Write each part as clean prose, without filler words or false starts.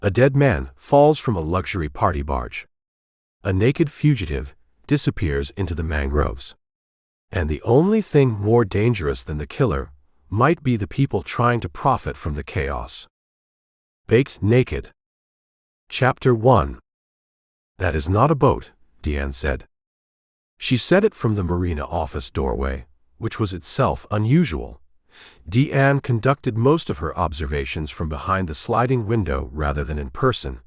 A dead man falls from a luxury party barge. A naked fugitive disappears into the mangroves. And the only thing more dangerous than the killer might be the people trying to profit from the chaos. Baked naked. Chapter 1. That is not a boat, Deanne said. She said it from the marina office doorway, which was itself unusual. Deanne conducted most of her observations from behind the sliding window rather than in person,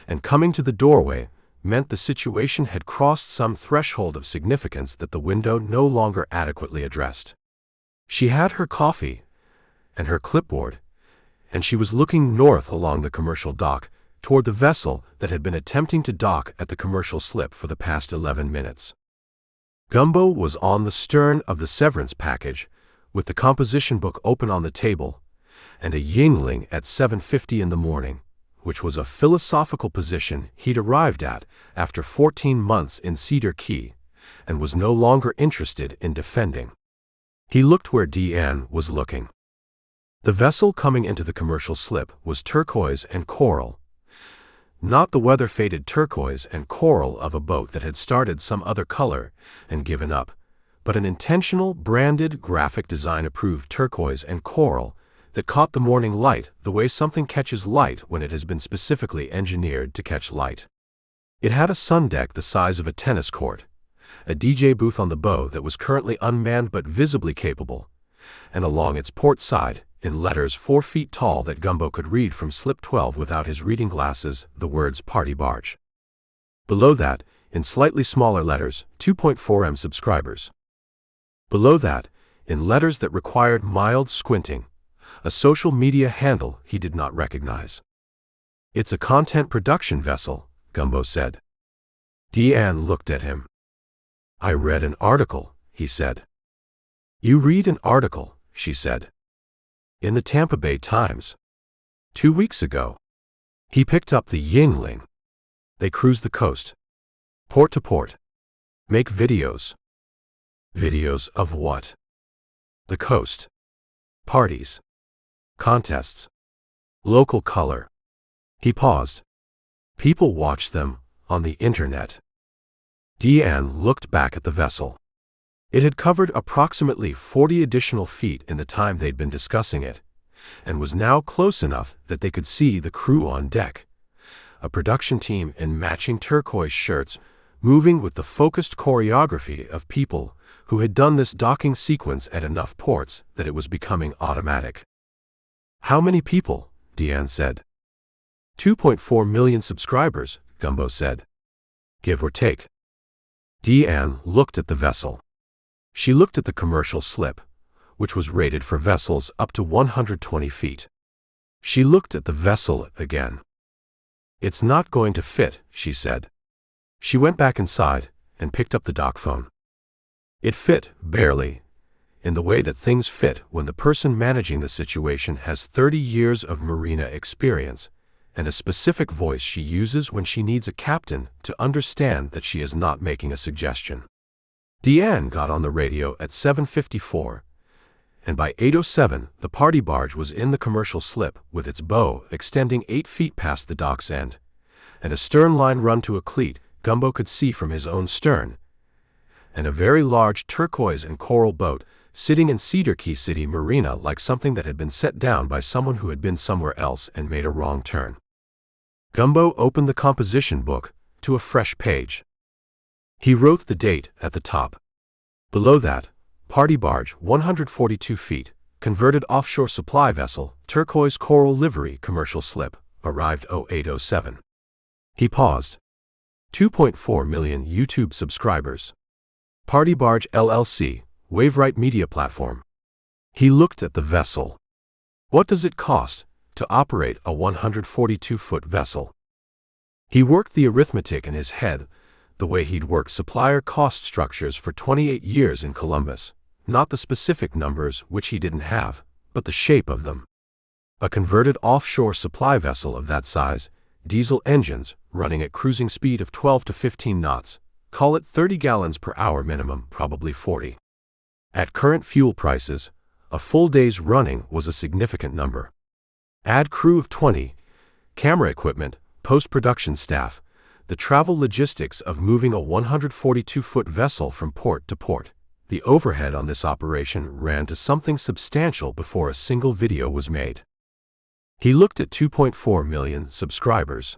and coming to the doorway meant the situation had crossed some threshold of significance that the window no longer adequately addressed. She had her coffee and her clipboard, and she was looking north along the commercial dock toward the vessel that had been attempting to dock at the commercial slip for the past 11 minutes. Gumbo was on the stern of the severance package, with the composition book open on the table, and a Yingling at 7:50 in the morning, which was a philosophical position he'd arrived at after 14 months in Cedar Key, and was no longer interested in defending. He looked where Deanne was looking. The vessel coming into the commercial slip was turquoise and coral. Not the weather-faded turquoise and coral of a boat that had started some other color and given up, but an intentional, branded, graphic design-approved turquoise and coral that caught the morning light the way something catches light when it has been specifically engineered to catch light. It had a sun deck the size of a tennis court, a DJ booth on the bow that was currently unmanned but visibly capable, and along its port side, in letters 4 feet tall that Gumbo could read from slip 12 without his reading glasses, the words Party Barge. Below that, in slightly smaller letters, 2.4M subscribers. Below that, in letters that required mild squinting, a social media handle he did not recognize. "It's a content production vessel," Gumbo said. Deanne looked at him. "I read an article," he said. "You read an article," she said. "In the Tampa Bay Times. 2 weeks ago." He picked up the Yingling. "They cruise the coast. Port to port. Make videos." "Videos of what?" "The coast. Parties. Contests. Local color." He paused. "People watch them on the internet." Deanne looked back at the vessel. It had covered approximately 40 additional feet in the time they'd been discussing it, and was now close enough that they could see the crew on deck, a production team in matching turquoise shirts, moving with the focused choreography of people who had done this docking sequence at enough ports that it was becoming automatic. "How many people?" Deanne said. 2.4 million subscribers, Gumbo said. "Give or take." Deanne looked at the vessel. She looked at the commercial slip, which was rated for vessels up to 120 feet. She looked at the vessel again. "It's not going to fit," she said. She went back inside and picked up the dock phone. It fit, barely, in the way that things fit when the person managing the situation has 30 years of marina experience and a specific voice she uses when she needs a captain to understand that she is not making a suggestion. Deanne got on the radio at 7:54, and by 8:07 the party barge was in the commercial slip with its bow extending 8 feet past the dock's end, and a stern line run to a cleat Gumbo could see from his own stern, and a very large turquoise and coral boat sitting in Cedar Key City Marina like something that had been set down by someone who had been somewhere else and made a wrong turn. Gumbo opened the composition book to a fresh page. He wrote the date at the top. Below that, party barge 142 feet, converted offshore supply vessel, turquoise coral livery commercial slip, arrived 08:07. He paused. 2.4 million YouTube subscribers. Party Barge LLC, Waveright Media Platform. He looked at the vessel. What does it cost to operate a 142-foot vessel? He worked the arithmetic in his head the way he'd worked supplier cost structures for 28 years in Columbus, not the specific numbers which he didn't have, but the shape of them. A converted offshore supply vessel of that size, diesel engines running at cruising speed of 12 to 15 knots, call it 30 gallons per hour minimum, probably 40. At current fuel prices, a full day's running was a significant number. Add crew of 20, camera equipment, post-production staff, the travel logistics of moving a 142-foot vessel from port to port. The overhead on this operation ran to something substantial before a single video was made. He looked at 2.4 million subscribers.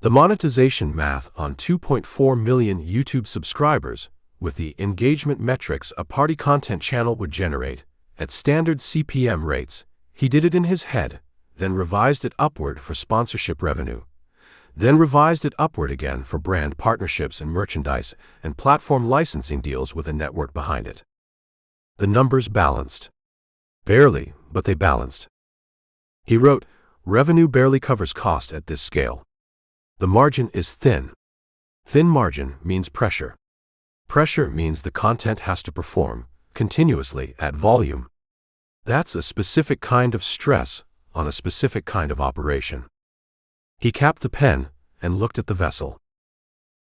The monetization math on 2.4 million YouTube subscribers, with the engagement metrics a party content channel would generate, at standard CPM rates, he did it in his head, then revised it upward for sponsorship revenue, then revised it upward again for brand partnerships and merchandise and platform licensing deals with a network behind it. The numbers balanced. Barely, but they balanced. He wrote, "Revenue barely covers cost at this scale. The margin is thin. Thin margin means pressure. Pressure means the content has to perform continuously at volume. That's a specific kind of stress on a specific kind of operation." He capped the pen and looked at the vessel.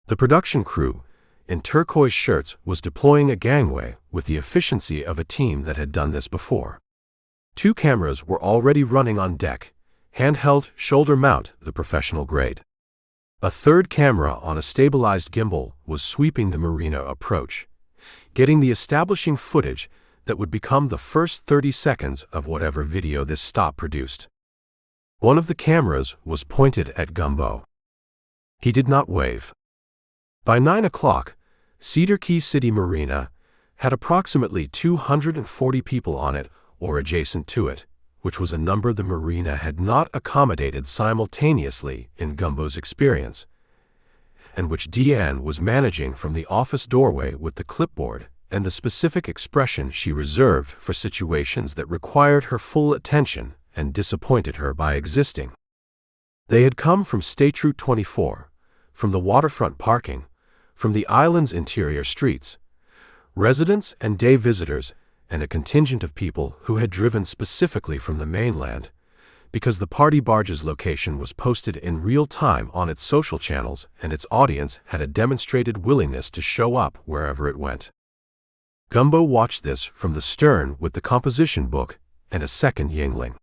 The production crew, in turquoise shirts, was deploying a gangway with the efficiency of a team that had done this before. 2 cameras were already running on deck, handheld, shoulder mount, the professional grade. A 3rd camera on a stabilized gimbal was sweeping the marina approach, getting the establishing footage that would become the first 30 seconds of whatever video this stop produced. One of the cameras was pointed at Gumbo. He did not wave. By 9 o'clock, Cedar Key City Marina had approximately 240 people on it or adjacent to it, which was a number the marina had not accommodated simultaneously in Gumbo's experience, and which Deanne was managing from the office doorway with the clipboard and the specific expression she reserved for situations that required her full attention and disappointed her by existing. They had come from State Route 24, from the waterfront parking, from the island's interior streets, residents and day visitors, and a contingent of people who had driven specifically from the mainland, because the party barge's location was posted in real time on its social channels and its audience had a demonstrated willingness to show up wherever it went. Gumbo watched this from the stern with the composition book and a second Yingling.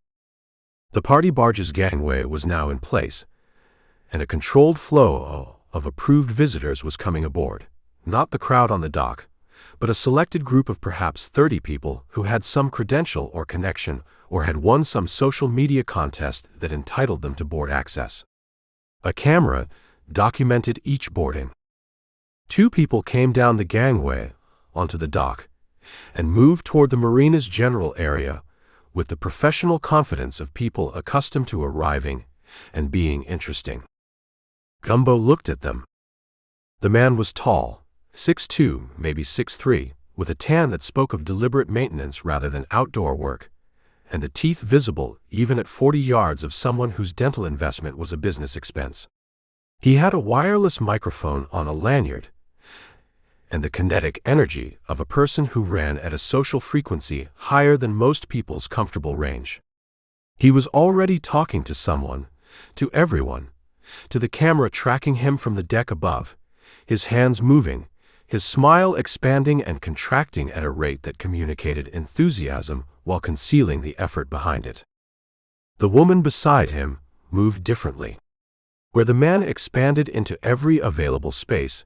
The party barge's gangway was now in place, and a controlled flow of approved visitors was coming aboard, not the crowd on the dock, but a selected group of perhaps 30 people who had some credential or connection or had won some social media contest that entitled them to board access. A camera documented each boarding. 2 people came down the gangway onto the dock and moved toward the marina's general area with the professional confidence of people accustomed to arriving and being interesting. Gumbo looked at them. The man was tall, 6'2", maybe 6'3", with a tan that spoke of deliberate maintenance rather than outdoor work, and the teeth visible even at 40 yards of someone whose dental investment was a business expense. He had a wireless microphone on a lanyard, and the kinetic energy of a person who ran at a social frequency higher than most people's comfortable range. He was already talking to someone, to everyone, to the camera tracking him from the deck above, his hands moving, his smile expanding and contracting at a rate that communicated enthusiasm while concealing the effort behind it. The woman beside him moved differently. Where the man expanded into every available space,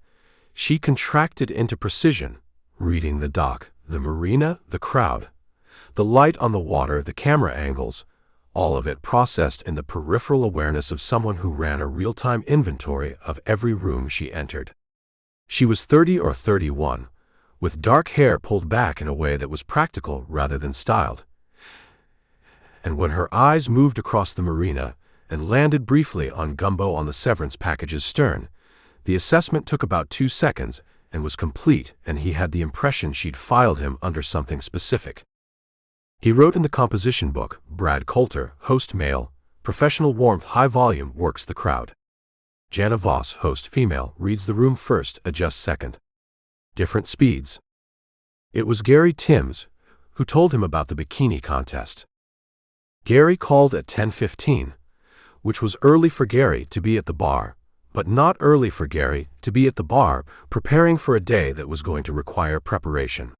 she contracted into precision, reading the dock, the marina, the crowd, the light on the water, the camera angles, all of it processed in the peripheral awareness of someone who ran a real-time inventory of every room she entered. She was 30 or 31, with dark hair pulled back in a way that was practical rather than styled. And when her eyes moved across the marina and landed briefly on Gumbo on the severance package's stern, the assessment took about 2 seconds and was complete, and he had the impression she'd filed him under something specific. He wrote in the composition book, Brad Coulter, host male, professional warmth high volume, works the crowd. Jana Voss, host female, reads the room first, adjusts second. Different speeds. It was Gary Timms who told him about the bikini contest. Gary called at 10:15, which was early for Gary to be at the bar, but not early for Gary to be at the bar preparing for a day that was going to require preparation.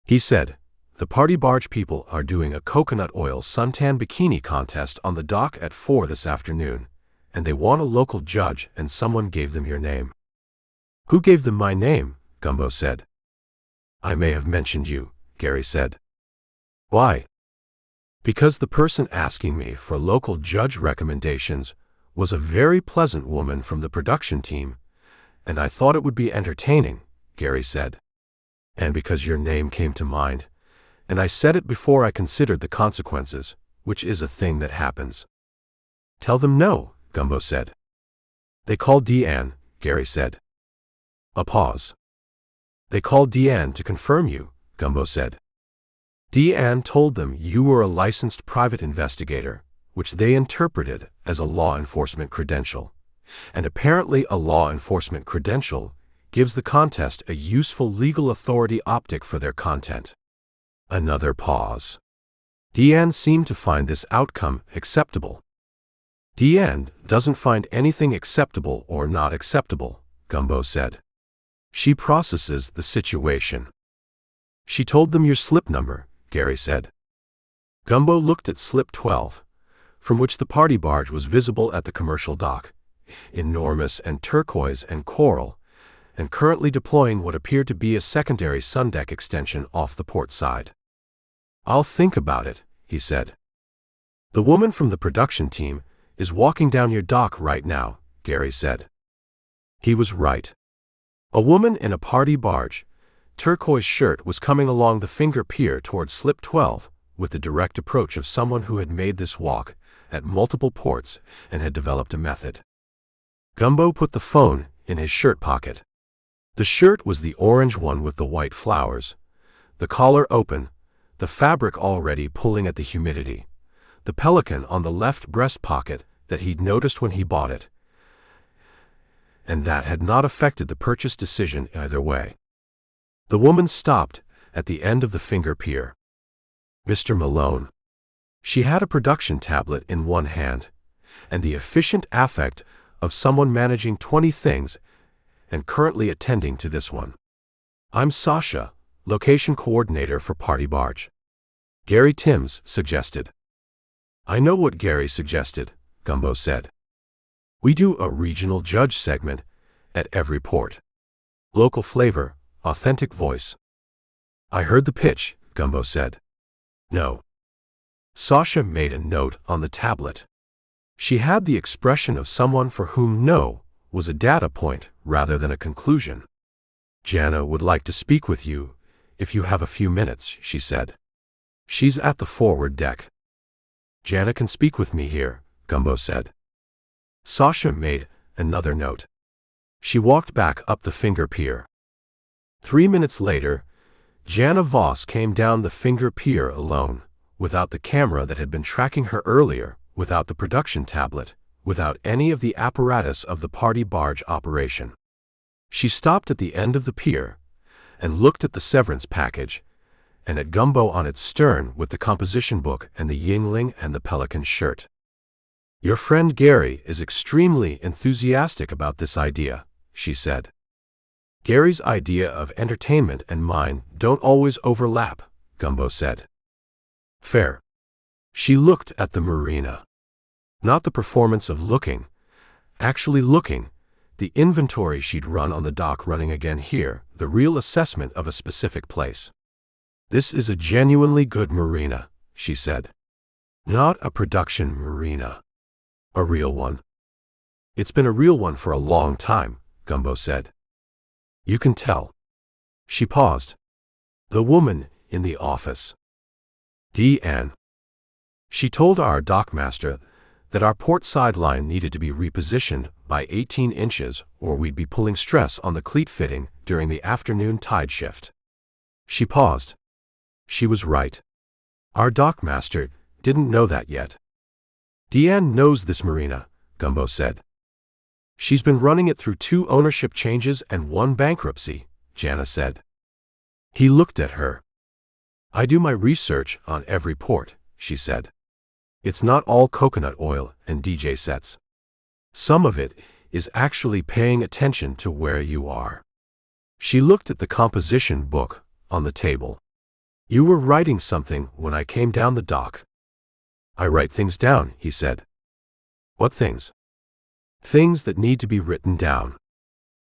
He said, The party barge people are doing a coconut oil suntan bikini contest on the dock at 4 this afternoon, and they want a local judge, and someone gave them your name." "Who gave them my name?" Gumbo said. "I may have mentioned you," Gary said. "Why?" "Because the person asking me for local judge recommendations was a very pleasant woman from the production team, and I thought it would be entertaining," Gary said. "And because your name came to mind, and I said it before I considered the consequences, which is a thing that happens." "Tell them no," Gumbo said. "They called Deanne," Gary said. A pause. "They called Deanne to confirm you," Gumbo said. "Deanne told them you were a licensed private investigator, which they interpreted as a law enforcement credential. And apparently a law enforcement credential gives the contest a useful legal authority optic for their content." Another pause. "Deanne seemed to find this outcome acceptable." "Deanne doesn't find anything acceptable or not acceptable," Gumbo said. "She processes the situation." "She told them your slip number," Gary said. Gumbo looked at slip 12, from which the party barge was visible at the commercial dock, enormous and turquoise and coral, and currently deploying what appeared to be a secondary sundeck extension off the port side. "I'll think about it," he said. "The woman from the production team is walking down your dock right now," Gary said. He was right. A woman in a party barge, turquoise shirt was coming along the finger pier towards slip 12 with the direct approach of someone who had made this walk at multiple ports and had developed a method. Gumbo put the phone in his shirt pocket. The shirt was the orange one with the white flowers, the collar open, the fabric already pulling at the humidity, the pelican on the left breast pocket that he'd noticed when he bought it, and that had not affected the purchase decision either way. The woman stopped at the end of the finger pier. "Mr. Malone." She had a production tablet in one hand, and the efficient affect of someone managing 20 things and currently attending to this one. "I'm Sasha, location coordinator for Party Barge." Gary Timms suggested. "I know what Gary suggested," Gumbo said. "We do a regional judge segment at every port. Local flavor, authentic voice." "I heard the pitch," Gumbo said. "No." Sasha made a note on the tablet. She had the expression of someone for whom no was a data point rather than a conclusion. "Jana would like to speak with you if you have a few minutes," she said. "She's at the forward deck." "Jana can speak with me here," Gumbo said. Sasha made another note. She walked back up the finger pier. 3 minutes later, Jana Voss came down the finger pier alone, without the camera that had been tracking her earlier, without the production tablet, without any of the apparatus of the party barge operation. She stopped at the end of the pier and looked at the severance package and at Gumbo on its stern with the composition book and the Yingling and the pelican shirt. "Your friend Gary is extremely enthusiastic about this idea," she said. "Gary's idea of entertainment and mine don't always overlap," Gumbo said. "Fair." She looked at the marina. Not the performance of looking, actually looking, the inventory she'd run on the dock running again here, the real assessment of a specific place. "This is a genuinely good marina," she said. "Not a production marina. A real one." "It's been a real one for a long time," Gumbo said. "You can tell." She paused. "The woman in the office." Deanne. "She told our dockmaster that our port sideline needed to be repositioned by 18 inches or we'd be pulling stress on the cleat fitting during the afternoon tide shift." She paused. She was right. Our dockmaster didn't know that yet. "Deanne knows this marina," Gumbo said. "She's been running it through 2 ownership changes and 1 bankruptcy," Jana said. He looked at her. "I do my research on every port," she said. "It's not all coconut oil and DJ sets. Some of it is actually paying attention to where you are." She looked at the composition book on the table. You were writing something when I came down the dock. I write things down, he said. What things? Things that need to be written down.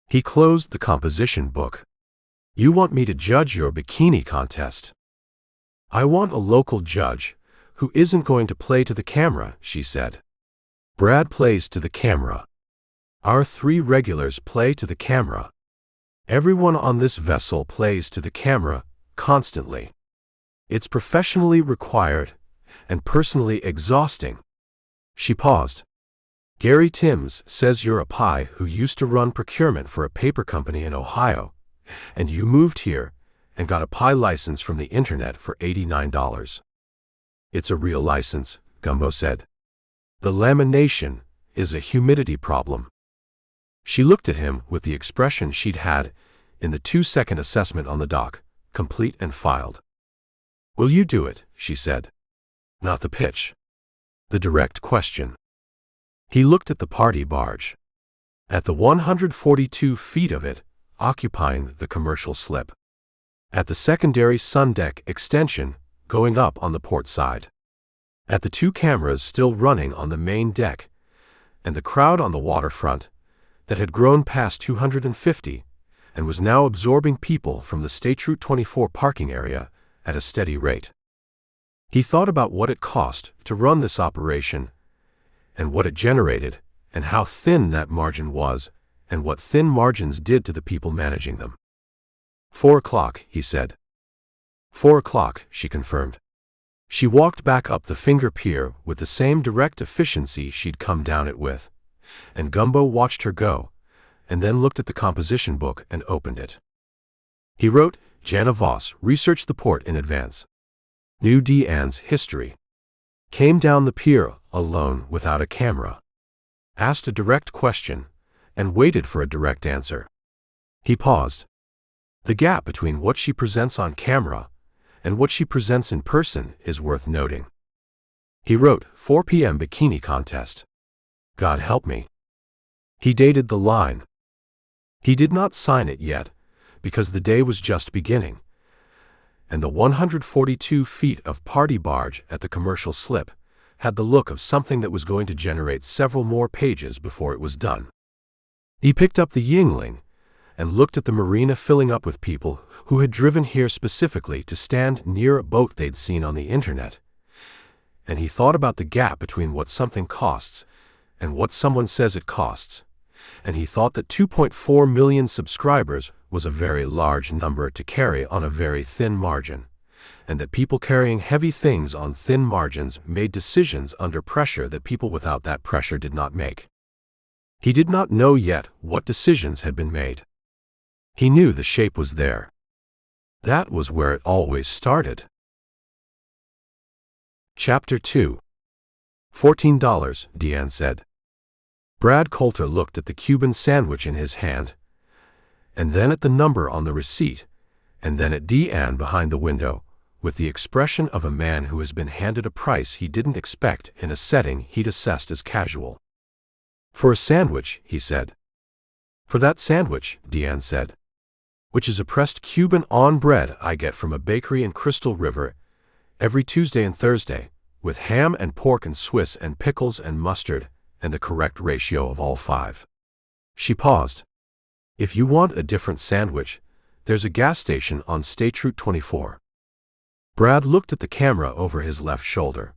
He closed the composition book. You want me to judge your bikini contest. I want a local judge who isn't going to play to the camera, she said. Brad plays to the camera. Our 3 regulars play to the camera. Everyone on this vessel plays to the camera constantly. It's professionally required and personally exhausting. She paused. Gary Timms says you're a pie who used to run procurement for a paper company in Ohio, and you moved here and got a pie license from the internet for $89. It's a real license, Gumbo said. The lamination is a humidity problem. She looked at him with the expression she'd had in the 2-second assessment on the dock, complete and filed. Will you do it? She said. Not the pitch. The direct question. He looked at the party barge. At the 142 feet of it, occupying the commercial slip. At the secondary sun deck extension, going up on the port side. At the 2 cameras still running on the main deck, and the crowd on the waterfront that had grown past 250 and was now absorbing people from the State Route 24 parking area at a steady rate. He thought about what it cost to run this operation and what it generated and how thin that margin was and what thin margins did to the people managing them. 4 o'clock, he said. 4 o'clock, she confirmed. She walked back up the finger pier with the same direct efficiency she'd come down it with, and Gumbo watched her go, and then looked at the composition book and opened it. He wrote, Jana Voss researched the port in advance. Knew Deanne's history. Came down the pier alone without a camera. Asked a direct question, and waited for a direct answer. He paused. The gap between what she presents on camera and what she presents in person is worth noting. He wrote, 4 p.m. bikini contest. God help me. He dated the line. He did not sign it yet, because the day was just beginning, and the 142 feet of party barge at the commercial slip had the look of something that was going to generate several more pages before it was done. He picked up the Yingling and looked at the marina filling up with people who had driven here specifically to stand near a boat they'd seen on the internet, and he thought about the gap between what something costs and what someone says it costs, and he thought that 2.4 million subscribers was a very large number to carry on a very thin margin, and that people carrying heavy things on thin margins made decisions under pressure that people without that pressure did not make. He did not know yet what decisions had been made. He knew the shape was there. That was where it always started. Chapter 2. $14, Deanne said. Brad Coulter looked at the Cuban sandwich in his hand, and then at the number on the receipt, and then at Deanne behind the window, with the expression of a man who has been handed a price he didn't expect in a setting he'd assessed as casual. For a sandwich, he said. For that sandwich, Deanne said. Which is a pressed Cuban on bread I get from a bakery in Crystal River every Tuesday and Thursday, with ham and pork and Swiss and pickles and mustard, and the correct ratio of all 5. She paused. If you want a different sandwich, there's a gas station on State Route 24. Brad looked at the camera over his left shoulder.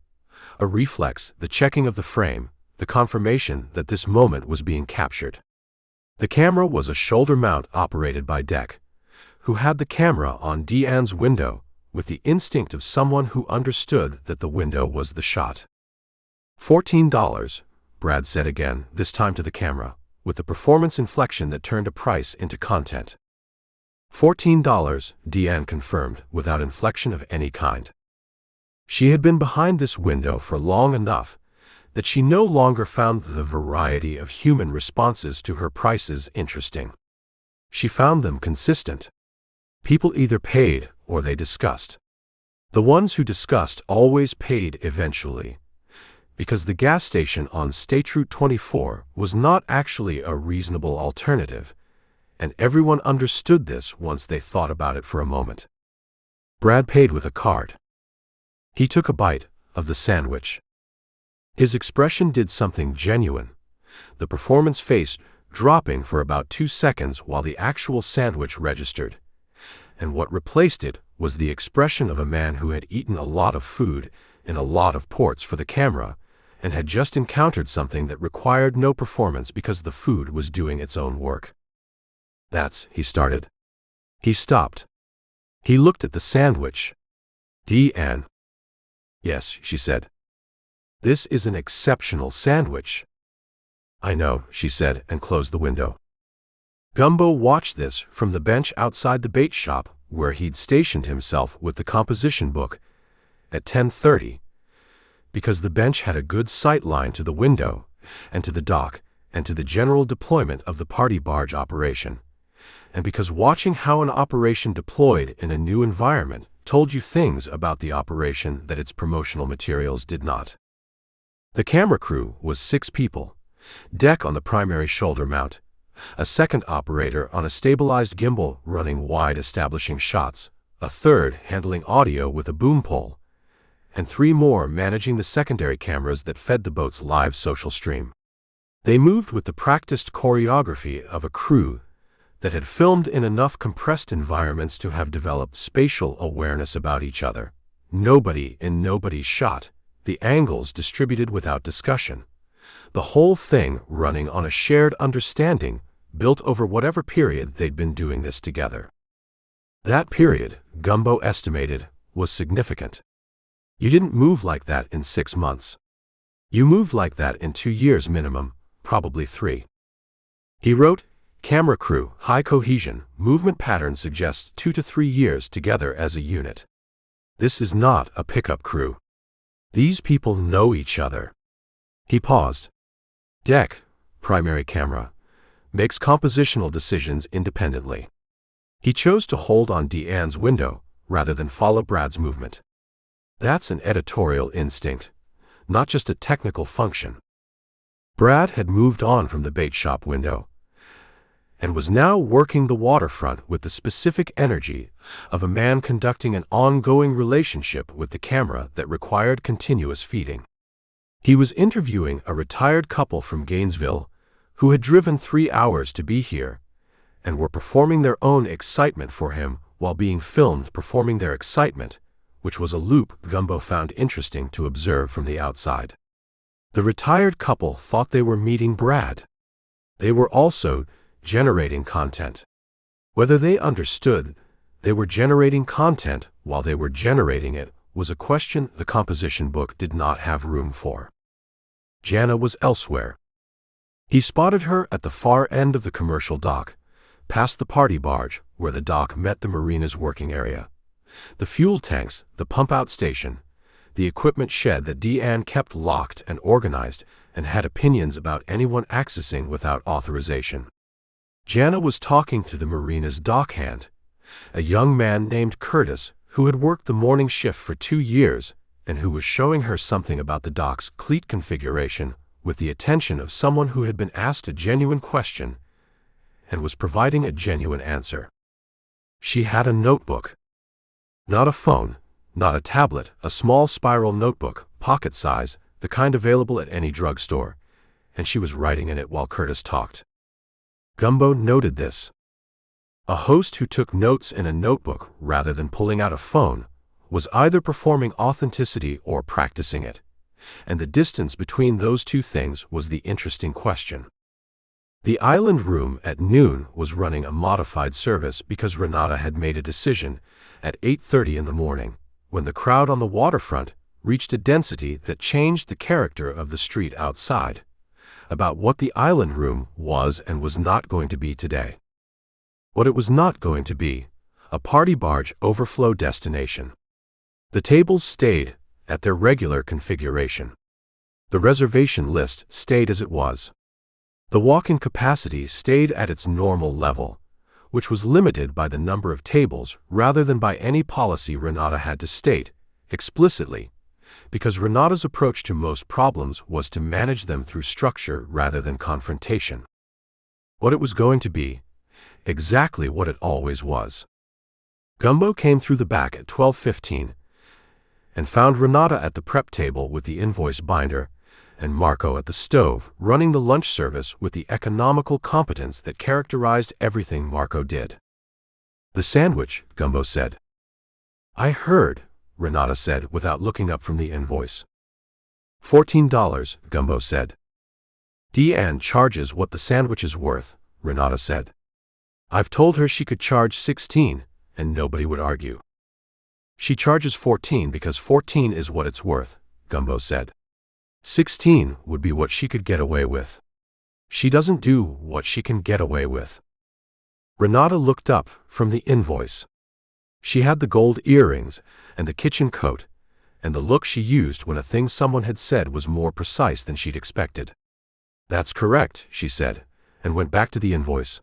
A reflex, the checking of the frame, the confirmation that this moment was being captured. The camera was a shoulder mount operated by Deck, who had the camera on Deanne's window with the instinct of someone who understood that the window was the shot. $14, Brad said again, this time to the camera, with the performance inflection that turned a price into content. $14, Deanne confirmed, without inflection of any kind. She had been behind this window for long enough that she no longer found the variety of human responses to her prices interesting. She found them consistent. People either paid or they discussed. The ones who discussed always paid eventually, because the gas station on State Route 24 was not actually a reasonable alternative, and everyone understood this once they thought about it for a moment. Brad paid with a card. He took a bite of the sandwich. His expression did something genuine, the performance face dropping for about 2 seconds while the actual sandwich registered. And what replaced it was the expression of a man who had eaten a lot of food in a lot of ports for the camera and had just encountered something that required no performance because the food was doing its own work. He started. He stopped. He looked at the sandwich. Deanne. Yes, she said. This is an exceptional sandwich. I know, she said, and closed the window. Gumbo watched this from the bench outside the bait shop where he'd stationed himself with the composition book at 10:30, because the bench had a good sight line to the window and to the dock and to the general deployment of the party barge operation, and because watching how an operation deployed in a new environment told you things about the operation that its promotional materials did not. The camera crew was 6 people, Deck on the primary shoulder mount, a second operator on a stabilized gimbal running wide establishing shots, a third handling audio with a boom pole, and 3 more managing the secondary cameras that fed the boat's live social stream. They moved with the practiced choreography of a crew that had filmed in enough compressed environments to have developed spatial awareness about each other. Nobody in nobody's shot, the angles distributed without discussion. The whole thing running on a shared understanding built over whatever period they'd been doing this together. That period, Gumbo estimated, was significant. You didn't move like that in 6 months. You moved like that in 2 years minimum, probably 3. He wrote, camera crew, high cohesion, movement pattern suggests 2 to 3 years together as a unit. This is not a pickup crew. These people know each other. He paused. Deck, primary camera, makes compositional decisions independently. He chose to hold on Deanne's window rather than follow Brad's movement. That's an editorial instinct, not just a technical function. Brad had moved on from the bait shop window and was now working the waterfront with the specific energy of a man conducting an ongoing relationship with the camera that required continuous feeding. He was interviewing a retired couple from Gainesville who had driven 3 hours to be here and were performing their own excitement for him while being filmed performing their excitement, which was a loop Gumbo found interesting to observe from the outside. The retired couple thought they were meeting Brad. They were also generating content. Whether they understood they were generating content while they were generating it was a question the composition book did not have room for. Jana was elsewhere. He spotted her at the far end of the commercial dock, past the party barge where the dock met the marina's working area, the fuel tanks, the pump-out station, the equipment shed that Deanne kept locked and organized and had opinions about anyone accessing without authorization. Jana was talking to the marina's dockhand, a young man named Curtis who had worked the morning shift for 2 years and who was showing her something about the dock's cleat configuration with the attention of someone who had been asked a genuine question and was providing a genuine answer. She had a notebook. Not a phone, not a tablet, a small spiral notebook, pocket size, the kind available at any drugstore, and she was writing in it while Curtis talked. Gumbo noted this. A host who took notes in a notebook rather than pulling out a phone was either performing authenticity or practicing it, and the distance between those two things was the interesting question. The island room at noon was running a modified service because Renata had made a decision at 8:30 in the morning, when the crowd on the waterfront reached a density that changed the character of the street outside, about what the island room was and was not going to be today. What it was not going to be, a party barge overflow destination. The tables stayed at their regular configuration. The reservation list stayed as it was. The walk-in capacity stayed at its normal level, which was limited by the number of tables rather than by any policy Renata had to state explicitly, because Renata's approach to most problems was to manage them through structure rather than confrontation. What it was going to be, exactly what it always was. Gumbo came through the back at 12:15 and found Renata at the prep table with the invoice binder and Marco at the stove running the lunch service with the economical competence that characterized everything Marco did. "The sandwich," Gumbo said. "I heard," Renata said without looking up from the invoice. $14, Gumbo said. "Deanne charges what the sandwich is worth," Renata said. "I've told her she could charge 16, and nobody would argue." "She charges 14 because 14 is what it's worth," Gumbo said. 16 would be what she could get away with. She doesn't do what she can get away with. Renata looked up from the invoice. She had the gold earrings and the kitchen coat, and the look she used when a thing someone had said was more precise than she'd expected. "That's correct," she said, and went back to the invoice.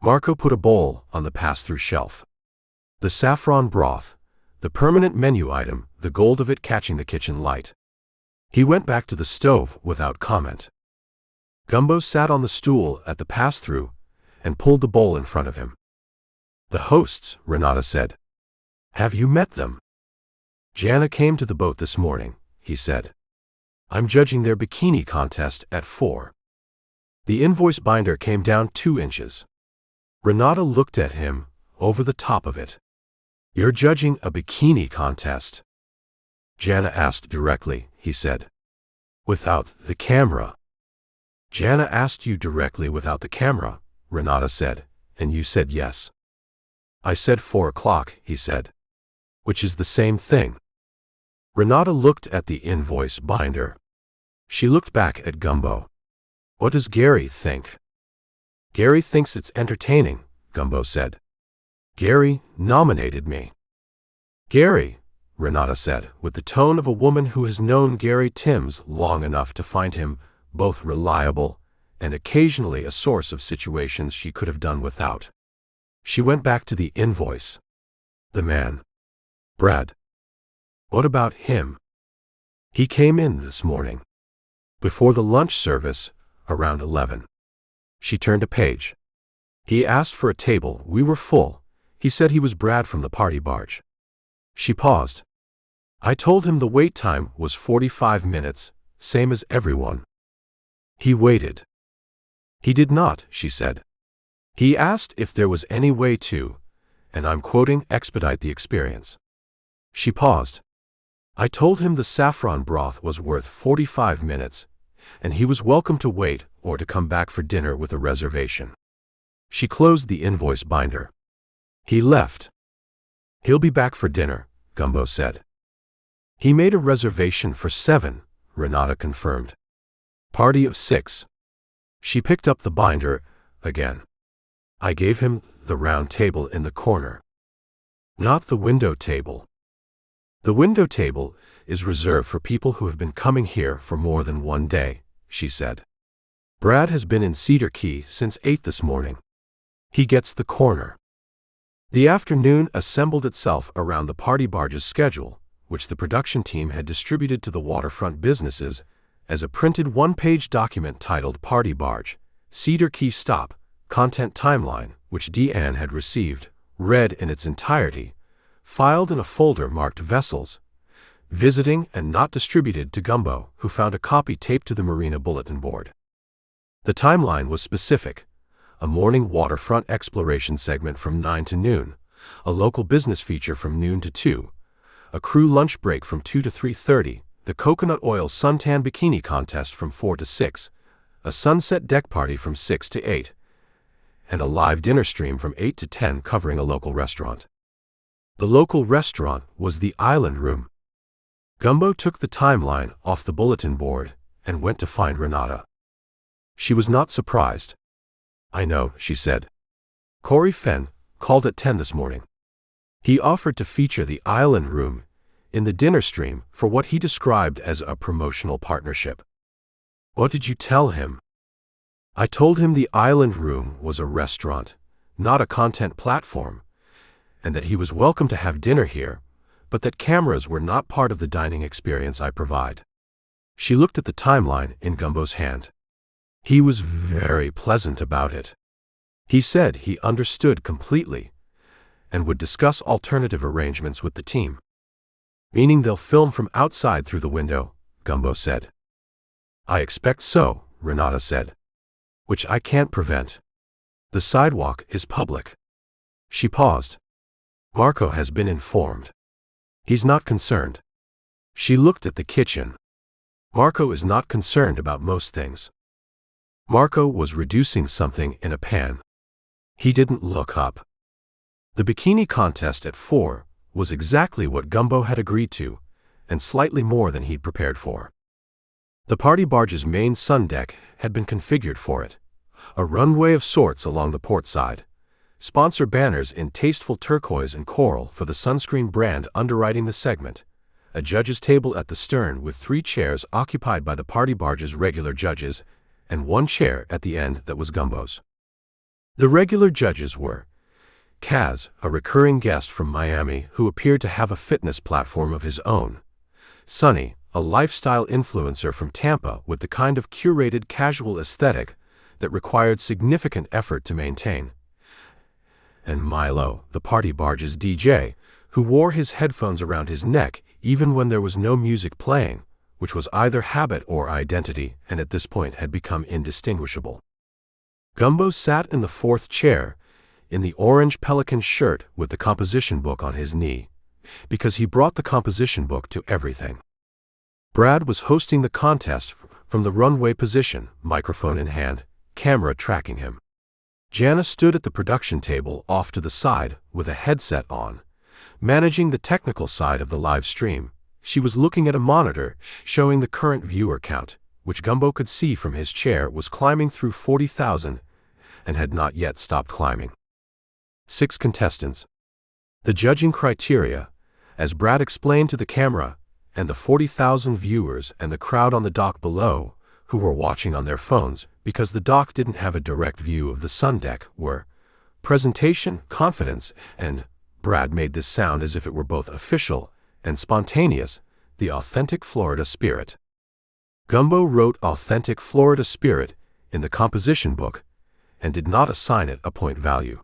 Marco put a bowl on the pass-through shelf. The saffron broth, the permanent menu item, the gold of it catching the kitchen light. He went back to the stove without comment. Gumbo sat on the stool at the pass-through and pulled the bowl in front of him. "The hosts," Renata said. "Have you met them?" "Jana came to the boat this morning," he said. "I'm judging their bikini contest at 4. The invoice binder came down 2 inches. Renata looked at him over the top of it. "You're judging a bikini contest?" Jana asked directly, he said. "Without the camera." "Jana asked you directly without the camera," Renata said, "and you said yes." "I said 4 o'clock, he said. "Which is the same thing." Renata looked at the invoice binder. She looked back at Gumbo. "What does Gary think?" "Gary thinks it's entertaining," Gumbo said. "Gary nominated me." "Gary," Renata said, with the tone of a woman who has known Gary Timms long enough to find him both reliable and occasionally a source of situations she could have done without. She went back to the invoice. "The man. Brad. What about him?" "He came in this morning. Before the lunch service, around 11. She turned a page. "He asked for a table. We were full. He said he was Brad from the party barge." She paused. "I told him the wait time was 45 minutes, same as everyone." "He waited." "He did not," she said. "He asked if there was any way to, and I'm quoting, expedite the experience." She paused. "I told him the saffron broth was worth 45 minutes, and he was welcome to wait or to come back for dinner with a reservation." She closed the invoice binder. "He left." "He'll be back for dinner," Gumbo said. "He made a reservation for 7, Renata confirmed. "Party of 6. She picked up the binder again. "I gave him the round table in the corner. Not the window table. The window table is reserved for people who have been coming here for more than 1 day," she said. "Brad has been in Cedar Key since 8 this morning. He gets the corner." The afternoon assembled itself around the party barge's schedule, which the production team had distributed to the waterfront businesses as a printed 1-page document titled Party Barge, Cedar Key Stop, Content Timeline, which Deanne had received, read in its entirety, filed in a folder marked Vessels, Visiting, and not distributed to Gumbo, who found a copy taped to the marina bulletin board. The timeline was specific: a morning waterfront exploration segment from 9 to noon, a local business feature from noon to 2, a crew lunch break from 2 to 3:30, the coconut oil suntan bikini contest from 4 to 6, a sunset deck party from 6 to 8, and a live dinner stream from 8 to 10 covering a local restaurant. The local restaurant was the Island Room. Gumbo took the timeline off the bulletin board and went to find Renata. She was not surprised. "I know," she said. "Corey Fenn called at 10 this morning. He offered to feature the Island Room in the dinner stream for what he described as a promotional partnership." "What did you tell him?" "I told him the Island Room was a restaurant, not a content platform, and that he was welcome to have dinner here, but that cameras were not part of the dining experience I provide." She looked at the timeline in Gumbo's hand. "He was very pleasant about it. He said he understood completely, and would discuss alternative arrangements with the team. Meaning they'll film from outside through the window, Gumbo said. I expect so, Renata said. Which I can't prevent. The sidewalk is public. She paused. Marco has been informed. He's not concerned. She looked at the kitchen. Marco is not concerned about most things. Marco was reducing something in a pan. He didn't look up. The bikini contest at 4 was exactly what Gumbo had agreed to, and slightly more than he'd prepared for. The party barge's main sun deck had been configured for it. A runway of sorts along the port side. Sponsor banners in tasteful turquoise and coral for the sunscreen brand underwriting the segment. A judge's table at the stern with 3 chairs occupied by the party barge's regular judges, and 1 chair at the end that was Gumbo's. The regular judges were Kaz, a recurring guest from Miami who appeared to have a fitness platform of his own. Sonny, a lifestyle influencer from Tampa with the kind of curated casual aesthetic that required significant effort to maintain. And Milo, the party barge's DJ, who wore his headphones around his neck even when there was no music playing, which was either habit or identity and at this point had become indistinguishable. Gumbo sat in the 4th chair, in the orange pelican shirt with the composition book on his knee, because he brought the composition book to everything. Brad was hosting the contest from the runway position, microphone in hand, camera tracking him. Jana stood at the production table off to the side with a headset on, managing the technical side of the live stream. She was looking at a monitor showing the current viewer count, which Gumbo could see from his chair was climbing through 40,000 and had not yet stopped climbing. 6 contestants. The judging criteria, as Brad explained to the camera, and the 40,000 viewers and the crowd on the dock below, who were watching on their phones because the dock didn't have a direct view of the sun deck, were presentation, confidence, and, Brad made this sound as if it were both official and spontaneous, the authentic Florida spirit. Gumbo wrote authentic Florida spirit in the composition book and did not assign it a point value.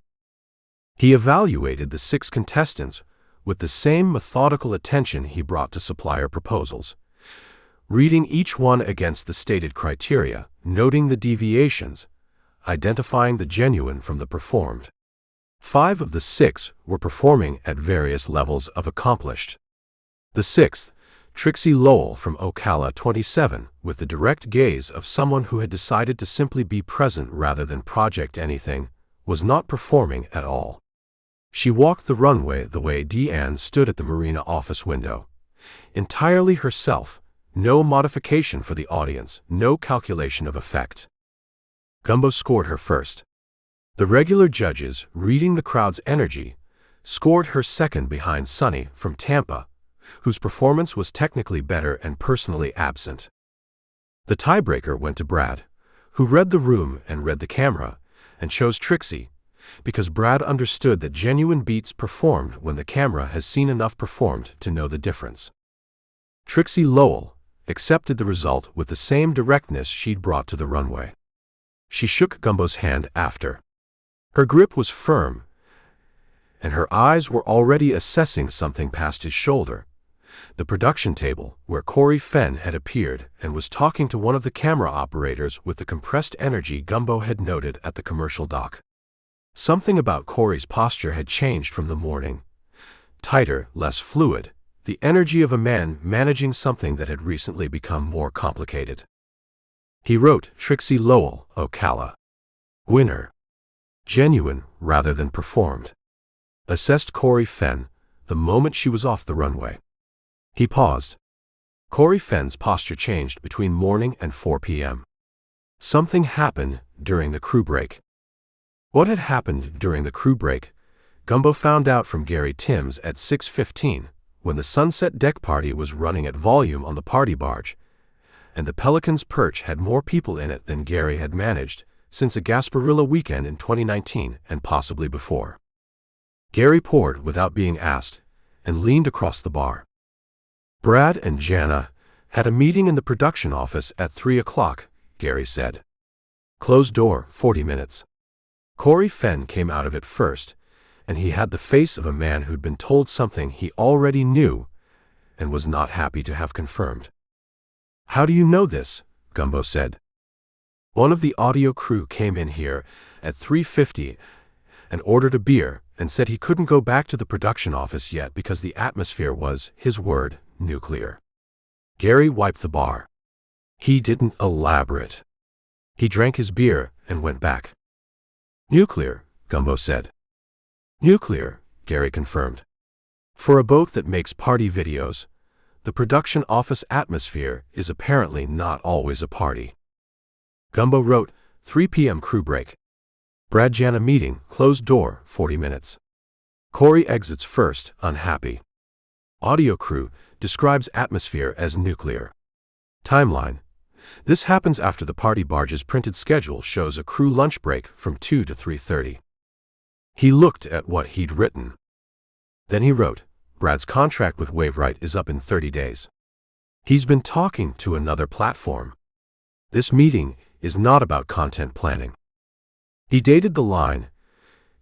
He evaluated the 6 contestants with the same methodical attention he brought to supplier proposals, reading each one against the stated criteria, noting the deviations, identifying the genuine from the performed. 5 of the 6 were performing at various levels of accomplished. The 6th, Trixie Lowell from Ocala 27, with the direct gaze of someone who had decided to simply be present rather than project anything, was not performing at all. She walked the runway the way Deanne stood at the marina office window. Entirely herself, no modification for the audience, no calculation of effect. Gumbo scored her first. The regular judges, reading the crowd's energy, scored her second behind Sonny from Tampa, whose performance was technically better and personally absent. The tiebreaker went to Brad, who read the room and read the camera, and chose Trixie, because Brad understood that genuine beats performed when the camera has seen enough performed to know the difference. Trixie Lowell accepted the result with the same directness she'd brought to the runway. She shook Gumbo's hand after. Her grip was firm, and her eyes were already assessing something past his shoulder. The production table, where Corey Fenn had appeared and was talking to one of the camera operators with the compressed energy Gumbo had noted at the commercial dock. Something about Corey's posture had changed from the morning. Tighter, less fluid, the energy of a man managing something that had recently become more complicated. He wrote Trixie Lowell, Ocala. Winner. Genuine rather than performed. Assessed Corey Fenn the moment she was off the runway. He paused. Corey Fenn's posture changed between morning and 4 p.m. Something happened during the crew break. What had happened during the crew break, Gumbo found out from Gary Timms at 6:15, when the sunset deck party was running at volume on the party barge, and the Pelican's perch had more people in it than Gary had managed since a Gasparilla weekend in 2019 and possibly before. Gary poured without being asked and leaned across the bar. Brad and Jana had a meeting in the production office at 3 o'clock, Gary said. Closed door, 40 minutes. Corey Fenn came out of it first, and he had the face of a man who'd been told something he already knew and was not happy to have confirmed. "How do you know this?" Gumbo said. "One of the audio crew came in here at 3:50 and ordered a beer and said he couldn't go back to the production office yet because the atmosphere was, his word, nuclear." Gary wiped the bar. He didn't elaborate. He drank his beer and went back. "Nuclear," Gumbo said. "Nuclear," Gary confirmed. "For a boat that makes party videos, the production office atmosphere is apparently not always a party." Gumbo wrote, 3 p.m. crew break. Brad Jana meeting, closed door, 40 minutes. Corey exits first, unhappy. Audio crew describes atmosphere as nuclear. Timeline. This happens after the party barge's printed schedule shows a crew lunch break from 2 to 3:30. He looked at what he'd written. Then he wrote, Brad's contract with Waveright is up in 30 days. He's been talking to another platform. This meeting is not about content planning. He dated the line,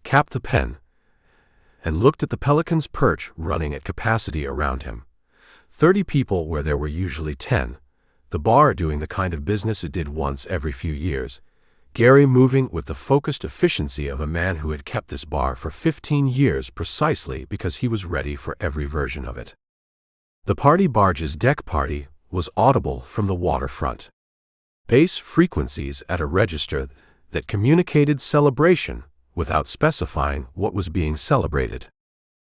capped the pen, and looked at the Pelican's perch running at capacity around him. 30 people where there were usually 10. The bar doing the kind of business it did once every few years. Gary moving with the focused efficiency of a man who had kept this bar for 15 years precisely because he was ready for every version of it. The party barge's deck party was audible from the waterfront. Bass frequencies at a register that communicated celebration without specifying what was being celebrated.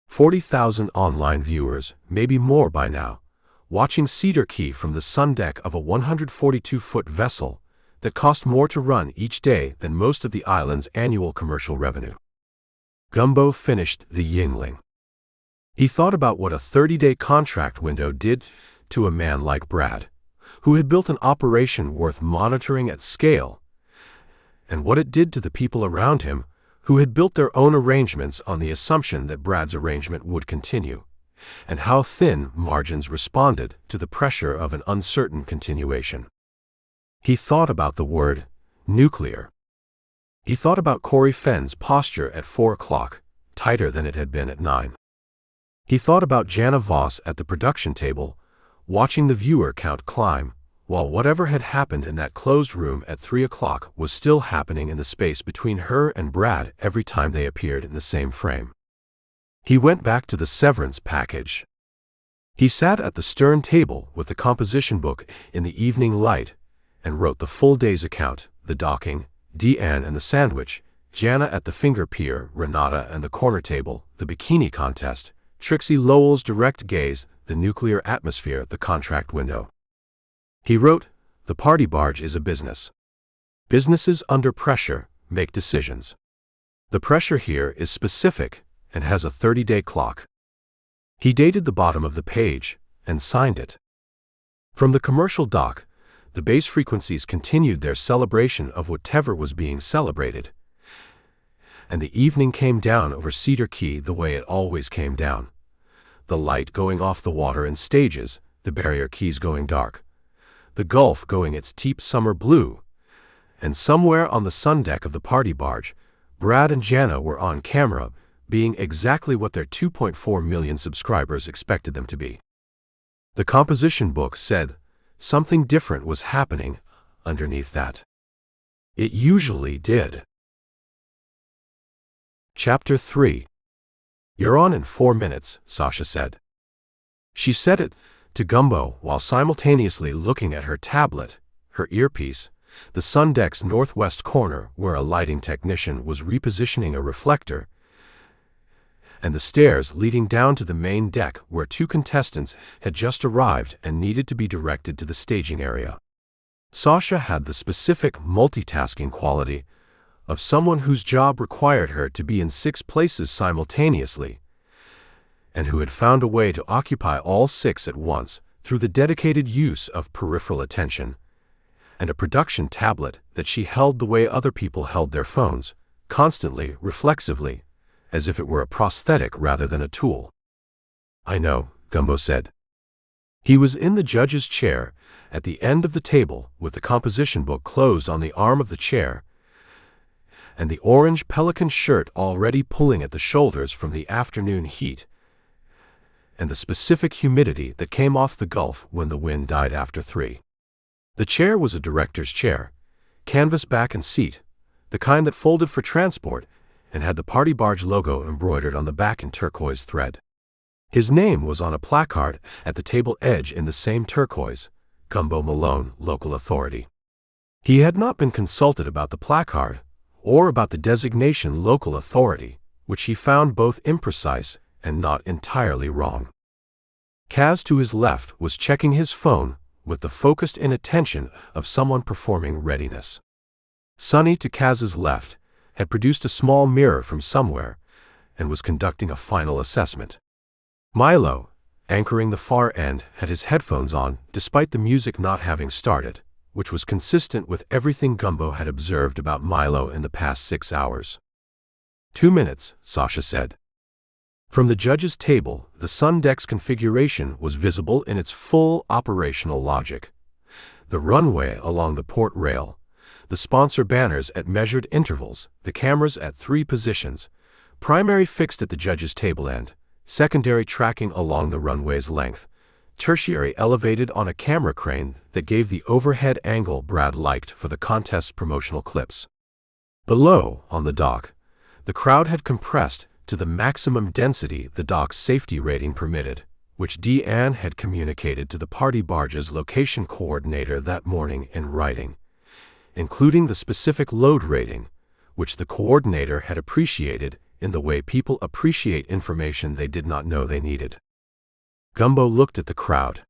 40,000 online viewers, maybe more by now, watching Cedar Key from the sun deck of a 142-foot vessel that cost more to run each day than most of the island's annual commercial revenue. Gumbo finished the Yingling. He thought about what a 30-day contract window did to a man like Brad, who had built an operation worth monitoring at scale, and what it did to the people around him who had built their own arrangements on the assumption that Brad's arrangement would continue, and how thin margins responded to the pressure of an uncertain continuation. He thought about the word nuclear. He thought about Corey Fenn's posture at 4 o'clock, tighter than it had been at 9. He thought about Jana Voss at the production table, watching the viewer count climb, while whatever had happened in that closed room at 3 o'clock was still happening in the space between her and Brad every time they appeared in the same frame. He went back to the severance package. He sat at the stern table with the composition book in the evening light and wrote the full day's account, the docking, Deanne and the sandwich, Jana at the finger pier, Renata and the corner table, the bikini contest, Trixie Lowell's direct gaze, the nuclear atmosphere, the contract window. He wrote, the party barge is a business. Businesses under pressure make decisions. The pressure here is specific and has a 30-day clock. He dated the bottom of the page and signed it. From the commercial dock, the bass frequencies continued their celebration of whatever was being celebrated, and the evening came down over Cedar Key the way it always came down. The light going off the water in stages, the barrier keys going dark, the Gulf going its deep summer blue, and somewhere on the sun deck of the party barge, Brad and Jana were on camera, being exactly what their 2.4 million subscribers expected them to be. The composition book said something different was happening underneath that. It usually did. Chapter 3. You're on in 4 minutes, Sasha said. She said it to Gumbo while simultaneously looking at her tablet, her earpiece, the sun deck's northwest corner where a lighting technician was repositioning a reflector, and the stairs leading down to the main deck where 2 contestants had just arrived and needed to be directed to the staging area. Sasha had the specific multitasking quality of someone whose job required her to be in 6 places simultaneously, and who had found a way to occupy all 6 at once through the dedicated use of peripheral attention, and a production tablet that she held the way other people held their phones, constantly, reflexively, as if it were a prosthetic rather than a tool. I know, Gumbo said. He was in the judge's chair at the end of the table with the composition book closed on the arm of the chair, and the orange pelican shirt already pulling at the shoulders from the afternoon heat, and the specific humidity that came off the Gulf when the wind died after 3. The chair was a director's chair, canvas back and seat, the kind that folded for transport, and had the Party Barge logo embroidered on the back in turquoise thread. His name was on a placard at the table edge in the same turquoise, Gumbo Malone, local authority. He had not been consulted about the placard, or about the designation local authority, which he found both imprecise and not entirely wrong. Kaz to his left was checking his phone with the focused inattention of someone performing readiness. Sonny to Kaz's left had produced a small mirror from somewhere and was conducting a final assessment. Milo, anchoring the far end, had his headphones on despite the music not having started, which was consistent with everything Gumbo had observed about Milo in the past 6 hours. 2 minutes, Sasha said. From the judge's table, the sun deck's configuration was visible in its full operational logic. The runway along the port rail, the sponsor banners at measured intervals, the cameras at 3 positions, primary fixed at the judge's table end, secondary tracking along the runway's length, tertiary elevated on a camera crane that gave the overhead angle Brad liked for the contest's promotional clips. Below, on the dock, the crowd had compressed to the maximum density the dock's safety rating permitted, which Deanne had communicated to the Party Barge's location coordinator that morning in writing, including the specific load rating, which the coordinator had appreciated in the way people appreciate information they did not know they needed. Gumbo looked at the crowd.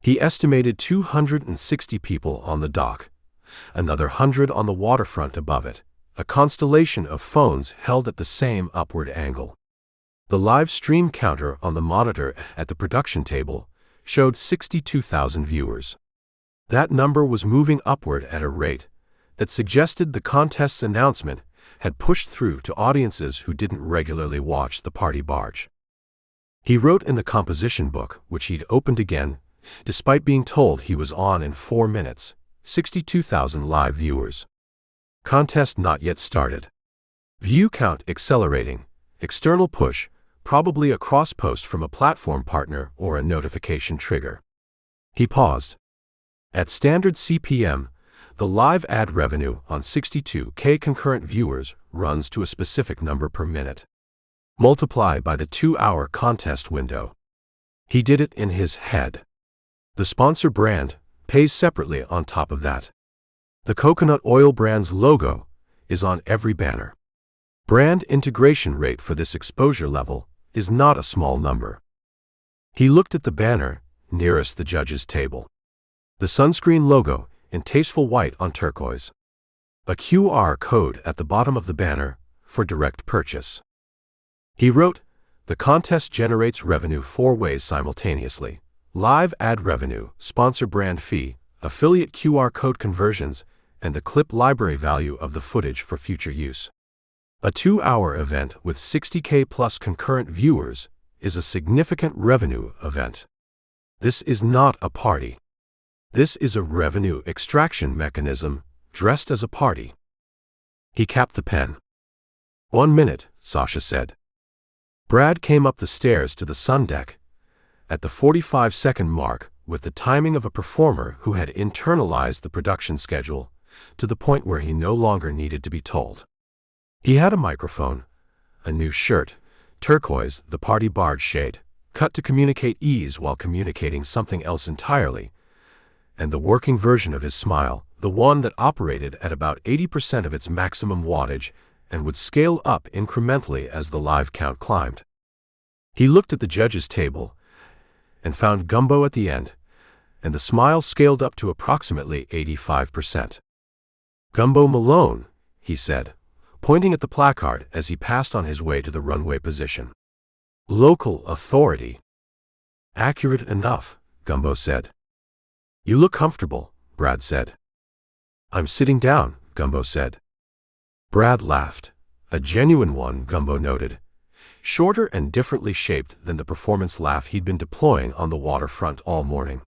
He estimated 260 people on the dock, another 100 on the waterfront above it, a constellation of phones held at the same upward angle. The live stream counter on the monitor at the production table showed 62,000 viewers. That number was moving upward at a rate that suggested the contest's announcement had pushed through to audiences who didn't regularly watch the Party Barge. He wrote in the composition book, which he'd opened again, despite being told he was on in 4 minutes, 62,000 live viewers. Contest not yet started. View count accelerating, external push, probably a cross-post from a platform partner or a notification trigger. He paused. At standard CPM, the live ad revenue on 62K concurrent viewers runs to a specific number per minute. Multiply by the 2-hour contest window. He did it in his head. The sponsor brand pays separately on top of that. The coconut oil brand's logo is on every banner. Brand integration rate for this exposure level is not a small number. He looked at the banner nearest the judge's table. The sunscreen logo in tasteful white on turquoise. A QR code at the bottom of the banner for direct purchase. He wrote, "The contest generates revenue 4 ways simultaneously: live ad revenue, sponsor brand fee, affiliate QR code conversions, and the clip library value of the footage for future use." A 2-hour event with 60K plus concurrent viewers is a significant revenue event. This is not a party. This is a revenue extraction mechanism dressed as a party. He capped the pen. 1 minute, Sasha said. Brad came up the stairs to the sun deck at the 45-second mark with the timing of a performer who had internalized the production schedule to the point where he no longer needed to be told. He had a microphone, a new shirt, turquoise, the Party Barge shade, cut to communicate ease while communicating something else entirely, and the working version of his smile, the one that operated at about 80% of its maximum wattage and would scale up incrementally as the live count climbed. He looked at the judge's table and found Gumbo at the end, and the smile scaled up to approximately 85%. "Gumbo Malone," he said, pointing at the placard as he passed on his way to the runway position. "Local authority." "Accurate enough," Gumbo said. "You look comfortable," Brad said. "I'm sitting down," Gumbo said. Brad laughed. A genuine one, Gumbo noted. Shorter and differently shaped than the performance laugh he'd been deploying on the waterfront all morning.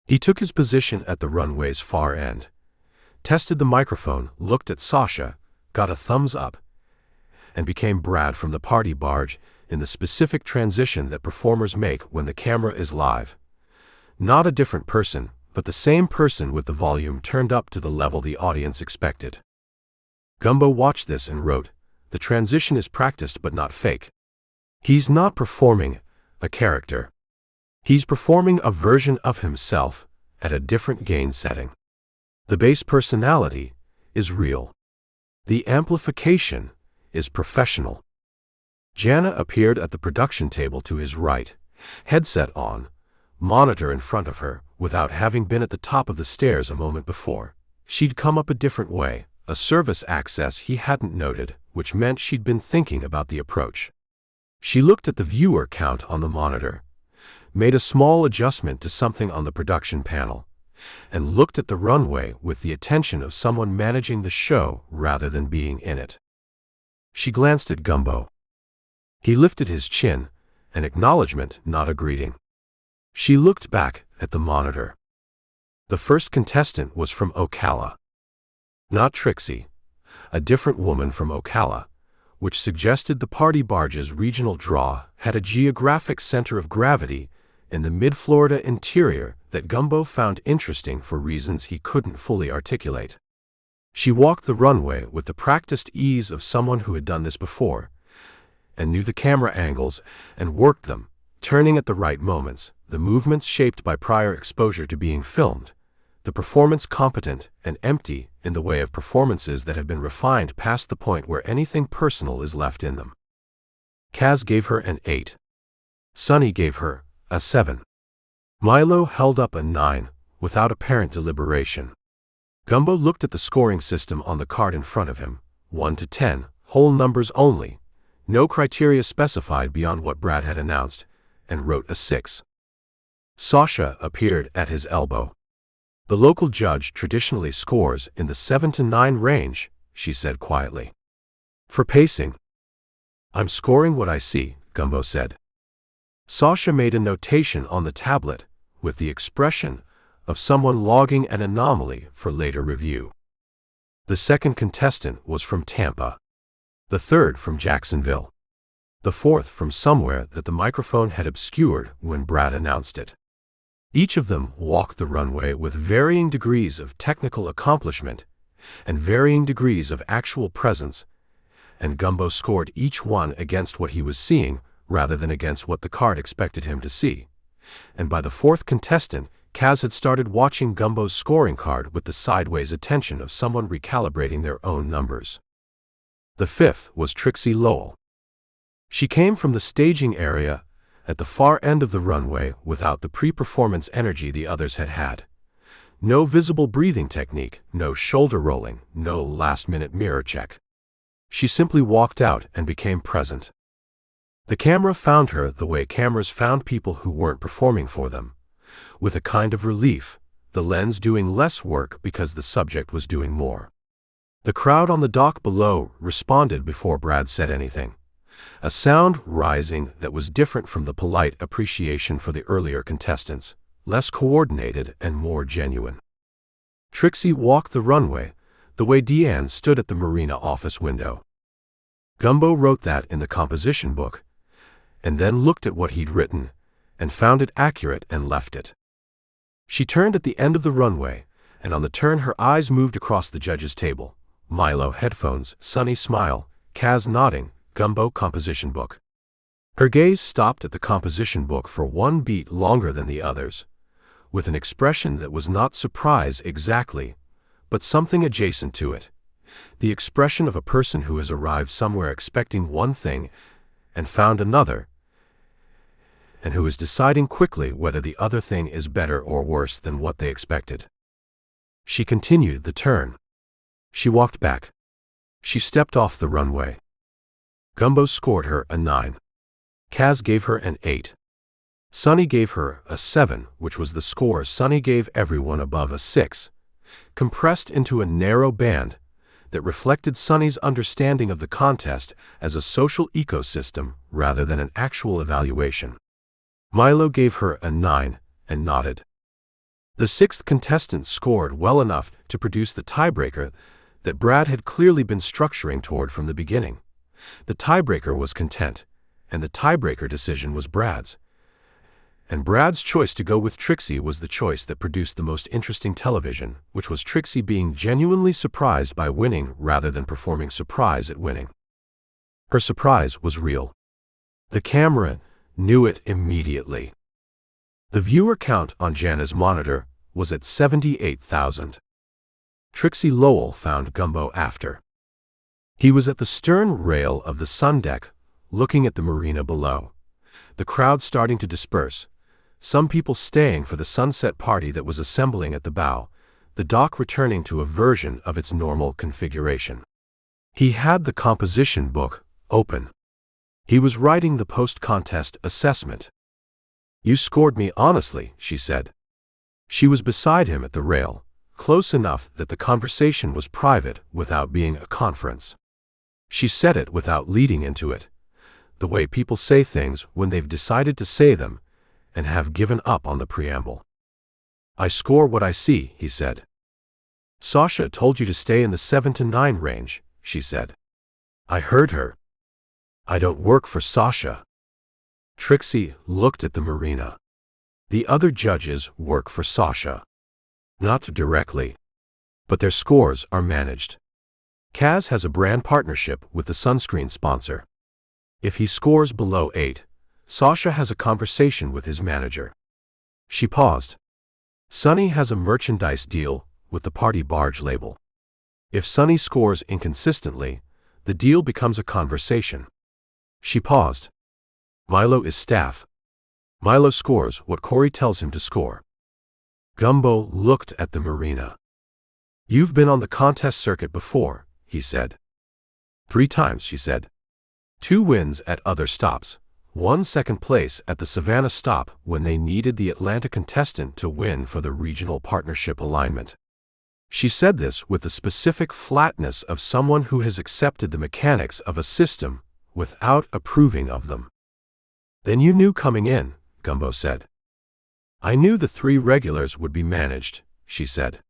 He took his position at the runway's far end, tested the microphone, looked at Sasha, got a thumbs up, and became Brad from the party barge in the specific transition that performers make when the camera is live. Not a different person, but the same person with the volume turned up to the level the audience expected. Gumbo watched this and wrote, "The transition is practiced but not fake. He's not performing a character. He's performing a version of himself at a different gain setting. The base personality is real. The amplification is professional." Jana appeared at the production table to his right, headset on, monitor in front of her, without having been at the top of the stairs a moment before. She'd come up a different way, a service access he hadn't noted, which meant she'd been thinking about the approach. She looked at the viewer count on the monitor, made a small adjustment to something on the production panel, and looked at the runway with the attention of someone managing the show rather than being in it. She glanced at Gumbo. He lifted his chin, an acknowledgement, not a greeting. She looked back at the monitor. The first contestant was from Ocala. Not Trixie, a different woman from Ocala, which suggested the party barge's regional draw had a geographic center of gravity in the mid-Florida interior that Gumbo found interesting for reasons he couldn't fully articulate. She walked the runway with the practiced ease of someone who had done this before, and knew the camera angles and worked them, turning at the right moments, the movements shaped by prior exposure to being filmed, the performance competent and empty in the way of performances that have been refined past the point where anything personal is left in them. Kaz gave her an 8. Sunny gave her a 7. Milo held up a 9, without apparent deliberation. Gumbo looked at the scoring system on the card in front of him, 1 to 10, whole numbers only, no criteria specified beyond what Brad had announced, and wrote a 6. Sasha appeared at his elbow. "The local judge traditionally scores in the 7 to 9 range," she said quietly. "For pacing." "I'm scoring what I see," Gumbo said. Sasha made a notation on the tablet with the expression of someone logging an anomaly for later review. The second contestant was from Tampa. The third from Jacksonville. The fourth from somewhere that the microphone had obscured when Brad announced it. Each of them walked the runway with varying degrees of technical accomplishment and varying degrees of actual presence, and Gumbo scored each one against what he was seeing rather than against what the card expected him to see. And by the fourth contestant, Kaz had started watching Gumbo's scoring card with the sideways attention of someone recalibrating their own numbers. The fifth was Trixie Lowell. She came from the staging area at the far end of the runway without the pre-performance energy the others had had. No visible breathing technique, no shoulder rolling, no last-minute mirror check. She simply walked out and became present. The camera found her the way cameras found people who weren't performing for them, with a kind of relief, the lens doing less work because the subject was doing more. The crowd on the dock below responded before Brad said anything, a sound rising that was different from the polite appreciation for the earlier contestants, less coordinated and more genuine. Trixie walked the runway the way Deanne stood at the marina office window. Gumbo wrote that in the composition book, and then looked at what he'd written, and found it accurate and left it. She turned at the end of the runway, and on the turn her eyes moved across the judge's table. Milo headphones, Sunny smile, Kaz nodding, Gumbo composition book. Her gaze stopped at the composition book for one beat longer than the others, with an expression that was not surprise exactly, but something adjacent to it. The expression of a person who has arrived somewhere expecting one thing and found another, and who is deciding quickly whether the other thing is better or worse than what they expected. She continued the turn. She walked back. She stepped off the runway. Gumbo scored her a 9. Kaz gave her an 8. Sunny gave her a 7, which was the score Sunny gave everyone above a 6, compressed into a narrow band that reflected Sunny's understanding of the contest as a social ecosystem rather than an actual evaluation. Milo gave her a 9 and nodded. The sixth contestant scored well enough to produce the tiebreaker that Brad had clearly been structuring toward from the beginning. The tiebreaker was content, and the tiebreaker decision was Brad's. And Brad's choice to go with Trixie was the choice that produced the most interesting television, which was Trixie being genuinely surprised by winning rather than performing surprise at winning. Her surprise was real. The camera knew it immediately. The viewer count on Jana's monitor was at 78,000. Trixie Lowell found Gumbo after. He was at the stern rail of the sun deck, looking at the marina below. The crowd starting to disperse. Some people staying for the sunset party that was assembling at the bow, the dock returning to a version of its normal configuration. He had the composition book open. He was writing the post-contest assessment. "You scored me honestly," she said. She was beside him at the rail, close enough that the conversation was private without being a conference. She said it without leading into it, the way people say things when they've decided to say them and have given up on the preamble. "I score what I see," he said. "Sasha told you to stay in the 7 to 9 range," she said. "I heard her." "I don't work for Sasha." Trixie looked at the marina. "The other judges work for Sasha. Not directly, but their scores are managed. Kaz has a brand partnership with the sunscreen sponsor. If he scores below 8, Sasha has a conversation with his manager." She paused. "Sunny has a merchandise deal with the party Barge label. If Sunny scores inconsistently, the deal becomes a conversation." She paused. "Milo is staff. Milo scores what Corey tells him to score." Gumbo looked at the marina. "You've been on the contest circuit before," he said. "3 times," she said. 2 wins at other stops. 1 second place at the Savannah stop when they needed the Atlanta contestant to win for the regional partnership alignment. She said this with the specific flatness of someone who has accepted the mechanics of a system without approving of them. "Then you knew coming in," Gumbo said. "I knew the 3 regulars would be managed," she said.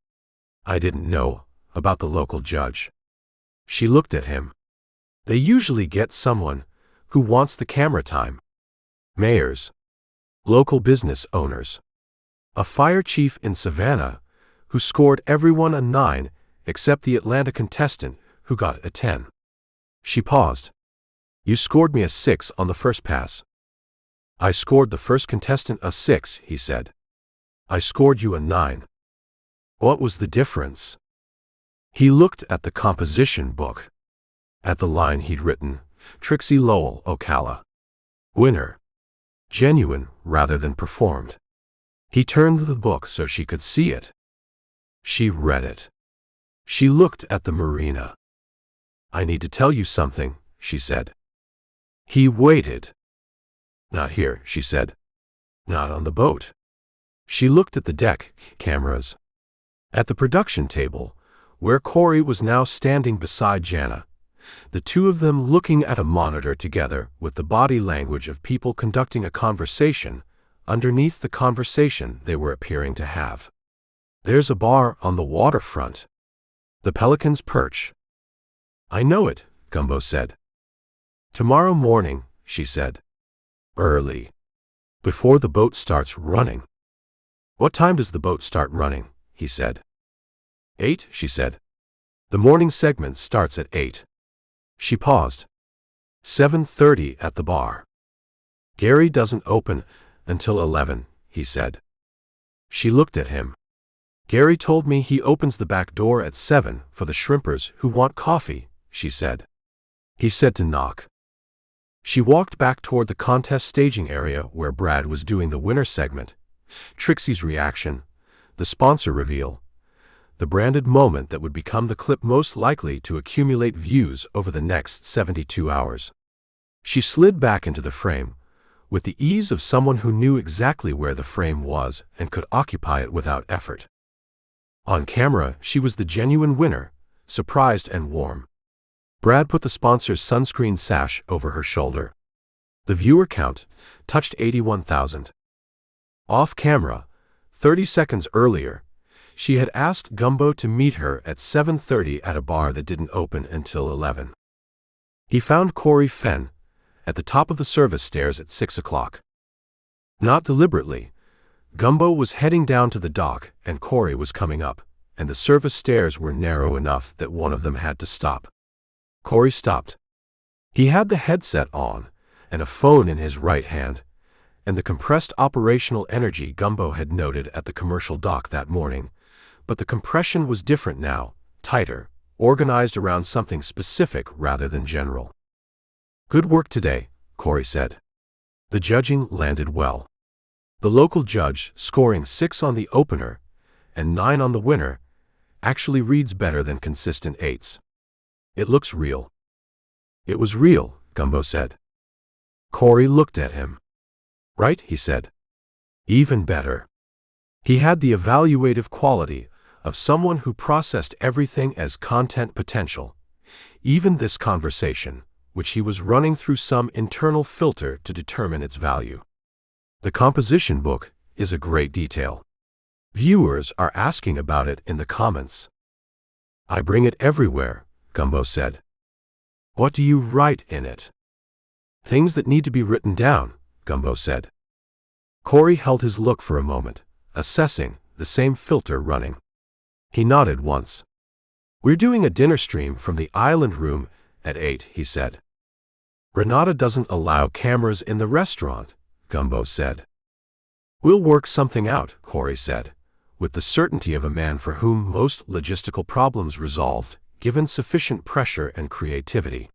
"I didn't know about the local judge." She looked at him. "They usually get someone who wants the camera time. Mayors, local business owners, a fire chief in Savannah who scored everyone a 9 except the Atlanta contestant who got a 10. She paused. "You scored me a 6 on the first pass." "I scored the first contestant a 6, he said. "I scored you a 9. What was the difference?" He looked at the composition book. At the line he'd written, "Trixie Lowell, Ocala. Winner. Genuine rather than performed." He turned the book so she could see it. She read it. She looked at the marina. "I need to tell you something," she said. He waited. "Not here," she said. "Not on the boat." She looked at the deck cameras. At the production table, where Corey was now standing beside Jana, the 2 of them looking at a monitor together with the body language of people conducting a conversation underneath the conversation they were appearing to have. "There's a bar on the waterfront. The Pelican's Perch." "I know it," Gumbo said. "Tomorrow morning," she said. "Early. Before the boat starts running." "What time does the boat start running?" he said. 8, she said. "The morning segment starts at 8. She paused. 7:30 at the bar. "Gary doesn't open until 11, he said. She looked at him. "Gary told me he opens the back door at 7 for the shrimpers who want coffee," she said. He said to knock. She walked back toward the contest staging area where Brad was doing the winner segment. Trixie's reaction, the sponsor reveal, the branded moment that would become the clip most likely to accumulate views over the next 72 hours. She slid back into the frame, with the ease of someone who knew exactly where the frame was and could occupy it without effort. On camera, she was the genuine winner, surprised and warm. Brad put the sponsor's sunscreen sash over her shoulder. The viewer count touched 81,000. Off camera, 30 seconds earlier, She had asked Gumbo to meet her at 7:30 at a bar that didn't open until 11. He found Corey Fenn at the top of the service stairs at 6 o'clock. Not deliberately, Gumbo was heading down to the dock and Corey was coming up, and the service stairs were narrow enough that one of them had to stop. Corey stopped. He had the headset on and a phone in his right hand, and the compressed operational energy Gumbo had noted at the commercial dock that morning, but the compression was different now, tighter, organized around something specific rather than general. "Good work today," Corey said. The judging landed well. The local judge, scoring 6 on the opener and 9 on the winner, actually reads better than consistent 8s. "It looks real." "It was real," Gumbo said. Corey looked at him. "Right," he said. "Even better." He had the evaluative quality of someone who processed everything as content potential, even this conversation, which he was running through some internal filter to determine its value. The composition book is a great detail. Viewers are asking about it in the comments. "I bring it everywhere," Gumbo said. "What do you write in it?" "Things that need to be written down," Gumbo said. Corey held his look for a moment, assessing the same filter running. He nodded once. "We're doing a dinner stream from the island room at 8, he said. "Renata doesn't allow cameras in the restaurant," Gumbo said. "We'll work something out," Corey said, with the certainty of a man for whom most logistical problems resolved, given sufficient pressure and creativity.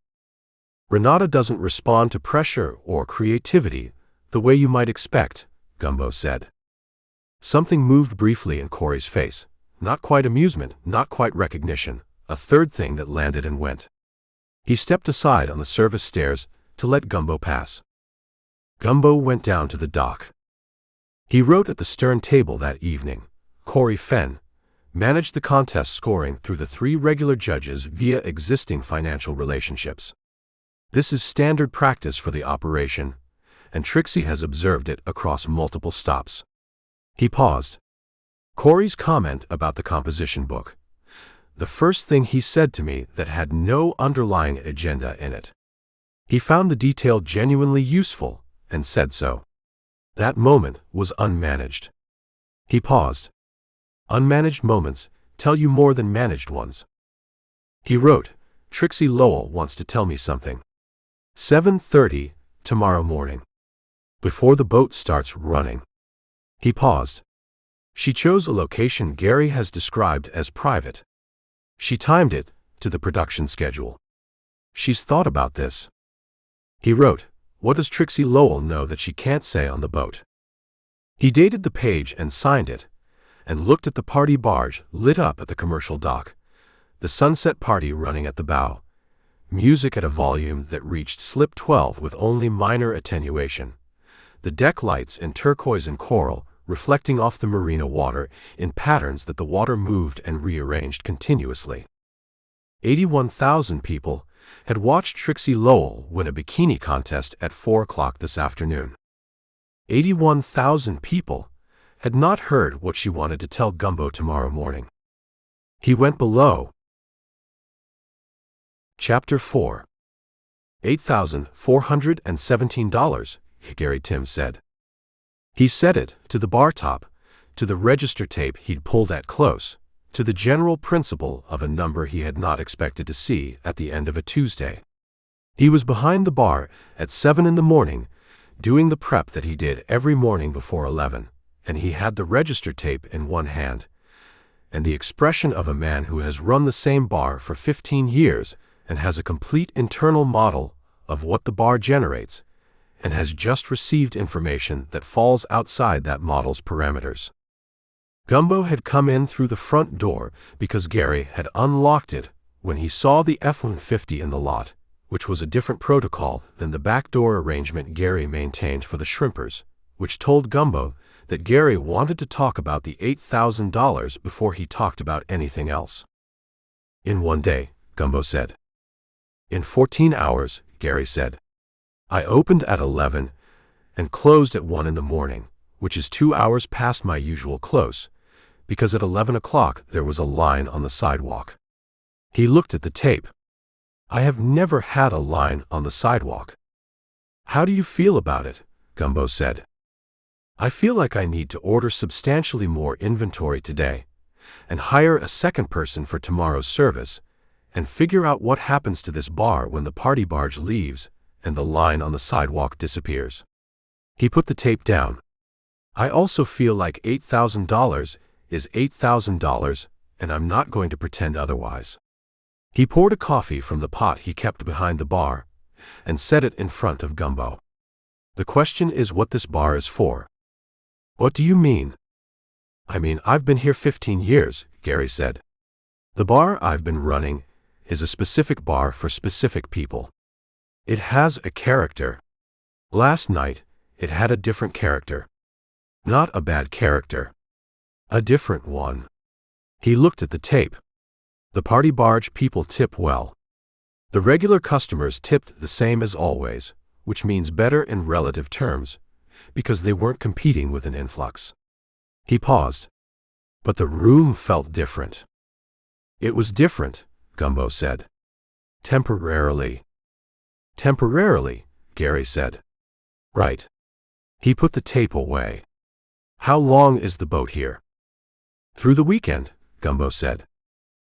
"Renata doesn't respond to pressure or creativity the way you might expect," Gumbo said. Something moved briefly in Corey's face. Not quite amusement, not quite recognition, a third thing that landed and went. He stepped aside on the service stairs to let Gumbo pass. Gumbo went down to the dock. He wrote at the stern table that evening. Corey Fenn managed the contest scoring through the 3 regular judges via existing financial relationships. This is standard practice for the operation, and Trixie has observed it across multiple stops. He paused. Corey's comment about the composition book. The first thing he said to me that had no underlying agenda in it. He found the detail genuinely useful, and said so. That moment was unmanaged. He paused. Unmanaged moments tell you more than managed ones. He wrote, "Trixie Lowell wants to tell me something. 7:30 tomorrow morning. Before the boat starts running." He paused. She chose a location Gary has described as private. She timed it to the production schedule. She's thought about this. He wrote, "What does Trixie Lowell know that she can't say on the boat?" He dated the page and signed it, and looked at the party barge lit up at the commercial dock, the sunset party running at the bow, music at a volume that reached slip 12 with only minor attenuation, the deck lights in turquoise and coral reflecting off the marina water in patterns that the water moved and rearranged continuously. 81,000 people had watched Trixie Lowell win a bikini contest at 4 o'clock this afternoon. 81,000 people had not heard what she wanted to tell Gumbo tomorrow morning. He went below. Chapter 4. $8,417, Gary Timms said. He said it to the bar top, to the register tape he'd pulled at close, to the general principle of a number he had not expected to see at the end of a Tuesday. He was behind the bar at 7 in the morning, doing the prep that he did every morning before 11, and he had the register tape in one hand, and the expression of a man who has run the same bar for 15 years and has a complete internal model of what the bar generates, and has just received information that falls outside that model's parameters. Gumbo had come in through the front door because Gary had unlocked it when he saw the F-150 in the lot, which was a different protocol than the backdoor arrangement Gary maintained for the shrimpers, which told Gumbo that Gary wanted to talk about the $8,000 before he talked about anything else. "In one day," Gumbo said. "In 14 hours, Gary said. "I opened at 11 and closed at 1 in the morning, which is 2 hours past my usual close, because at 11 o'clock there was a line on the sidewalk. He looked at the tape. I have never had a line on the sidewalk. How do you feel about it? Gumbo said. I feel like I need to order substantially more inventory today, and hire a second person for tomorrow's service, and figure out what happens to this bar when the party barge leaves and the line on the sidewalk disappears. He put the tape down. I also feel like $8,000 is $8,000, and I'm not going to pretend otherwise. He poured a coffee from the pot he kept behind the bar and set it in front of Gumbo. The question is what this bar is for. What do you mean? I mean, I've been here 15 years, Gary said. The bar I've been running is a specific bar for specific people. It has a character. Last night, it had a different character. Not a bad character. A different one. He looked at the tape. The party barge people tip well. The regular customers tipped the same as always, which means better in relative terms, because they weren't competing with an influx. He paused. But the room felt different. It was different, Gumbo said. Temporarily. Temporarily, Gary said. Right. He put the tape away. How long is the boat here? Through the weekend, Gumbo said.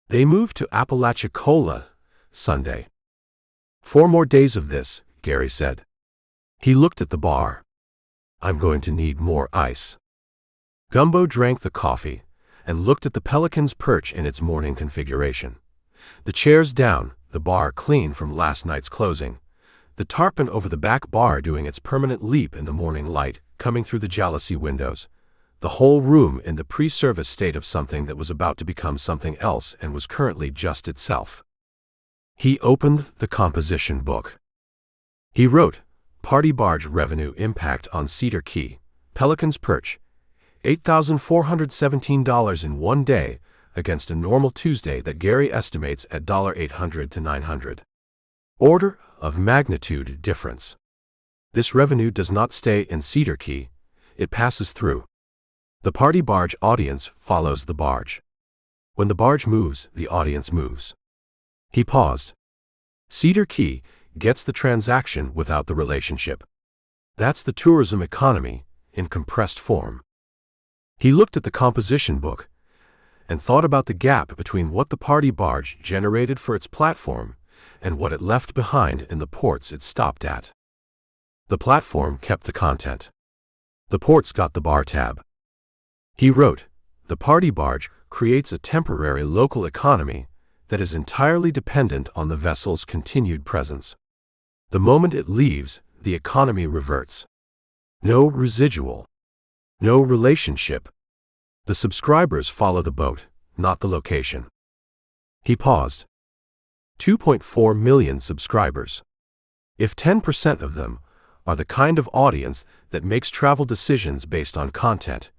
They moved to Apalachicola Sunday. 4 more days of this, Gary said. He looked at the bar. I'm going to need more ice. Gumbo drank the coffee and looked at the Pelican's perch in its morning configuration. The chairs down, the bar clean from last night's closing, the tarpaulin over the back bar doing its permanent leap in the morning light coming through the jalousie windows, the whole room in the pre-service state of something that was about to become something else and was currently just itself. He opened the composition book. He wrote, Party Barge Revenue Impact on Cedar Key, Pelican's Perch, $8,417 in one day against a normal Tuesday that Gary estimates at $800 to $900. Order of magnitude difference. This revenue does not stay in Cedar Key, it passes through. The party barge audience follows the barge. When the barge moves, the audience moves. He paused. Cedar Key gets the transaction without the relationship. That's the tourism economy in compressed form. He looked at the composition book and thought about the gap between what the party barge generated for its platform and what it left behind in the ports it stopped at. The platform kept the content. The ports got the bar tab. He wrote, the party barge creates a temporary local economy that is entirely dependent on the vessel's continued presence. The moment it leaves, the economy reverts. No residual. No relationship. The subscribers follow the boat, not the location. He paused. 2.4 million subscribers. If 10% of them are the kind of audience that makes travel decisions based on content,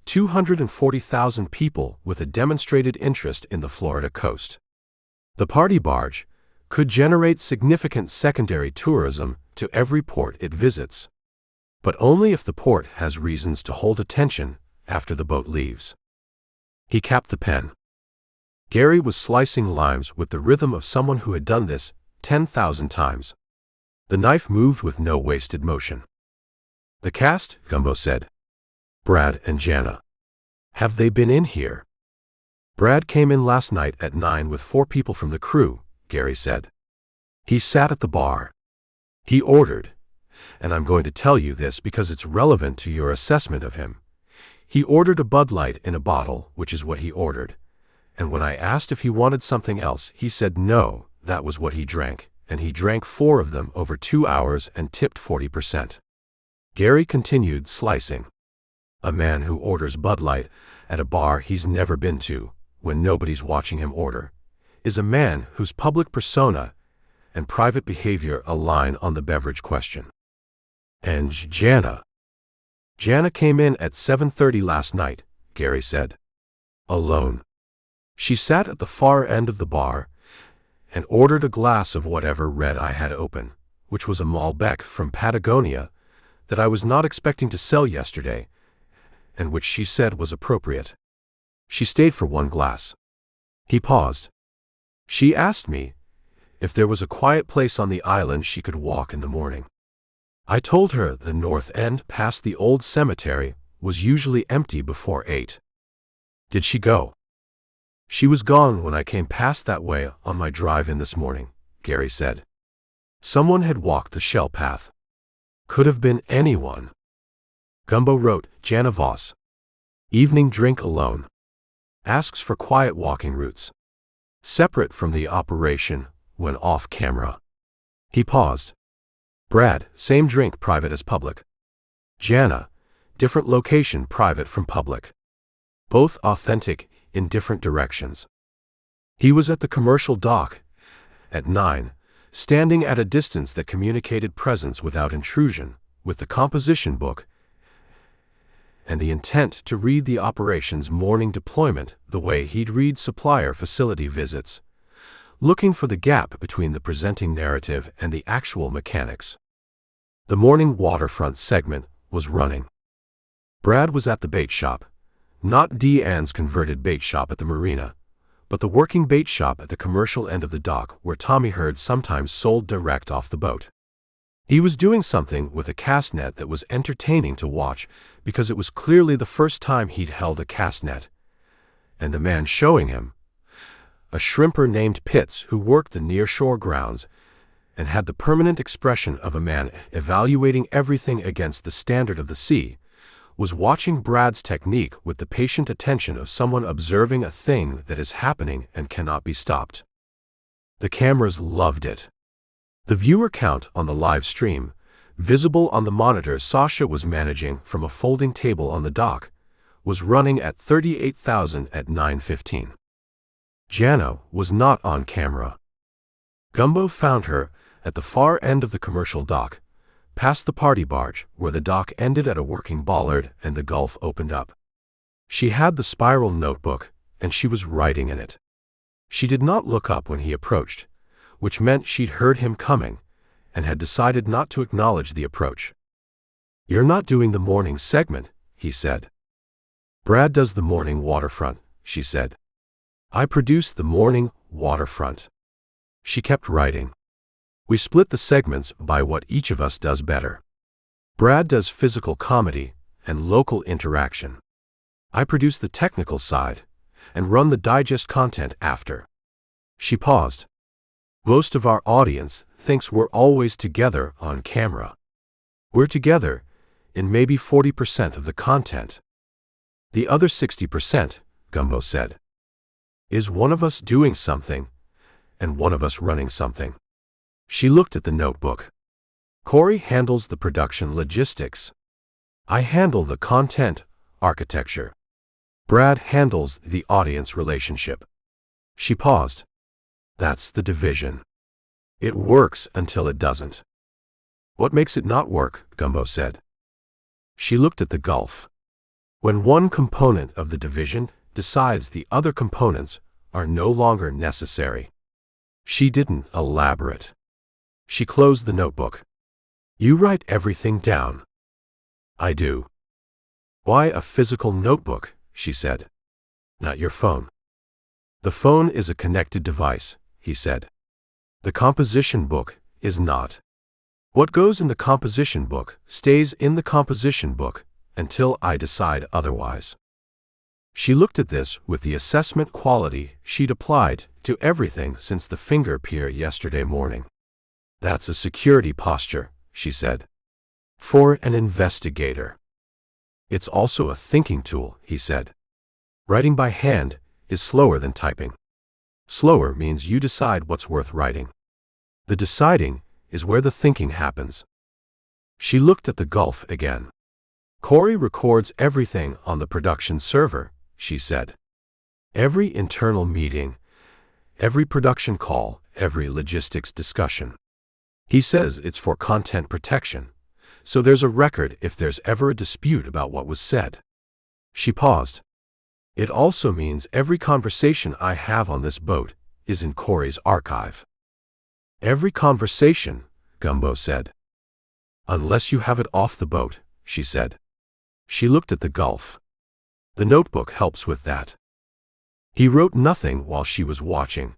240,000 people with a demonstrated interest in the Florida coast. The party barge could generate significant secondary tourism to every port it visits, but only if the port has reasons to hold attention after the boat leaves. He capped the pen. Gary was slicing limes with the rhythm of someone who had done this 10,000 times. The knife moved with no wasted motion. The cast, Gumbo said. Brad and Jana. Have they been in here? Brad came in last night at 9 with 4 people from the crew, Gary said. He sat at the bar. He ordered, and I'm going to tell you this because it's relevant to your assessment of him. He ordered a Bud Light in a bottle, which is what he ordered, and when I asked if he wanted something else, he said no, that was what he drank, and he drank 4 of them over 2 hours and tipped 40%. Gary continued slicing. A man who orders Bud Light at a bar he's never been to, when nobody's watching him order, is a man whose public persona and private behavior align on the beverage question. And Jana. Jana came in at 7:30 last night, Gary said. Alone. She sat at the far end of the bar and ordered a glass of whatever red I had open, which was a Malbec from Patagonia that I was not expecting to sell yesterday, and which she said was appropriate. She stayed for one glass. He paused. She asked me if there was a quiet place on the island she could walk in the morning. I told her the north end past the old cemetery was usually empty before 8. Did she go? She was gone when I came past that way on my drive in this morning, Gary said. Someone had walked the shell path. Could have been anyone. Gumbo wrote, Jana Voss. Evening drink alone. Asks for quiet walking routes. Separate from the operation when off camera. He paused. Brad, same drink, private as public. Jana, different location, private from public. Both authentic in different directions. He was at the commercial dock at 9, standing at a distance that communicated presence without intrusion, with the composition book and the intent to read the operation's morning deployment the way he'd read supplier facility visits, looking for the gap between the presenting narrative and the actual mechanics. The morning waterfront segment was running. Brad was at the bait shop, not Deanne's converted bait shop at the marina, but the working bait shop at the commercial end of the dock where Tommy Herd sometimes sold direct off the boat. He was doing something with a cast net that was entertaining to watch because it was clearly the first time he'd held a cast net, and the man showing him, a shrimper named Pitts who worked the near-shore grounds and had the permanent expression of a man evaluating everything against the standard of the sea, was watching Brad's technique with the patient attention of someone observing a thing that is happening and cannot be stopped. The cameras loved it. The viewer count on the live stream, visible on the monitors Sasha was managing from a folding table on the dock, was running at 38,000 at 9:15. Jana was not on camera. Gumbo found her at the far end of the commercial dock, past the party barge, where the dock ended at a working bollard and the gulf opened up. She had the spiral notebook, and she was writing in it. She did not look up when he approached, which meant she'd heard him coming, and had decided not to acknowledge the approach. You're not doing the morning segment, he said. Brad does the morning waterfront, she said. I produce the morning waterfront. She kept writing. We split the segments by what each of us does better. Brad does physical comedy and local interaction. I produce the technical side and run the digest content after. She paused. Most of our audience thinks we're always together on camera. We're together in maybe 40% of the content. The other 60%, Gumbo said, is one of us doing something and one of us running something. She looked at the notebook. Corey handles the production logistics. I handle the content architecture. Brad handles the audience relationship. She paused. That's the division. It works until it doesn't. What makes it not work? Gumbo said. She looked at the gulf. When one component of the division decides the other components are no longer necessary. She didn't elaborate. She closed the notebook. You write everything down. I do. Why a physical notebook? She said. Not your phone. The phone is a connected device, he said. The composition book is not. What goes in the composition book stays in the composition book until I decide otherwise. She looked at this with the assessment quality she'd applied to everything since the finger pier yesterday morning. That's a security posture, she said. For an investigator. It's also a thinking tool, he said. Writing by hand is slower than typing. Slower means you decide what's worth writing. The deciding is where the thinking happens. She looked at the gulf again. Corey records everything on the production server, she said. Every internal meeting, every production call, every logistics discussion. He says it's for content protection, so there's a record if there's ever a dispute about what was said. She paused. It also means every conversation I have on this boat is in Corey's archive. Every conversation, Gumbo said. Unless you have it off the boat, she said. She looked at the gulf. The notebook helps with that. He wrote nothing while she was watching,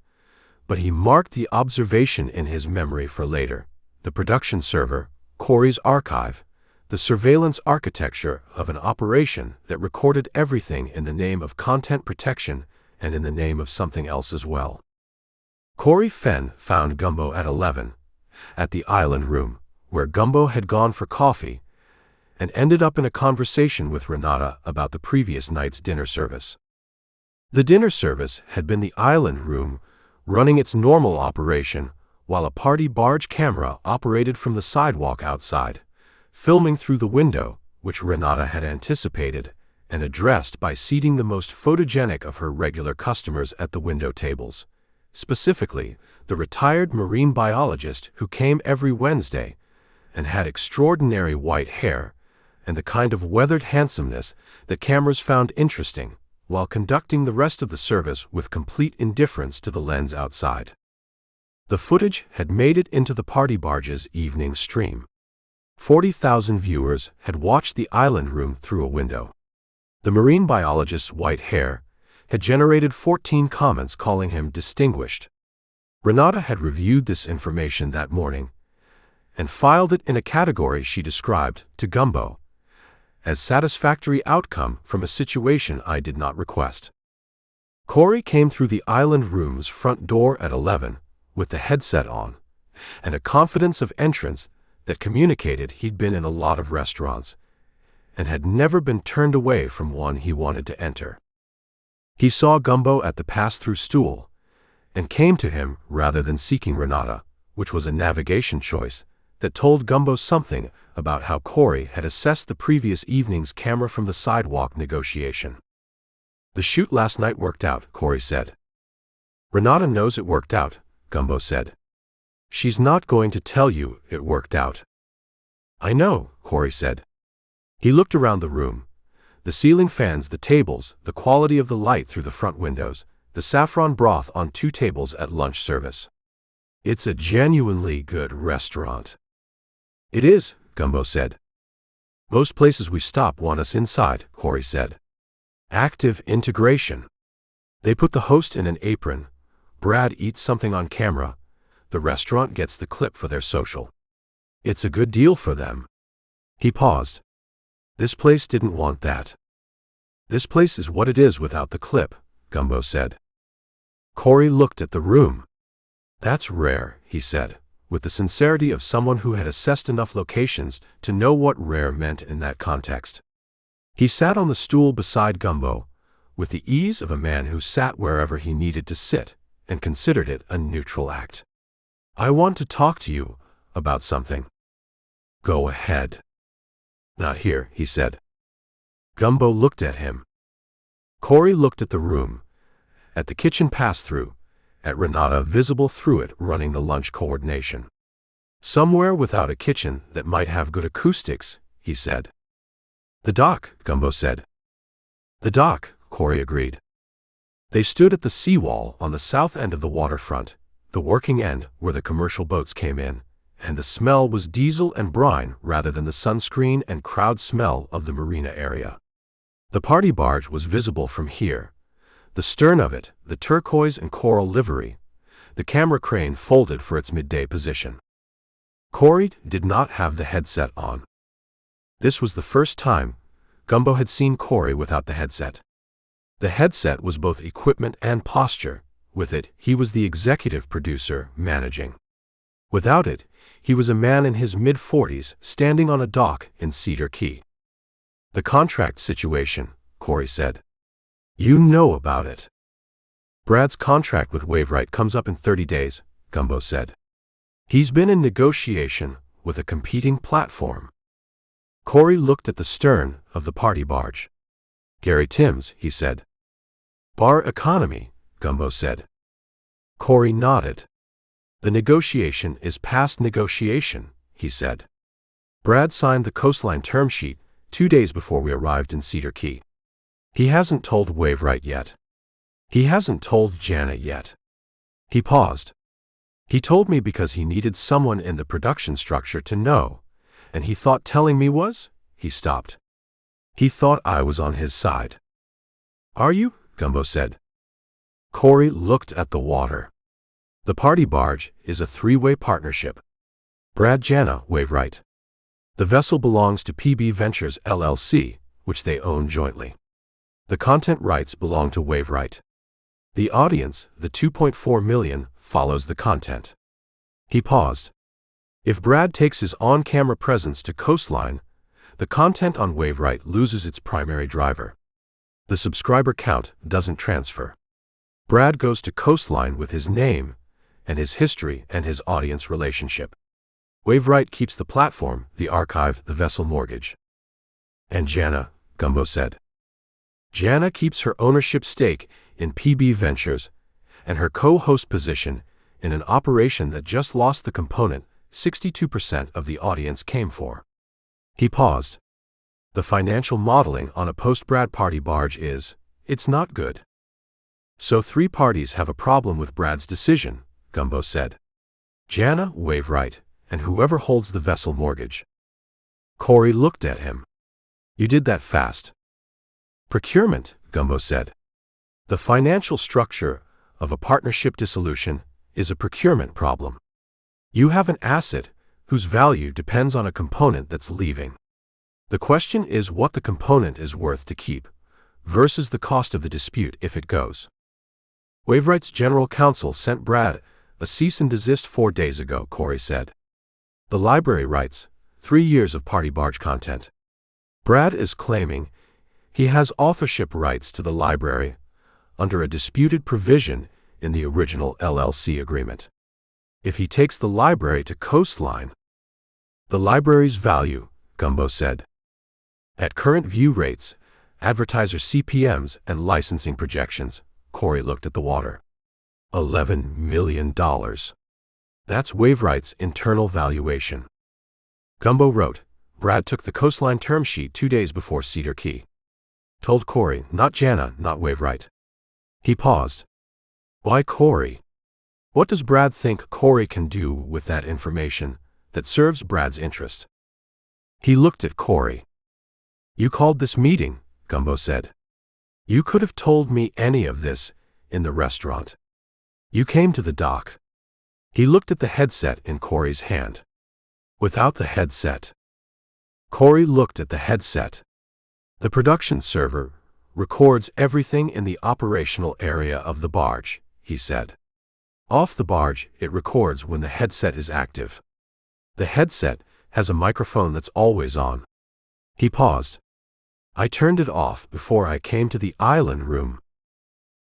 but he marked the observation in his memory for later. The production server, Corey's archive, the surveillance architecture of an operation that recorded everything in the name of content protection and in the name of something else as well. Corey Fenn found Gumbo at 11, at the island room, where Gumbo had gone for coffee, and ended up in a conversation with Renata about the previous night's dinner service. The dinner service had been the island room running its normal operation, while a party barge camera operated from the sidewalk outside, filming through the window, which Renata had anticipated and addressed by seating the most photogenic of her regular customers at the window tables, specifically the retired marine biologist who came every Wednesday and had extraordinary white hair and the kind of weathered handsomeness that cameras found interesting, while conducting the rest of the service with complete indifference to the lens outside. The footage had made it into the party barge's evening stream. 40,000 viewers had watched the island room through a window. The marine biologist's white hair had generated 14 comments calling him distinguished. Renata had reviewed this information that morning and filed it in a category she described to Gumbo as satisfactory outcome from a situation I did not request. Corey came through the island room's front door at 11 with the headset on and a confidence of entrance that communicated he'd been in a lot of restaurants and had never been turned away from one he wanted to enter. He saw Gumbo at the pass-through stool and came to him rather than seeking Renata, which was a navigation choice that told Gumbo something about how Corey had assessed the previous evening's camera from the sidewalk negotiation. "The shoot last night worked out," Corey said. "Renata knows it worked out," Gumbo said. "She's not going to tell you it worked out." "I know," Corey said. He looked around the room. The ceiling fans, the tables, the quality of the light through the front windows, the saffron broth on 2 tables at lunch service. "It's a genuinely good restaurant." "It is," Gumbo said. "Most places we stop want us inside," Corey said. "Active integration. They put the host in an apron. Brad eats something on camera. The restaurant gets the clip for their social. It's a good deal for them." He paused. "This place didn't want that." "This place is what it is without the clip," Gumbo said. Corey looked at the room. "That's rare," he said, with the sincerity of someone who had assessed enough locations to know what rare meant in that context. He sat on the stool beside Gumbo, with the ease of a man who sat wherever he needed to sit and considered it a neutral act. "I want to talk to you about something." "Go ahead." "Not here," he said. Gumbo looked at him. Corey looked at the room, at the kitchen pass-through, at Renata visible through it running the lunch coordination. "Somewhere without a kitchen that might have good acoustics," he said. "The dock," Gumbo said. "The dock," Corey agreed. They stood at the seawall on the south end of the waterfront, the working end where the commercial boats came in, and the smell was diesel and brine rather than the sunscreen and crowd smell of the marina area. The party barge was visible from here. The stern of it, the turquoise and coral livery, the camera crane folded for its midday position. Corey did not have the headset on. This was the first time Gumbo had seen Corey without the headset. The headset was both equipment and posture. With it, he was the executive producer managing. Without it, he was a man in his mid-40s standing on a dock in Cedar Key. "The contract situation," Corey said. "You know about it." "Brad's contract with Waveright comes up in 30 days, Gumbo said. "He's been in negotiation with a competing platform." Corey looked at the stern of the party barge. "Gary Timms," he said. "Bar economy," Gumbo said. Corey nodded. "The negotiation is past negotiation," he said. "Brad signed the coastline term sheet 2 days before we arrived in Cedar Key. He hasn't told Waveright yet. He hasn't told Janet yet." He paused. "He told me because he needed someone in the production structure to know, and he thought telling me was—" He stopped. "He thought I was on his side." "Are you?" Gumbo said. Corey looked at the water. The party barge is a three-way partnership. Brad, Jana, Waveright. The vessel belongs to PB Ventures LLC, which they own jointly. The content rights belong to Waveright. The audience, the 2.4 million, follows the content. He paused. If Brad takes his on-camera presence to Coastline, the content on Waveright loses its primary driver. The subscriber count doesn't transfer. Brad goes to Coastline with his name and his history and his audience relationship. Waveright keeps the platform, the archive, the vessel mortgage. And Jana, Gumbo said. Jana keeps her ownership stake in PB Ventures and her co-host position in an operation that just lost the component 62% of the audience came for. He paused. The financial modeling on a post-Brad party barge is, it's not good. So three parties have a problem with Brad's decision, Gumbo said. Jana, Waveright, and whoever holds the vessel mortgage. Corey looked at him. You did that fast. Procurement, Gumbo said. The financial structure of a partnership dissolution is a procurement problem. You have an asset whose value depends on a component that's leaving. The question is what the component is worth to keep versus the cost of the dispute if it goes. Waveright's general counsel sent Brad a cease and desist 4 days ago, Corey said. The library writes 3 years of party barge content. Brad is claiming he has authorship rights to the library under a disputed provision in the original LLC agreement. If he takes the library to Coastline, the library's value, Gumbo said. At current view rates, advertiser CPMs, and licensing projections, Corey looked at the water. $11 million. That's Waveright's internal valuation. Gumbo wrote, Brad took the Coastline term sheet 2 days before Cedar Key. Told Corey, not Jana, not Waveright. He paused. Why Corey? What does Brad think Corey can do with that information that serves Brad's interest? He looked at Corey. You called this meeting, Gumbo said. You could have told me any of this in the restaurant. You came to the dock. He looked at the headset in Corey's hand. Without the headset. Corey looked at the headset. The production server records everything in the operational area of the barge, he said. Off the barge, it records when the headset is active. The headset has a microphone that's always on. He paused. I turned it off before I came to the island room.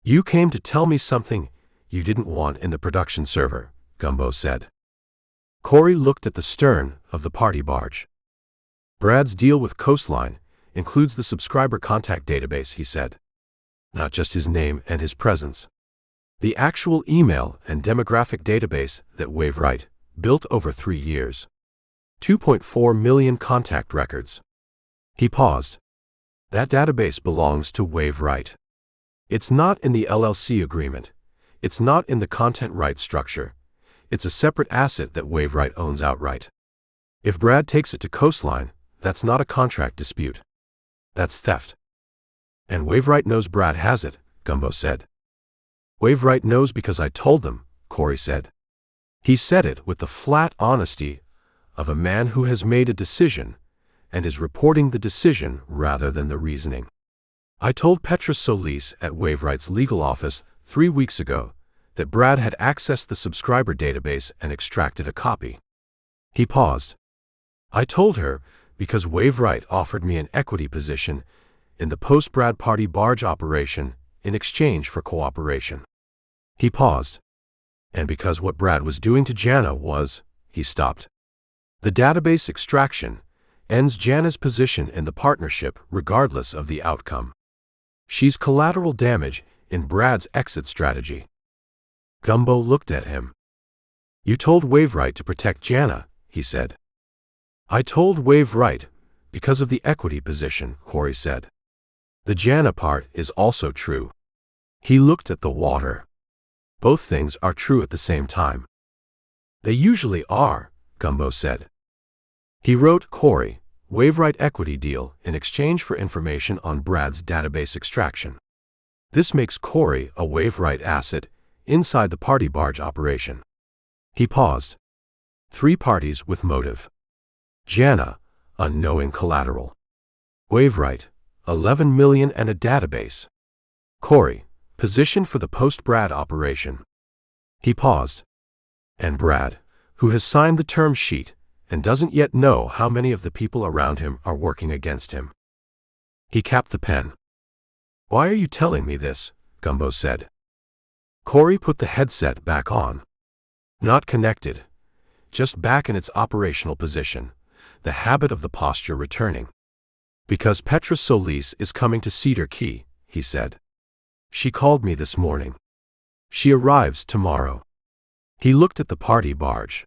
You came to tell me something you didn't want in the production server, Gumbo said. Corey looked at the stern of the party barge. Brad's deal with Coastline includes the subscriber contact database, he said. Not just his name and his presence. The actual email and demographic database that Waveright built over 3 years. 2.4 million contact records. He paused. That database belongs to Waveright. It's not in the LLC agreement. It's not in the content rights structure. It's a separate asset that Waveright owns outright. If Brad takes it to Coastline, that's not a contract dispute. That's theft. And Waveright knows Brad has it, Gumbo said. Waveright knows because I told them, Corey said. He said it with the flat honesty of a man who has made a decision and is reporting the decision rather than the reasoning. I told Petra Solis at Waveright's legal office 3 weeks ago that Brad had accessed the subscriber database and extracted a copy. He paused. I told her because Waveright offered me an equity position in the post-Brad party barge operation in exchange for cooperation. He paused. And because what Brad was doing to Jana was, he stopped. The database extraction ends Jana's position in the partnership regardless of the outcome. She's collateral damage in Brad's exit strategy. Gumbo looked at him. You told Waveright to protect Jana, he said. I told Waveright because of the equity position, Corey said. The Jana part is also true. He looked at the water. Both things are true at the same time. They usually are, Gumbo said. He wrote Corey, Waveright equity deal in exchange for information on Brad's database extraction. This makes Corey a wave-right asset inside the party barge operation. He paused. 3 parties with motive. Jana, unknowing collateral. Waveright, 11 million and a database. Corey, positioned for the post-Brad operation. He paused. And Brad, who has signed the term sheet and doesn't yet know how many of the people around him are working against him. He capped the pen. "Why are you telling me this?" Gumbo said. Corey put the headset back on. Not connected, just back in its operational position, the habit of the posture returning. "Because Petra Solis is coming to Cedar Key," he said. "She called me this morning. She arrives tomorrow." He looked at the party barge.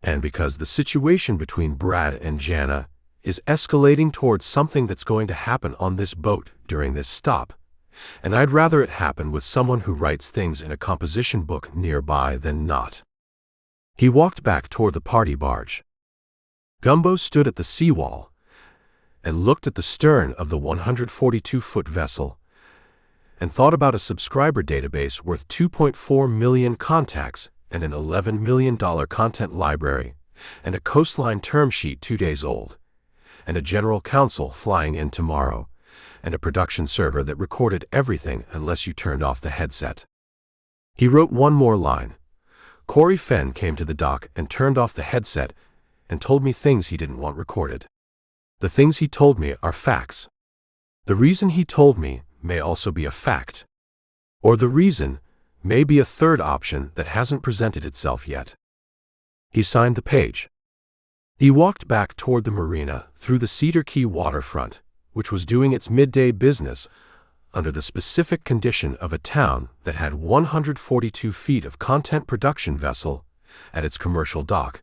"And because the situation between Brad and Jana is escalating towards something that's going to happen on this boat during this stop, and I'd rather it happen with someone who writes things in a composition book nearby than not." He walked back toward the party barge. Gumbo stood at the seawall and looked at the stern of the 142-foot vessel and thought about a subscriber database worth 2.4 million contacts and an $11 million content library and a coastline term sheet 2 days old and a general counsel flying in tomorrow and a production server that recorded everything unless you turned off the headset. He wrote one more line. Corey Fenn came to the dock and turned off the headset and told me things he didn't want recorded. The things he told me are facts. The reason he told me may also be a fact. Or the reason may be a third option that hasn't presented itself yet. He signed the page. He walked back toward the marina through the Cedar Key waterfront, which was doing its midday business under the specific condition of a town that had 142 feet of content production vessel at its commercial dock,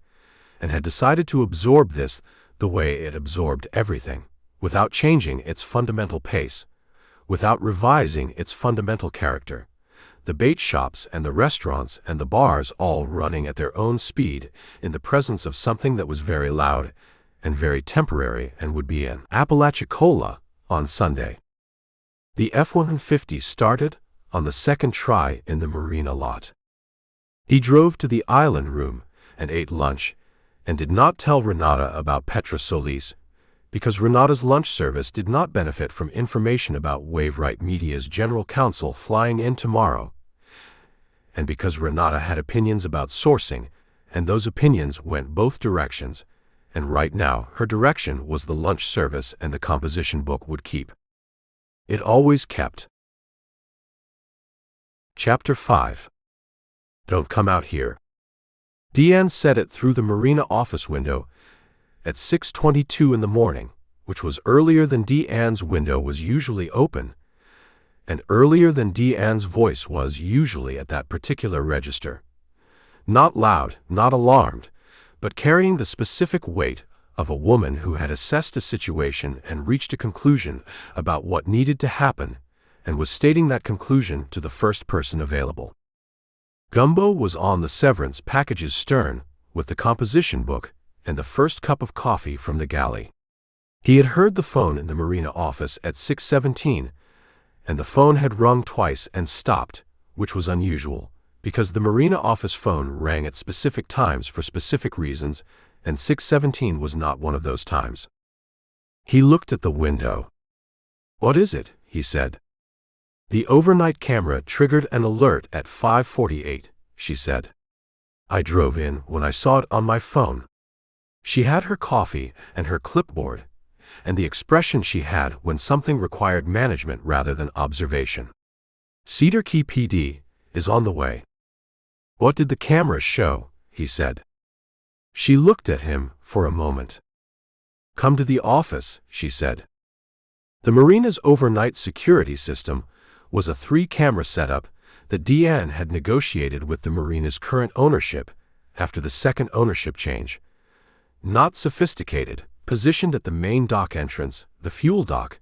and had decided to absorb this the way it absorbed everything, without changing its fundamental pace, without revising its fundamental character. The bait shops and the restaurants and the bars all running at their own speed in the presence of something that was very loud and very temporary and would be in Apalachicola on Sunday. The F-150 started on the second try in the marina lot. He drove to the island room and ate lunch and did not tell Renata about Petra Solis because Renata's lunch service did not benefit from information about Waveright Media's general counsel flying in tomorrow, and because Renata had opinions about sourcing, and those opinions went both directions, and right now her direction was the lunch service and the composition book would keep. It always kept. Chapter 5. Don't come out here. Deanne said it through the marina office window at 6:22 in the morning, which was earlier than Deanne's window was usually open, and earlier than Deanne's voice was usually at that particular register. Not loud, not alarmed, but carrying the specific weight of a woman who had assessed a situation and reached a conclusion about what needed to happen, and was stating that conclusion to the first person available. Gumbo was on the severance package's stern with the composition book and the first cup of coffee from the galley. He had heard the phone in the marina office at 6:17, and the phone had rung twice and stopped, which was unusual, because the marina office phone rang at specific times for specific reasons, and 6:17 was not one of those times. He looked at the window. "What is it?" he said. "The overnight camera triggered an alert at 5:48, she said. "I drove in when I saw it on my phone." She had her coffee and her clipboard, and the expression she had when something required management rather than observation. "Cedar Key PD is on the way." "What did the camera show?" he said. She looked at him for a moment. "Come to the office," she said. The marina's overnight security system was a 3-camera setup that Deanne had negotiated with the marina's current ownership after the second ownership change. Not sophisticated, positioned at the main dock entrance, the fuel dock,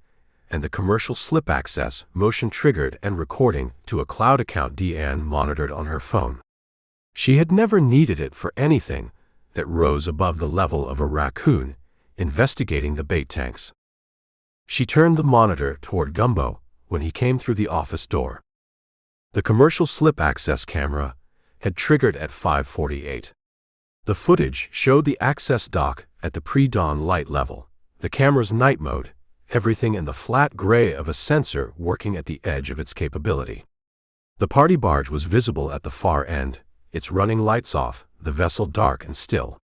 and the commercial slip access, motion-triggered and recording to a cloud account Deanne monitored on her phone. She had never needed it for anything that rose above the level of a raccoon investigating the bait tanks. She turned the monitor toward Gumbo, when he came through the office door. The commercial slip access camera had triggered at 5:48. The footage showed the access dock at the pre-dawn light level, the camera's night mode, everything in the flat gray of a sensor working at the edge of its capability. The party barge was visible at the far end, its running lights off, the vessel dark and still.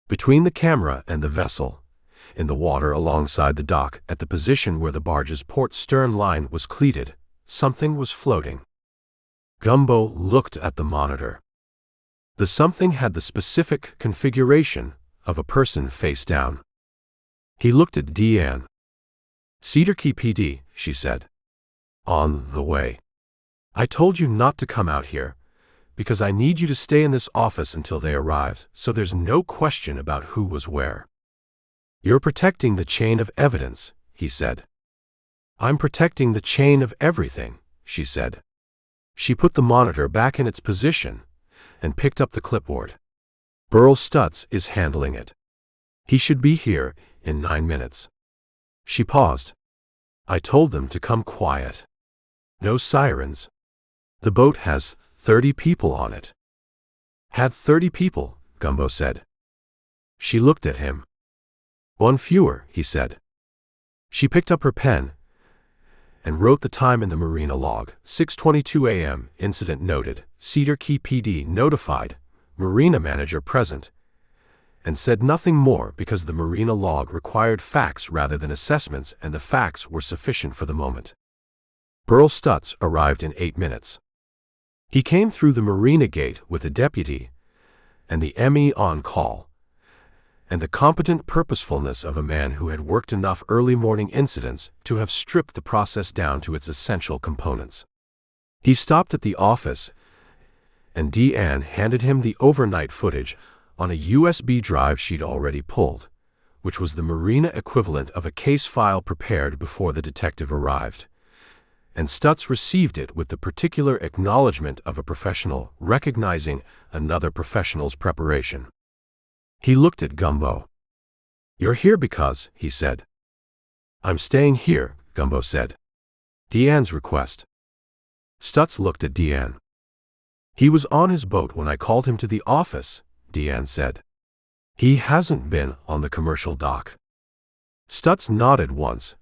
Between the camera and the vessel, in the water alongside the dock, at the position where the barge's port stern line was cleated, something was floating. Gumbo looked at the monitor. The something had the specific configuration of a person face down. He looked at Deanne. "Cedar Key PD," she said. "On the way. I told you not to come out here, because I need you to stay in this office until they arrive, so there's no question about who was where." "You're protecting the chain of evidence," he said. "I'm protecting the chain of everything," she said. She put the monitor back in its position and picked up the clipboard. "Burl Stutz is handling it. He should be here in 9 minutes. She paused. "I told them to come quiet. No sirens. The boat has 30 people on it." "Had 30 people," Gumbo said. She looked at him. "One fewer," he said. She picked up her pen and wrote the time in the marina log. 6:22 a.m. Incident noted. Cedar Key PD notified. Marina manager present. And said nothing more because the marina log required facts rather than assessments, and the facts were sufficient for the moment. Burl Stutz arrived in 8 minutes. He came through the marina gate with a deputy and the ME on call, and the competent purposefulness of a man who had worked enough early morning incidents to have stripped the process down to its essential components. He stopped at the office, and Deanne handed him the overnight footage on a USB drive she'd already pulled, which was the marina equivalent of a case file prepared before the detective arrived. And Stutz received it with the particular acknowledgement of a professional recognizing another professional's preparation. He looked at Gumbo. "You're here because," he said. "I'm staying here," Gumbo said. "Deanne's request." Stutz looked at Deanne. "He was on his boat when I called him to the office," Deanne said. "He hasn't been on the commercial dock." Stutz nodded once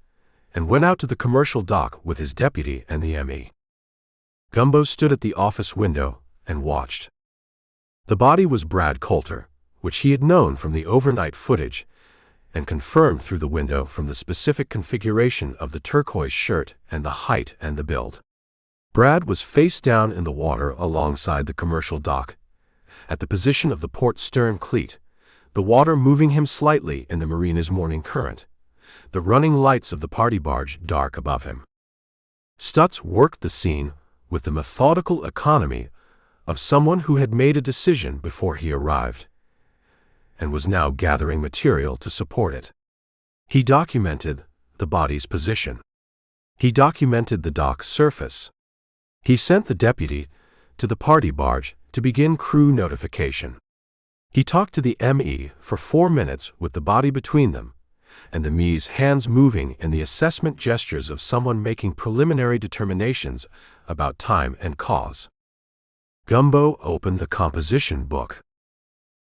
and went out to the commercial dock with his deputy and the ME. Gumbo stood at the office window and watched. The body was Brad Coulter, which he had known from the overnight footage and confirmed through the window from the specific configuration of the turquoise shirt and the height and the build. Brad was face down in the water alongside the commercial dock, at the position of the port stern cleat, the water moving him slightly in the marina's morning current, the running lights of the party barge dark above him. Stutz worked the scene with the methodical economy of someone who had made a decision before he arrived and was now gathering material to support it. He documented the body's position. He documented the dock surface. He sent the deputy to the party barge to begin crew notification. He talked to the ME for 4 minutes with the body between them, and the ME's hands moving in the assessment gestures of someone making preliminary determinations about time and cause. Gumbo opened the composition book.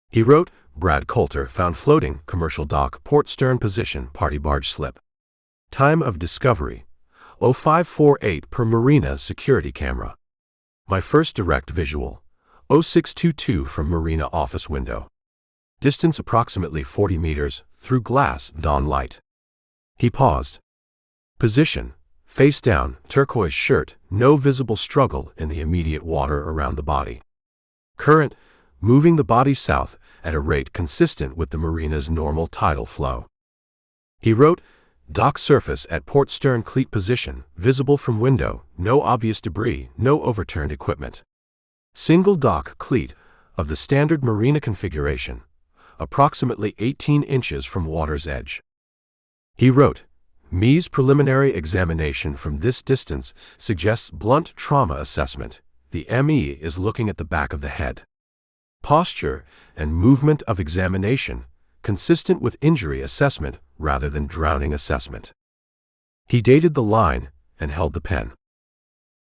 He wrote, "Brad Coulter found floating, commercial dock, port stern position, party barge slip. Time of discovery, 0548 per marina security camera. My first direct visual, 0622 from marina office window. Distance approximately 40 meters, through glass, dawn light." He paused. Position, face down, turquoise shirt, no visible struggle in the immediate water around the body. Current, moving the body south at a rate consistent with the marina's normal tidal flow. He wrote, "Dock surface at port stern cleat position, visible from window, no obvious debris, no overturned equipment. Single dock cleat of the standard marina configuration, approximately 18 inches from water's edge." He wrote, "ME's preliminary examination from this distance suggests blunt trauma assessment. The ME is looking at the back of the head. Posture and movement of examination, consistent with injury assessment rather than drowning assessment." He dated the line and held the pen.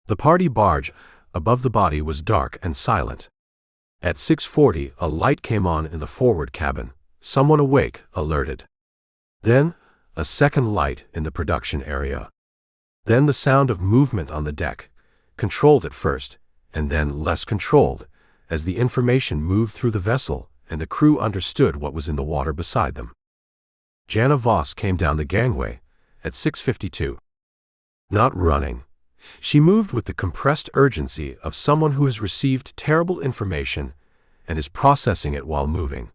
The party barge above the body was dark and silent. At 6:40, a light came on in the forward cabin, someone awake, alerted. Then, a second light in the production area. Then the sound of movement on the deck, controlled at first, and then less controlled, as the information moved through the vessel and the crew understood what was in the water beside them. Jana Voss came down the gangway at 6:52. Not running. She moved with the compressed urgency of someone who has received terrible information and is processing it while moving,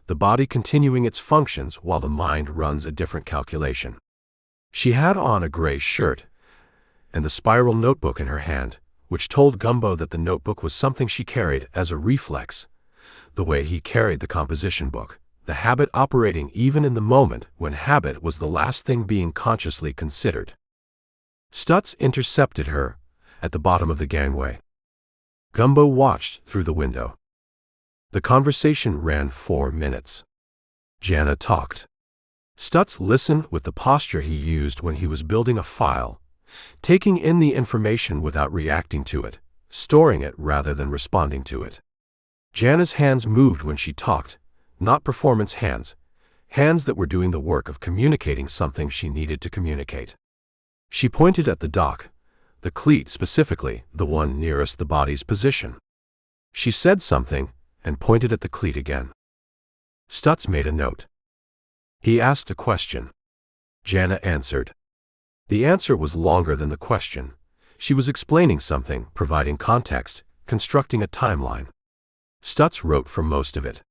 the body continuing its functions while the mind runs a different calculation. She had on a gray shirt and the spiral notebook in her hand, which told Gumbo that the notebook was something she carried as a reflex, the way he carried the composition book, the habit operating even in the moment when habit was the last thing being consciously considered. Stutz intercepted her at the bottom of the gangway. Gumbo watched through the window. The conversation ran 4 minutes. Jana talked. Stutz listened with the posture he used when he was building a file, taking in the information without reacting to it, storing it rather than responding to it. Jana's hands moved when she talked, not performance hands, hands that were doing the work of communicating something she needed to communicate. She pointed at the dock, the cleat specifically, the one nearest the body's position. She said something and pointed at the cleat again. Stutz made a note. He asked a question. Jana answered. The answer was longer than the question. She was explaining something, providing context, constructing a timeline. Stutz wrote for most of it.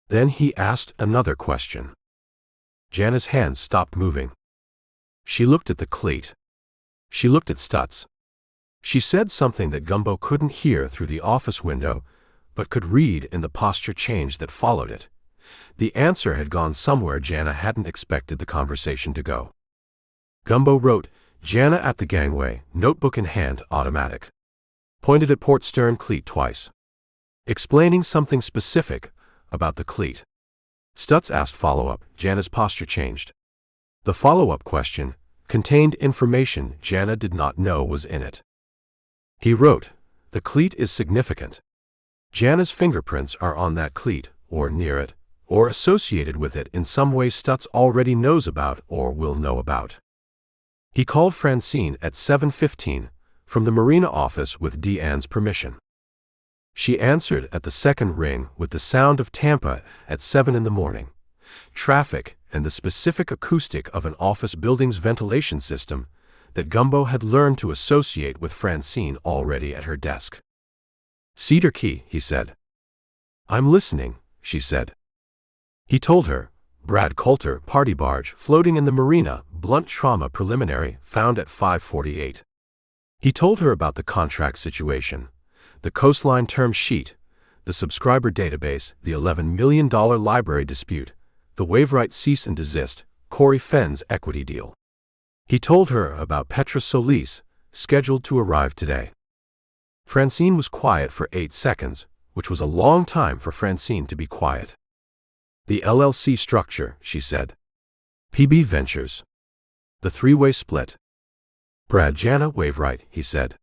Then he asked another question. Jana's hands stopped moving. She looked at the cleat. She looked at Stutz. She said something that Gumbo couldn't hear through the office window, but could read in the posture change that followed it. The answer had gone somewhere Jana hadn't expected the conversation to go. Gumbo wrote, Jana at the gangway, notebook in hand, automatic. Pointed at port stern cleat twice. Explaining something specific about the cleat. Stutz asked follow-up. Jana's posture changed. The follow-up question contained information Jana did not know was in it. He wrote, the cleat is significant. Jana's fingerprints are on that cleat, or near it, or associated with it in some way Stutz already knows about or will know about. He called Francine at 7:15 from the marina office with Deanne's permission. She answered at the second ring with the sound of Tampa at 7 in the morning, traffic, and the specific acoustic of an office building's ventilation system that Gumbo had learned to associate with Francine already at her desk. Cedar Key, he said. I'm listening, she said. He told her, Brad Coulter, party barge, floating in the marina, blunt trauma preliminary, found at 5:48. He told her about the contract situation, the coastline term sheet, the subscriber database, the $11 million library dispute, the Waveright cease and desist, Corey Fenn's equity deal. He told her about Petra Solis, scheduled to arrive today. Francine was quiet for 8 seconds, which was a long time for Francine to be quiet. The LLC structure, she said. PB Ventures. The three-way split. Brad Jana Waveright, he said.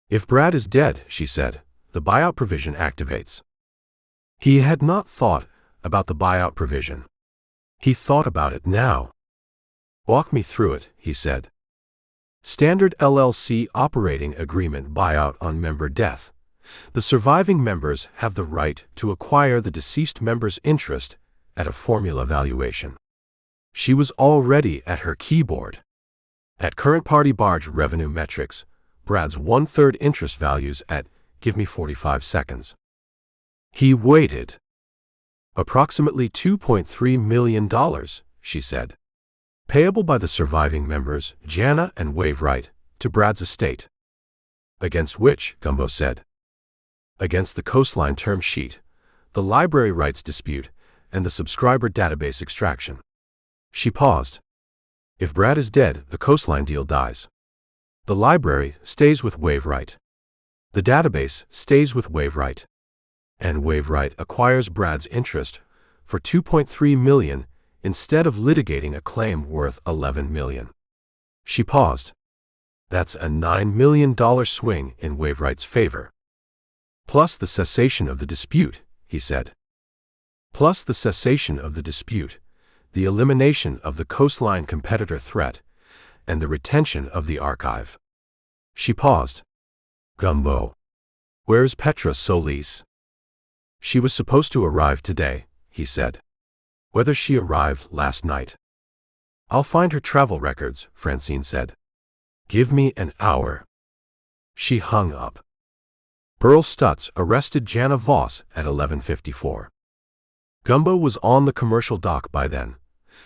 If Brad is dead, she said, the buyout provision activates. He had not thought about the buyout provision. He thought about it now. Walk me through it, he said. Standard LLC operating agreement buyout on member death. The surviving members have the right to acquire the deceased member's interest at a formula valuation. She was already at her keyboard. At current party barge revenue metrics, Brad's 1/3 interest values at, give me 45 seconds. He waited. Approximately $2.3 million, she said. Payable by the surviving members, Jana and Waveright, to Brad's estate. Against which, Gumbo said. Against the coastline term sheet, the library rights dispute, and the subscriber database extraction. She paused. If Brad is dead, the coastline deal dies. The library stays with Waveright. The database stays with Waveright. And Waveright acquires Brad's interest for $2.3 million instead of litigating a claim worth $11 million. She paused. That's a $9 million swing in Waveright's favor. Plus the cessation of the dispute, he said. Plus the cessation of the dispute, the elimination of the coastline competitor threat, and the retention of the archive. She paused. Gumbo. Where's Petra Solis? She was supposed to arrive today, he said. Whether she arrived last night. I'll find her travel records, Francine said. Give me an hour. She hung up. Burl Stutz arrested Jana Voss at 11:54. Gumbo was on the commercial dock by then.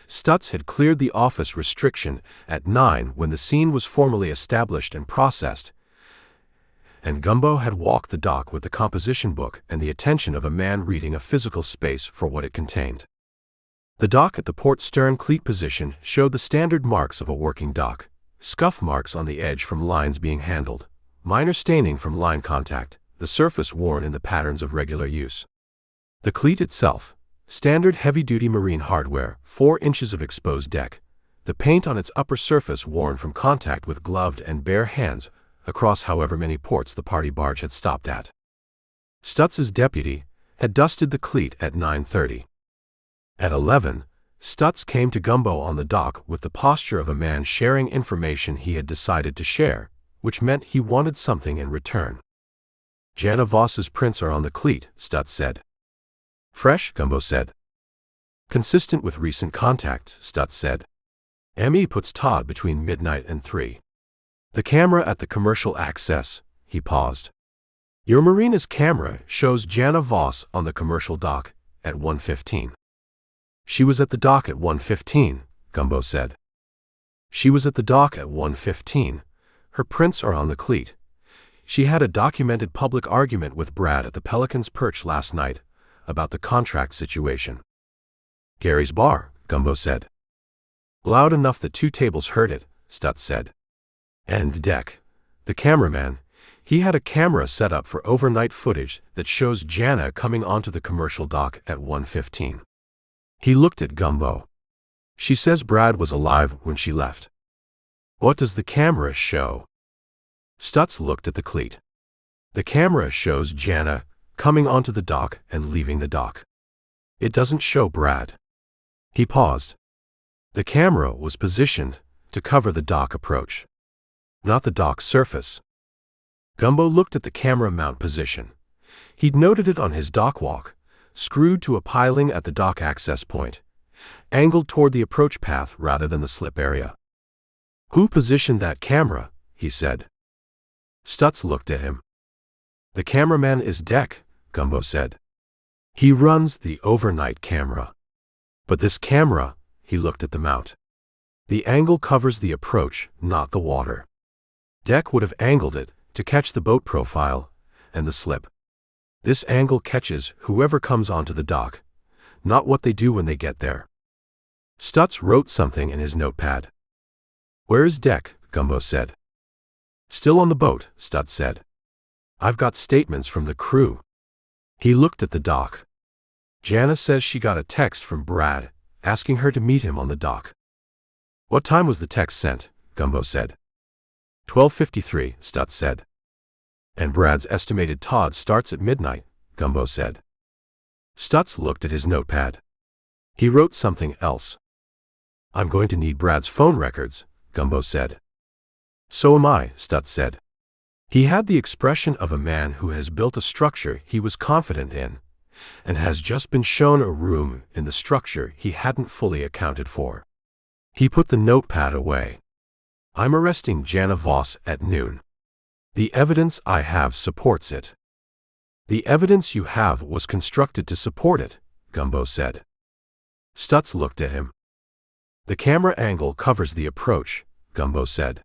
Stutz had cleared the office restriction at 9 when the scene was formally established and processed, and Gumbo had walked the dock with the composition book and the attention of a man reading a physical space for what it contained. The dock at the port stern cleat position showed the standard marks of a working dock: scuff marks on the edge from lines being handled, minor staining from line contact, the surface worn in the patterns of regular use. The cleat itself, standard heavy-duty marine hardware, 4 inches of exposed deck, the paint on its upper surface worn from contact with gloved and bare hands across however many ports the party barge had stopped at. Stutz's deputy had dusted the cleat at 9:30. At 11, Stutz came to Gumbo on the dock with the posture of a man sharing information he had decided to share, which meant he wanted something in return. Jana Voss's prints are on the cleat, Stutz said. Fresh, Gumbo said. Consistent with recent contact, Stutz said. ME puts Todd between midnight and 3. The camera at the commercial access, he paused. Your Marina's camera shows Jana Voss on the commercial dock at 1:15. She was at the dock at 1:15, Gumbo said. She was at the dock at 1:15. Her prints are on the cleat. She had a documented public argument with Brad at the Pelican's Perch last night about the contract situation. Gary's bar, Gumbo said. Loud enough that 2 tables heard it, Stutz said. And deck. The cameraman, he had a camera set up for overnight footage that shows Jana coming onto the commercial dock at 1:15. He looked at Gumbo. She says Brad was alive when she left. What does the camera show? Stutz looked at the cleat. The camera shows Jana coming onto the dock and leaving the dock. It doesn't show Brad. He paused. The camera was positioned to cover the dock approach, not the dock surface. Gumbo looked at the camera mount position. He'd noted it on his dock walk, screwed to a piling at the dock access point, angled toward the approach path rather than the slip area. Who positioned that camera? He said. Stutz looked at him. The cameraman is Deck, Gumbo said. He runs the overnight camera. But this camera, he looked at the mount. The angle covers the approach, not the water. Deck would have angled it to catch the boat profile and the slip. This angle catches whoever comes onto the dock, not what they do when they get there. Stutz wrote something in his notepad. Where is Deck? Gumbo said. Still on the boat, Stutz said. I've got statements from the crew. He looked at the dock. Jana says she got a text from Brad, asking her to meet him on the dock. What time was the text sent? Gumbo said. 12:53, Stutz said. And Brad's estimated Todd starts at midnight, Gumbo said. Stutz looked at his notepad. He wrote something else. I'm going to need Brad's phone records, Gumbo said. So am I, Stutz said. He had the expression of a man who has built a structure he was confident in, and has just been shown a room in the structure he hadn't fully accounted for. He put the notepad away. I'm arresting Jana Voss at noon. The evidence I have supports it. The evidence you have was constructed to support it, Gumbo said. Stutz looked at him. The camera angle covers the approach, Gumbo said.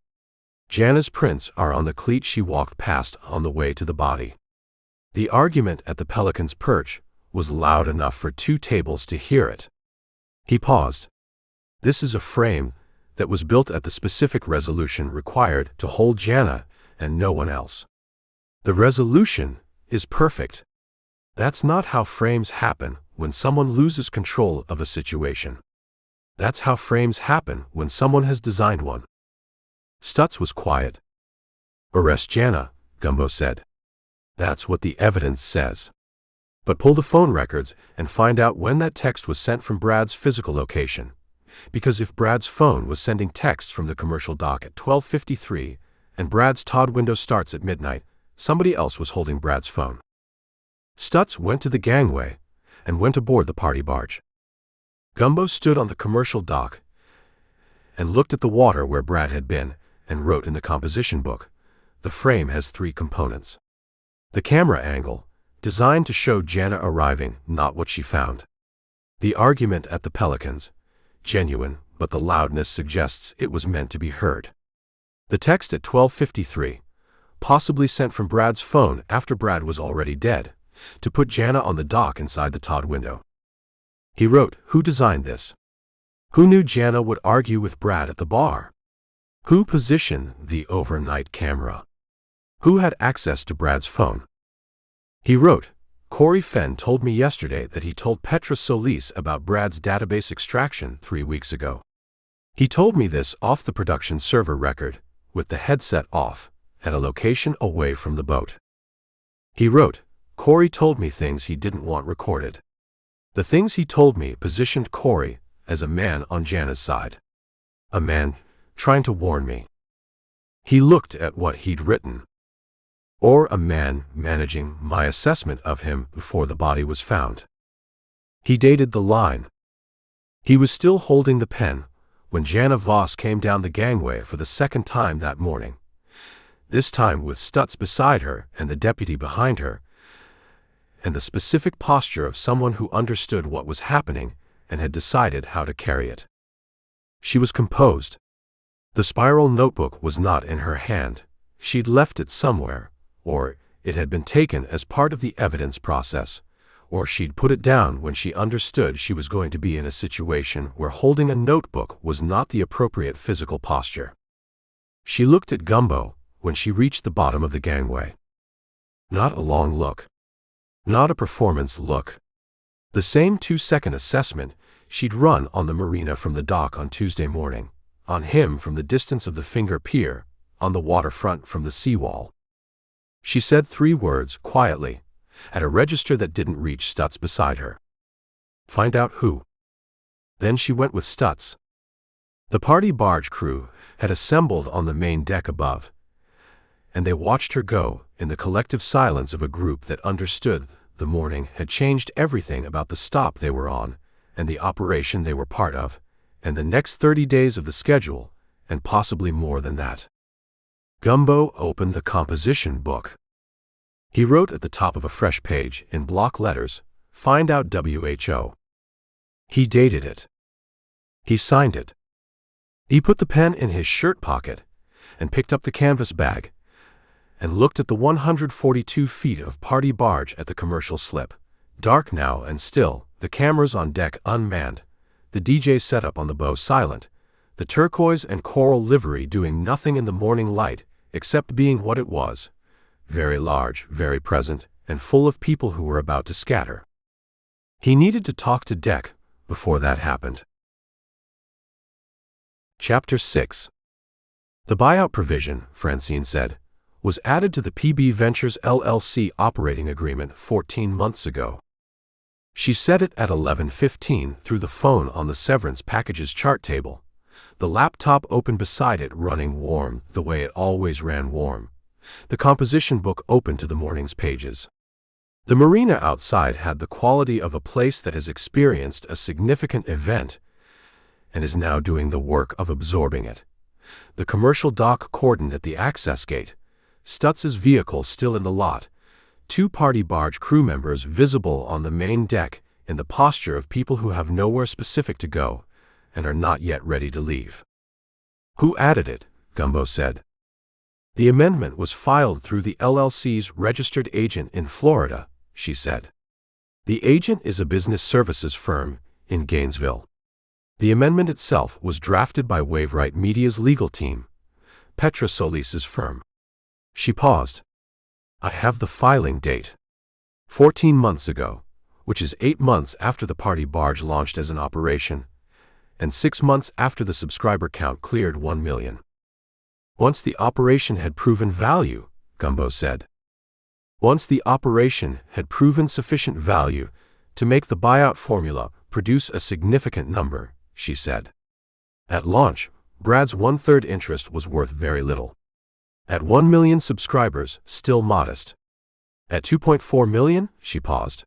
Jana's prints are on the cleat she walked past on the way to the body. The argument at the Pelican's Perch was loud enough for 2 tables to hear it. He paused. This is a frame that was built at the specific resolution required to hold Jana and no one else. The resolution is perfect. That's not how frames happen when someone loses control of a situation. That's how frames happen when someone has designed one. Stutz was quiet, Arrest Jana, Gumbo said. That's what the evidence says. But pull the phone records and find out when that text was sent from Brad's physical location. Because if Brad's phone was sending texts from the commercial dock at 12:53 and Brad's Todd window starts at midnight, somebody else was holding Brad's phone. Stutz went to the gangway and went aboard the party barge. Gumbo stood on the commercial dock and looked at the water where Brad had been and wrote in the composition book. The frame has 3 components. The camera angle, designed to show Jana arriving, not what she found. The argument at the Pelicans, genuine, but the loudness suggests it was meant to be heard. The text at 12:53, possibly sent from Brad's phone after Brad was already dead, to put Jana on the dock inside the Todd window. He wrote, who designed this? Who knew Jana would argue with Brad at the bar? Who positioned the overnight camera? Who had access to Brad's phone? He wrote, Corey Fenn told me yesterday that he told Petra Solis about Brad's database extraction 3 weeks ago. He told me this off the production server record, with the headset off, at a location away from the boat. He wrote, Corey told me things he didn't want recorded. The things he told me positioned Corey as a man on Jana's side. A man trying to warn me. He looked at what he'd written. Or a man managing my assessment of him before the body was found. He dated the line. He was still holding the pen when Jana Voss came down the gangway for the second time that morning, this time with Stutz beside her and the deputy behind her, and the specific posture of someone who understood what was happening and had decided how to carry it. She was composed. The spiral notebook was not in her hand. She'd left it somewhere, or it had been taken as part of the evidence process, or she'd put it down when she understood she was going to be in a situation where holding a notebook was not the appropriate physical posture. She looked at Gumbo when she reached the bottom of the gangway. Not a long look. Not a performance look. The same 2-second assessment she'd run on the marina from the dock on Tuesday morning, on him from the distance of the Finger Pier, on the waterfront from the seawall. She said 3 words quietly, at a register that didn't reach Stutz beside her. Find out who. Then she went with Stutz. The party barge crew had assembled on the main deck above, and they watched her go in the collective silence of a group that understood the morning had changed everything about the stop they were on, and the operation they were part of, and the next 30 days of the schedule, and possibly more than that. Gumbo opened the composition book. He wrote at the top of a fresh page, in block letters, find out WHO. He dated it. He signed it. He put the pen in his shirt pocket, and picked up the canvas bag, and looked at the 142 feet of party barge at the commercial slip, dark now and still, the cameras on deck unmanned, the DJ setup on the bow silent, the turquoise and coral livery doing nothing in the morning light except being what it was, very large, very present, and full of people who were about to scatter. He needed to talk to deck before that happened. Chapter 6. The buyout provision, Francine said, was added to the PB Ventures LLC operating agreement 14 months ago. She said it at 11:15 through the phone on the severance packages chart table, the laptop open beside it running warm the way it always ran warm, the composition book open to the morning's pages. The marina outside had the quality of a place that has experienced a significant event and is now doing the work of absorbing it. The commercial dock cordoned at the access gate, Stutz's vehicle still in the lot, 2 party barge crew members visible on the main deck in the posture of people who have nowhere specific to go and are not yet ready to leave. Who added it? Gumbo said. The amendment was filed through the LLC's registered agent in Florida, she said. The agent is a business services firm in Gainesville. The amendment itself was drafted by Waveright Media's legal team, Petra Solis's firm. She paused. I have the filing date. 14 months ago, which is 8 months after the party barge launched as an operation, and 6 months after the subscriber count cleared 1 million. Once the operation had proven value, Gumbo said. Once the operation had proven sufficient value to make the buyout formula produce a significant number, she said. At launch, Brad's 1/3 interest was worth very little. At 1 million subscribers, still modest. At 2.4 million, she paused.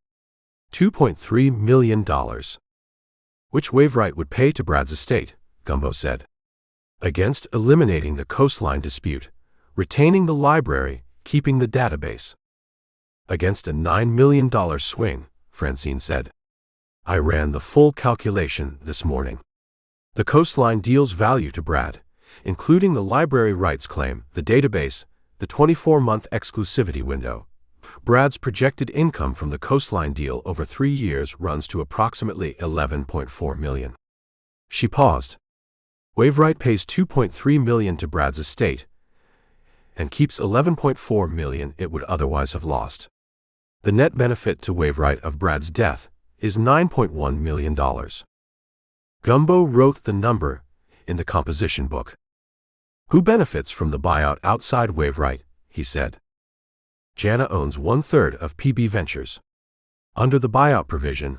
$2.3 million. Which Waveright would pay to Brad's estate, Gumbo said. Against eliminating the coastline dispute, retaining the library, keeping the database. Against a $9 million swing, Francine said. I ran the full calculation this morning. The coastline deals value to Brad, including the library rights claim, the database, the 24-month exclusivity window. Brad's projected income from the coastline deal over 3 years runs to approximately $11.4 million. She paused. Waveright pays $2.3 million to Brad's estate and keeps $11.4 million it would otherwise have lost. The net benefit to Waveright of Brad's death is $9.1 million. Gumbo wrote the number in the composition book. Who benefits from the buyout outside Waveright, he said. Jana owns 1/3 of PB Ventures. Under the buyout provision,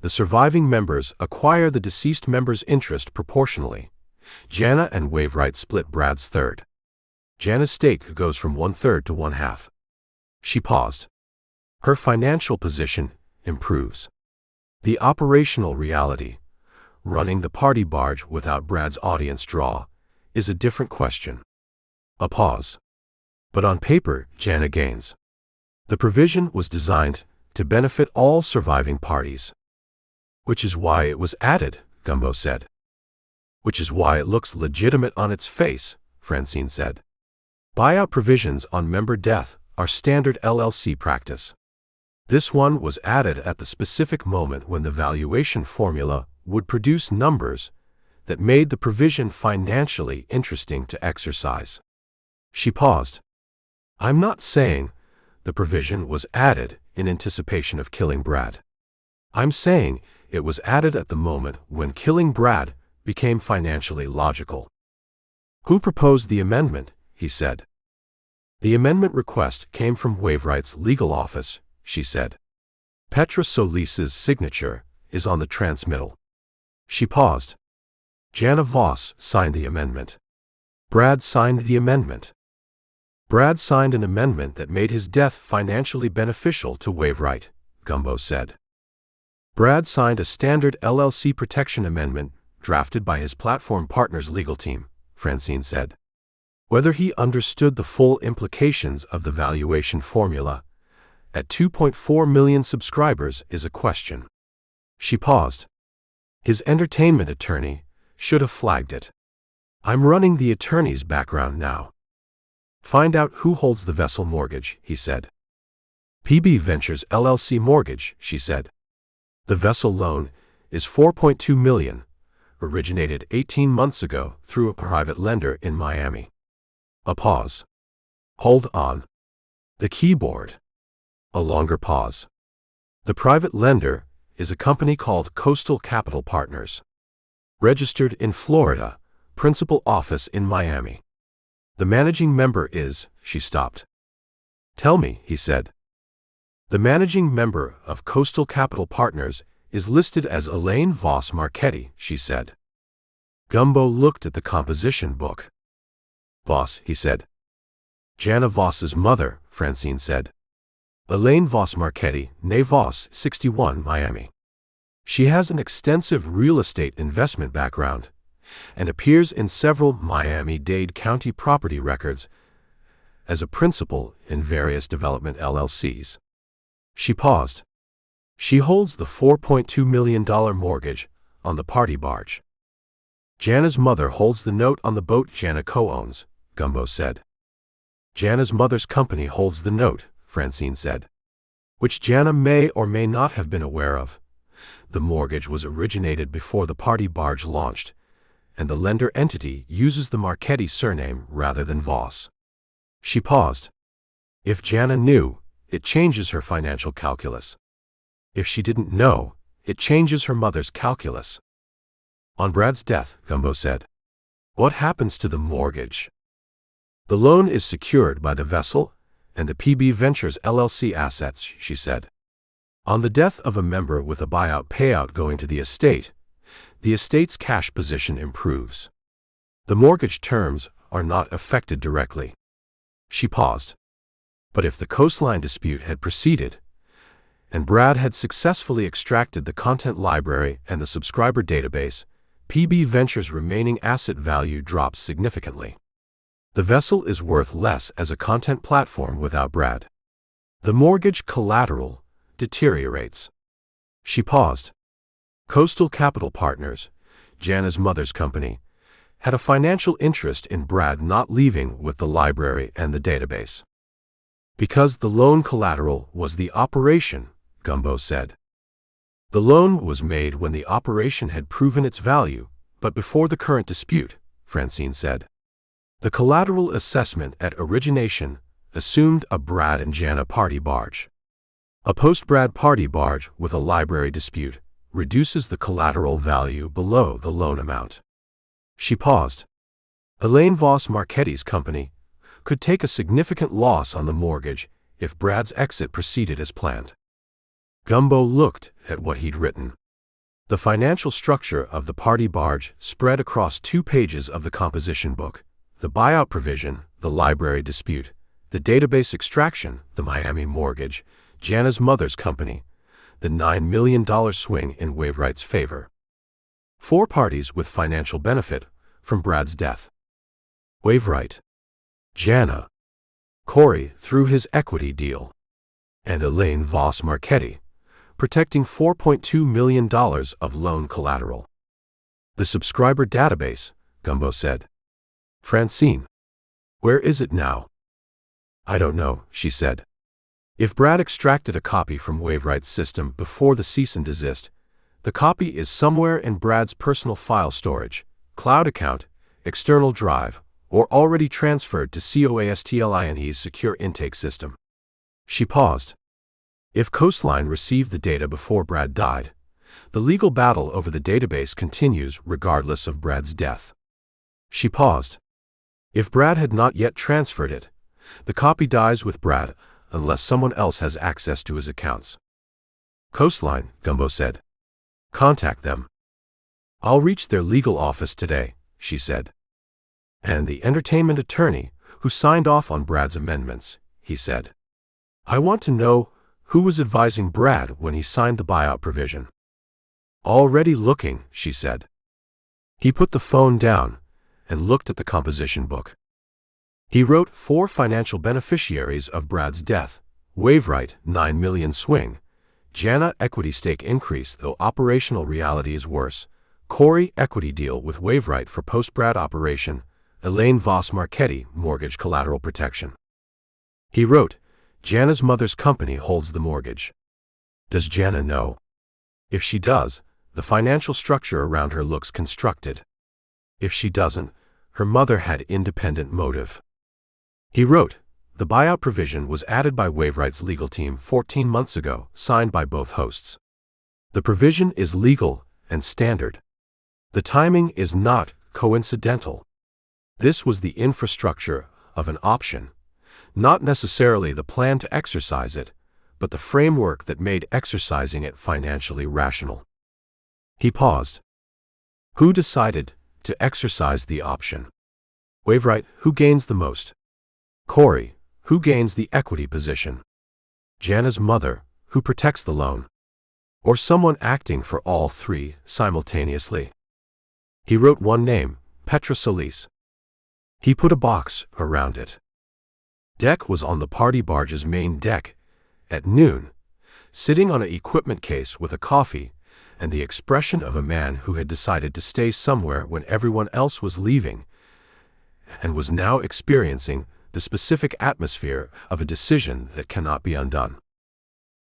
the surviving members acquire the deceased member's interest proportionally. Jana and Waveright split Brad's third. Jana's stake goes from 1/3 to 1/2. She paused. Her financial position improves. The operational reality, running the party barge without Brad's audience draw, is a different question. A pause. But on paper, Jana gains. The provision was designed to benefit all surviving parties. Which is why it was added, Gumbo said. Which is why it looks legitimate on its face, Francine said. Buyout provisions on member death are standard LLC practice. This one was added at the specific moment when the valuation formula would produce numbers that made the provision financially interesting to exercise. She paused. I'm not saying the provision was added in anticipation of killing Brad. I'm saying it was added at the moment when killing Brad became financially logical. Who proposed the amendment, he said. The amendment request came from Waveright's legal office, she said. Petra Solis's signature is on the transmittal. She paused. Jana Voss signed the amendment. Brad signed the amendment. Brad signed an amendment that made his death financially beneficial to Waveright, Gumbo said. Brad signed a standard LLC protection amendment drafted by his platform partner's legal team, Francine said. Whether he understood the full implications of the valuation formula at 2.4 million subscribers is a question. She paused. His entertainment attorney should have flagged it. I'm running the attorney's background now. Find out who holds the vessel mortgage, he said. PB Ventures LLC mortgage, she said. The vessel loan is $4.2 million, originated 18 months ago through a private lender in Miami. A pause. Hold on. The keyboard. A longer pause. The private lender is a company called Coastal Capital Partners. Registered in Florida, principal office in Miami. The managing member is, she stopped. Tell me, he said. The managing member of Coastal Capital Partners is listed as Elaine Voss Marchetti, she said. Gumbo looked at the composition book. Voss, he said. Jana Voss's mother, Francine said. Elaine Voss Marchetti, née Voss, 61, Miami. She has an extensive real estate investment background and appears in several Miami-Dade County property records as a principal in various development LLCs. She paused. She holds the $4.2 million mortgage on the party barge. Jana's mother holds the note on the boat Jana co-owns, Gumbo said. Jana's mother's company holds the note, Francine said, which Jana may or may not have been aware of. The mortgage was originated before the party barge launched, and the lender entity uses the Marchetti surname rather than Voss. She paused. If Jana knew, it changes her financial calculus. If she didn't know, it changes her mother's calculus. On Brad's death, Gumbo said. What happens to the mortgage? The loan is secured by the vessel and the PB Ventures LLC assets, she said. On the death of a member with a buyout payout going to the estate's cash position improves. The mortgage terms are not affected directly. She paused. But if the coastline dispute had proceeded, and Brad had successfully extracted the content library and the subscriber database, PB Ventures' remaining asset value drops significantly. The vessel is worth less as a content platform without Brad. The mortgage collateral deteriorates. She paused. Coastal Capital Partners, Jana's mother's company, had a financial interest in Brad not leaving with the library and the database. Because the loan collateral was the operation, Gumbo said. The loan was made when the operation had proven its value, but before the current dispute, Francine said. The collateral assessment at origination assumed a Brad and Jana party barge. A post-Brad party barge with a library dispute reduces the collateral value below the loan amount. She paused. Elaine Voss Marchetti's company could take a significant loss on the mortgage if Brad's exit proceeded as planned. Gumbo looked at what he'd written. The financial structure of the party barge spread across 2 pages of the composition book: the buyout provision, the library dispute, the database extraction, the Miami mortgage, Jana's mother's company, the $9 million swing in Waveright's favor. 4 parties with financial benefit from Brad's death. Waveright, Jana, Corey through his equity deal, and Elaine Voss Marchetti, protecting $4.2 million of loan collateral. The subscriber database, Gumbo said. Francine, where is it now? I don't know, she said. If Brad extracted a copy from Waveright's system before the cease and desist, the copy is somewhere in Brad's personal file storage, cloud account, external drive, or already transferred to COASTLINE's secure intake system. She paused. If Coastline received the data before Brad died, the legal battle over the database continues regardless of Brad's death. She paused. If Brad had not yet transferred it, the copy dies with Brad unless someone else has access to his accounts. Coastline, Gumbo said. Contact them. I'll reach their legal office today, she said. And the entertainment attorney who signed off on Brad's amendments, he said. I want to know who was advising Brad when he signed the buyout provision. Already looking, she said. He put the phone down and looked at the composition book. He wrote 4 financial beneficiaries of Brad's death: Waveright, $9 million swing; Jana, equity stake increase though operational reality is worse; Corey, equity deal with Waveright for post-Brad operation; Elaine Voss Marchetti, mortgage collateral protection. He wrote, Jana's mother's company holds the mortgage. Does Jana know? If she does, the financial structure around her looks constructed. If she doesn't, her mother had independent motive. He wrote, the buyout provision was added by Waveright's legal team 14 months ago, signed by both hosts. The provision is legal and standard. The timing is not coincidental. This was the infrastructure of an option, not necessarily the plan to exercise it, but the framework that made exercising it financially rational. He paused. Who decided to exercise the option? Waveright, who gains the most? Corey, who gains the equity position? Jana's mother, who protects the loan? Or someone acting for all 3 simultaneously? He wrote one name, Petra Solis. He put a box around it. Deck was on the party barge's main deck at noon, sitting on an equipment case with a coffee and the expression of a man who had decided to stay somewhere when everyone else was leaving and was now experiencing the specific atmosphere of a decision that cannot be undone.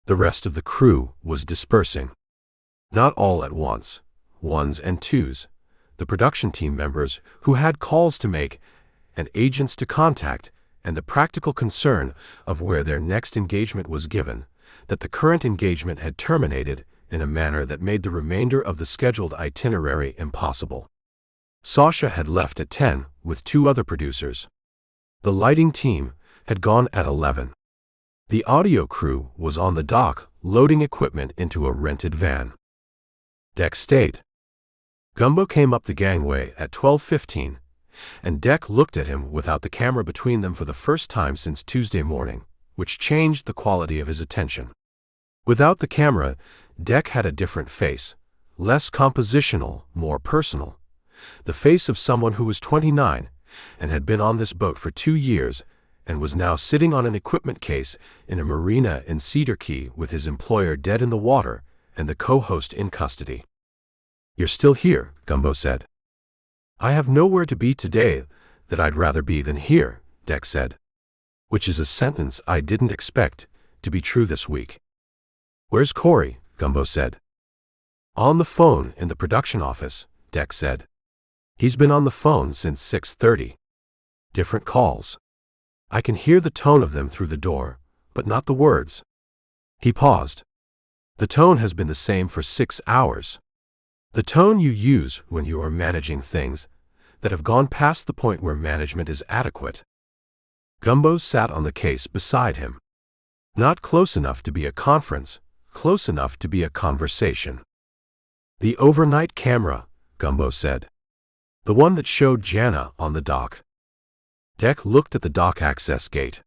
The rest of the crew was dispersing. Not all at once, ones and twos, the production team members who had calls to make and agents to contact, and the practical concern of where their next engagement was given, that the current engagement had terminated in a manner that made the remainder of the scheduled itinerary impossible. Sasha had left at 10 with 2 other producers. The lighting team had gone at 11. The audio crew was on the dock, loading equipment into a rented van. Deck stayed. Gumbo came up the gangway at 12:15, and Deck looked at him without the camera between them for the first time since Tuesday morning, which changed the quality of his attention. Without the camera, Deck had a different face, less compositional, more personal. The face of someone who was 29 and had been on this boat for 2 years and was now sitting on an equipment case in a marina in Cedar Key with his employer dead in the water and the co-host in custody. "You're still here," Gumbo said. "I have nowhere to be today that I'd rather be than here," Deck said, which is a sentence I didn't expect to be true this week. "Where's Corey?" Gumbo said. "On the phone in the production office," Deck said. "He's been on the phone since 6:30. Different calls. I can hear the tone of them through the door, but not the words." He paused. "The tone has been the same for 6 hours. The tone you use when you are managing things that have gone past the point where management is adequate." Gumbo sat on the case beside him. Not close enough to be a conference, close enough to be a conversation. "The overnight camera," Gumbo said. "The one that showed Jana on the dock." Deck looked at the dock access gate.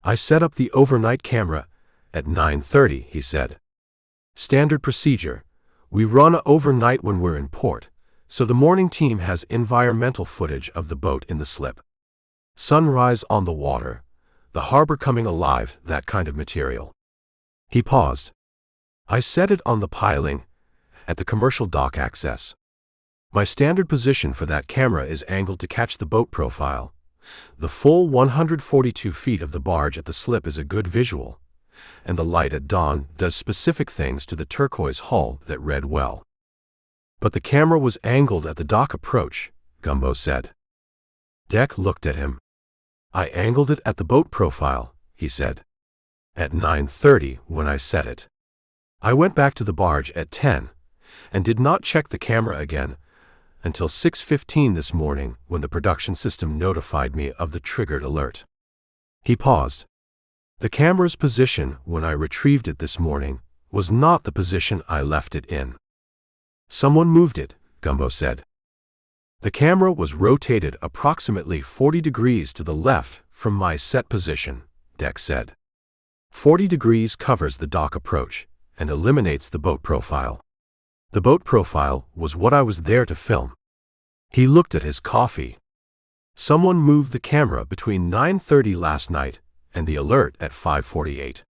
"I set up the overnight camera at 9:30, he said. "Standard procedure. We run overnight when we're in port, so the morning team has environmental footage of the boat in the slip. Sunrise on the water, the harbor coming alive, that kind of material." He paused. "I set it on the piling at the commercial dock access. My standard position for that camera is angled to catch the boat profile. The full 142 feet of the barge at the slip is a good visual, and the light at dawn does specific things to the turquoise hull that read well." "But the camera was angled at the dock approach," Gumbo said. Deck looked at him. "I angled it at the boat profile," he said. "At 9:30 when I set it. I went back to the barge at 10 and did not check the camera again until 6:15 this morning when the production system notified me of the triggered alert." He paused. "The camera's position when I retrieved it this morning was not the position I left it in." "Someone moved it," Gumbo said. "The camera was rotated approximately 40 degrees to the left from my set position," Deck said. 40 degrees covers the dock approach and eliminates the boat profile. The boat profile was what I was there to film." He looked at his coffee. "Someone moved the camera between 9:30 last night and the alert at 5:48.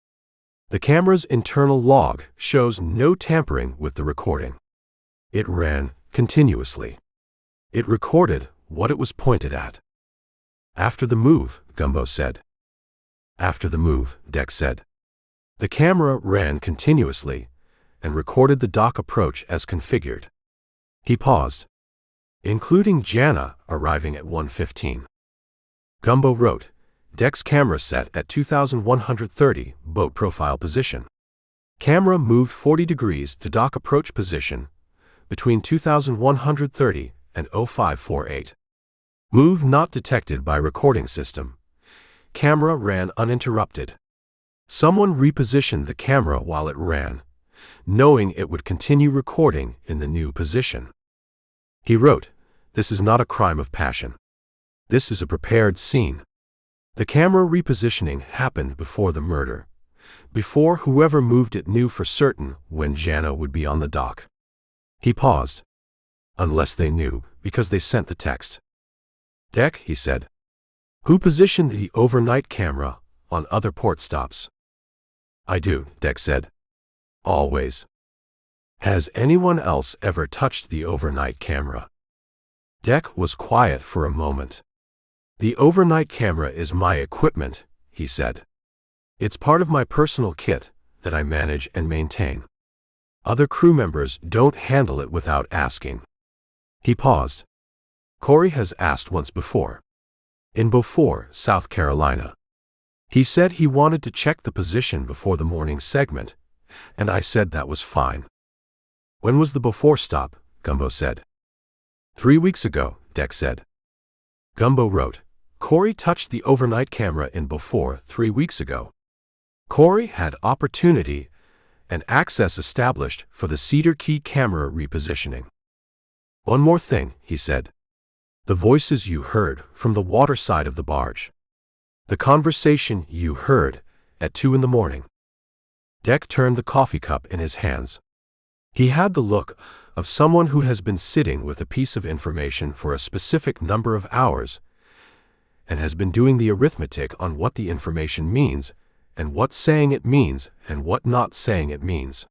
The camera's internal log shows no tampering with the recording. It ran continuously. It recorded what it was pointed at." "After the move," Gumbo said. "After the move," Deck said. "The camera ran continuously and recorded the dock approach as configured." He paused. "Including Jana arriving at 1:15. Gumbo wrote, "Deck's camera set at 2130 boat profile position. Camera moved 40 degrees to dock approach position between 2130 and 0548. Move not detected by recording system. Camera ran uninterrupted. Someone repositioned the camera while it ran, knowing it would continue recording in the new position." He wrote, "This is not a crime of passion. This is a prepared scene. The camera repositioning happened before the murder, before whoever moved it knew for certain when Jana would be on the dock." He paused. "Unless they knew, because they sent the text." "Deck," he said. "Who positioned the overnight camera on other port stops?" "I do," Deck said. "Always." "Has anyone else ever touched the overnight camera?" Deck was quiet for a moment. "The overnight camera is my equipment," he said. "It's part of my personal kit that I manage and maintain. Other crew members don't handle it without asking." He paused. "Corey has asked once before. In Beaufort, South Carolina. He said he wanted to check the position before the morning segment, and I said that was fine." "When was the Beaufort stop?" Gumbo said. 3 weeks ago," Deck said. Gumbo wrote, Corey touched the overnight camera in before 3 weeks ago. Corey had opportunity and access established for the Cedar Key camera repositioning. One more thing, he said. The voices you heard from the water side of the barge. The conversation you heard at 2 in the morning. Deck turned the coffee cup in his hands. He had the look of someone who has been sitting with a piece of information for a specific number of hours and has been doing the arithmetic on what the information means and what saying it means and what not saying it means.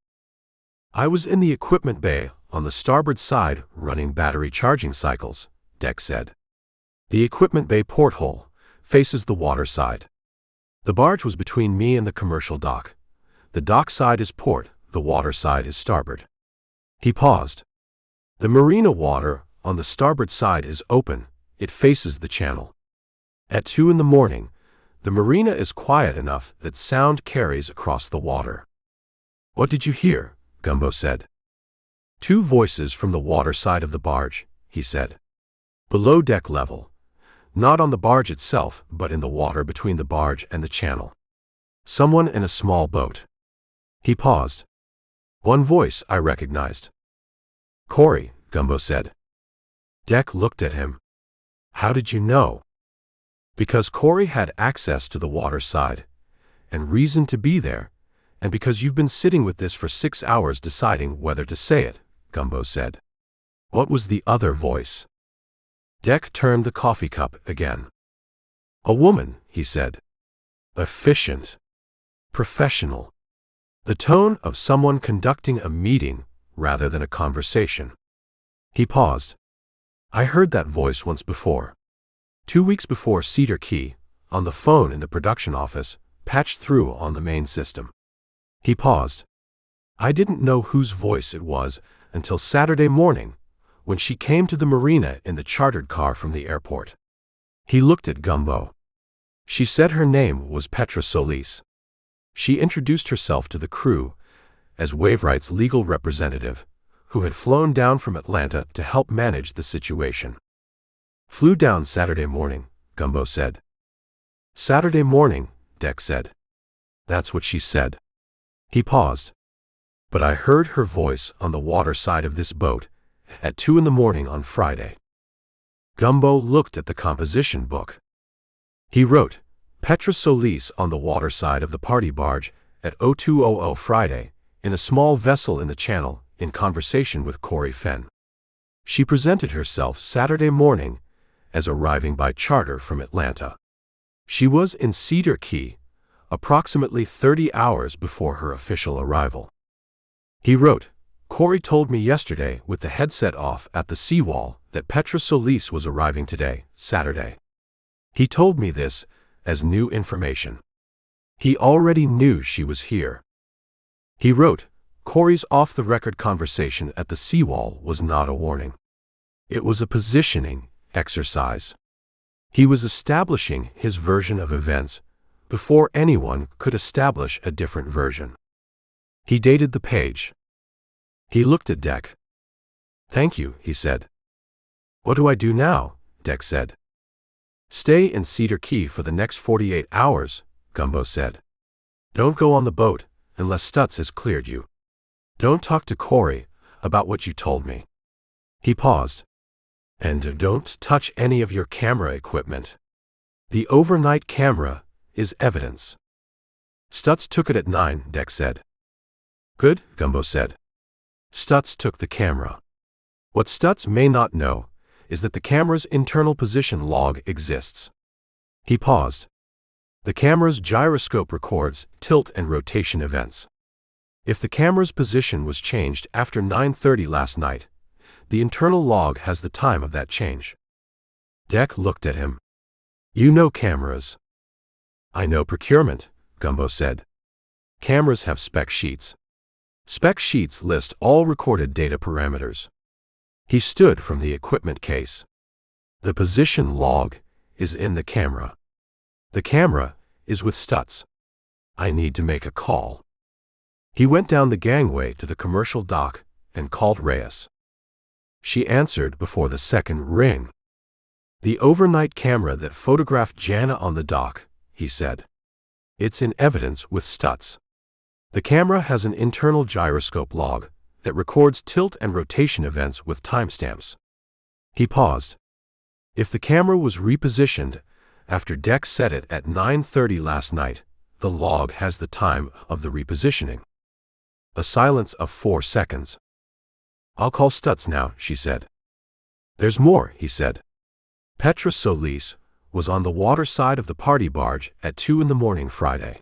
I was in the equipment bay on the starboard side running battery charging cycles, Deck said. The equipment bay porthole faces the water side. The barge was between me and the commercial dock. The dock side is port, the water side is starboard. He paused. The marina water on the starboard side is open, it faces the channel. At 2 in the morning, the marina is quiet enough that sound carries across the water. What did you hear? Gumbo said. 2 voices from the water side of the barge, he said. Below deck level. Not on the barge itself, but in the water between the barge and the channel. Someone in a small boat. He paused. One voice I recognized. Corey, Gumbo said. Deck looked at him. How did you know? Because Corey had access to the water side, and reason to be there, and because you've been sitting with this for 6 hours deciding whether to say it, Gumbo said. What was the other voice? Deck turned the coffee cup again. A woman, he said. Efficient. Professional. The tone of someone conducting a meeting rather than a conversation. He paused. I heard that voice once before. 2 weeks before Cedar Key, on the phone in the production office, patched through on the main system. He paused. I didn't know whose voice it was until Saturday morning, when she came to the marina in the chartered car from the airport. He looked at Gumbo. She said her name was Petra Solis. She introduced herself to the crew as Waveright's legal representative, who had flown down from Atlanta to help manage the situation. Flew down Saturday morning, Gumbo said. Saturday morning, Deck said. That's what she said. He paused. But I heard her voice on the water side of this boat at 2 in the morning on Friday. Gumbo looked at the composition book. He wrote, Petra Solis on the water side of the party barge at 0200 Friday, in a small vessel in the channel, in conversation with Corey Fenn. She presented herself Saturday morning as arriving by charter from Atlanta. She was in Cedar Key, approximately 30 hours before her official arrival. He wrote, Corey told me yesterday with the headset off at the seawall that Petra Solis was arriving today, Saturday. He told me this as new information. He already knew she was here. He wrote, Corey's off-the-record conversation at the seawall was not a warning. It was a positioning exercise. He was establishing his version of events before anyone could establish a different version. He dated the page. He looked at Deck. Thank you, he said. What do I do now? Deck said. Stay in Cedar Key for the next 48 hours, Gumbo said. Don't go on the boat unless Stutz has cleared you. Don't talk to Corey about what you told me. He paused. And don't touch any of your camera equipment. The overnight camera is evidence. Stutz took it at 9, Deck said. Good, Gumbo said. Stutz took the camera. What Stutz may not know is that the camera's internal position log exists. He paused. The camera's gyroscope records tilt and rotation events. If the camera's position was changed after 9:30 last night, the internal log has the time of that change. Deck looked at him. You know cameras. I know procurement, Gumbo said. Cameras have spec sheets. Spec sheets list all recorded data parameters. He stood from the equipment case. The position log is in the camera. The camera is with Stutz. I need to make a call. He went down the gangway to the commercial dock and called Reyes. She answered before the second ring. "The overnight camera that photographed Jana on the dock," he said. "It's in evidence with Sleuths. The camera has an internal gyroscope log that records tilt and rotation events with timestamps." He paused. "If the camera was repositioned after Deck set it at 9:30 last night, the log has the time of the repositioning." A silence of 4 seconds. "I'll call Sleuths now," she said. "There's more," he said. "Petra Solis was on the water side of the party barge at 2 in the morning Friday.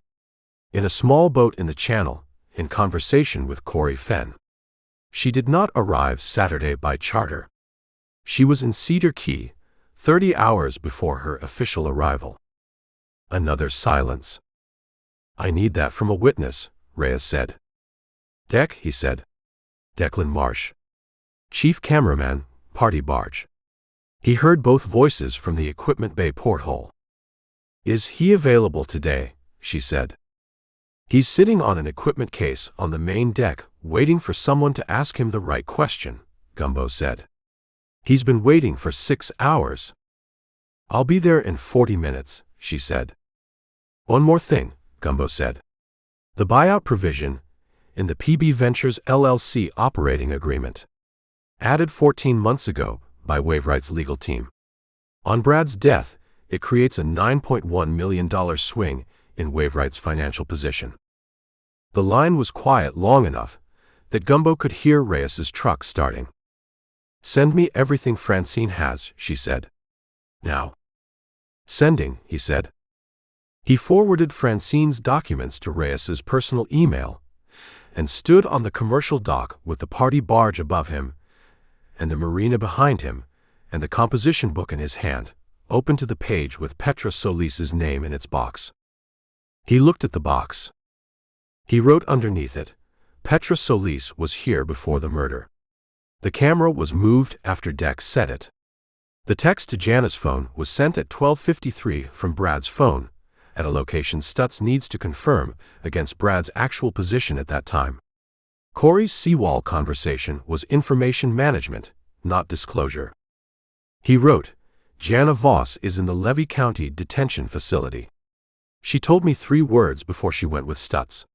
In a small boat in the channel, in conversation with Corey Fenn. She did not arrive Saturday by charter. She was in Cedar Key 30 hours before her official arrival." Another silence. "I need that from a witness," Reyes said. "Deck," he said. "Declan Marsh. Chief cameraman, party barge." He heard both voices from the equipment bay porthole. "Is he available today?" she said. "He's sitting on an equipment case on the main deck, waiting for someone to ask him the right question," Gumbo said. "He's been waiting for 6 hours." "I'll be there in 40 minutes, she said. "One more thing," Gumbo said. "The buyout provision in the PB Ventures LLC operating agreement. Added 14 months ago by Waveright's legal team. On Brad's death, it creates a $9.1 million swing in Waveright's financial position." The line was quiet long enough that Gumbo could hear Reyes's truck starting. "Send me everything Francine has," she said. "Now." "Sending," he said. He forwarded Francine's documents to Reyes's personal email and stood on the commercial dock with the party barge above him and the marina behind him and the composition book in his hand, open to the page with Petra Solis's name in its box. He looked at the box. He wrote underneath it, "Petra Solis was here before the murder. The camera was moved after Deck set it." The text to Jana's phone was sent at 12:53 from Brad's phone, at a location Sleuths needs to confirm against Brad's actual position at that time. Corey's seawall conversation was information management, not disclosure. He wrote, "Jana Voss is in the Levy County Detention Facility. She told me 3 words before she went with Sleuths.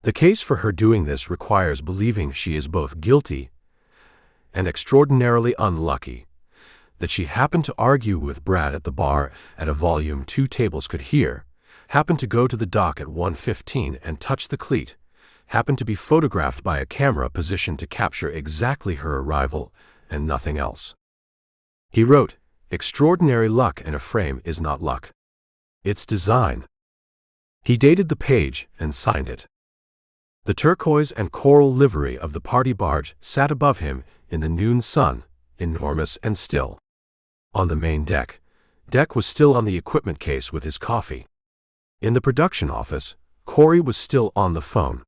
The case for her doing this requires believing she is both guilty and extraordinarily unlucky, that she happened to argue with Brad at the bar at a volume 2 tables could hear, happened to go to the dock at 1:15 and touch the cleat, happened to be photographed by a camera positioned to capture exactly her arrival and nothing else." He wrote, "Extraordinary luck in a frame is not luck. It's design." He dated the page and signed it. The turquoise and coral livery of the party barge sat above him in the noon sun, enormous and still. On the main deck, Deck was still on the equipment case with his coffee. In the production office, Corey was still on the phone.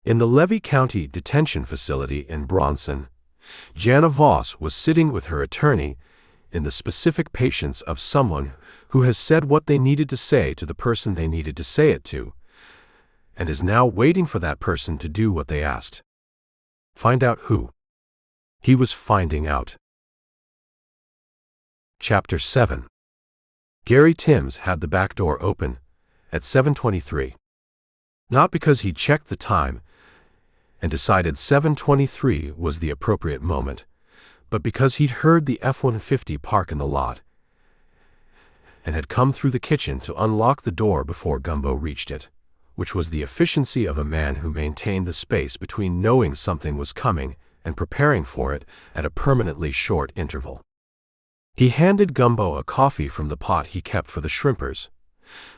In the Levy County Detention Facility in Bronson, Jana Voss was sitting with her attorney in the specific patience of someone who has said what they needed to say to the person they needed to say it to, and is now waiting for that person to do what they asked. Find out who. He was finding out. Chapter 7. Gary Timms had the back door open at 7:23. Not because he checked the time and decided 7:23 was the appropriate moment, but because he'd heard the F-150 park in the lot and had come through the kitchen to unlock the door before Gumbo reached it, which was the efficiency of a man who maintained the space between knowing something was coming and preparing for it at a permanently short interval. He handed Gumbo a coffee from the pot he kept for the shrimpers.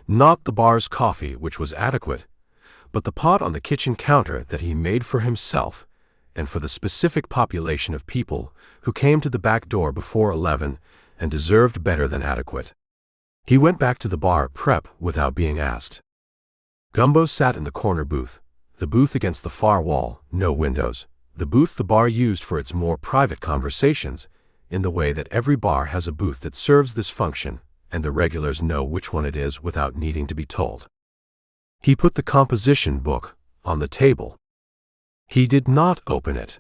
Not the bar's coffee, which was adequate, but the pot on the kitchen counter that he made for himself and for the specific population of people who came to the back door before 11 and deserved better than adequate. He went back to the bar prep without being asked. Gumbo sat in the corner booth, the booth against the far wall, no windows, the booth the bar used for its more private conversations, in the way that every bar has a booth that serves this function, and the regulars know which one it is without needing to be told. He put the composition book on the table. He did not open it.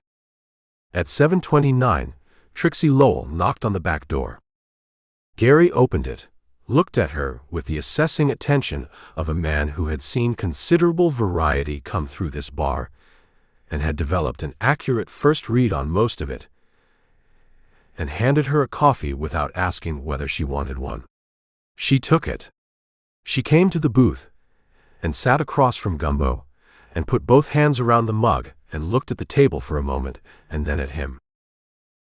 At 7:29, Trixie Lowell knocked on the back door. Gary opened it, looked at her with the assessing attention of a man who had seen considerable variety come through this bar and had developed an accurate first read on most of it, and handed her a coffee without asking whether she wanted one. She took it. She came to the booth and sat across from Gumbo and put both hands around the mug and looked at the table for a moment and then at him.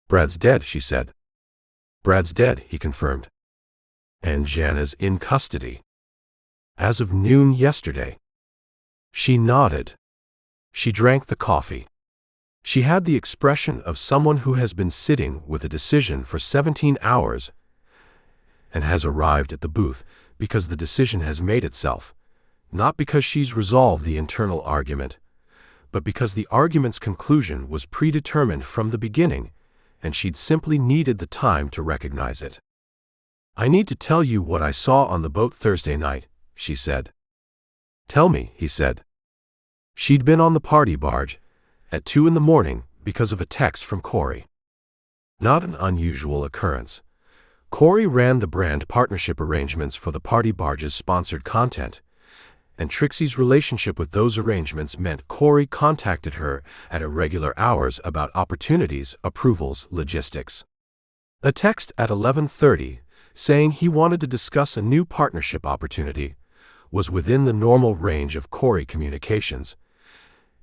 "Brad's dead," she said. "Brad's dead," he confirmed. "And Jana's in custody. As of noon yesterday." She nodded. She drank the coffee. She had the expression of someone who has been sitting with a decision for 17 hours and has arrived at the booth because the decision has made itself, not because she's resolved the internal argument, but because the argument's conclusion was predetermined from the beginning and she'd simply needed the time to recognize it. "I need to tell you what I saw on the boat Thursday night," she said. "Tell me," he said. She'd been on the party barge at 2 in the morning because of a text from Corey. Not an unusual occurrence. Corey ran the brand partnership arrangements for the party barge's sponsored content, and Trixie's relationship with those arrangements meant Corey contacted her at irregular hours about opportunities, approvals, logistics. A text at 11:30 saying he wanted to discuss a new partnership opportunity was within the normal range of Corey communications,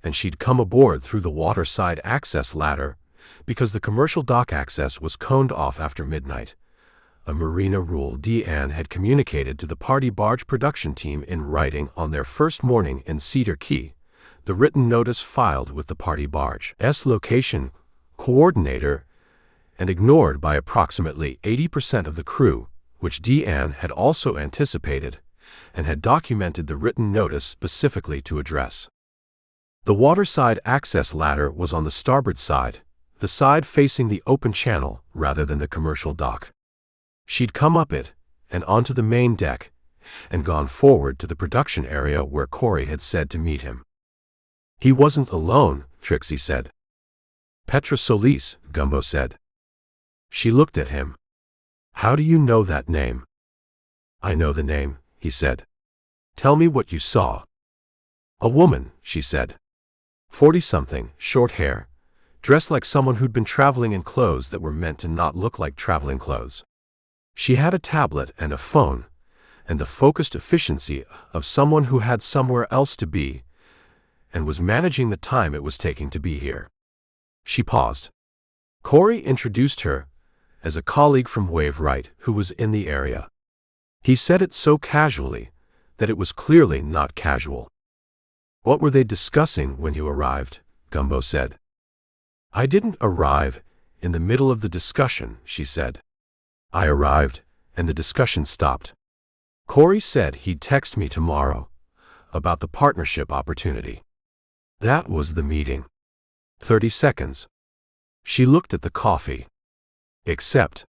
and she'd come aboard through the waterside access ladder because the commercial dock access was coned off after midnight, a marina rule Deanne had communicated to the party barge production team in writing on their first morning in Cedar Key, the written notice filed with the party barge's location coordinator and ignored by approximately 80% of the crew, which Deanne had also anticipated and had documented the written notice specifically to address. The waterside access ladder was on the starboard side, the side facing the open channel rather than the commercial dock. She'd come up it and onto the main deck and gone forward to the production area where Corey had said to meet him. "He wasn't alone," Trixie said. "Petra Solis," Gumbo said. She looked at him. "How do you know that name?" "I know the name," he said. "Tell me what you saw." "A woman," she said. 40-something, short hair, dressed like someone who'd been traveling in clothes that were meant to not look like traveling clothes. She had a tablet and a phone, and the focused efficiency of someone who had somewhere else to be and was managing the time it was taking to be here. She paused. Corey introduced her as a colleague from Waveright who was in the area. He said it so casually that it was clearly not casual. "What were they discussing when you arrived?" Gumbo said. "I didn't arrive in the middle of the discussion," she said. "I arrived, and the discussion stopped. Corey said he'd text me tomorrow about the partnership opportunity. That was the meeting." 30 seconds. She looked at the coffee. Except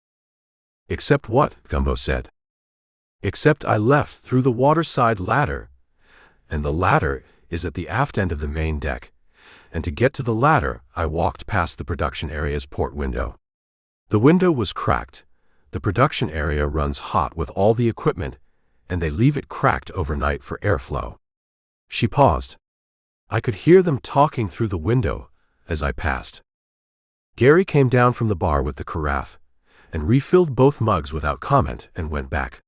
what?" Gumbo said. "Except I left through the waterside ladder, and the ladder is at the aft end of the main deck, and to get to the ladder I walked past the production area's port window. The window was cracked. The production area runs hot with all the equipment, and they leave it cracked overnight for airflow." She paused. "I could hear them talking through the window as I passed." Gary came down from the bar with the carafe and refilled both mugs without comment and went back.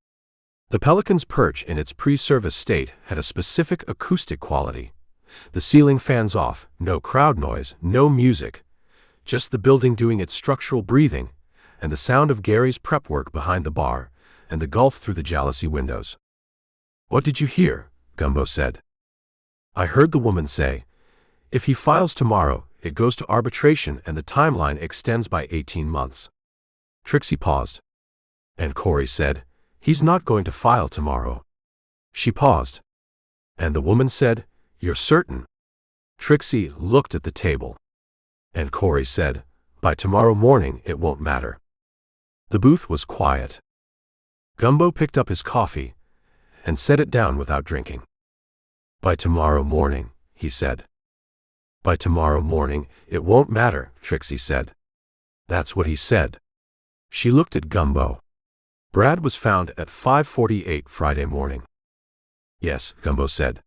The Pelican's perch in its pre-service state had a specific acoustic quality. The ceiling fans off, no crowd noise, no music, just the building doing its structural breathing and the sound of Gary's prep work behind the bar and the gulf through the jalousie windows. "What did you hear?" Gumbo said. "I heard the woman say, if he files tomorrow, it goes to arbitration and the timeline extends by 18 months. Trixie paused. "And Corey said, he's not going to file tomorrow." She paused. "And the woman said, you're certain?" Trixie looked at the table. "And Corey said, by tomorrow morning it won't matter." The booth was quiet. Gumbo picked up his coffee and set it down without drinking. "By tomorrow morning," he said. "By tomorrow morning it won't matter," Trixie said. "That's what he said." She looked at Gumbo. Brad was found at 5:48 Friday morning. Yes, Gumbo said.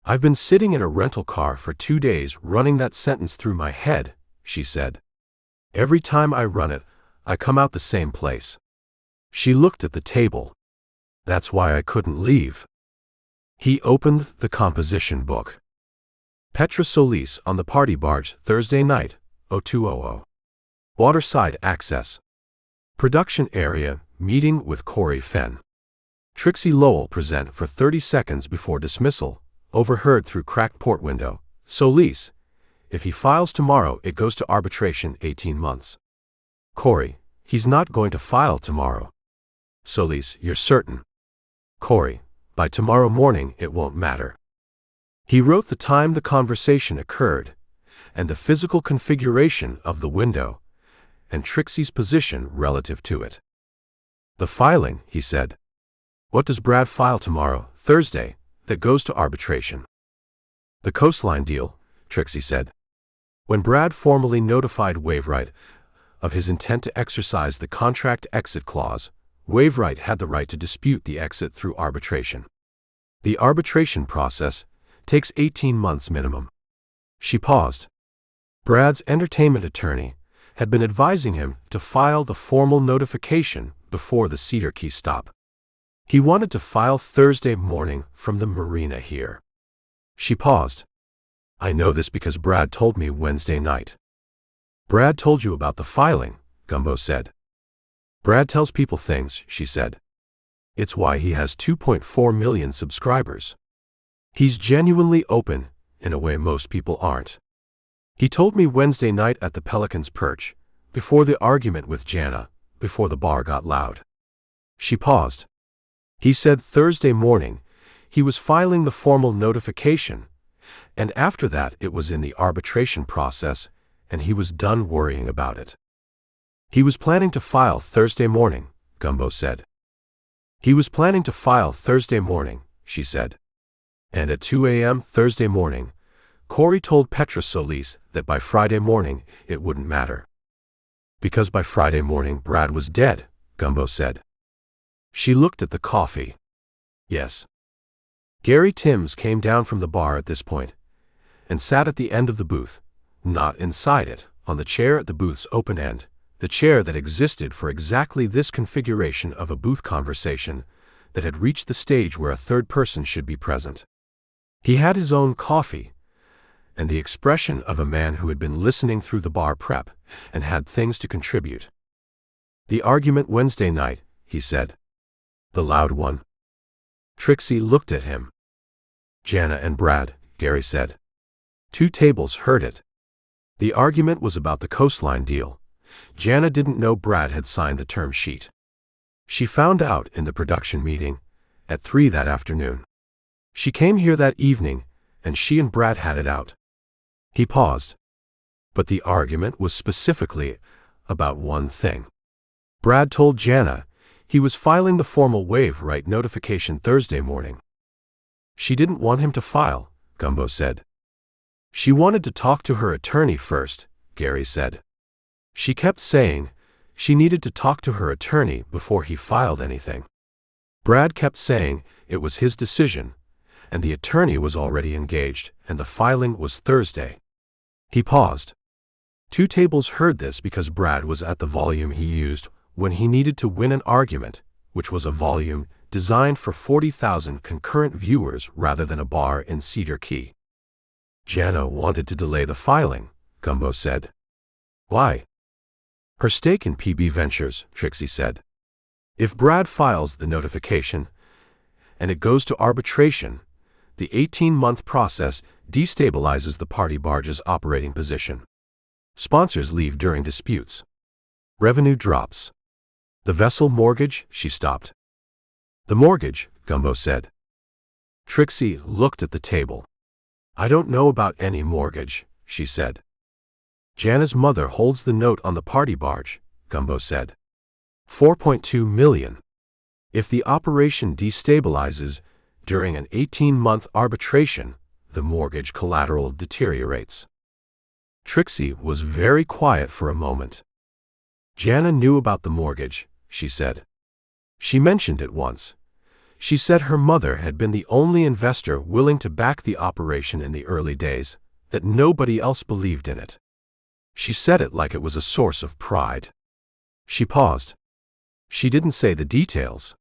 I've been sitting in a rental car for 2 days running that sentence through my head, she said. Every time I run it, I come out the same place. She looked at the table. That's why I couldn't leave. He opened the composition book. Petra Solis on the party barge Thursday night, 0200. Waterside access. Production area, meeting with Corey Fenn. Trixie Lowell present for 30 seconds before dismissal, overheard through cracked port window. Solis, if he files tomorrow it goes to arbitration 18 months. Corey, he's not going to file tomorrow. Solis, you're certain? Corey, by tomorrow morning it won't matter. He wrote the time the conversation occurred, and the physical configuration of the window, and Trixie's position relative to it. The filing, he said. What does Brad file tomorrow, Thursday, that goes to arbitration? The coastline deal, Trixie said. When Brad formally notified Waveright of his intent to exercise the contract exit clause, Waveright had the right to dispute the exit through arbitration. The arbitration process takes 18 months minimum. She paused. Brad's entertainment attorney had been advising him to file the formal notification before the Cedar Key stop. He wanted to file Thursday morning from the marina here. She paused. I know this because Brad told me Wednesday night. Brad told you about the filing, Gumbo said. Brad tells people things, she said. It's why he has 2.4 million subscribers. He's genuinely open, in a way most people aren't. He told me Wednesday night at the Pelican's Perch, before the argument with Jana, before the bar got loud. She paused. He said Thursday morning he was filing the formal notification, and after that it was in the arbitration process, and he was done worrying about it. He was planning to file Thursday morning, Gumbo said. He was planning to file Thursday morning, she said. And at 2 a.m. Thursday morning, Corey told Petra Solis that by Friday morning it wouldn't matter. Because by Friday morning Brad was dead, Gumbo said. She looked at the coffee. Yes. Gary Timms came down from the bar at this point and sat at the end of the booth, not inside it, on the chair at the booth's open end, the chair that existed for exactly this configuration of a booth conversation that had reached the stage where a third person should be present. He had his own coffee, and the expression of a man who had been listening through the bar prep and had things to contribute. The argument Wednesday night, he said. The loud one. Trixie looked at him. Jana and Brad, Gary said. 2 tables heard it. The argument was about the coastline deal. Jana didn't know Brad had signed the term sheet. She found out in the production meeting at 3 that afternoon. She came here that evening, and she and Brad had it out. He paused. But the argument was specifically about one thing. Brad told Jana he was filing the formal Waveright notification Thursday morning. She didn't want him to file, Gumbo said. She wanted to talk to her attorney first, Gary said. She kept saying she needed to talk to her attorney before he filed anything. Brad kept saying it was his decision, and the attorney was already engaged, and the filing was Thursday. He paused. 2 tables heard this because Brad was at the volume he used when he needed to win an argument, which was a volume designed for 40,000 concurrent viewers rather than a bar in Cedar Key. Jana wanted to delay the filing, Gumbo said. Why? Her stake in PB Ventures, Trixie said. If Brad files the notification and it goes to arbitration, the 18-month process destabilizes the party barge's operating position. Sponsors leave during disputes. Revenue drops. The vessel mortgage, she stopped. The mortgage, Gumbo said. Trixie looked at the table. I don't know about any mortgage, she said. Jana's mother holds the note on the party barge, Gumbo said. 4.2 million. If the operation destabilizes during an 18-month arbitration, the mortgage collateral deteriorates. Trixie was very quiet for a moment. Jana knew about the mortgage, she said. She mentioned it once. She said her mother had been the only investor willing to back the operation in the early days, that nobody else believed in it. She said it like it was a source of pride. She paused. She didn't say the details.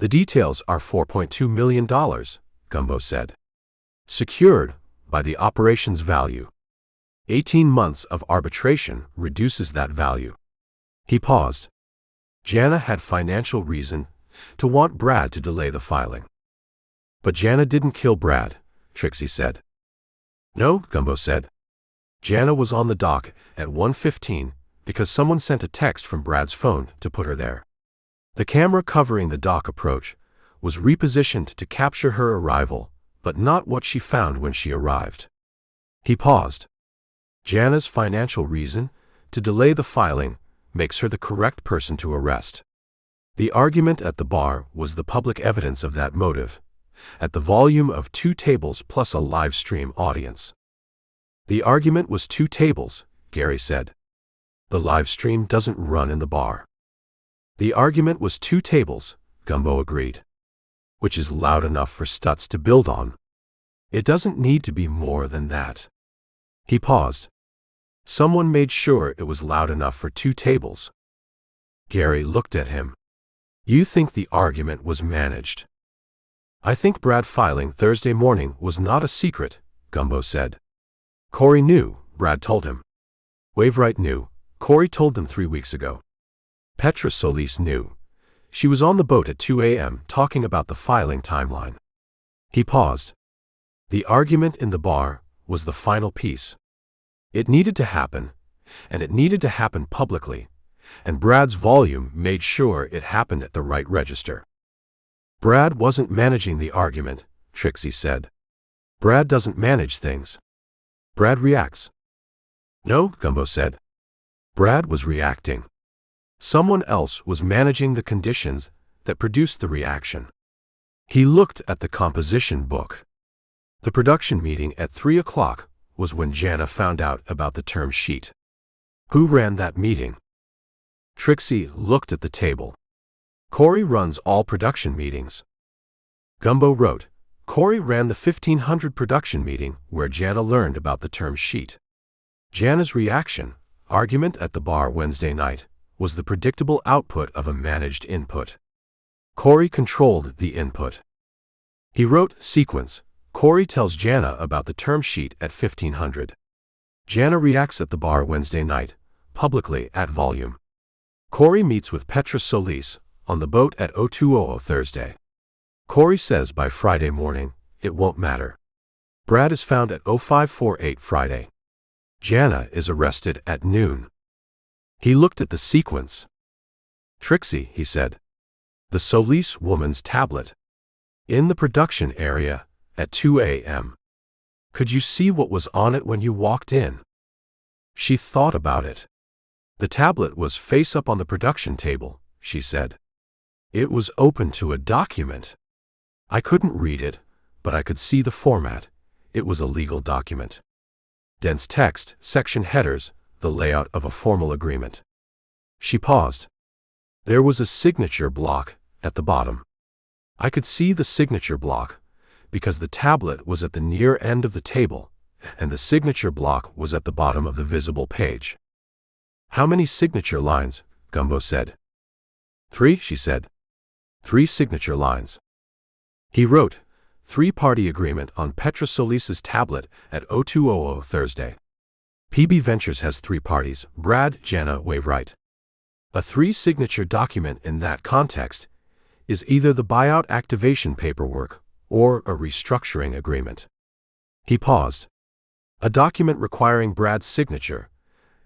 The details are $4.2 million, Gumbo said. Secured by the operation's value. 18 months of arbitration reduces that value. He paused. Jana had financial reason to want Brad to delay the filing. But Jana didn't kill Brad, Trixie said. No, Gumbo said. Jana was on the dock at 1:15 because someone sent a text from Brad's phone to put her there. The camera covering the dock approach was repositioned to capture her arrival, but not what she found when she arrived. He paused. Jana's financial reason to delay the filing makes her the correct person to arrest. The argument at the bar was the public evidence of that motive, at the volume of 2 tables plus a live stream audience. The argument was 2 tables, Gary said. The live stream doesn't run in the bar. The argument was 2 tables, Gumbo agreed. Which is loud enough for Stutz to build on. It doesn't need to be more than that. He paused. Someone made sure it was loud enough for 2 tables. Gary looked at him. You think the argument was managed? I think Brad filing Thursday morning was not a secret, Gumbo said. Corey knew, Brad told him. Wainwright knew, Corey told them 3 weeks ago. Petra Solis knew. She was on the boat at 2 a.m. talking about the filing timeline. He paused. The argument in the bar was the final piece. It needed to happen, and it needed to happen publicly, and Brad's volume made sure it happened at the right register. Brad wasn't managing the argument, Trixie said. Brad doesn't manage things. Brad reacts. No, Gumbo said. Brad was reacting. Someone else was managing the conditions that produced the reaction. He looked at the composition book. The production meeting at 3 o'clock was when Jana found out about the term sheet. Who ran that meeting? Trixie looked at the table. Corey runs all production meetings. Gumbo wrote, Corey ran the 1500 production meeting where Jana learned about the term sheet. Jana's reaction, argument at the bar Wednesday night, was the predictable output of a managed input. Corey controlled the input. He wrote sequence. Corey tells Jana about the term sheet at 1500. Jana reacts at the bar Wednesday night, publicly at volume. Corey meets with Petra Solis on the boat at 02:00 Thursday. Corey says by Friday morning, it won't matter. Brad is found at 05:48 Friday. Jana is arrested at noon. He looked at the sequence. Trixie, he said. The Solis woman's tablet. In the production area, at 2 a.m. Could you see what was on it when you walked in? She thought about it. The tablet was face up on the production table, she said. It was open to a document. I couldn't read it, but I could see the format. It was a legal document. Dense text, section headers, the layout of a formal agreement. She paused. There was a signature block at the bottom. I could see the signature block because the tablet was at the near end of the table, and the signature block was at the bottom of the visible page. How many signature lines? Gumbo said. 3, she said. 3 signature lines. He wrote, 3-party agreement on Petra Solis's tablet at 02:00 Thursday. PB Ventures has 3 parties, Brad, Jana, Wainwright. A 3-signature document in that context is either the buyout activation paperwork or a restructuring agreement. He paused. A document requiring Brad's signature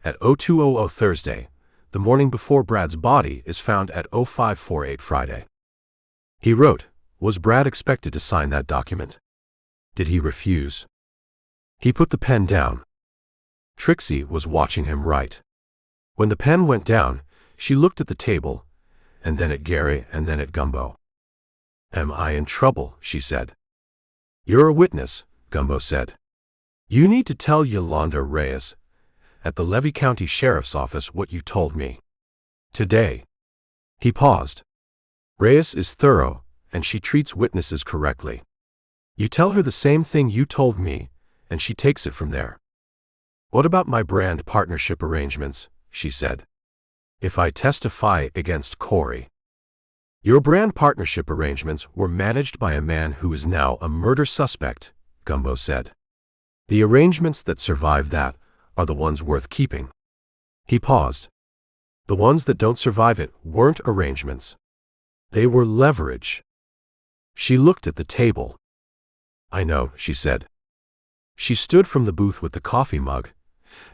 at 02:00 Thursday, the morning before Brad's body is found at 05:48 Friday. He wrote, was Brad expected to sign that document? Did he refuse? He put the pen down. Trixie was watching him write. When the pen went down, she looked at the table, and then at Gary and then at Gumbo. Am I in trouble? She said. You're a witness, Gumbo said. You need to tell Yolanda Reyes at the Levy County Sheriff's Office what you told me. Today. He paused. Reyes is thorough, and she treats witnesses correctly. You tell her the same thing you told me, and she takes it from there. What about my brand partnership arrangements? She said. If I testify against Corey. Your brand partnership arrangements were managed by a man who is now a murder suspect, Gumbo said. The arrangements that survive that are the ones worth keeping. He paused. The ones that don't survive it weren't arrangements. They were leverage. She looked at the table. I know, she said. She stood from the booth with the coffee mug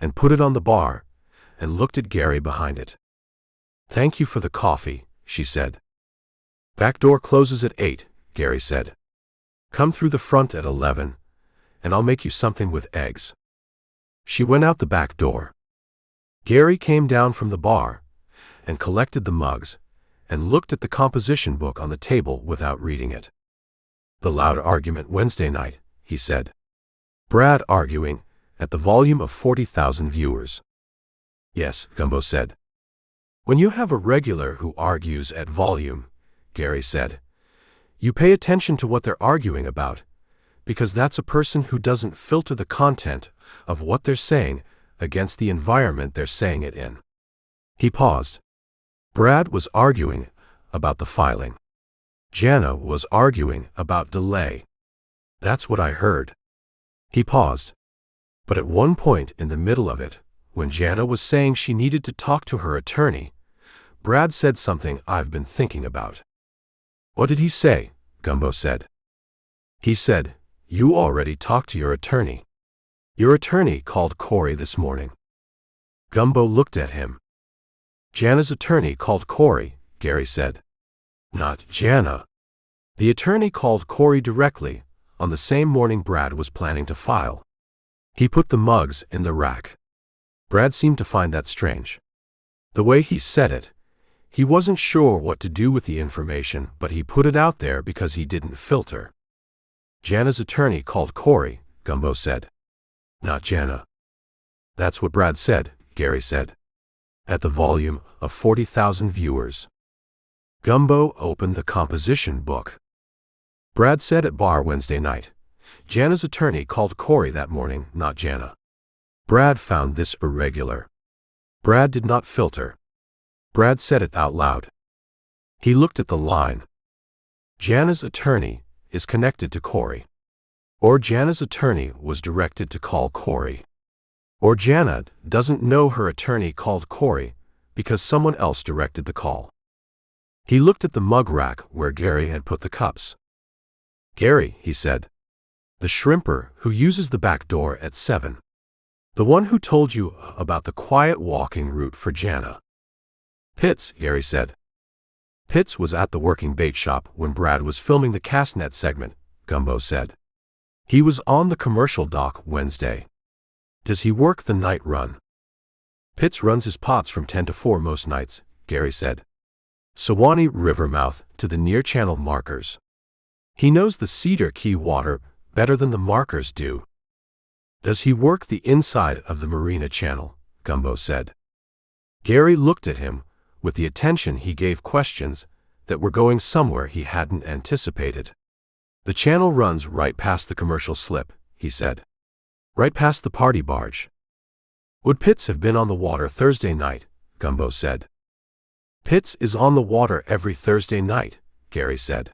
and put it on the bar and looked at Gary behind it. Thank you for the coffee, she said. Back door closes at 8, Gary said. Come through the front at 11, and I'll make you something with eggs. She went out the back door. Gary came down from the bar and collected the mugs and looked at the composition book on the table without reading it. The loud argument Wednesday night, he said. Brad arguing at the volume of 40,000 viewers. Yes, Gumbo said. When you have a regular who argues at volume, Gary said, you pay attention to what they're arguing about, because that's a person who doesn't filter the content of what they're saying against the environment they're saying it in. He paused. Brad was arguing about the filing. Jana was arguing about delay. That's what I heard. He paused. But at one point in the middle of it, when Jana was saying she needed to talk to her attorney, Brad said something I've been thinking about. What did he say? Gumbo said. He said, you already talked to your attorney. Your attorney called Corey this morning. Gumbo looked at him. Jana's attorney called Corey, Gary said. Not Jana. The attorney called Corey directly, on the same morning Brad was planning to file. He put the mugs in the rack. Brad seemed to find that strange. The way he said it, he wasn't sure what to do with the information, but he put it out there because he didn't filter. Jana's attorney called Corey, Gumbo said. Not Jana. That's what Brad said, Gary said. At the volume of 40,000 viewers. Gumbo opened the composition book. Brad said at bar Wednesday night. Jana's attorney called Corey that morning, not Jana. Brad found this irregular. Brad did not filter. Brad said it out loud. He looked at the line. Jana's attorney is connected to Corey. Or Jana's attorney was directed to call Corey. Or Jana doesn't know her attorney called Corey because someone else directed the call. He looked at the mug rack where Gary had put the cups. Gary, he said. The shrimper who uses the back door at 7. The one who told you about the quiet walking route for Jana. Pitts, Gary said. Pitts was at the working bait shop when Brad was filming the castnet segment, Gumbo said. He was on the commercial dock Wednesday. Does he work the night run? Pitts runs his pots from 10 to 4 most nights, Gary said. Sewanee River mouth to the near channel markers. He knows the Cedar Key water better than the markers do. Does he work the inside of the marina channel? Gumbo said. Gary looked at him with the attention he gave questions that were going somewhere he hadn't anticipated. The channel runs right past the commercial slip, he said. Right past the party barge. Would Pitts have been on the water Thursday night? Gumbo said. Pitts is on the water every Thursday night, Gary said.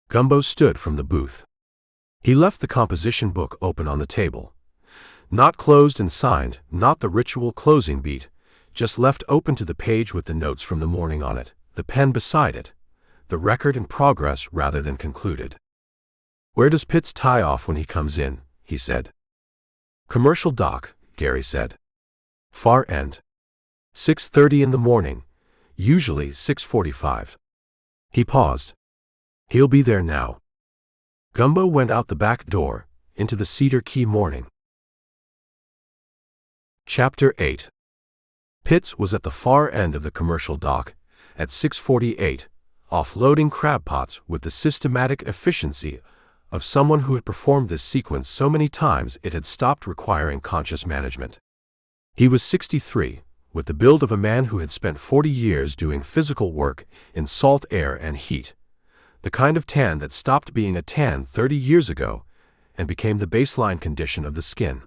Gumbo stood from the booth. He left the composition book open on the table. Not closed and signed, not the ritual closing beat, just left open to the page with the notes from the morning on it, the pen beside it, the record in progress rather than concluded. Where does Pitts tie off when he comes in? He said. Commercial dock, Gary said. Far end. 6:30 in the morning, usually 6:45. He paused. He'll be there now. Gumbo went out the back door, into the Cedar Key morning. Chapter 8. Pitts was at the far end of the commercial dock, at 6:48, offloading crab pots with the systematic efficiency of someone who had performed this sequence so many times it had stopped requiring conscious management. He was 63, with the build of a man who had spent 40 years doing physical work in salt air and heat, the kind of tan that stopped being a tan 30 years ago and became the baseline condition of the skin.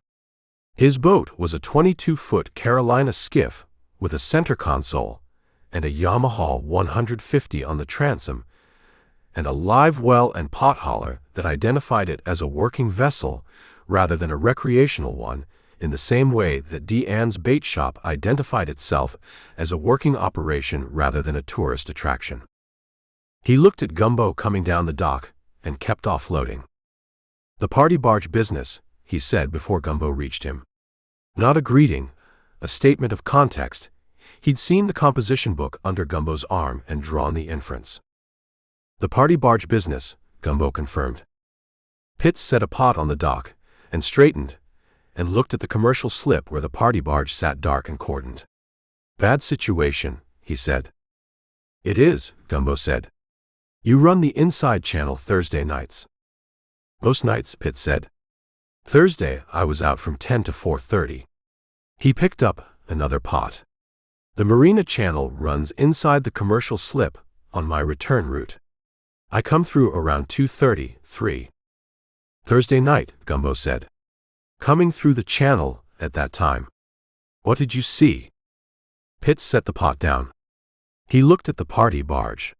His boat was a 22-foot Carolina skiff with a center console and a Yamaha 150 on the transom, and a live well and pot hauler that identified it as a working vessel rather than a recreational one, in the same way that Deanne's bait shop identified itself as a working operation rather than a tourist attraction. He looked at Gumbo coming down the dock and kept offloading. "The party barge business," he said before Gumbo reached him. Not a greeting, a statement of context. He'd seen the composition book under Gumbo's arm and drawn the inference. "The party barge business," Gumbo confirmed. Pitts set a pot on the dock and straightened and looked at the commercial slip where the party barge sat dark and cordoned. "Bad situation," he said. "It is," Gumbo said. "You run the inside channel Thursday nights." "Most nights," Pitts said. "Thursday I was out from 10 to 4:30. He picked up another pot. "The Marina Channel runs inside the commercial slip on my return route. I come through around 2:30, 3. "Thursday night," Gumbo said. "Coming through the channel at that time. What did you see?" Pitts set the pot down. He looked at the party barge.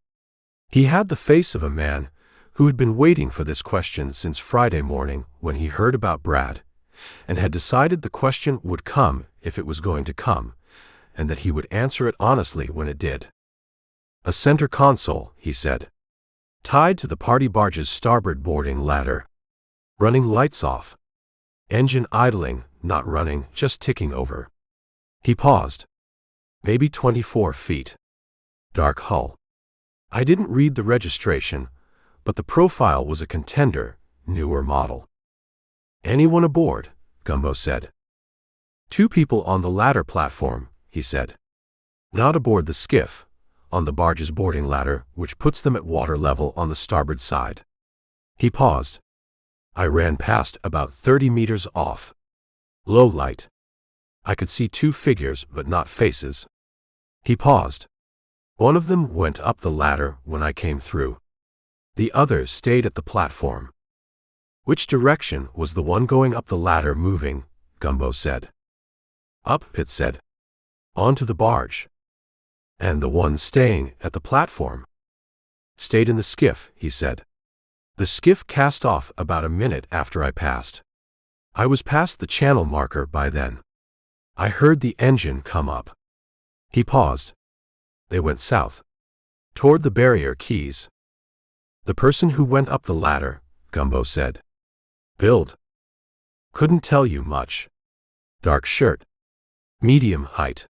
He had the face of a man who had been waiting for this question since Friday morning when he heard about Brad, and had decided the question would come if it was going to come, and that he would answer it honestly when it did. "A center console," he said. "Tied to the party barge's starboard boarding ladder. Running lights off. Engine idling, not running, just ticking over." He paused. "Maybe 24 feet. Dark hull. I didn't read the registration, but the profile was a contender, newer model." "Anyone aboard?" Gumbo said. "Two people on the ladder platform," he said. "Not aboard the skiff, on the barge's boarding ladder, which puts them at water level on the starboard side." He paused. "I ran past about 30 meters off. Low light. I could see two figures, but not faces." He paused. "One of them went up the ladder when I came through. The other stayed at the platform." "Which direction was the one going up the ladder moving?" Gumbo said. "Up," Pitts said. "Onto the barge." "And the one staying at the platform?" "Stayed in the skiff," he said. "The skiff cast off about a minute after I passed. I was past the channel marker by then. I heard the engine come up." He paused. "They went south. Toward the barrier keys." "The person who went up the ladder," Gumbo said. "Build?" "Couldn't tell you much. Dark shirt. Medium height.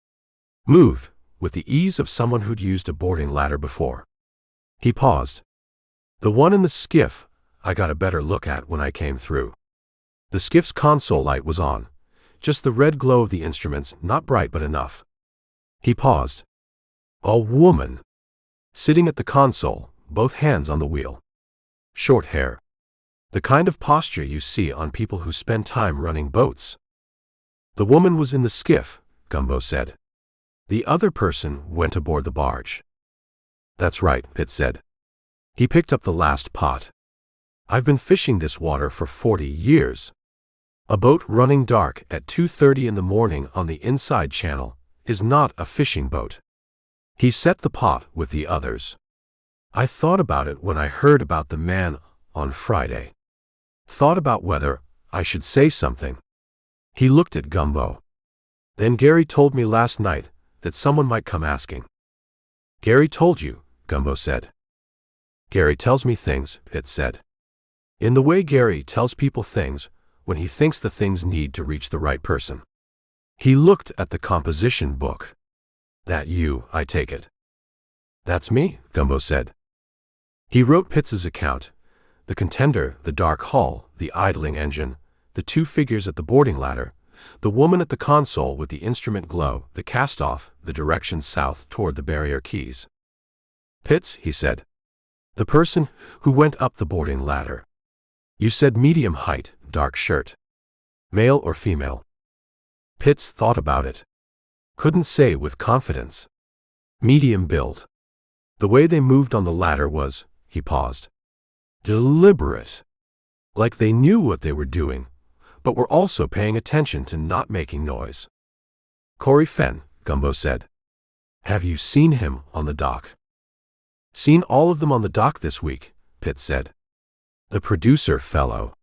Moved with the ease of someone who'd used a boarding ladder before." He paused. "The one in the skiff I got a better look at when I came through. The skiff's console light was on, just the red glow of the instruments, not bright but enough." He paused. "A woman. Sitting at the console, both hands on the wheel. Short hair. The kind of posture you see on people who spend time running boats." "The woman was in the skiff," Gumbo said. "The other person went aboard the barge." "That's right," Pitts said. He picked up the last pot. "I've been fishing this water for 40 years. A boat running dark at 2:30 in the morning on the inside channel is not a fishing boat." He set the pot with the others. "I thought about it when I heard about the man on Friday. Thought about whether I should say something." He looked at Gumbo. "Then Gary told me last night that someone might come asking." "Gary told you?" Gumbo said. "Gary tells me things," Pitts said. "In the way Gary tells people things when he thinks the things need to reach the right person." He looked at the composition book. "That you, I take it." "That's me," Gumbo said. He wrote Pitts's account: the contender, the dark hull, the idling engine, the two figures at the boarding ladder, the woman at the console with the instrument glow, the cast-off, the direction south toward the barrier keys. "Pitts," he said. "The person who went up the boarding ladder. You said medium height, dark shirt. Male or female?" Pitts thought about it. Couldn't say with confidence. Medium build. The way they moved on the ladder was, he paused, deliberate. Like they knew what they were doing, but were also paying attention to not making noise. Corey Fenn, Gumbo said. Have you seen him on the dock? Seen all of them on the dock this week, Pitt said. The producer fellow.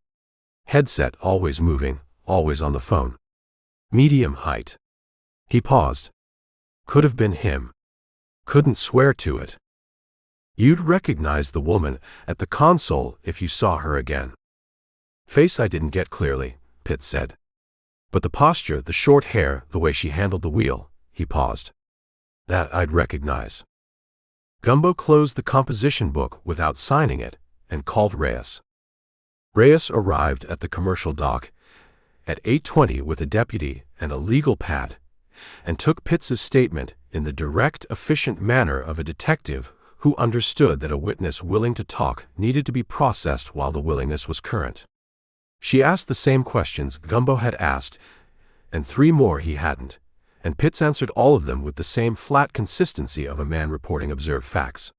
Headset always moving, always on the phone. Medium height. He paused. Could have been him. Couldn't swear to it. You'd recognize the woman at the console if you saw her again. Face I didn't get clearly, Pitt said. But the posture, the short hair, the way she handled the wheel, he paused. That I'd recognize. Gumbo closed the composition book without signing it and called Reyes. Reyes arrived at the commercial dock at 8:20 with a deputy and a legal pad, and took Pitts's statement in the direct, efficient manner of a detective who understood that a witness willing to talk needed to be processed while the willingness was current. She asked the same questions Gumbo had asked, and 3 more he hadn't, and Pitts answered all of them with the same flat consistency of a man reporting observed facts.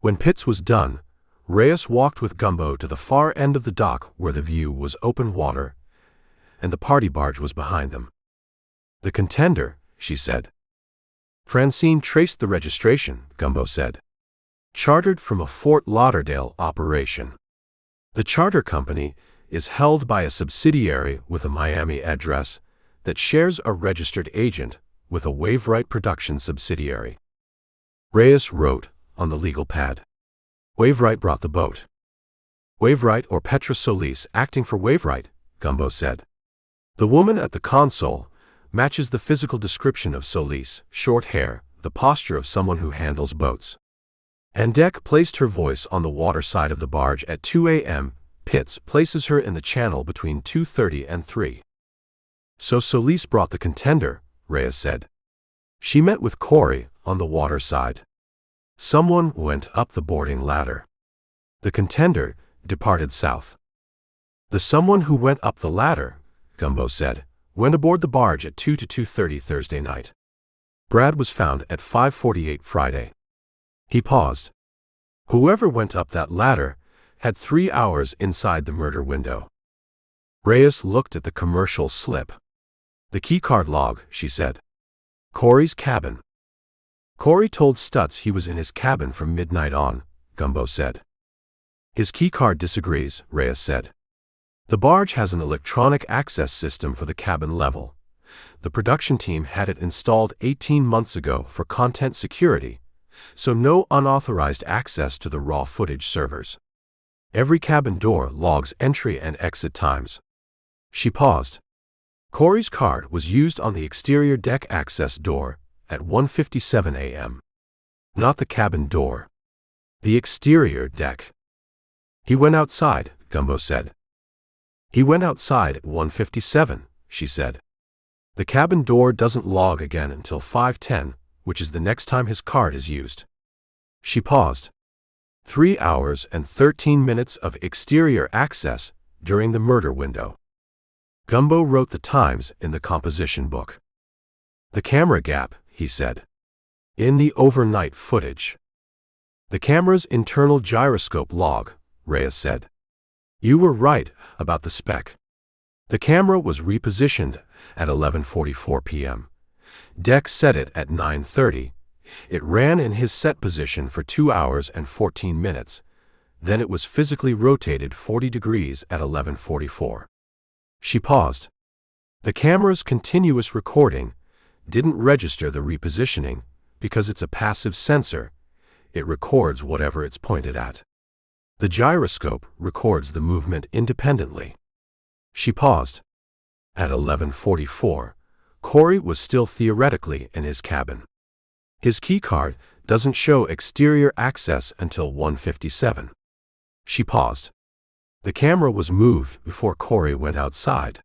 When Pitts was done, Reyes walked with Gumbo to the far end of the dock where the view was open water, and the party barge was behind them. The contender, she said. Francine traced the registration, Gumbo said. Chartered from a Fort Lauderdale operation. The charter company is held by a subsidiary with a Miami address that shares a registered agent with a Waveright production subsidiary. Reyes wrote on the legal pad. Waveright brought the boat. Waveright or Petra Solis acting for Waveright, Gumbo said. The woman at the console matches the physical description of Solis, short hair, the posture of someone who handles boats. Andek placed her voice on the water side of the barge at 2 a.m. Pitts places her in the channel between 2:30 and 3. So Solis brought the contender, Reyes said. She met with Corey on the water side. Someone went up the boarding ladder. The contender departed south. The someone who went up the ladder, Gumbo said, went aboard the barge at 2 to 2:30 Thursday night. Brad was found at 5:48 Friday. He paused. Whoever went up that ladder had 3 hours inside the murder window. Reyes looked at the commercial slip. The keycard log, she said. Corey's cabin. Corey told Stutz he was in his cabin from midnight on, Gumbo said. His keycard disagrees, Reyes said. The barge has an electronic access system for the cabin level. The production team had it installed 18 months ago for content security, so no unauthorized access to the raw footage servers. Every cabin door logs entry and exit times. She paused. Corey's card was used on the exterior deck access door at 1:57 a.m. Not the cabin door. The exterior deck. He went outside, Gumbo said. He went outside at 1:57, she said. The cabin door doesn't log again until 5:10, which is the next time his card is used. She paused. 3 hours and 13 minutes of exterior access during the murder window. Gumbo wrote the times in the composition book. The camera gap, he said. In the overnight footage. The camera's internal gyroscope log, Reyes said. You were right about the spec. The camera was repositioned at 11:44 p.m. Deck set it at 9:30. It ran in his set position for 2 hours and 14 minutes. Then it was physically rotated 40 degrees at 11:44. She paused. The camera's continuous recording didn't register the repositioning because it's a passive sensor. It records whatever it's pointed at. The gyroscope records the movement independently. She paused. At 11:44, Corey was still theoretically in his cabin. His keycard doesn't show exterior access until 1:57. She paused. The camera was moved before Corey went outside.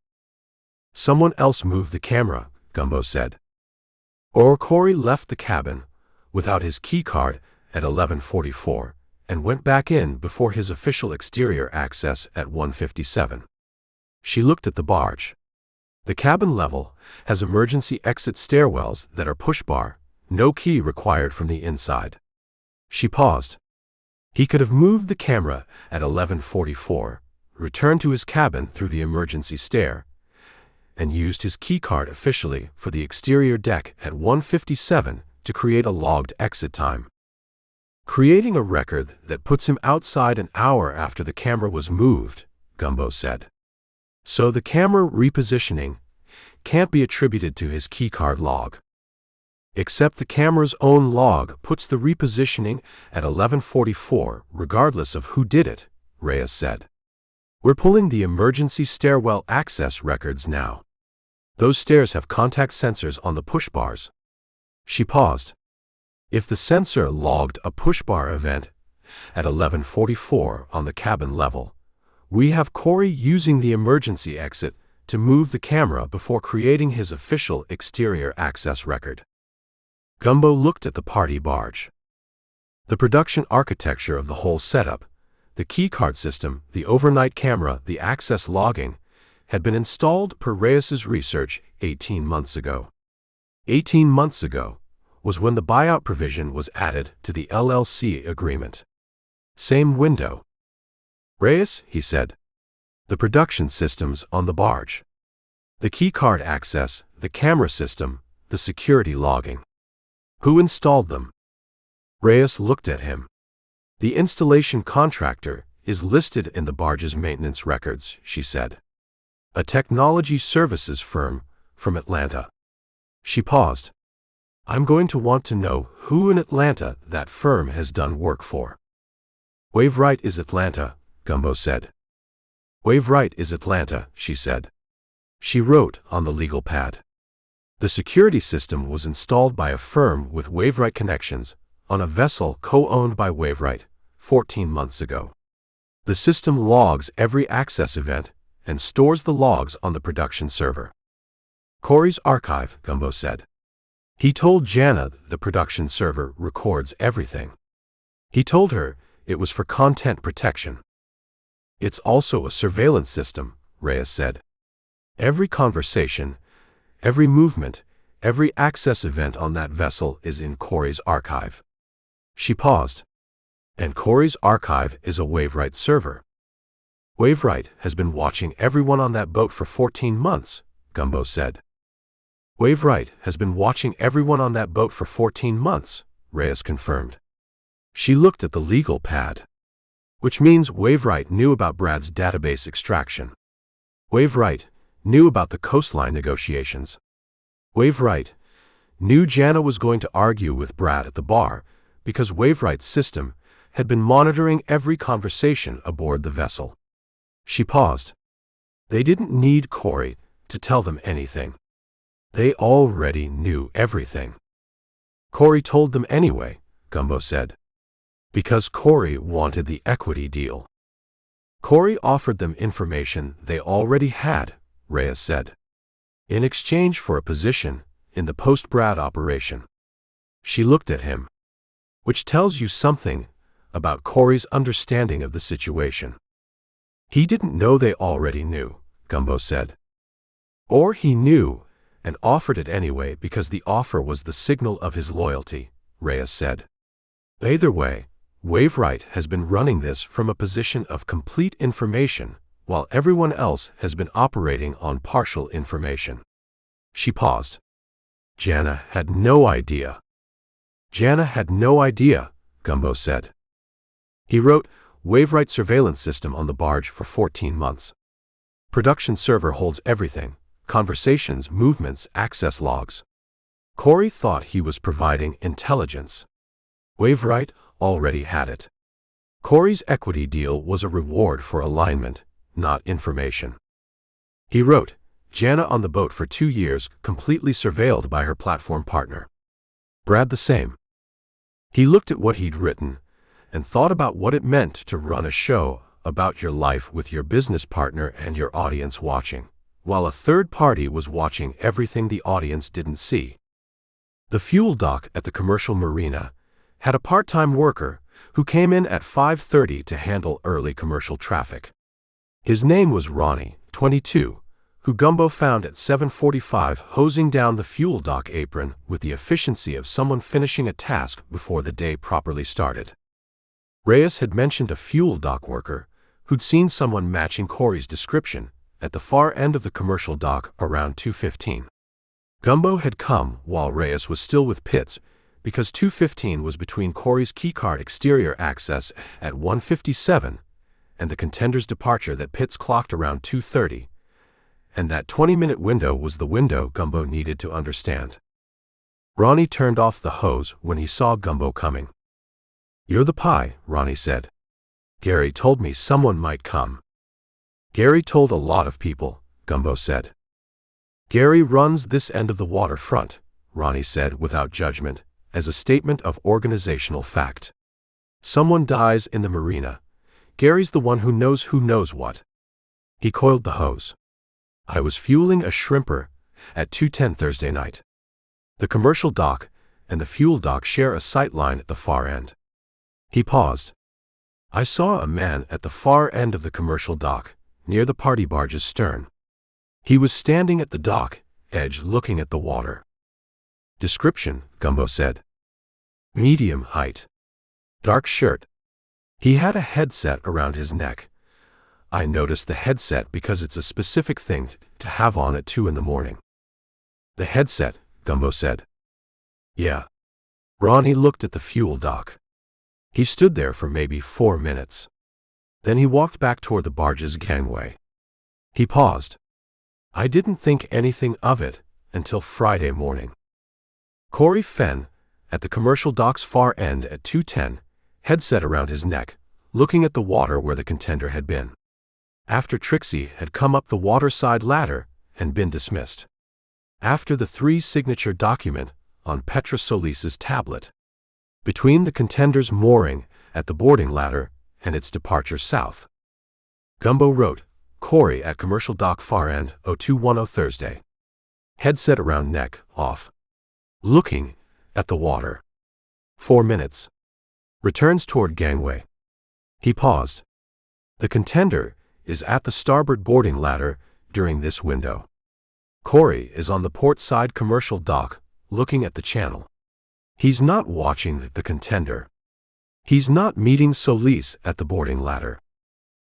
Someone else moved the camera, Gumbo said. Or Corey left the cabin without his keycard at 11:44 and went back in before his official exterior access at 1:57. She looked at the barge. The cabin level has emergency exit stairwells that are push-bar, no key required from the inside. She paused. He could have moved the camera at 11:44, returned to his cabin through the emergency stair, and used his keycard officially for the exterior deck at 1:57 to create a logged exit time. Creating a record that puts him outside an hour after the camera was moved, Gumbo said. So the camera repositioning can't be attributed to his keycard log. Except the camera's own log puts the repositioning at 11:44 regardless of who did it, Reyes said. We're pulling the emergency stairwell access records now. Those stairs have contact sensors on the push bars. She paused. If the sensor logged a push-bar event at 11:44 on the cabin level, we have Corey using the emergency exit to move the camera before creating his official exterior access record. Gumbo looked at the party barge. The production architecture of the whole setup, the keycard system, the overnight camera, the access logging, had been installed per Reyes's research 18 months ago. 18 months ago was when the buyout provision was added to the LLC agreement. Same window. Reyes, he said. The production systems on the barge. The keycard access, the camera system, the security logging. Who installed them? Reyes looked at him. The installation contractor is listed in the barge's maintenance records, she said. A technology services firm from Atlanta. She paused. I'm going to want to know who in Atlanta that firm has done work for. Waveright is Atlanta, Gumbo said. Waveright is Atlanta, she said. She wrote on the legal pad. The security system was installed by a firm with Waveright connections on a vessel co-owned by Waveright 14 months ago. The system logs every access event and stores the logs on the production server. Corey's archive, Gumbo said. He told Jana the production server records everything. He told her it was for content protection. It's also a surveillance system, Reyes said. Every conversation, every movement, every access event on that vessel is in Corey's archive. She paused. And Corey's archive is a Waveright server. Waveright has been watching everyone on that boat for 14 months, Gumbo said. Waveright has been watching everyone on that boat for 14 months, Reyes confirmed. She looked at the legal pad. Which means Waveright knew about Brad's database extraction. Waveright knew about the coastline negotiations. Waveright knew Jana was going to argue with Brad at the bar because Waveright's system had been monitoring every conversation aboard the vessel. She paused. They didn't need Corey to tell them anything. They already knew everything. Corey told them anyway, Gumbo said. Because Corey wanted the equity deal. Corey offered them information they already had, Reyes said. In exchange for a position in the post-Brad operation. She looked at him. Which tells you something about Corey's understanding of the situation. He didn't know they already knew, Gumbo said. Or he knew and offered it anyway because the offer was the signal of his loyalty, Reyes said. Either way, Waveright has been running this from a position of complete information, while everyone else has been operating on partial information. She paused. Jana had no idea. Jana had no idea, Gumbo said. He wrote, Waveright surveillance system on the barge for 14 months. Production server holds everything, conversations, movements, access logs. Corey thought he was providing intelligence. Waveright already had it. Corey's equity deal was a reward for alignment, not information. He wrote, Jana on the boat for 2 years, completely surveilled by her platform partner. Brad the same. He looked at what he'd written and thought about what it meant to run a show about your life with your business partner and your audience watching, while a third party was watching everything the audience didn't see. The fuel dock at the commercial marina had a part-time worker who came in at 5:30 to handle early commercial traffic. His name was Ronnie, 22, who Gumbo found at 7:45 hosing down the fuel dock apron with the efficiency of someone finishing a task before the day properly started. Reyes had mentioned a fuel dock worker who'd seen someone matching Corey's description at the far end of the commercial dock around 2:15. Gumbo had come while Reyes was still with Pitts because 2:15 was between Corey's keycard exterior access at 1:57 and the contender's departure that Pitts clocked around 2:30, and that 20-minute window was the window Gumbo needed to understand. Ronnie turned off the hose when he saw Gumbo coming. "You're the pie," Ronnie said. "Gary told me someone might come." "Gary told a lot of people," Gumbo said. "Gary runs this end of the waterfront," Ronnie said without judgment, as a statement of organizational fact. "Someone dies in the marina. Gary's the one who knows what." He coiled the hose. "I was fueling a shrimper at 2:10 Thursday night. The commercial dock and the fuel dock share a sight line at the far end." He paused. "I saw a man at the far end of the commercial dock, near the party barge's stern. He was standing at the dock edge looking at the water." "Description," Gumbo said. "Medium height. Dark shirt. He had a headset around his neck. I noticed the headset because it's a specific thing to have on at 2 in the morning." "The headset," Gumbo said. "Yeah." Ronnie looked at the fuel dock. He stood there for maybe 4 minutes. Then he walked back toward the barge's gangway. He paused. "I didn't think anything of it until Friday morning. Corey Fenn, at the commercial dock's far end at 2:10, headset around his neck, looking at the water where the contender had been. After Trixie had come up the waterside ladder and been dismissed. After the 3 signature document on Petra Solis's tablet. Between the contender's mooring at the boarding ladder and its departure south." Gumbo wrote, "Corey at commercial dock far end 0210 Thursday. Headset around neck, off. Looking at the water. 4 minutes. Returns toward gangway." He paused. "The contender is at the starboard boarding ladder during this window. Corey is on the port side commercial dock looking at the channel. He's not watching the contender. He's not meeting Solis at the boarding ladder."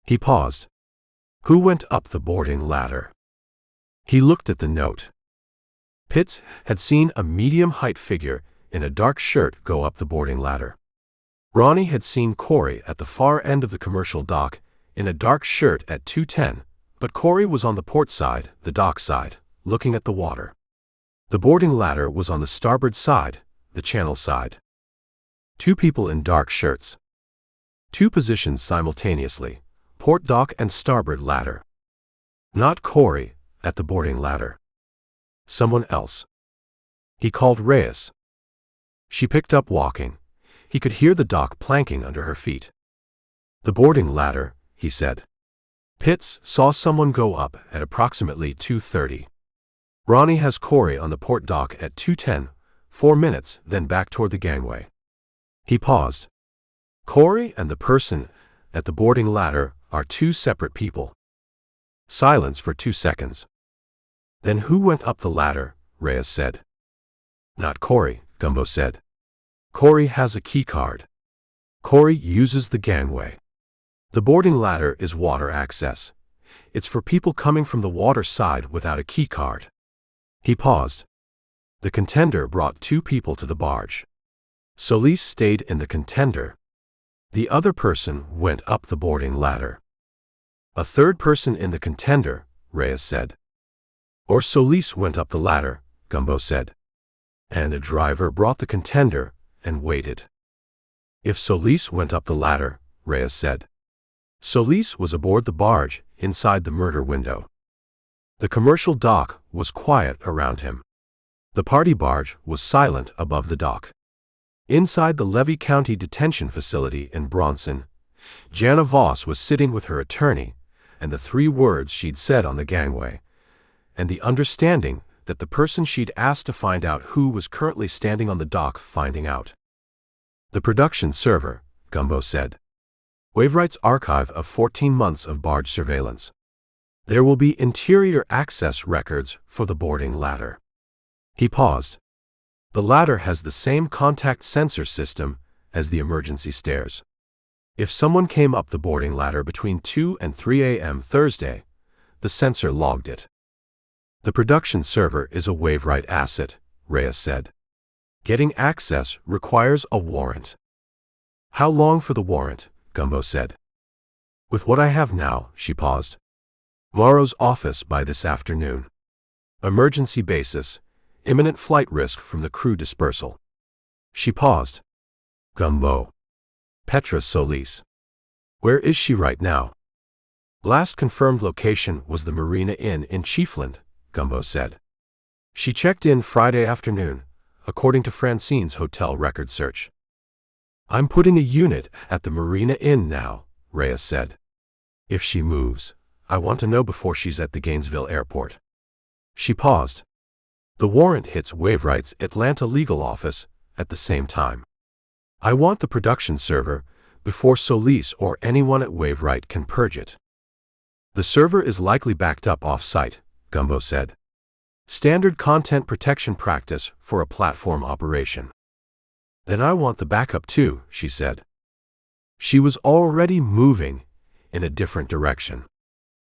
He paused. "Who went up the boarding ladder?" He looked at the note. Pitts had seen a medium-height figure in a dark shirt go up the boarding ladder. Ronnie had seen Corey at the far end of the commercial dock in a dark shirt at 2:10, but Corey was on the port side, the dock side, looking at the water. The boarding ladder was on the starboard side, the channel side. 2 people in dark shirts. 2 positions simultaneously, port dock and starboard ladder. Not Corey at the boarding ladder. Someone else. He called Reyes. She picked up walking. He could hear the dock planking under her feet. "The boarding ladder," he said. "Pitts saw someone go up at approximately 2:30. Ronnie has Corey on the port dock at 2:10, 4 minutes, then back toward the gangway." He paused. "Corey and the person at the boarding ladder are 2 separate people." Silence for 2 seconds. "Then who went up the ladder?" Reyes said. "Not Corey," Gumbo said. "Corey has a key card. Corey uses the gangway. The boarding ladder is water access. It's for people coming from the water side without a key card." He paused. "The contender brought 2 people to the barge. Solis stayed in the contender. The other person went up the boarding ladder." "A 3rd person in the contender," Reyes said. "Or Solis went up the ladder," Gumbo said. "And a driver brought the contender and waited." "If Solis went up the ladder," Reyes said. "Solis was aboard the barge inside the murder window. The commercial dock was quiet around him. The party barge was silent above the dock. Inside the Levy County Detention Facility in Bronson, Jana Voss was sitting with her attorney, and the 3 words she'd said on the gangway, and the understanding that the person she'd asked to find out who was currently standing on the dock finding out. "The production server," Gumbo said. "Waveright's archive of 14 months of barge surveillance. There will be interior access records for the boarding ladder. He paused. The ladder has the same contact sensor system as the emergency stairs. If someone came up the boarding ladder between 2 and 3 a.m. Thursday, the sensor logged it. The production server is a Waveright asset, Reyes said. Getting access requires a warrant. How long for the warrant? Gumbo said. With what I have now, she paused. Morrow's office by this afternoon. Emergency basis, imminent flight risk from the crew dispersal. She paused. Gumbo. Petra Solis. Where is she right now? Last confirmed location was the Marina Inn in Chiefland, Gumbo said. She checked in Friday afternoon, according to Francine's hotel record search. I'm putting a unit at the Marina Inn now, Reyes said. If she moves, I want to know before she's at the Gainesville airport. She paused. The warrant hits Waveright's Atlanta legal office at the same time. I want the production server before Solis or anyone at Waveright can purge it. The server is likely backed up off-site, Gumbo said. Standard content protection practice for a platform operation. Then I want the backup too, she said. She was already moving in a different direction.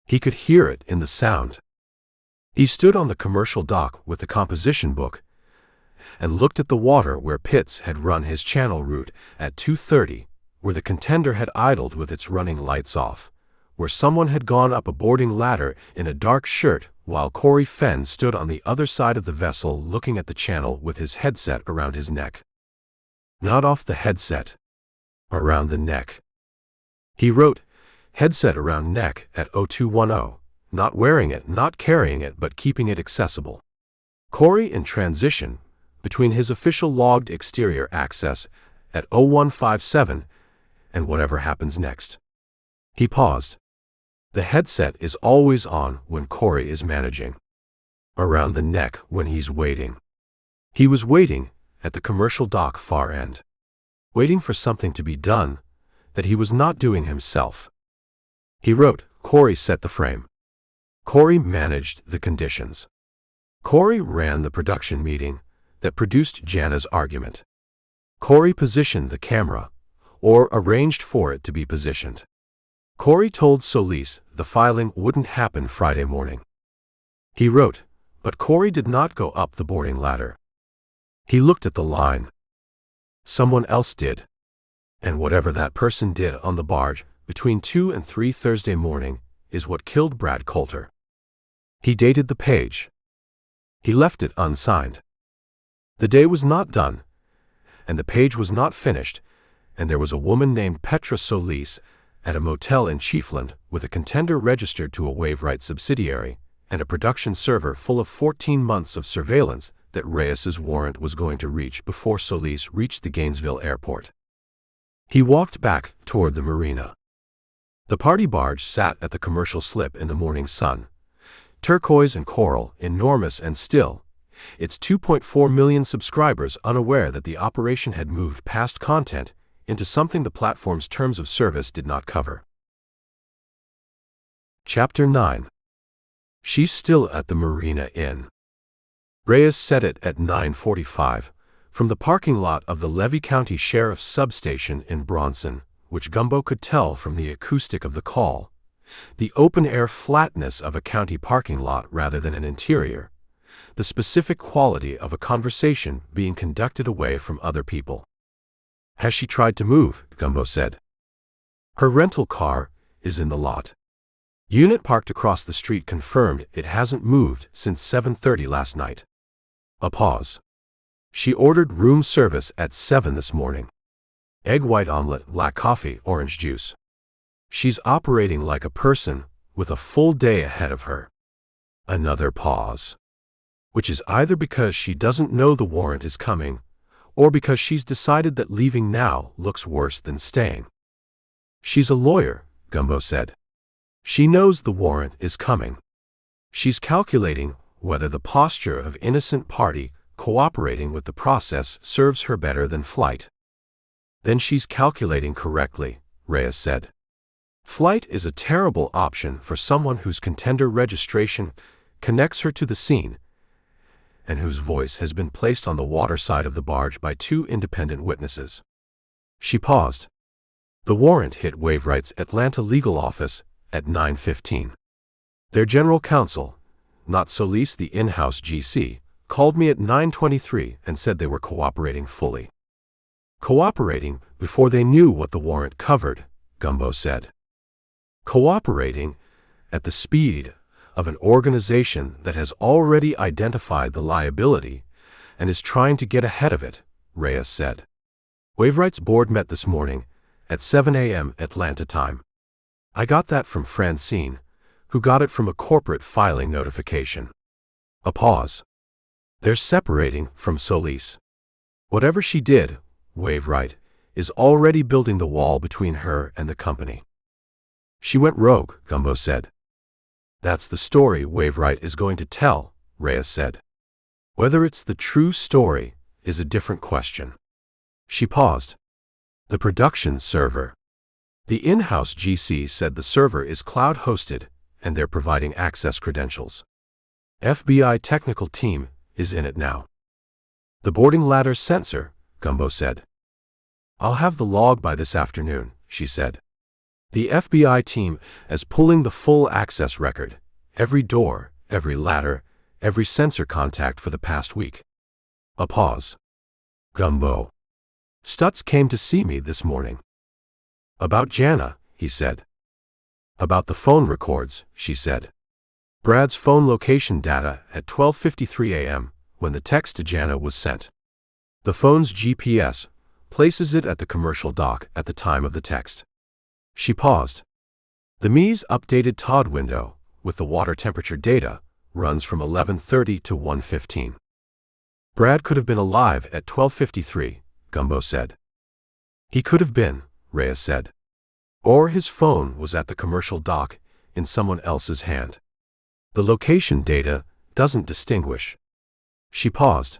He could hear it in the sound. He stood on the commercial dock with the composition book and looked at the water where Pitts had run his channel route at 2:30, where the contender had idled with its running lights off, where someone had gone up a boarding ladder in a dark shirt while Corey Fenn stood on the other side of the vessel looking at the channel with his headset around his neck. Not off the headset. Around the neck. He wrote, headset around neck at 0210, not wearing it, not carrying it, but keeping it accessible. Corey in transition between his official logged exterior access at 0157 and whatever happens next. He paused. The headset is always on when Corey is managing. Around the neck when he's waiting. He was waiting at the commercial dock far end. Waiting for something to be done that he was not doing himself. He wrote, Corey set the frame. Corey managed the conditions. Corey ran the production meeting that produced Jana's argument. Corey positioned the camera, or arranged for it to be positioned. Corey told Solis the filing wouldn't happen Friday morning. He wrote, but Corey did not go up the boarding ladder. He looked at the line. Someone else did. And whatever that person did on the barge between 2 and 3 Thursday morning is what killed Brad Coulter. He dated the page. He left it unsigned. The day was not done, and the page was not finished, and there was a woman named Petra Solis at a motel in Chiefland with a contender registered to a Waveright subsidiary and a production server full of 14 months of surveillance that Reyes's warrant was going to reach before Solis reached the Gainesville airport. He walked back toward the marina. The party barge sat at the commercial slip in the morning sun, turquoise and coral, enormous and still, its 2.4 million subscribers unaware that the operation had moved past content into something the platform's terms of service did not cover. Chapter 9. She's still at the Marina Inn. Reyes said it at 9:45, from the parking lot of the Levy County Sheriff's substation in Bronson, which Gumbo could tell from the acoustic of the call, the open-air flatness of a county parking lot rather than an interior, the specific quality of a conversation being conducted away from other people. Has she tried to move? Gumbo said. Her rental car is in the lot. Unit parked across the street confirmed it hasn't moved since 7:30 last night. A pause. She ordered room service at 7 this morning. Egg white omelet, black coffee, orange juice. She's operating like a person with a full day ahead of her. Another pause. Which is either because she doesn't know the warrant is coming, or because she's decided that leaving now looks worse than staying. She's a lawyer, Gumbo said. She knows the warrant is coming. She's calculating whether the posture of innocent party cooperating with the process serves her better than flight. Then she's calculating correctly, Reyes said. Flight is a terrible option for someone whose contender registration connects her to the scene and whose voice has been placed on the water side of the barge by two independent witnesses. She paused. The warrant hit Waveright's Atlanta legal office at 9:15. Their general counsel, not Solis the in-house GC, called me at 9:23 and said they were cooperating fully. Cooperating before they knew what the warrant covered, Gumbo said. Cooperating at the speed of an organization that has already identified the liability and is trying to get ahead of it, Reyes said. Waveright's board met this morning at 7 a.m. Atlanta time. I got that from Francine, who got it from a corporate filing notification. A pause. They're separating from Solis. Whatever she did, Waveright is already building the wall between her and the company. She went rogue, Gumbo said. That's the story Waveright is going to tell, Reyes said. Whether it's the true story is a different question. She paused. The production server. The in-house GC said the server is cloud-hosted and they're providing access credentials. FBI technical team is in it now. The boarding ladder sensor, Gumbo said. I'll have the log by this afternoon, she said. The FBI team is pulling the full access record, every door, every ladder, every sensor contact for the past week. A pause. Gumbo. Stutz came to see me this morning. About Jana, he said. About the phone records, she said. Brad's phone location data at 12:53 a.m. when the text to Jana was sent. The phone's GPS places it at the commercial dock at the time of the text. She paused. The ME's updated TOD window, with the water temperature data, runs from 11:30 to 1:15. Brad could have been alive at 12:53, Gumbo said. He could have been, Reyes said. Or his phone was at the commercial dock in someone else's hand. The location data doesn't distinguish. She paused.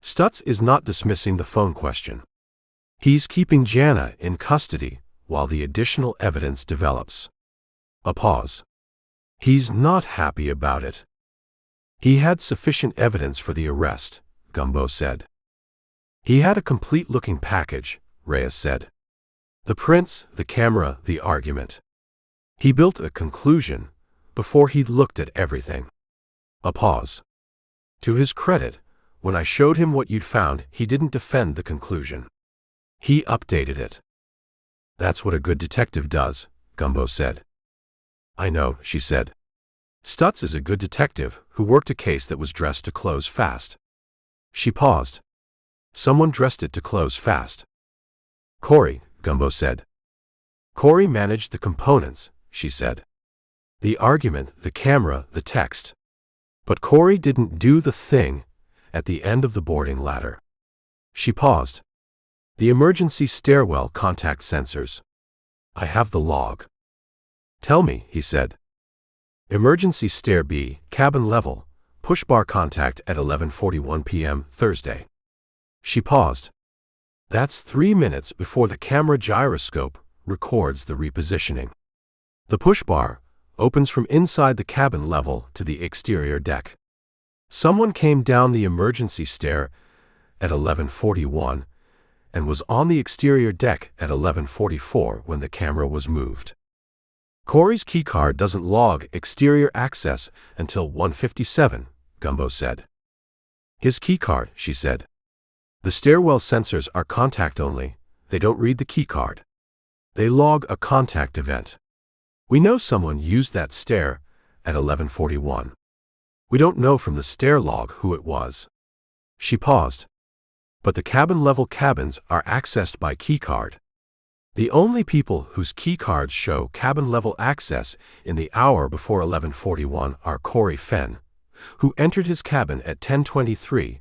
Stutz is not dismissing the phone question. He's keeping Jana in custody while the additional evidence develops. A pause. He's not happy about it. He had sufficient evidence for the arrest, Gumbo said. He had a complete-looking package, Reyes said. The prints, the camera, the argument. He built a conclusion before he'd looked at everything. A pause. To his credit, when I showed him what you'd found, he didn't defend the conclusion. He updated it. That's what a good detective does, Gumbo said. I know, she said. Stutz is a good detective who worked a case that was dressed to close fast. She paused. Someone dressed it to close fast. Corey, Gumbo said. Corey managed the components, she said. The argument, the camera, the text. But Corey didn't do the thing at the end of the boarding ladder. She paused. The emergency stairwell contact sensors. I have the log. Tell me, he said. Emergency stair B, cabin level, push bar contact at 11:41 p.m. Thursday. She paused. That's 3 minutes before the camera gyroscope records the repositioning. The push bar opens from inside the cabin level to the exterior deck. Someone came down the emergency stair at 11:41 and was on the exterior deck at 11:44 when the camera was moved. Corey's keycard doesn't log exterior access until 1:57, Gumbo said. His keycard, she said. The stairwell sensors are contact only, they don't read the keycard. They log a contact event. We know someone used that stair at 11:41. We don't know from the stair log who it was. She paused. But the cabin-level cabins are accessed by keycard. The only people whose keycards show cabin-level access in the hour before 11:41 are Corey Fenn, who entered his cabin at 10:23,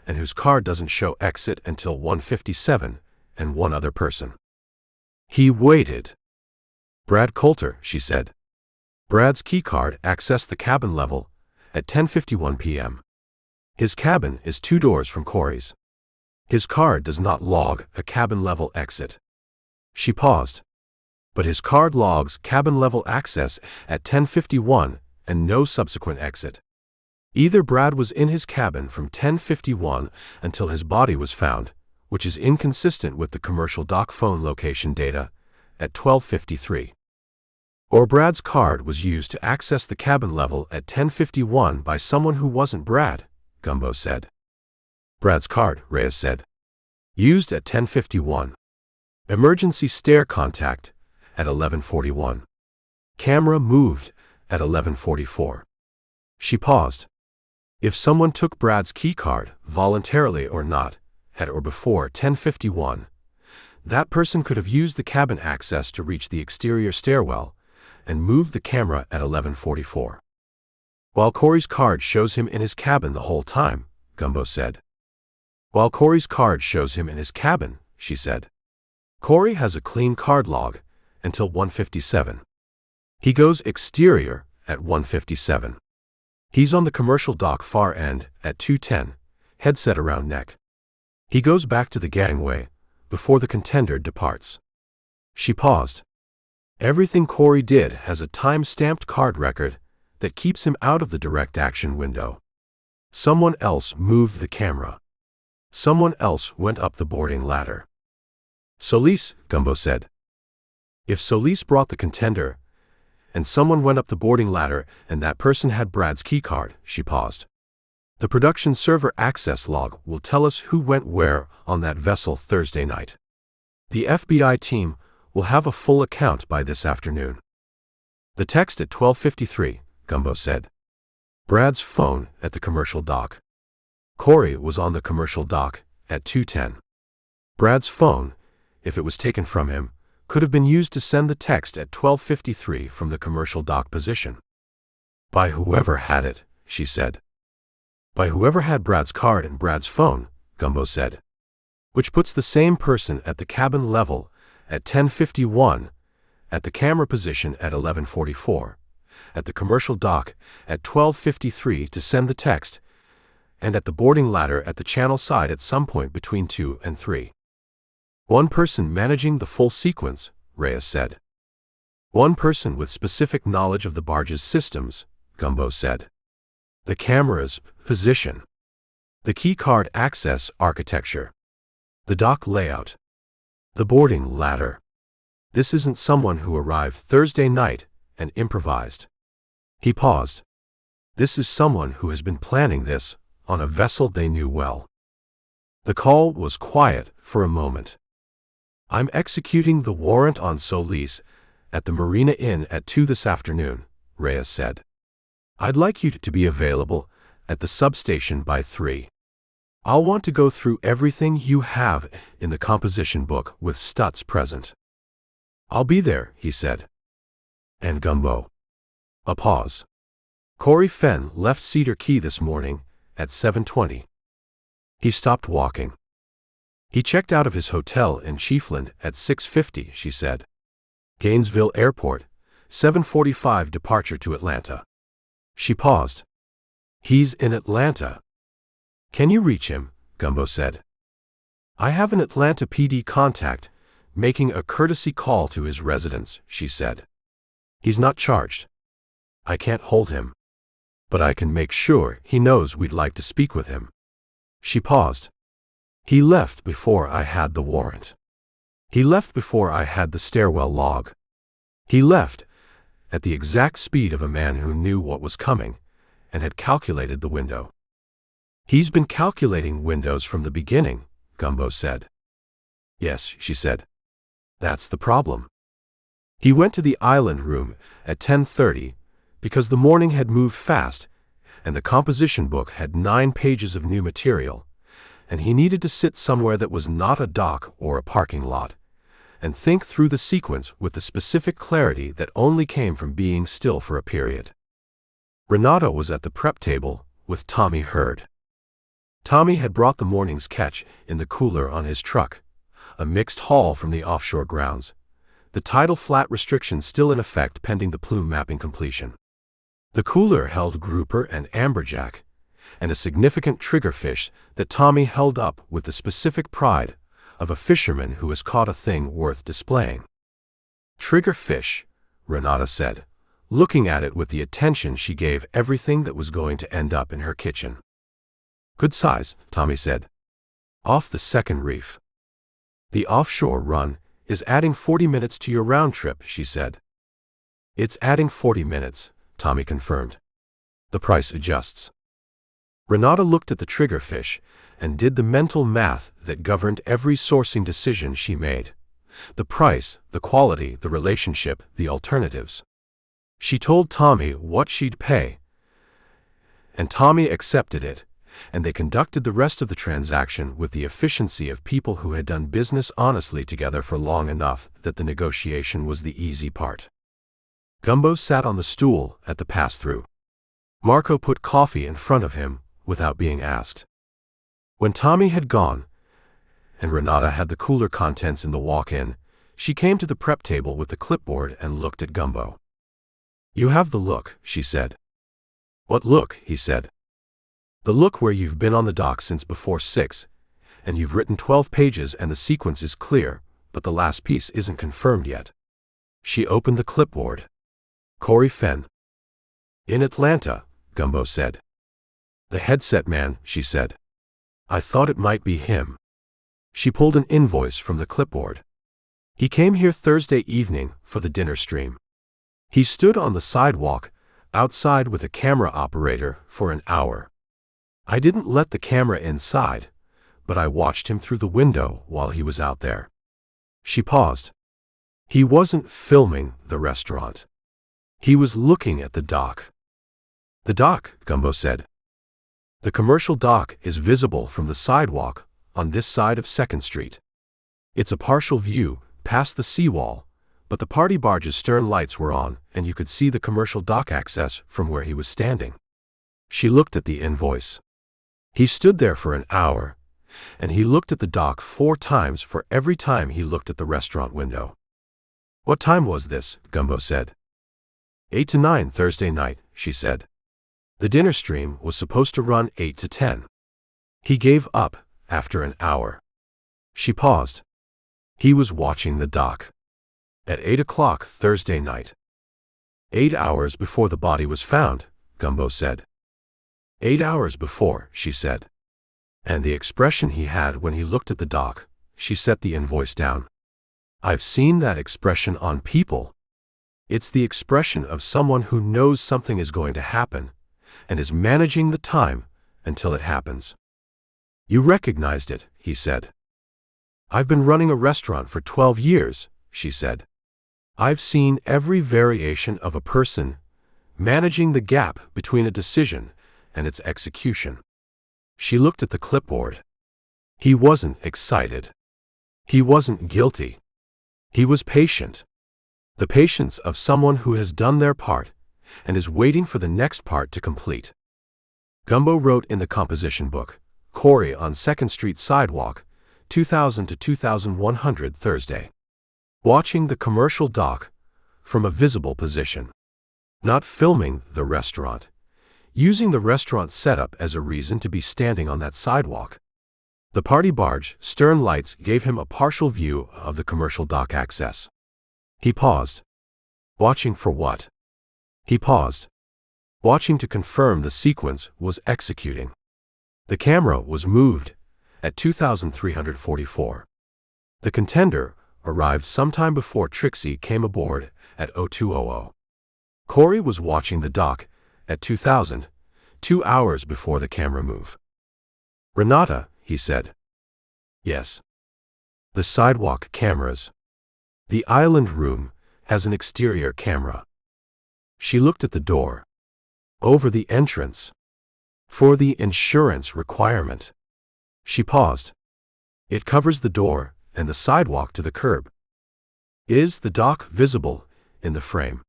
and whose card doesn't show exit until 1:57, and one other person. He waited. Brad Coulter, she said. Brad's keycard accessed the cabin level at 10:51 p.m. His cabin is 2 doors from Corey's. His card does not log a cabin-level exit. She paused. But his card logs cabin-level access at 10:51 and no subsequent exit. Either Brad was in his cabin from 10:51 until his body was found, which is inconsistent with the commercial dock phone location data, at 12:53. Or Brad's card was used to access the cabin level at 10:51 by someone who wasn't Brad, Gumbo said. Brad's card, Reyes said. Used at 10:51. Emergency stair contact at 11:41. Camera moved at 11:44. She paused. If someone took Brad's keycard, voluntarily or not, at or before 10:51, that person could have used the cabin access to reach the exterior stairwell and moved the camera at 11:44. While Corey's card shows him in his cabin the whole time, Gumbo said. While Corey's card shows him in his cabin, she said. Corey has a clean card log until 1:57. He goes exterior at 1:57. He's on the commercial dock far end at 2:10, headset around neck. He goes back to the gangway before the contender departs. She paused. Everything Corey did has a time-stamped card record that keeps him out of the direct action window. Someone else moved the camera. Someone else went up the boarding ladder. Solis, Gumbo said. If Solis brought the contender, and someone went up the boarding ladder and that person had Brad's keycard, she paused. The production server access log will tell us who went where on that vessel Thursday night. The FBI team will have a full account by this afternoon. The text at 12:53, Gumbo said. Brad's phone at the commercial dock. Corey was on the commercial dock at 2:10. Brad's phone, if it was taken from him, could have been used to send the text at 12:53 from the commercial dock position. By whoever had it, she said. By whoever had Brad's card and Brad's phone, Gumbo said. Which puts the same person at the cabin level at 10:51, at the camera position at 11:44, at the commercial dock at 12:53 to send the text, and at the boarding ladder at the channel side at some point between 2 and 3. One person managing the full sequence, Reyes said. One person with specific knowledge of the Barges systems, Gumbo said. The camera's position. The keycard access architecture. The dock layout. The boarding ladder. This isn't someone who arrived Thursday night and improvised. He paused. This is someone who has been planning this on a vessel they knew well. The call was quiet for a moment. I'm executing the warrant on Solis at the Marina Inn at 2 this afternoon, Reyes said. I'd like you to be available at the substation by 3. I'll want to go through everything you have in the composition book with Stutz present. I'll be there, he said. And Gumbo. A pause. Corey Fenn left Cedar Key this morning at 7:20. He stopped walking. He checked out of his hotel in Chiefland at 6:50, she said. Gainesville Airport, 7:45 departure to Atlanta. She paused. He's in Atlanta. Can you reach him? Gumbo said. I have an Atlanta PD contact making a courtesy call to his residence, she said. He's not charged. I can't hold him. But I can make sure he knows we'd like to speak with him. She paused. He left before I had the warrant. He left before I had the stairwell log. He left at the exact speed of a man who knew what was coming and had calculated the window. He's been calculating windows from the beginning, Gumbo said. Yes, she said. That's the problem. He went to the island room at 10:30 because the morning had moved fast and the composition book had 9 pages of new material, and he needed to sit somewhere that was not a dock or a parking lot and think through the sequence with the specific clarity that only came from being still for a period. Renata was at the prep table with Tommy Hurd. Tommy had brought the morning's catch in the cooler on his truck, a mixed haul from the offshore grounds, the tidal flat restriction still in effect pending the plume mapping completion. The cooler held grouper and amberjack, and a significant triggerfish that Tommy held up with the specific pride of a fisherman who has caught a thing worth displaying. Triggerfish, Renata said, looking at it with the attention she gave everything that was going to end up in her kitchen. Good size, Tommy said. Off the second reef. The offshore run is adding 40 minutes to your round trip, she said. It's adding 40 minutes, Tommy confirmed. The price adjusts. Renata looked at the triggerfish and did the mental math that governed every sourcing decision she made. The price, the quality, the relationship, the alternatives. She told Tommy what she'd pay, and Tommy accepted it, and they conducted the rest of the transaction with the efficiency of people who had done business honestly together for long enough that the negotiation was the easy part. Gumbo sat on the stool at the pass-through. Marco put coffee in front of him without being asked. When Tommy had gone, and Renata had the cooler contents in the walk-in, she came to the prep table with the clipboard and looked at Gumbo. You have the look, she said. What look? He said. The look where you've been on the dock since before 6, and you've written 12 pages and the sequence is clear, but the last piece isn't confirmed yet. She opened the clipboard. Corey Fenn. In Atlanta, Gumbo said. The headset man, she said. I thought it might be him. She pulled an invoice from the clipboard. He came here Thursday evening for the dinner stream. He stood on the sidewalk, outside with a camera operator, for an hour. I didn't let the camera inside, but I watched him through the window while he was out there. She paused. He wasn't filming the restaurant. He was looking at the dock. The dock, Gumbo said. The commercial dock is visible from the sidewalk on this side of 2nd Street. It's a partial view past the seawall, but the party barge's stern lights were on and you could see the commercial dock access from where he was standing. She looked at the invoice. He stood there for an hour, and he looked at the dock 4 times for every time he looked at the restaurant window. What time was this? Gumbo said. 8 to 9 Thursday night, she said. The dinner stream was supposed to run 8 to 10. He gave up after an hour. She paused. He was watching the dock. At 8 o'clock Thursday night. 8 hours before the body was found, Gumbo said. 8 hours before, she said. And the expression he had when he looked at the dock, she set the invoice down. I've seen that expression on people. It's the expression of someone who knows something is going to happen and is managing the time until it happens. You recognized it, he said. I've been running a restaurant for 12 years, she said. I've seen every variation of a person managing the gap between a decision and its execution. She looked at the clipboard. He wasn't excited. He wasn't guilty. He was patient. The patience of someone who has done their part and is waiting for the next part to complete. Gumbo wrote in the composition book, Corey on 2nd Street sidewalk, 2000 to 2100 Thursday. Watching the commercial dock from a visible position. Not filming the restaurant. Using the restaurant setup as a reason to be standing on that sidewalk. The party barge stern lights gave him a partial view of the commercial dock access. He paused. Watching for what? He paused. Watching to confirm the sequence was executing. The camera was moved at 2344. The contender arrived sometime before Trixie came aboard at 0200. Corey was watching the dock at 2000, 2 hours before the camera move. Renata, he said. Yes. The sidewalk cameras. The island room has an exterior camera. She looked at the door. Over the entrance. For the insurance requirement. She paused. It covers the door and the sidewalk to the curb. Is the dock visible in the frame?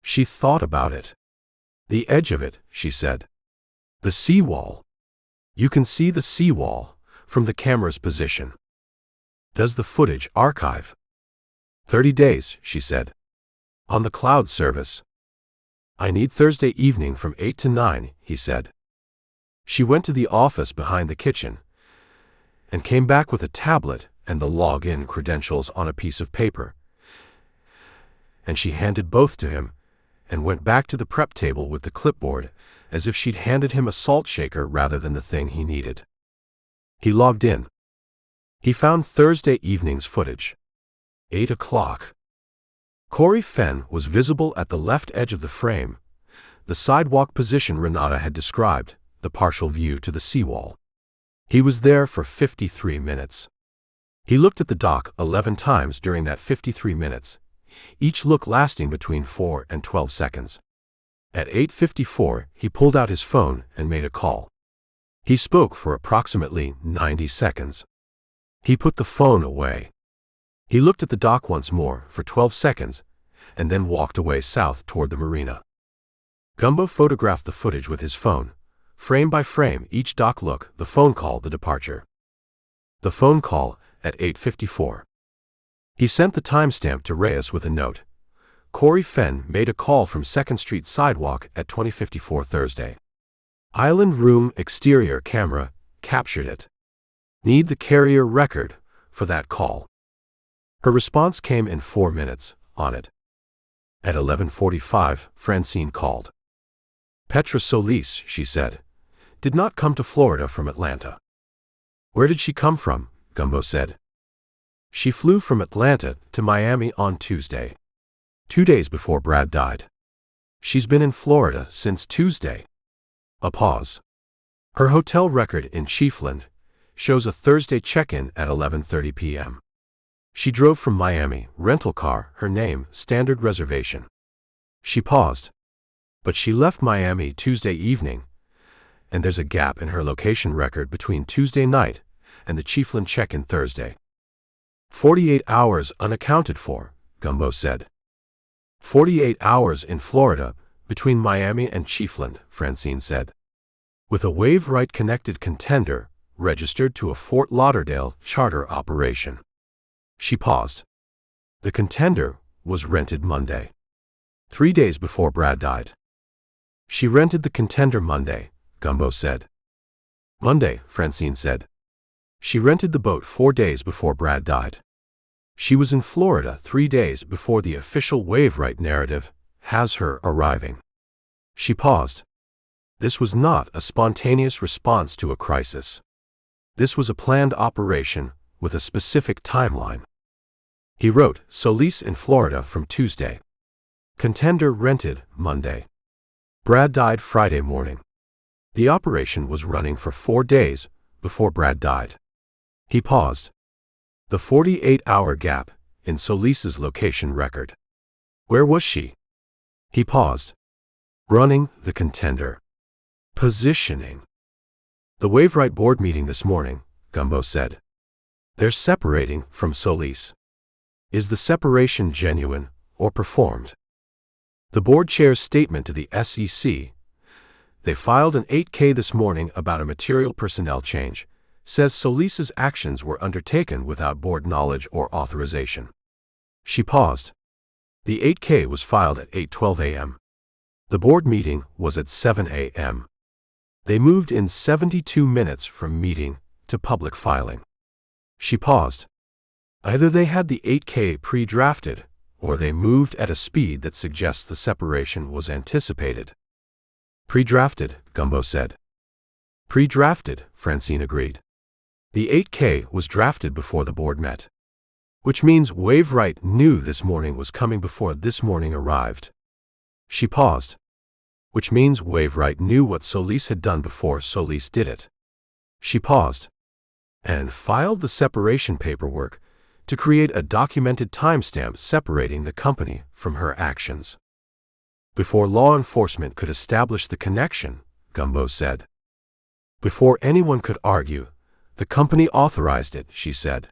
She thought about it. The edge of it, she said. The seawall. You can see the seawall from the camera's position. Does the footage archive? 30 days, she said. On the cloud service. I need Thursday evening from 8 to 9, he said. She went to the office behind the kitchen and came back with a tablet and the login credentials on a piece of paper and she handed both to him, and went back to the prep table with the clipboard, as if she'd handed him a salt shaker rather than the thing he needed. He logged in. He found Thursday evening's footage. 8 o'clock. Corey Fenn was visible at the left edge of the frame, the sidewalk position Renata had described, the partial view to the seawall. He was there for 53 minutes. He looked at the dock 11 times during that 53 minutes, each look lasting between 4 and 12 seconds. At 8:54, he pulled out his phone and made a call. He spoke for approximately 90 seconds. He put the phone away. He looked at the dock once more for 12 seconds and then walked away south toward the marina. Gumbo photographed the footage with his phone, frame by frame, each dock look, the phone call, the departure. The phone call at 8:54. He sent the timestamp to Reyes with a note. Corey Fenn made a call from 2nd Street sidewalk at 20:54 Thursday. Island room exterior camera captured it. Need the carrier record for that call. Her response came in 4 minutes on it. At 11:45, Francine called. Petra Solis, she said, did not come to Florida from Atlanta. Where did she come from? Gumbo said. She flew from Atlanta to Miami on Tuesday, 2 days before Brad died. She's been in Florida since Tuesday. A pause. Her hotel record in Chiefland shows a Thursday check-in at 11:30 p.m. She drove from Miami, rental car, her name, standard reservation. She paused. But she left Miami Tuesday evening, and there's a gap in her location record between Tuesday night and the Chiefland check-in Thursday. 48 hours unaccounted for, Gumbo said. 48 hours in Florida between Miami and Chiefland, Francine said. With a wave-right-connected contender registered to a Fort Lauderdale charter operation. She paused. The contender was rented Monday, 3 days before Brad died. She rented the contender Monday, Gumbo said. Monday, Francine said. She rented the boat 4 days before Brad died. She was in Florida 3 days before the official wave-right narrative has her arriving. She paused. This was not a spontaneous response to a crisis. This was a planned operation with a specific timeline. He wrote, Solis in Florida from Tuesday. Contender rented Monday. Brad died Friday morning. The operation was running for 4 days before Brad died. He paused. The 48-hour gap in Solis's location record. Where was she? He paused. Running the contender. Positioning. The wave-right board meeting this morning, Gumbo said. They're separating from Solis. Is the separation genuine or performed? The board chair's statement to the SEC, they filed an 8K this morning about a material personnel change, says Solis's actions were undertaken without board knowledge or authorization. She paused. The 8K was filed at 8:12 a.m. The board meeting was at 7 a.m. They moved in 72 minutes from meeting to public filing. She paused. Either they had the 8K pre-drafted, or they moved at a speed that suggests the separation was anticipated. Pre-drafted, Gumbo said. Pre-drafted, Francine agreed. The 8K was drafted before the board met. Which means wave-right knew this morning was coming before this morning arrived. She paused. Which means wave-right knew what Solis had done before Solis did it. She paused. And filed the separation paperwork to create a documented timestamp separating the company from her actions. Before law enforcement could establish the connection, Gumbo said. Before anyone could argue, the company authorized it, she said.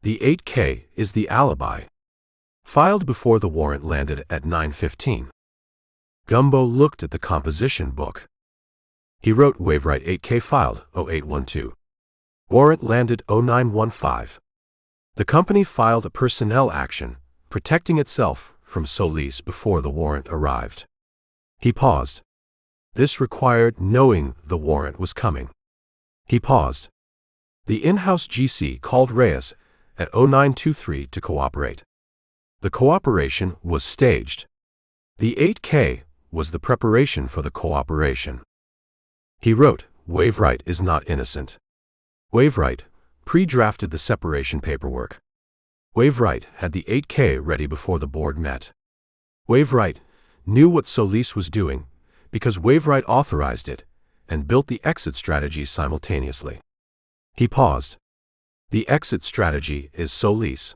The 8K is the alibi. Filed before the warrant landed at 9:15. Gumbo looked at the composition book. He wrote wave-right 8K filed 0812. Warrant landed 0915. The company filed a personnel action, protecting itself from Solis before the warrant arrived. He paused. This required knowing the warrant was coming. He paused. The in-house GC called Reyes at 0923 to cooperate. The cooperation was staged. The 8K was the preparation for the cooperation. He wrote, Wainwright is not innocent. Wainwright pre-drafted the separation paperwork. Wainwright had the 8K ready before the board met. Wainwright knew what Sleuth was doing because Wainwright authorized it and built the exit strategy simultaneously. He paused. The exit strategy is Sleuth.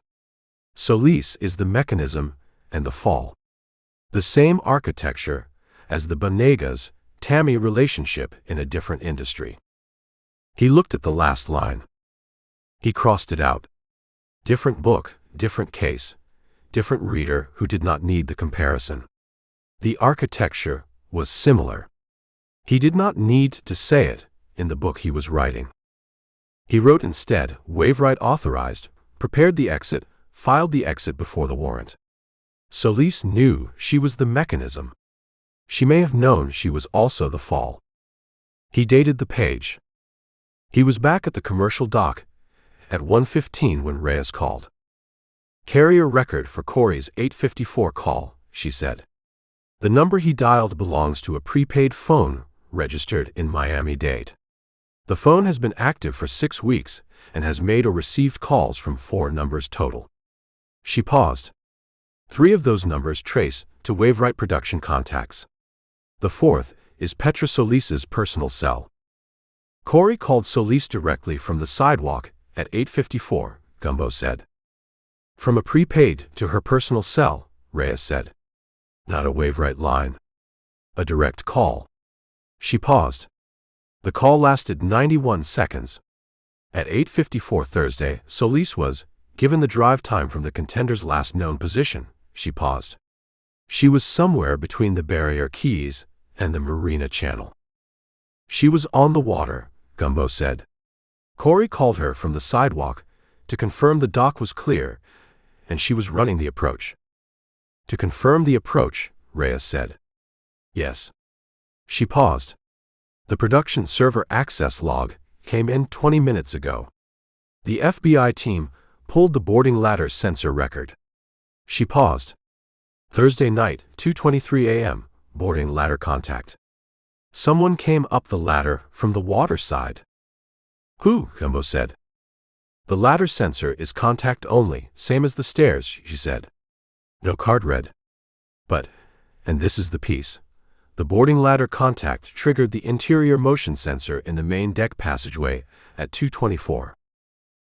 Sleuth is the mechanism and the fall. The same architecture as the Bonegas Tammy relationship in a different industry. He looked at the last line. He crossed it out. Different book, different case, different reader who did not need the comparison. The architecture was similar. He did not need to say it in the book he was writing. He wrote instead, Wainwright authorized, prepared the exit, filed the exit before the warrant. Sleuth knew she was the mechanism. She may have known she was also the fall. He dated the page. He was back at the commercial dock at 1:15 when Reyes called. Carrier record for Corey's 8:54 call, she said. The number he dialed belongs to a prepaid phone registered in Miami-Dade. The phone has been active for 6 weeks and has made or received calls from 4 numbers total. She paused. 3 of those numbers trace to Wainwright production contacts. The 4th is Petra Solis's personal cell. Corey called Solis directly from the sidewalk at 8:54, Gumbo said. From a prepaid to her personal cell, Reyes said. Not a Wainwright line. A direct call. She paused. The call lasted 91 seconds. At 8:54 Thursday, Solis was, given the drive time from the contender's last known position, she paused. She was somewhere between the Barrier Keys and the Marina Channel. She was on the water, Gumbo said. Corey called her from the sidewalk to confirm the dock was clear, and she was running the approach. To confirm the approach, Reyes said. Yes. She paused. The production server access log came in 20 minutes ago. The FBI team pulled the boarding ladder sensor record. She paused. Thursday night, 2:23 a.m., boarding ladder contact. Someone came up the ladder from the water side. Who? Gumbo said. The ladder sensor is contact only, same as the stairs, she said. No card read. But, and this is the piece, the boarding ladder contact triggered the interior motion sensor in the main deck passageway at 2:24.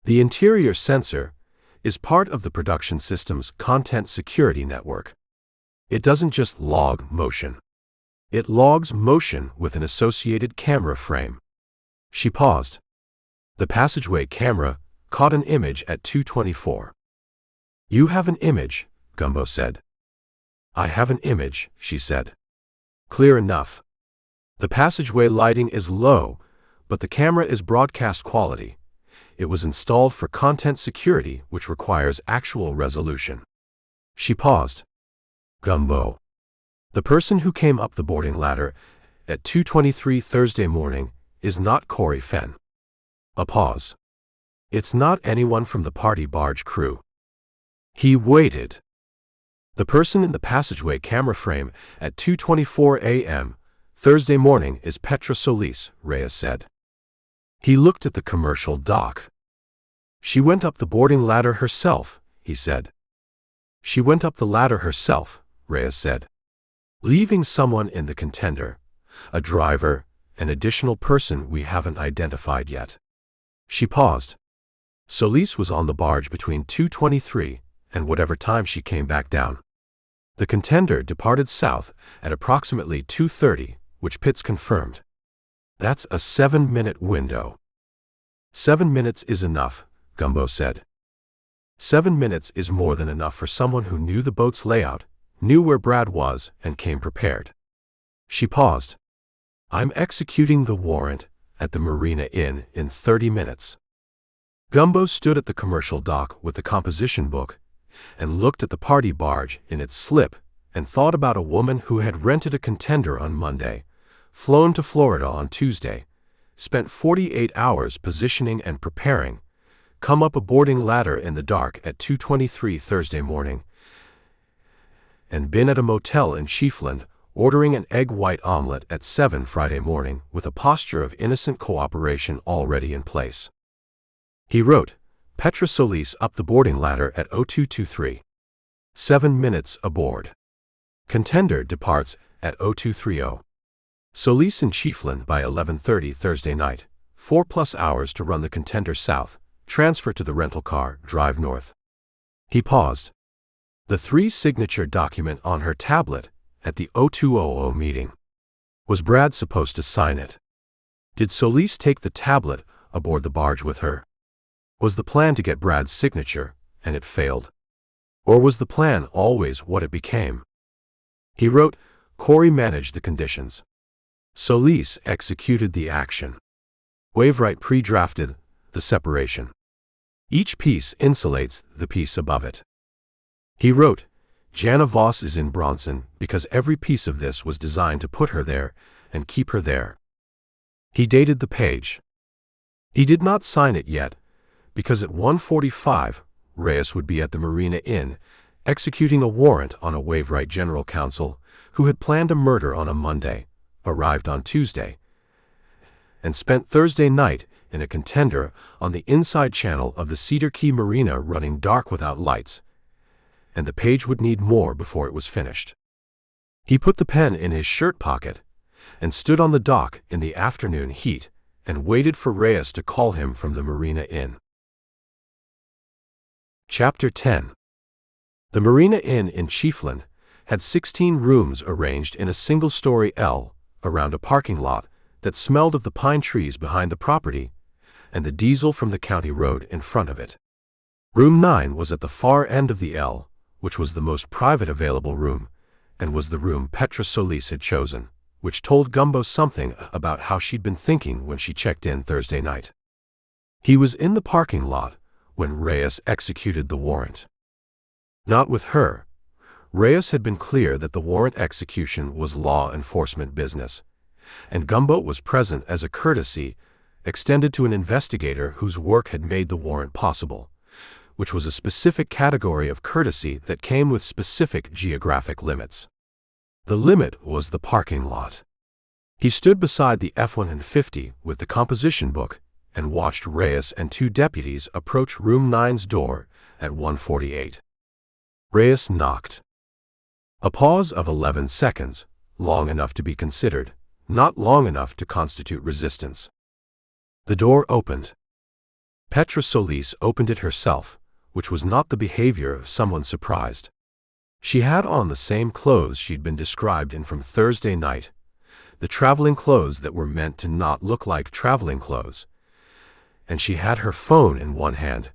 The interior sensor is part of the production system's content security network. It doesn't just log motion. It logs motion with an associated camera frame. She paused. The passageway camera caught an image at 2:24. You have an image, Gumbo said. I have an image, she said. Clear enough. The passageway lighting is low, but the camera is broadcast quality. It was installed for content security, which requires actual resolution. She paused. Gumbo. The person who came up the boarding ladder at 2:23 Thursday morning is not Corey Fenn. A pause. It's not anyone from the party barge crew. He waited. The person in the passageway camera frame at 2:24 a.m. Thursday morning is Petra Solis, Reyes said. He looked at the commercial dock. She went up the boarding ladder herself, he said. She went up the ladder herself, Reyes said. Leaving someone in the contender, a driver, an additional person we haven't identified yet. She paused. Solis was on the barge between 2:23 and whatever time she came back down. The contender departed south at approximately 2:30, which Pitts confirmed. That's a 7-minute window. 7 minutes is enough, Gumbo said. 7 minutes is more than enough for someone who knew the boat's layout, knew where Brad was, and came prepared. She paused. I'm executing the warrant at the Marina Inn in 30 minutes. Gumbo stood at the commercial dock with the composition book and looked at the party barge in its slip and thought about a woman who had rented a contender on Monday, flown to Florida on Tuesday, spent 48 hours positioning and preparing, come up a boarding ladder in the dark at 2:23 Thursday morning, and been at a motel in Chiefland, ordering an egg white omelette at 7 Friday morning with a posture of innocent cooperation already in place. He wrote, Petra Solis up the boarding ladder at 0223. 7 minutes aboard. Contender departs at 0230. Solis in Chiefland by 11:30 Thursday night. 4+ hours to run the Contender south, transfer to the rental car, drive north. He paused. The 3-signature document on her tablet at the 0200 meeting. Was Brad supposed to sign it? Did Solis take the tablet aboard the barge with her? Was the plan to get Brad's signature, and it failed? Or was the plan always what it became? He wrote, Corey managed the conditions. Solis executed the action. Waveright pre-drafted the separation. Each piece insulates the piece above it. He wrote, Jana Voss is in Bronson because every piece of this was designed to put her there and keep her there. He dated the page. He did not sign it yet, because at 1:45, Reyes would be at the Marina Inn, executing a warrant on a Waveright general counsel who had planned a murder on a Monday, arrived on Tuesday, and spent Thursday night in a Contender on the inside channel of the Cedar Key Marina running dark without lights, and the page would need more before it was finished. He put the pen in his shirt pocket and stood on the dock in the afternoon heat and waited for Reyes to call him from the Marina Inn. Chapter 10. The Marina Inn in Chiefland had 16 rooms arranged in a single-story L around a parking lot that smelled of the pine trees behind the property and the diesel from the county road in front of it. Room 9 was at the far end of the L, which was the most private available room, and was the room Petra Solis had chosen, which told Gumbo something about how she'd been thinking when she checked in Thursday night. He was in the parking lot when Reyes executed the warrant. Not with her. Reyes had been clear that the warrant execution was law enforcement business, and Gumbo was present as a courtesy extended to an investigator whose work had made the warrant possible, which was a specific category of courtesy that came with specific geographic limits. The limit was the parking lot. He stood beside the F-150 with the composition book and watched Reyes and 2 deputies approach room 9's door at 1:48. Reyes knocked. A pause of 11 seconds, long enough to be considered, not long enough to constitute resistance. The door opened. Petra Solis opened it herself, which was not the behavior of someone surprised. She had on the same clothes she'd been described in from Thursday night, the traveling clothes that were meant to not look like traveling clothes, and she had her phone in one hand,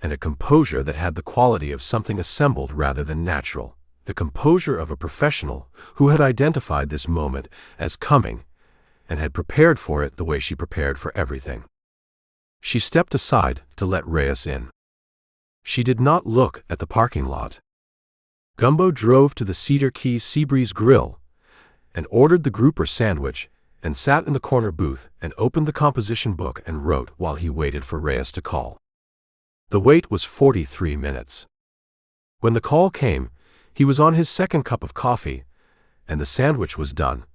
and a composure that had the quality of something assembled rather than natural, the composure of a professional who had identified this moment as coming and had prepared for it the way she prepared for everything. She stepped aside to let Reyes in. She did not look at the parking lot. Gumbo drove to the Cedar Key Seabreeze Grill and ordered the grouper sandwich and sat in the corner booth and opened the composition book and wrote while he waited for Reyes to call. The wait was 43 minutes. When the call came, he was on his second cup of coffee, and the sandwich was done,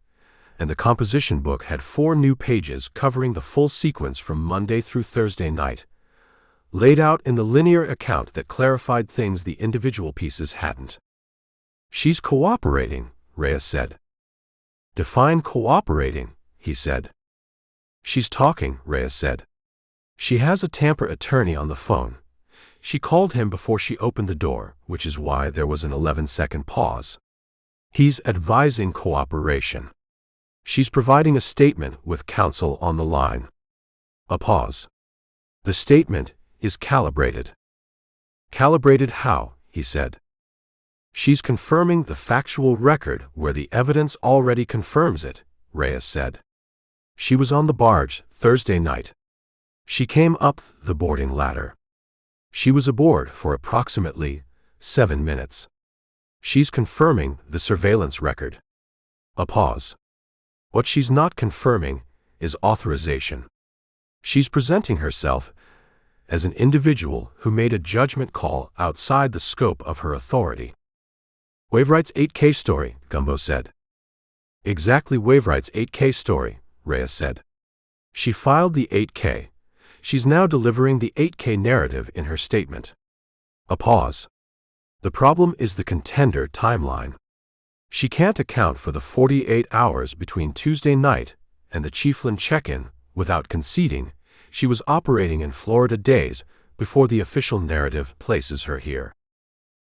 and the composition book had 4 new pages covering the full sequence from Monday through Thursday night, laid out in the linear account that clarified things the individual pieces hadn't. She's cooperating, Reyes said. Define cooperating, he said. She's talking, Reyes said. She has a Tampa attorney on the phone. She called him before she opened the door, which is why there was an 11-second pause. He's advising cooperation. She's providing a statement with counsel on the line. A pause. The statement is calibrated. Calibrated how? He said. She's confirming the factual record where the evidence already confirms it, Reyes said. She was on the barge Thursday night. She came up the boarding ladder. She was aboard for approximately 7 minutes. She's confirming the surveillance record. A pause. What she's not confirming is authorization. She's presenting herself as an individual who made a judgment call outside the scope of her authority. Wainwright's 8K story, Gumbo said. Exactly, Wainwright's 8K story, Reyes said. She filed the 8K. She's now delivering the 8K narrative in her statement. A pause. The problem is the contender timeline. She can't account for the 48 hours between Tuesday night and the Chiefland check-in without conceding she was operating in Florida days before the official narrative places her here.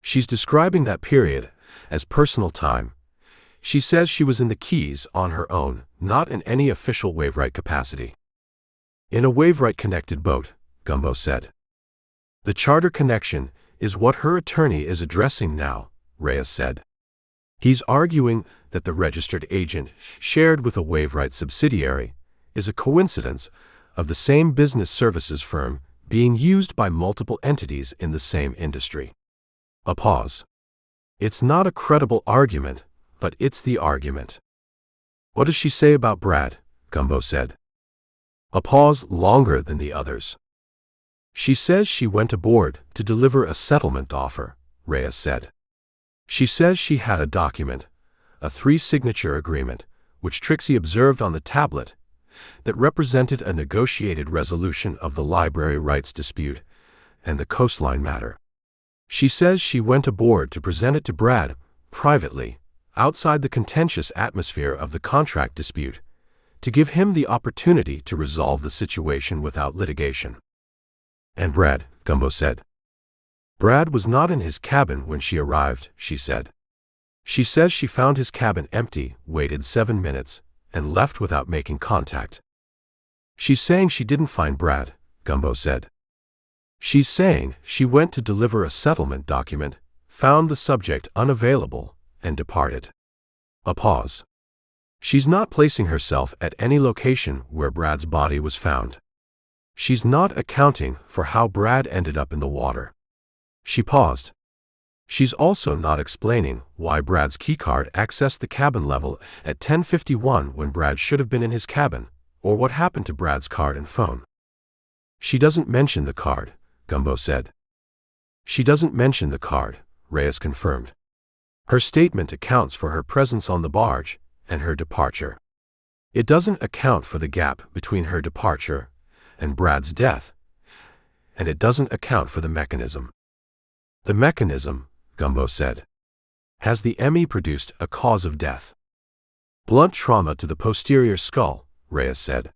She's describing that period as personal time. She says she was in the Keys on her own, not in any official Wainwright capacity. In a Wainwright-connected boat, Gumbo said. The charter connection is what her attorney is addressing now, Reyes said. He's arguing that the registered agent shared with a Wainwright subsidiary is a coincidence of the same business services firm being used by multiple entities in the same industry. A pause. It's not a credible argument, but it's the argument. What does she say about Brad? Gumbo said. A pause longer than the others. She says she went aboard to deliver a settlement offer, Reyes said. She says she had a document, a 3-signature agreement, which Trixie observed on the tablet, that represented a negotiated resolution of the library rights dispute and the coastline matter. She says she went aboard to present it to Brad, privately, outside the contentious atmosphere of the contract dispute, to give him the opportunity to resolve the situation without litigation. And Brad, Gumbo said. Brad was not in his cabin when she arrived, she said. She says she found his cabin empty, waited 7 minutes, and left without making contact. She's saying she didn't find Brad, Gumbo said. She's saying she went to deliver a settlement document, found the subject unavailable, and departed. A pause. She's not placing herself at any location where Brad's body was found. She's not accounting for how Brad ended up in the water. She paused. She's also not explaining why Brad's keycard accessed the cabin level at 10:51 when Brad should have been in his cabin, or what happened to Brad's card and phone. She doesn't mention the card, Gumbo said. She doesn't mention the card, Reyes confirmed. Her statement accounts for her presence on the barge and her departure. It doesn't account for the gap between her departure and Brad's death, and it doesn't account for the mechanism. The mechanism, Gumbo said. Has the ME produced a cause of death? Blunt trauma to the posterior skull, Reyes said.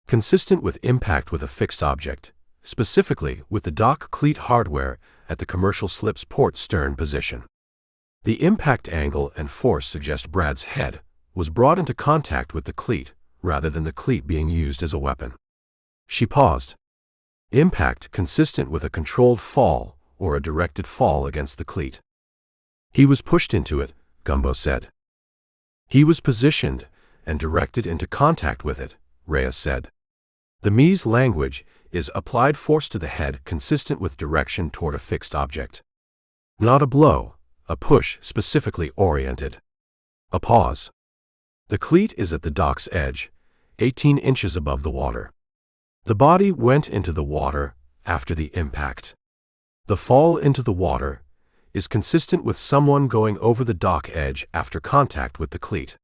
Consistent with impact with a fixed object, specifically with the dock cleat hardware at the commercial slip's port stern position. The impact angle and force suggest Brad's head was brought into contact with the cleat, rather than the cleat being used as a weapon. She paused. Impact consistent with a controlled fall or a directed fall against the cleat. He was pushed into it, Gumbo said. He was positioned and directed into contact with it, Reyes said. The Mies language is applied force to the head consistent with direction toward a fixed object. Not a blow, a push specifically oriented. A pause. The cleat is at the dock's edge, 18 inches above the water. The body went into the water after the impact. The fall into the water is consistent with someone going over the dock edge after contact with the cleat.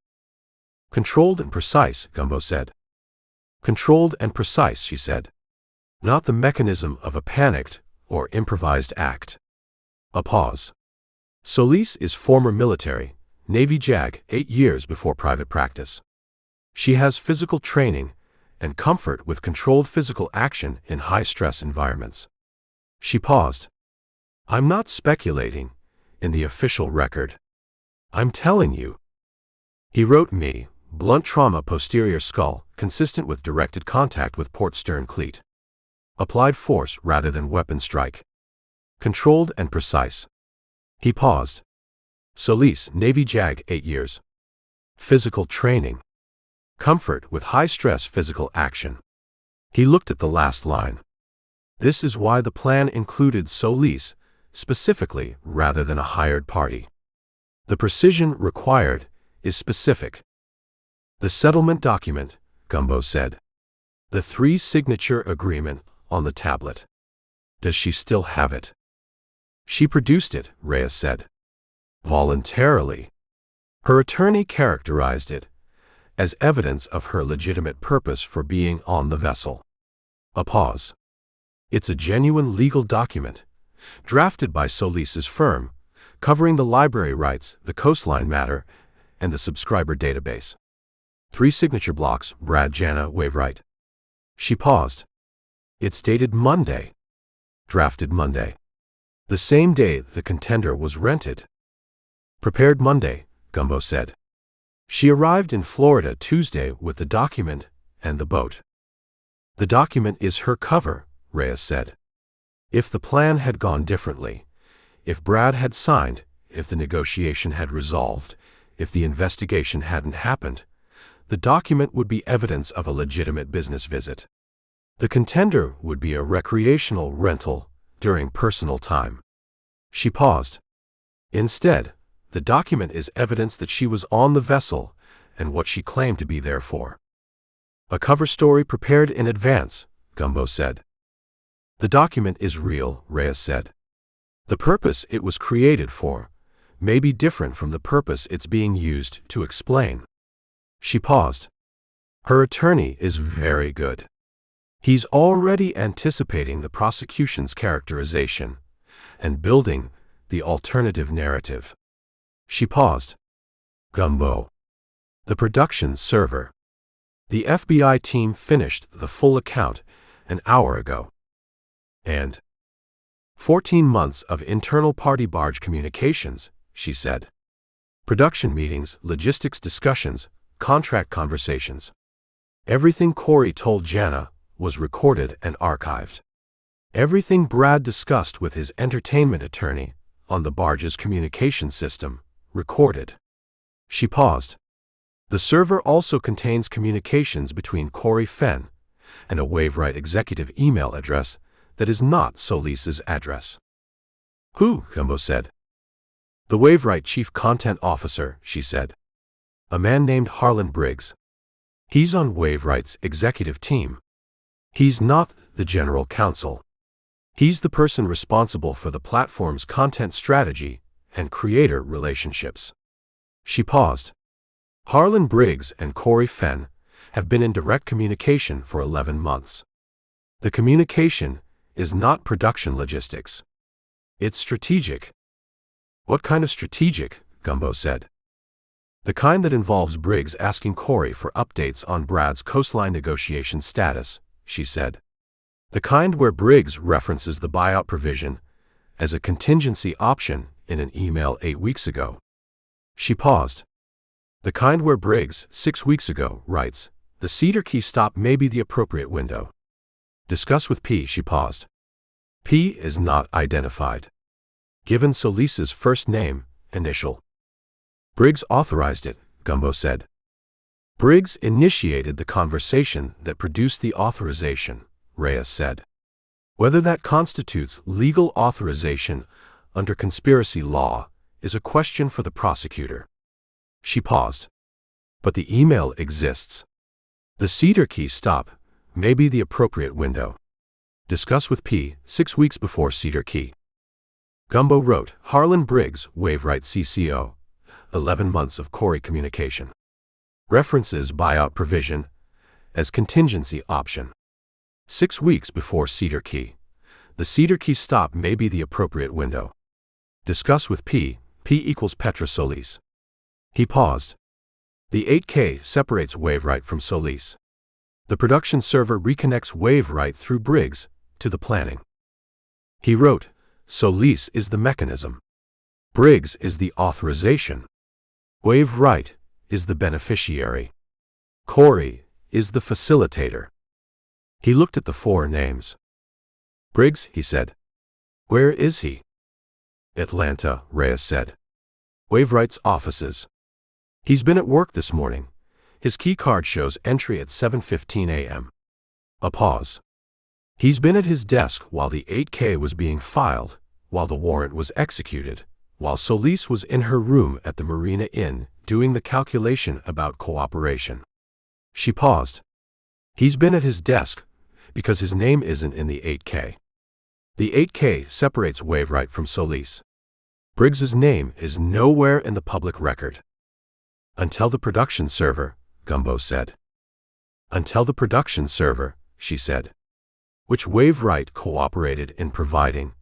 Controlled and precise, Gumbo said. Controlled and precise, she said. Not the mechanism of a panicked or improvised act. A pause. Solis is former military, Navy JAG, 8 years before private practice. She has physical training and comfort with controlled physical action in high-stress environments. She paused. I'm not speculating in the official record. I'm telling you. He wrote me, blunt trauma posterior skull, consistent with directed contact with port stern cleat. Applied force rather than weapon strike. Controlled and precise. He paused. Solis, Navy JAG, 8 years. Physical training. Comfort with high-stress physical action. He looked at the last line. This is why the plan included Solis, specifically, rather than a hired party. The precision required is specific. The settlement document, Gumbo said. The 3-signature agreement on the tablet. Does she still have it? She produced it, Reyes said. Voluntarily. Her attorney characterized it as evidence of her legitimate purpose for being on the vessel. A pause. It's a genuine legal document, drafted by Solis's firm, covering the library rights, the coastline matter, and the subscriber database. 3 signature blocks, Brad, Jana, Waivewright. She paused. It's dated Monday. Drafted Monday. The same day the contender was rented. Prepared Monday, Gumbo said. She arrived in Florida Tuesday with the document and the boat. The document is her cover, Reyes said. If the plan had gone differently, if Brad had signed, if the negotiation had resolved, if the investigation hadn't happened, the document would be evidence of a legitimate business visit. The contender would be a recreational rental during personal time. She paused. Instead, the document is evidence that she was on the vessel and what she claimed to be there for. A cover story prepared in advance, Gumbo said. The document is real, Reyes said. The purpose it was created for may be different from the purpose it's being used to explain. She paused. Her attorney is very good. He's already anticipating the prosecution's characterization and building the alternative narrative. She paused. Gumbo. The production server. The FBI team finished the full account an hour ago. And 14 months of internal party barge communications, she said. Production meetings, logistics discussions, contract conversations. Everything Corey told Jana was recorded and archived. Everything Brad discussed with his entertainment attorney on the Barges communication system, recorded. She paused. The server also contains communications between Corey Fenn and a Waivewright executive email address that is not Solis's address. Who? Gumbo said. The Waivewright chief content officer, she said. A man named Harlan Briggs. He's on Waivewright's executive team. He's not the general counsel. He's the person responsible for the platform's content strategy and creator relationships. She paused. Harlan Briggs and Corey Fenn have been in direct communication for 11 months. The communication is not production logistics. It's strategic. What kind of strategic? Gumbo said. The kind that involves Briggs asking Corey for updates on Brad's coastline negotiation status, she said. The kind where Briggs references the buyout provision as a contingency option in an email 8 weeks ago. She paused. The kind where Briggs, 6 weeks ago, writes, the Cedar Key stop may be the appropriate window. Discuss with P. She paused. P is not identified. Given Solis's first name, initial. Briggs authorized it, Gumbo said. Briggs initiated the conversation that produced the authorization, Reyes said. Whether that constitutes legal authorization under conspiracy law is a question for the prosecutor. She paused. But the email exists. The Cedar Key stop may be the appropriate window. Discuss with P. 6 weeks before Cedar Key. Gumbo wrote, Harlan Briggs, Waivewright CCO. 11 months of Corey communication. References buyout provision as contingency option. 6 weeks before Cedar Key. The Cedar Key stop may be the appropriate window. Discuss with P. P equals Petra Solis. He paused. The 8K separates Waivewright from Solis. The production server reconnects Waivewright through Briggs to the planning. He wrote, Solis is the mechanism. Briggs is the authorization. Waivewright is the beneficiary. Corey is the facilitator. He looked at the 4 names. Briggs, he said. Where is he? Atlanta, Reyes said. Waivewright's offices. He's been at work this morning. His key card shows entry at 7:15 a.m. A pause. He's been at his desk while the 8K was being filed, while the warrant was executed, while Solis was in her room at the Marina Inn doing the calculation about cooperation. She paused. He's been at his desk because his name isn't in the 8K. The 8K separates Waivewright from Solis. Briggs's name is nowhere in the public record. Until the production server, Gumbo said. Until the production server, she said. Which Waveright cooperated in providing,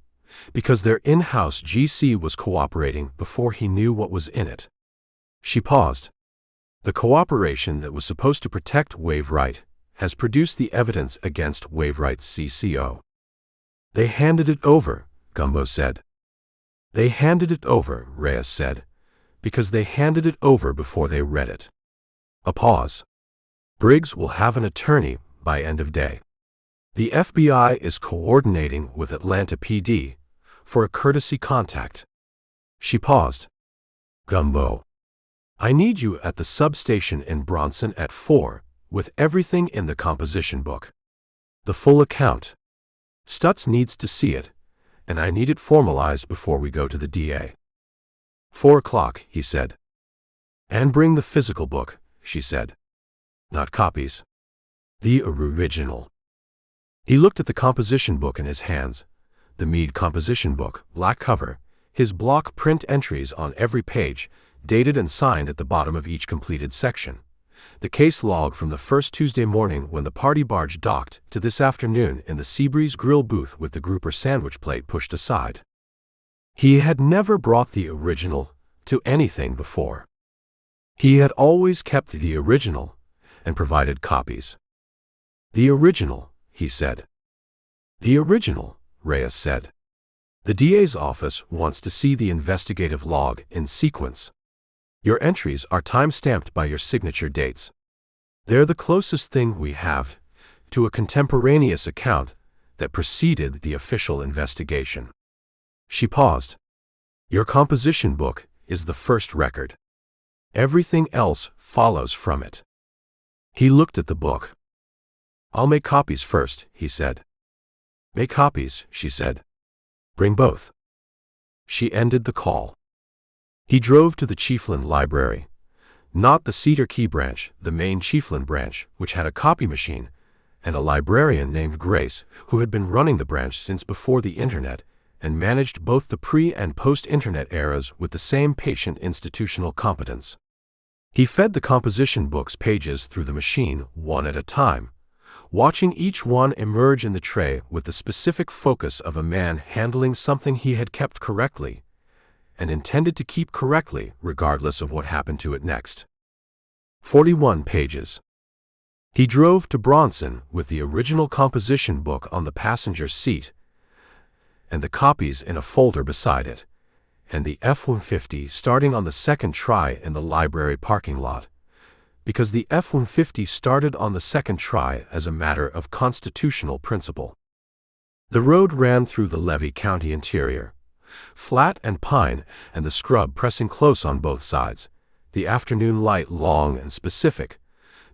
because their in-house GC was cooperating before he knew what was in it. She paused. The cooperation that was supposed to protect Waveright has produced the evidence against Waveright's CCO. They handed it over, Gumbo said. They handed it over, Reyes said, because they handed it over before they read it. A pause. Briggs will have an attorney by end of day. The FBI is coordinating with Atlanta PD for a courtesy contact. She paused. Gumbo. I need you at the substation in Bronson at 4, with everything in the composition book. The full account. Stutz needs to see it, and I need it formalized before we go to the DA. 4 o'clock, he said. And bring the physical book, she said. Not copies. The original. He looked at the composition book in his hands. The Meade composition book, black cover, his block print entries on every page, dated and signed at the bottom of each completed section. The case log from the first Tuesday morning when the party barge docked to this afternoon in the Seabreeze grill booth with the grouper sandwich plate pushed aside. He had never brought the original to anything before. He had always kept the original and provided copies. The original, he said. The original, Reyes said. The DA's office wants to see the investigative log in sequence. Your entries are time-stamped by your signature dates. They're the closest thing we have to a contemporaneous account that preceded the official investigation. She paused. Your composition book is the first record. Everything else follows from it. He looked at the book. I'll make copies first, he said. Make copies, she said. Bring both. She ended the call. He drove to the Chiefland Library. Not the Cedar Key branch, the main Chiefland branch, which had a copy machine, and a librarian named Grace, who had been running the branch since before the Internet, and managed both the pre- and post-Internet eras with the same patient institutional competence. He fed the composition book's pages through the machine, one at a time, watching each one emerge in the tray with the specific focus of a man handling something he had kept correctly, and intended to keep correctly regardless of what happened to it next. 41 pages. He drove to Bronson with the original composition book on the passenger seat, and the copies in a folder beside it, and the F-150 starting on the second try in the library parking lot, because the F-150 started on the second try as a matter of constitutional principle. The road ran through the Levy County interior, flat and pine, and the scrub pressing close on both sides, the afternoon light long and specific,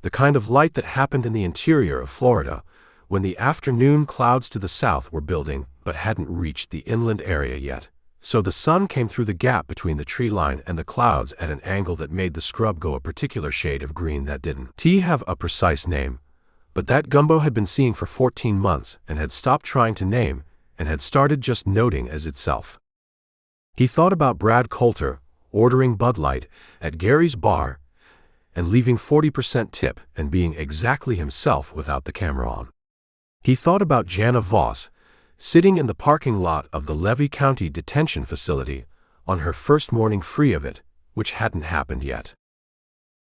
the kind of light that happened in the interior of Florida when the afternoon clouds to the south were building but hadn't reached the inland area yet. So the sun came through the gap between the tree line and the clouds at an angle that made the scrub go a particular shade of green that didn't have a precise name, but that Gumbo had been seeing for 14 months and had stopped trying to name and had started just noting as itself. He thought about Brad Coulter ordering Bud Light at Gary's bar and leaving 40% tip and being exactly himself without the camera on. He thought about Jana Voss sitting in the parking lot of the Levy County Detention Facility on her first morning free of it, which hadn't happened yet.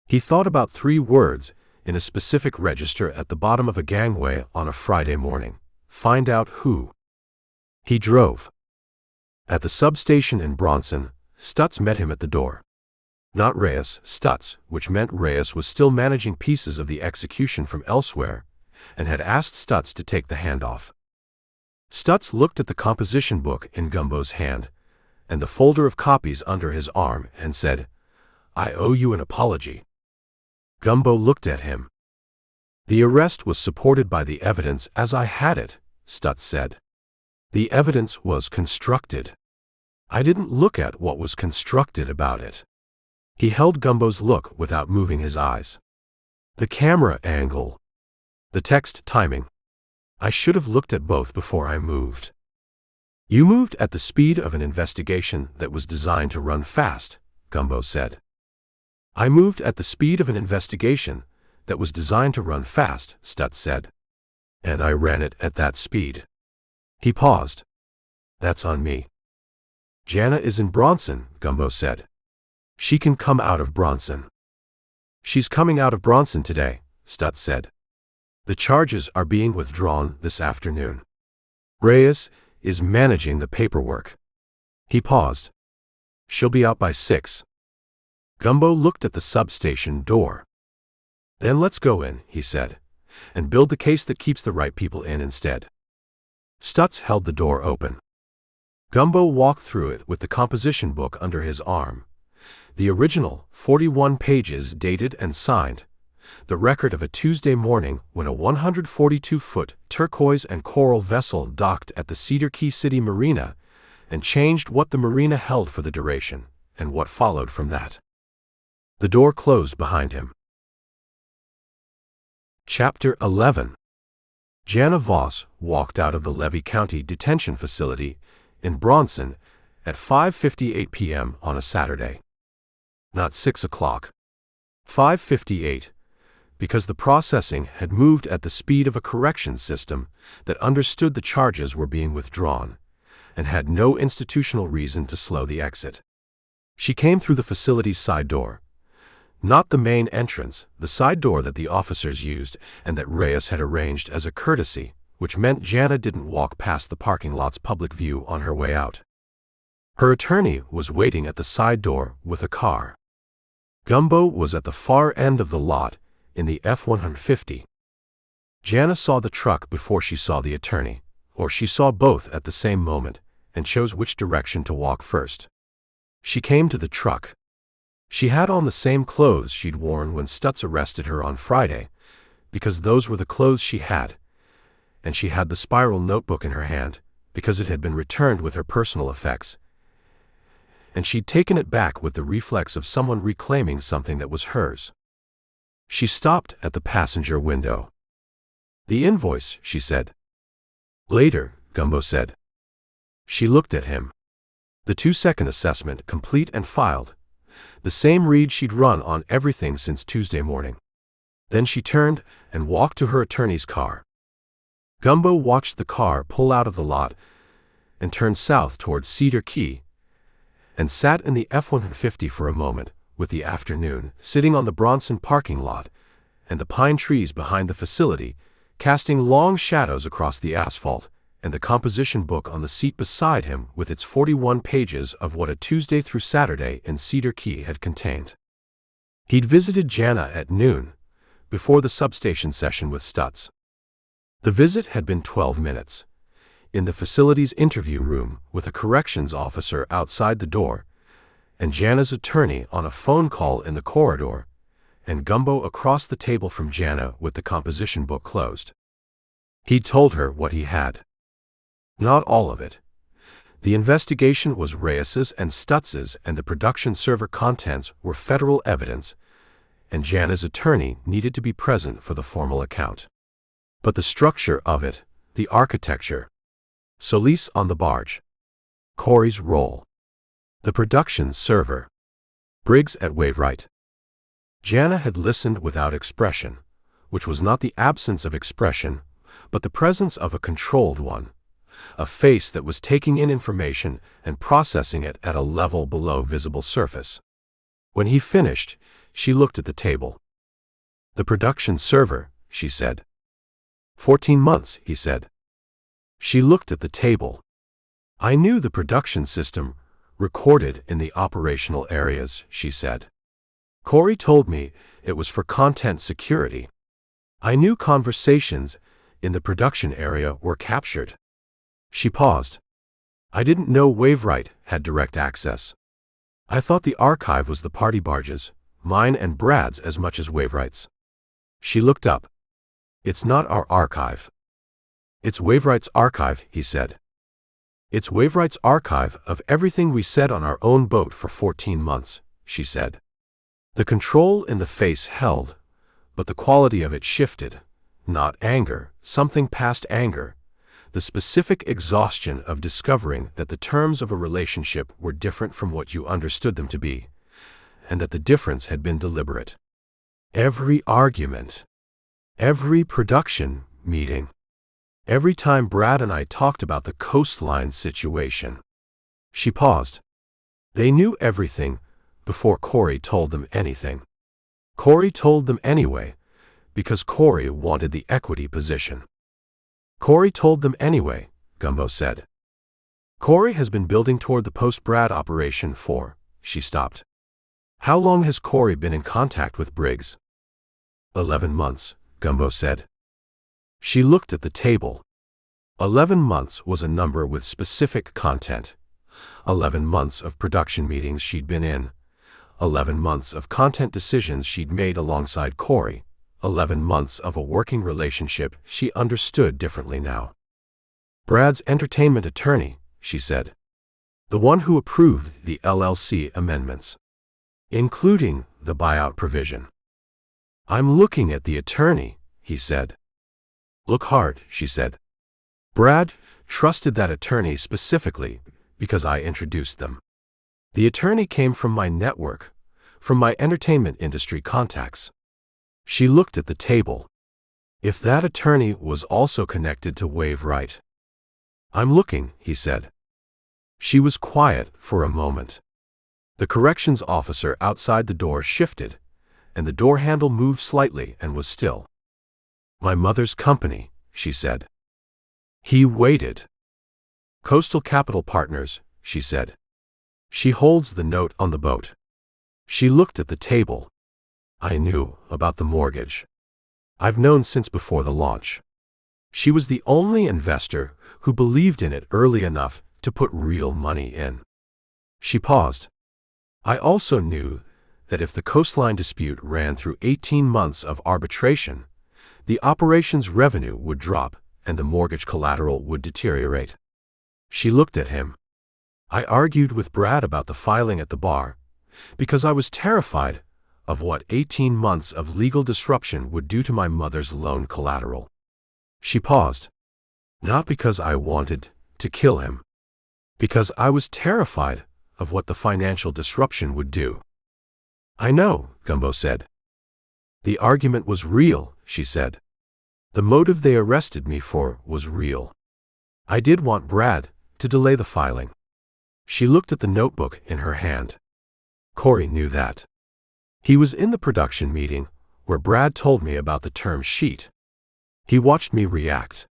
He thought about 3 words in a specific register at the bottom of a gangway on a Friday morning. Find out who. He drove. At the substation in Bronson, Stutz met him at the door. Not Reyes, Stutz, which meant Reyes was still managing pieces of the execution from elsewhere, and had asked Stutz to take the handoff. Stutz looked at the composition book in Gumbo's hand, and the folder of copies under his arm, and said, I owe you an apology. Gumbo looked at him. The arrest was supported by the evidence as I had it, Stutz said. The evidence was constructed. I didn't look at what was constructed about it. He held Gumbo's look without moving his eyes. The camera angle. The text timing. I should have looked at both before I moved. You moved at the speed of an investigation that was designed to run fast, Gumbo said. I moved at the speed of an investigation that was designed to run fast, Stutz said. And I ran it at that speed. He paused. That's on me. Jana is in Bronson, Gumbo said. She can come out of Bronson. She's coming out of Bronson today, Stutz said. The charges are being withdrawn this afternoon. Reyes is managing the paperwork. He paused. She'll be out by 6. Gumbo looked at the substation door. Then let's go in, he said, and build the case that keeps the right people in instead. Stutz held the door open. Gumbo walked through it with the composition book under his arm. The original, 41 pages dated and signed, the record of a Tuesday morning when a 142-foot turquoise and coral vessel docked at the Cedar Key City Marina and changed what the marina held for the duration and what followed from that. The door closed behind him. Chapter 11. Jana Voss walked out of the Levy County Detention Facility in Bronson at 5:58 p.m. on a Saturday. Not 6 o'clock. 5:58, because the processing had moved at the speed of a corrections system that understood the charges were being withdrawn and had no institutional reason to slow the exit. She came through the facility's side door. Not the main entrance, the side door that the officers used and that Reyes had arranged as a courtesy, which meant Jana didn't walk past the parking lot's public view on her way out. Her attorney was waiting at the side door with a car. Gumbo was at the far end of the lot in the F-150. Jana saw the truck before she saw the attorney, or she saw both at the same moment and chose which direction to walk first. She came to the truck. She had on the same clothes she'd worn when Stutz arrested her on Friday, because those were the clothes she had, and she had the spiral notebook in her hand, because it had been returned with her personal effects, and she'd taken it back with the reflex of someone reclaiming something that was hers. She stopped at the passenger window. The invoice, she said. Later, Gumbo said. She looked at him. The 2-second assessment complete and filed. The same read she'd run on everything since Tuesday morning. Then she turned and walked to her attorney's car. Gumbo watched the car pull out of the lot and turn south toward Cedar Key and sat in the F-150 for a moment, with the afternoon sitting on the Bronson parking lot and the pine trees behind the facility casting long shadows across the asphalt, and the composition book on the seat beside him with its 41 pages of what a Tuesday through Saturday in Cedar Key had contained. He'd visited Jana at noon, before the substation session with Stutz. The visit had been 12 minutes, in the facility's interview room with a corrections officer outside the door, and Jana's attorney on a phone call in the corridor, and Gumbo across the table from Jana with the composition book closed. He'd told her what he had. Not all of it. The investigation was Reyes's and Stutz's, and the production server contents were federal evidence, and Jana's attorney needed to be present for the formal account. But the structure of it, the architecture. Solis on the barge. Corey's role. The production server. Briggs at Waveright. Jana had listened without expression, which was not the absence of expression, but the presence of a controlled one. A face that was taking in information and processing it at a level below visible surface. When he finished, she looked at the table. The production server, she said. 14 months, he said. She looked at the table. I knew the production system recorded in the operational areas, she said. Corey told me it was for content security. I knew conversations in the production area were captured. She paused. I didn't know Waveright had direct access. I thought the archive was the party barges, mine and Brad's as much as Waveright's. She looked up. It's not our archive. It's Waveright's archive, he said. It's Waveright's archive of everything we said on our own boat for 14 months, she said. The control in the face held, but the quality of it shifted. Not anger, something past anger. the specific exhaustion of discovering that the terms of a relationship were different from what you understood them to be, and that the difference had been deliberate. Every argument, every production meeting, every time Brad and I talked about the coastline situation. She paused. They knew everything before Corey told them anything. Corey told them anyway, because Corey wanted the equity position. Corey told them anyway, Gumbo said. Corey has been building toward the post-Brad operation for, she stopped. How long has Corey been in contact with Briggs? 11 months, Gumbo said. She looked at the table. 11 months was a number with specific content. 11 months of production meetings she'd been in. 11 months of content decisions she'd made alongside Corey. 11 months of a working relationship she understood differently now. Brad's entertainment attorney, she said. The one who approved the LLC amendments, including the buyout provision. I'm looking at the attorney, he said. Look hard, she said. Brad trusted that attorney specifically because I introduced them. The attorney came from my network, from my entertainment industry contacts. She looked at the table. If that attorney was also connected to Wave Right. I'm looking, he said. She was quiet for a moment. The corrections officer outside the door shifted, and the door handle moved slightly and was still. My mother's company, she said. He waited. Coastal Capital Partners, she said. She holds the note on the boat. She looked at the table. I knew about the mortgage. I've known since before the launch. She was the only investor who believed in it early enough to put real money in. She paused. I also knew that if the coastline dispute ran through 18 months of arbitration, the operation's revenue would drop and the mortgage collateral would deteriorate. She looked at him. I argued with Brad about the filing at the bar because I was terrified of what 18 months of legal disruption would do to my mother's loan collateral. She paused. Not because I wanted to kill him, because I was terrified of what the financial disruption would do. I know, Gumbo said. The argument was real, she said. The motive they arrested me for was real. I did want Brad to delay the filing. She looked at the notebook in her hand. Corey knew that. He was in the production meeting where Brad told me about the term sheet. He watched me react.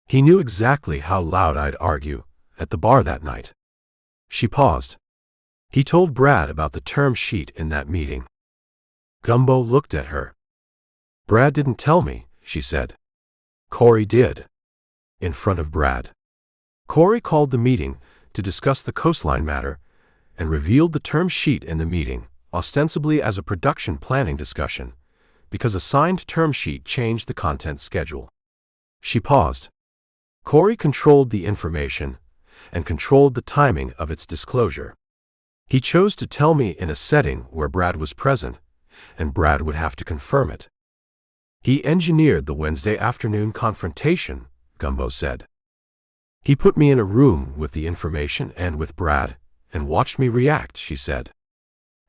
He knew exactly how loud I'd argue at the bar that night. She paused. He told Brad about the term sheet in that meeting. Gumbo looked at her. Brad didn't tell me, she said. Corey did. In front of Brad. Corey called the meeting to discuss the coastline matter and revealed the term sheet in the meeting, ostensibly as a production planning discussion, because a signed term sheet changed the content schedule. She paused. Corey controlled the information and controlled the timing of its disclosure. He chose to tell me in a setting where Brad was present, and Brad would have to confirm it. He engineered the Wednesday afternoon confrontation, Gumbo said. He put me in a room with the information and with Brad, and watched me react, she said.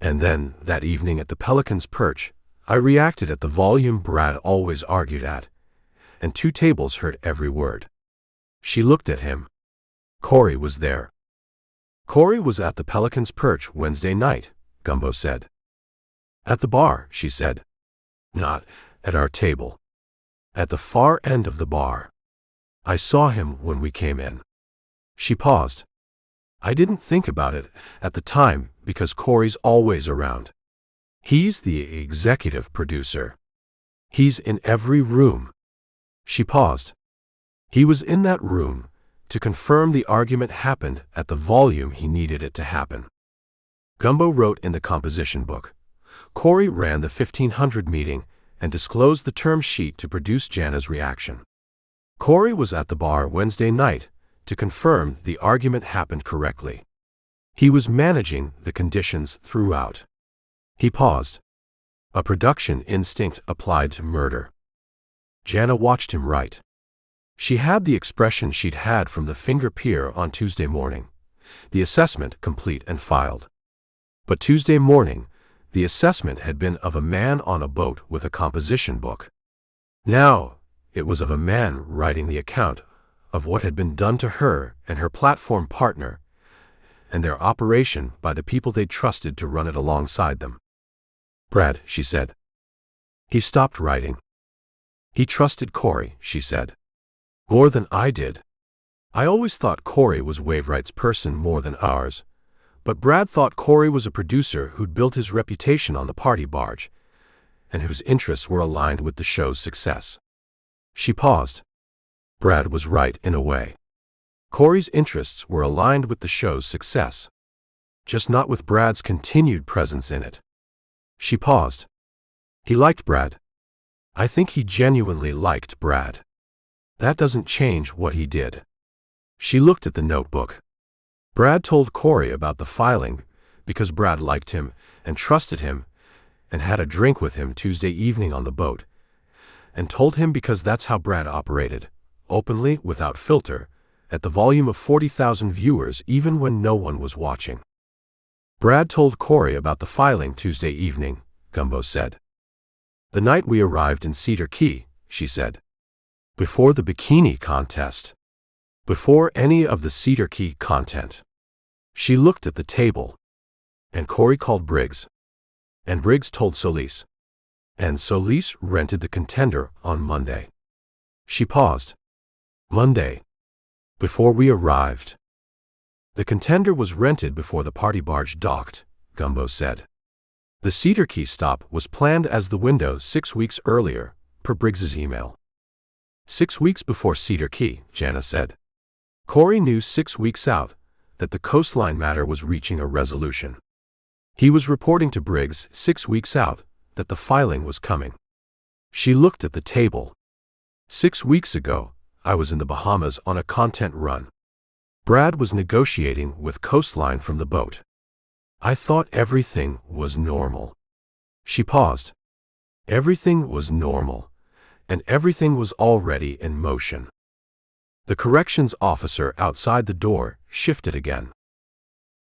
And then, that evening at the Pelican's Perch, I reacted at the volume Brad always argued at, and 2 tables heard every word. She looked at him. Corey was there. Corey was at the Pelican's Perch Wednesday night, Gumbo said. At the bar, she said. Not at our table. At the far end of the bar. I saw him when we came in. She paused. I didn't think about it at the time because Corey's always around. He's the executive producer. He's in every room. She paused. He was in that room to confirm the argument happened at the volume he needed it to happen. Gumbo wrote in the composition book. Corey ran the 1500 meeting and disclosed the term sheet to produce Jana's reaction. Corey was at the bar Wednesday night to confirm the argument happened correctly. He was managing the conditions throughout. He paused. A production instinct applied to murder. Jana watched him write. She had the expression she'd had from the finger pier on Tuesday morning, the assessment complete and filed. But Tuesday morning, the assessment had been of a man on a boat with a composition book. Now, it was of a man writing the account of what had been done to her and her platform partner, and their operation by the people they'd trusted to run it alongside them. "Brad," she said. He stopped writing. "He trusted Corey," she said. "More than I did. I always thought Corey was Waveright's person more than ours, but Brad thought Corey was a producer who'd built his reputation on the party barge, and whose interests were aligned with the show's success." She paused. Brad was right in a way. Corey's interests were aligned with the show's success, just not with Brad's continued presence in it. She paused. He liked Brad. I think he genuinely liked Brad. That doesn't change what he did. She looked at the notebook. Brad told Corey about the filing because Brad liked him and trusted him and had a drink with him Tuesday evening on the boat, and told him because that's how Brad operated, openly, without filter, at the volume of 40,000 viewers even when no one was watching. Brad told Corey about the filing Tuesday evening, Gumbo said. "The night we arrived in Cedar Key," she said. "Before the bikini contest. Before any of the Cedar Key content." She looked at the table. "And Corey called Briggs. And Briggs told Solis. And Solis rented the Contender on Monday." She paused. "Monday. Before we arrived." "The Contender was rented before the party barge docked," Gumbo said. "The Cedar Key stop was planned as the window 6 weeks earlier, per Briggs's email." 6 weeks before Cedar Key, Jana said. Corey knew 6 weeks out that the coastline matter was reaching a resolution. He was reporting to Briggs 6 weeks out that the filing was coming. She looked at the table. 6 weeks ago, I was in the Bahamas on a content run. Brad was negotiating with Coastline from the boat. I thought everything was normal." She paused. Everything was normal, and everything was already in motion. The corrections officer outside the door shifted again.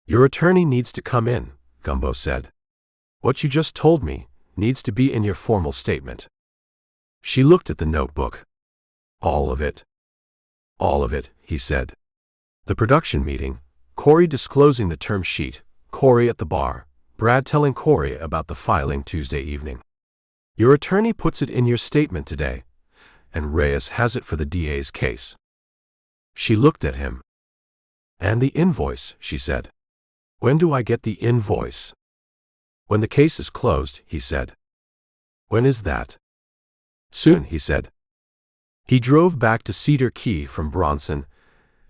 "Your attorney needs to come in," Gumbo said. "What you just told me needs to be in your formal statement." She looked at the notebook. "All of it?" "All of it," he said. The production meeting, Corey disclosing the term sheet, Corey at the bar, Brad telling Corey about the filing Tuesday evening. "Your attorney puts it in your statement today, and Reyes has it for the DA's case." She looked at him. "And the invoice," she said. "When do I get the invoice?" "When the case is closed," he said. "When is that?" "Soon," he said. He drove back to Cedar Key from Bronson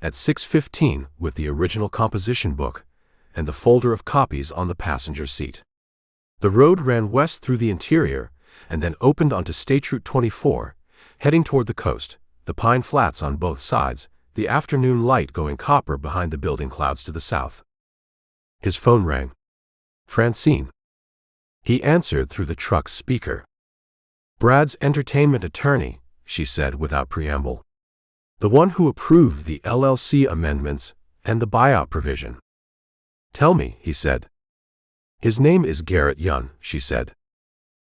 at 6:15 with the original composition book and the folder of copies on the passenger seat. The road ran west through the interior and then opened onto State Route 24, heading toward the coast, the pine flats on both sides, the afternoon light going copper behind the building clouds to the south. His phone rang. "Francine." He answered through the truck's speaker. "Brad's entertainment attorney," she said without preamble. "The one who approved the LLC amendments and the buyout provision." "Tell me," he said. "His name is Garrett Yun," she said.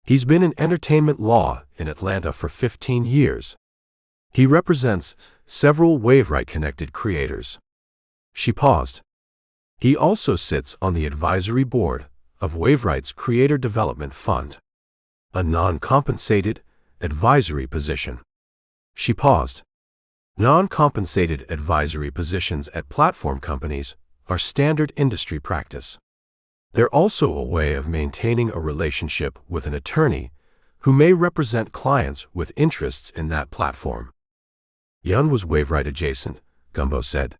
"He's been in entertainment law in Atlanta for 15 years. He represents several Waveright-connected creators." She paused. "He also sits on the advisory board of Waveright's Creator Development Fund, a non-compensated advisory position." She paused. Non-compensated advisory positions at platform companies are standard industry practice. They're also a way of maintaining a relationship with an attorney who may represent clients with interests in that platform. Yun was Waveright adjacent, Gumbo said.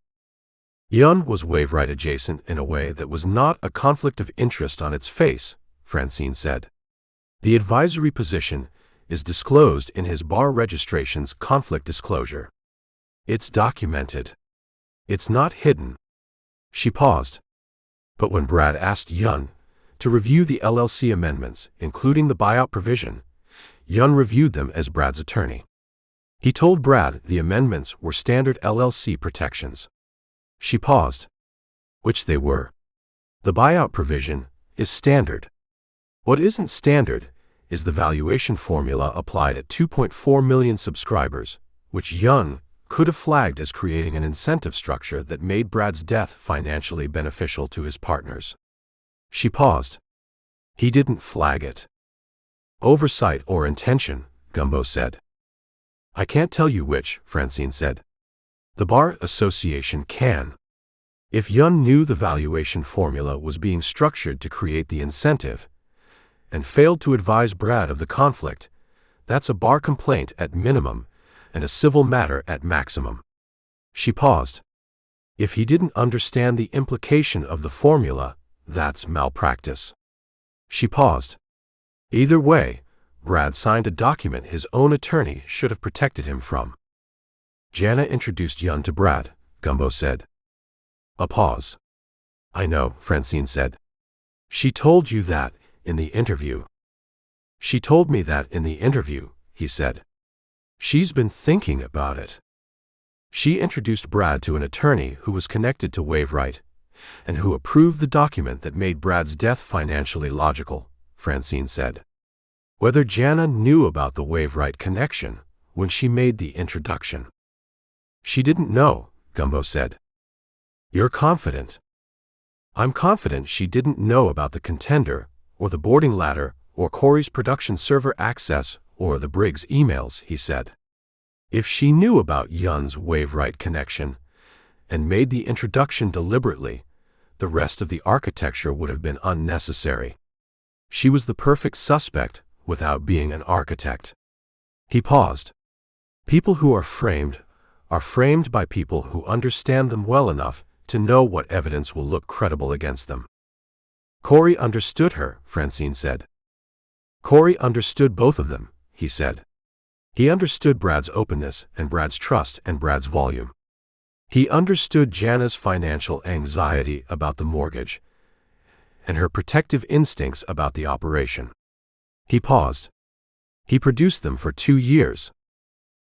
Yun was Waveright adjacent in a way that was not a conflict of interest on its face, Francine said. The advisory position is disclosed in his bar registration's conflict disclosure. It's documented. It's not hidden. She paused. But when Brad asked Yun to review the LLC amendments, including the buyout provision, Yun reviewed them as Brad's attorney. He told Brad the amendments were standard LLC protections. She paused. Which they were. The buyout provision is standard. What isn't standard is the valuation formula applied at 2.4 million subscribers, which Young could have flagged as creating an incentive structure that made Brad's death financially beneficial to his partners. She paused. He didn't flag it. Oversight or intention, Gumbo said. I can't tell you which, Francine said. The Bar Association can. If Yun knew the valuation formula was being structured to create the incentive, and failed to advise Brad of the conflict, that's a bar complaint at minimum, and a civil matter at maximum. She paused. If he didn't understand the implication of the formula, that's malpractice. She paused. Either way, Brad signed a document his own attorney should have protected him from. Jana introduced Yun to Brad, Gumbo said. A pause. I know, Francine said. She told you that in the interview. She told me that in the interview, he said. She's been thinking about it. She introduced Brad to an attorney who was connected to Waveright, and who approved the document that made Brad's death financially logical, Francine said. Whether Jana knew about the Waveright connection when she made the introduction. She didn't know, Gumbo said. You're confident. I'm confident she didn't know about the contender, or the boarding ladder, or Corey's production server access, or the Briggs emails, he said. If she knew about Yun's Waveright connection, and made the introduction deliberately, the rest of the architecture would have been unnecessary. She was the perfect suspect without being an architect. He paused. People who are framed by people who understand them well enough to know what evidence will look credible against them. Corey understood her, Francine said. Corey understood both of them, he said. He understood Brad's openness and Brad's trust and Brad's volume. He understood Jana's financial anxiety about the mortgage and her protective instincts about the operation. He paused. He produced them for 2 years.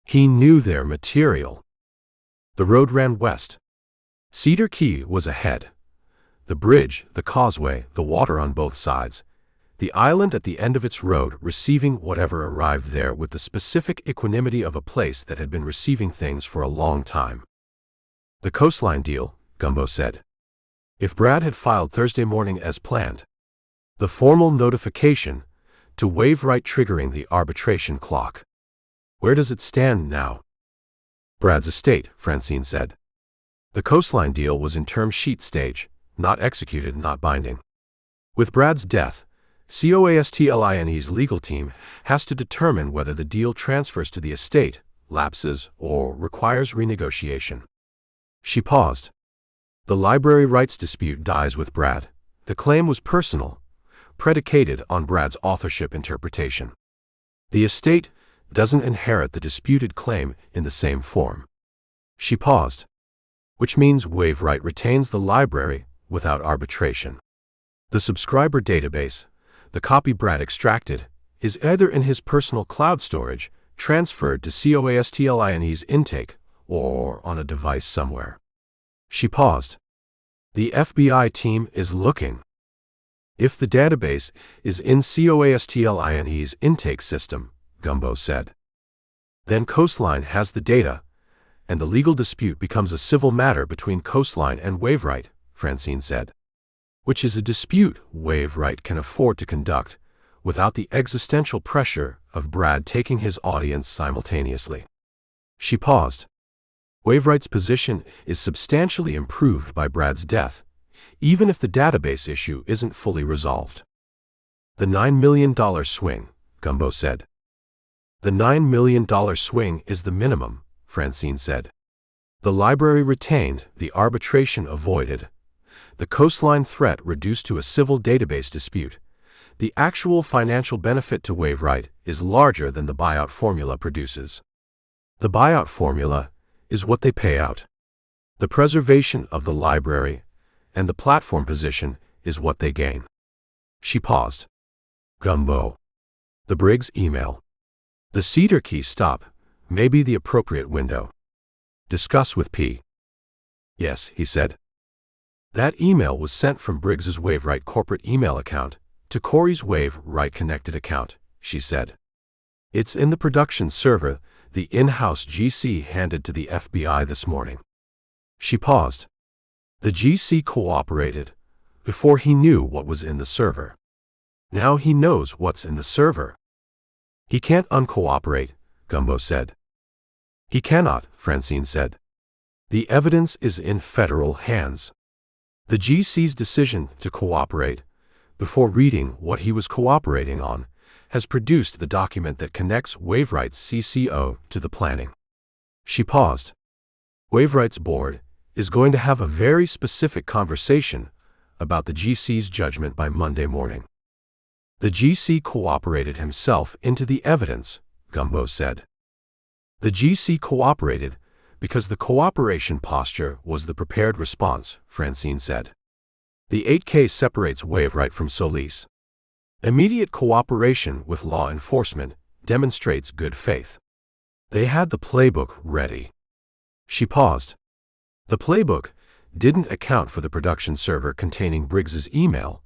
He knew their material. The road ran west. Cedar Key was ahead. The bridge, the causeway, the water on both sides. The island at the end of its road receiving whatever arrived there with the specific equanimity of a place that had been receiving things for a long time. The coastline deal, Gumbo said. If Brad had filed Thursday morning as planned. The formal notification to Waveright triggering the arbitration clock. Where does it stand now? Brad's estate, Francine said. The coastline deal was in term sheet stage, not executed, not binding. With Brad's death, COASTLINE's legal team has to determine whether the deal transfers to the estate, lapses, or requires renegotiation. She paused. The library rights dispute dies with Brad. The claim was personal, predicated on Brad's authorship interpretation. The estate doesn't inherit the disputed claim in the same form. She paused. Which means Waveright retains the library without arbitration. The subscriber database, the copy Brad extracted, is either in his personal cloud storage, transferred to COASTLINE's intake, or on a device somewhere. She paused. The FBI team is looking. If the database is in COASTLINE's intake system, Gumbo said, then Coastline has the data, and the legal dispute becomes a civil matter between Coastline and Waveright, Francine said. Which is a dispute Waveright can afford to conduct without the existential pressure of Brad taking his audience simultaneously. She paused. Waveright's position is substantially improved by Brad's death, even if the database issue isn't fully resolved. The $9 million swing, Gumbo said. The $9 million swing is the minimum, Francine said. The library retained, the arbitration avoided, the coastline threat reduced to a civil database dispute. The actual financial benefit to Waveright is larger than the buyout formula produces. The buyout formula is what they pay out. The preservation of the library and the platform position is what they gain. She paused. Gumbo. The Briggs email. The Cedar Key stop, may be the appropriate window. Discuss with P. Yes, he said. That email was sent from Briggs's Waveright corporate email account to Corey's Waveright connected account, she said. It's in the production server the in-house GC handed to the FBI this morning. She paused. The GC cooperated before he knew what was in the server. Now he knows what's in the server. He can't uncooperate, Gumbo said. He cannot, Francine said. The evidence is in federal hands. The GC's decision to cooperate, before reading what he was cooperating on, has produced the document that connects Waveright's CCO to the planning. She paused. Waveright's board is going to have a very specific conversation about the GC's judgment by Monday morning. The GC cooperated himself into the evidence, Gumbo said. The GC cooperated because the cooperation posture was the prepared response, Francine said. The 8K separates Waveright from Solis. Immediate cooperation with law enforcement demonstrates good faith. They had the playbook ready. She paused. The playbook didn't account for the production server containing Briggs's email,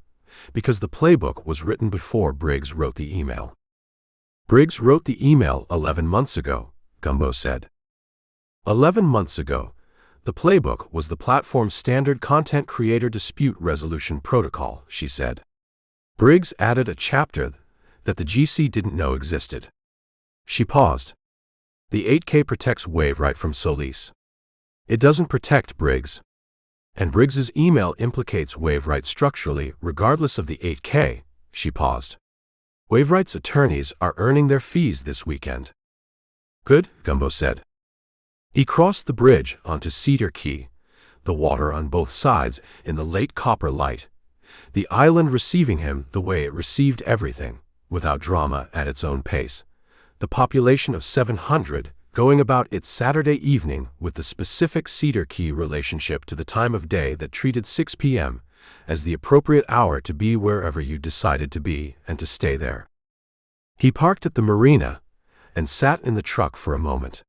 because the playbook was written before Briggs wrote the email. Briggs wrote the email 11 months ago, Gumbo said. 11 months ago, the playbook was the platform's standard content creator dispute resolution protocol, she said. Briggs added a chapter that the GC didn't know existed. She paused. The 8K protects Waveright from Solis. It doesn't protect Briggs. And Briggs's email implicates Waveright structurally regardless of the 8K, she paused. Waveright's attorneys are earning their fees this weekend. Good, Gumbo said. He crossed the bridge onto Cedar Key, the water on both sides in the late copper light, the island receiving him the way it received everything, without drama at its own pace, the population of 700 going about its Saturday evening with the specific Cedar Key relationship to the time of day that treated 6 p.m. as the appropriate hour to be wherever you decided to be and to stay there. He parked at the marina and sat in the truck for a moment.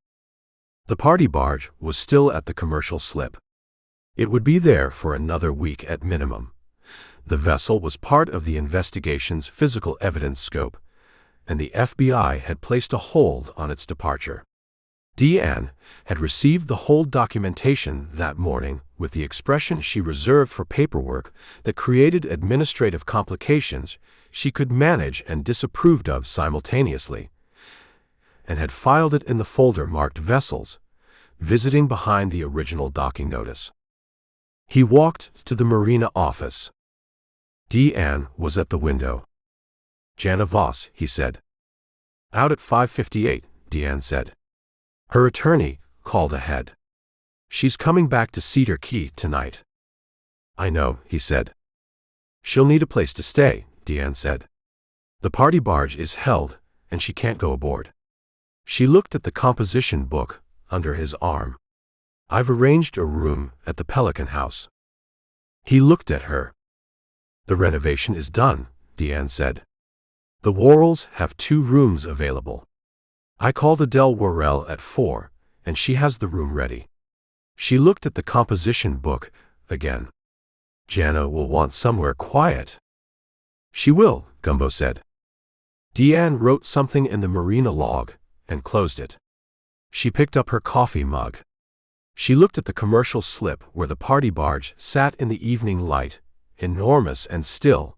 The party barge was still at the commercial slip. It would be there for another week at minimum. The vessel was part of the investigation's physical evidence scope, and the FBI had placed a hold on its departure. Deanne had received the hold documentation that morning with the expression she reserved for paperwork that created administrative complications she could manage and disapproved of simultaneously, and had filed it in the folder marked Vessels, visiting behind the original docking notice. He walked to the marina office. Deanne was at the window. Jana Voss, he said. Out at 5:58, Deanne said. Her attorney called ahead. She's coming back to Cedar Key tonight. I know, he said. She'll need a place to stay, Deanne said. The party barge is held, and she can't go aboard. She looked at the composition book under his arm. I've arranged a room at the Pelican House. He looked at her. The renovation is done, Deanne said. The Worrells have 2 rooms available. I called Adele Worrell at 4, and she has the room ready. She looked at the composition book again. Jana will want somewhere quiet. She will, Gumbo said. Deanne wrote something in the marina log and closed it. She picked up her coffee mug. She looked at the commercial slip where the party barge sat in the evening light, enormous and still,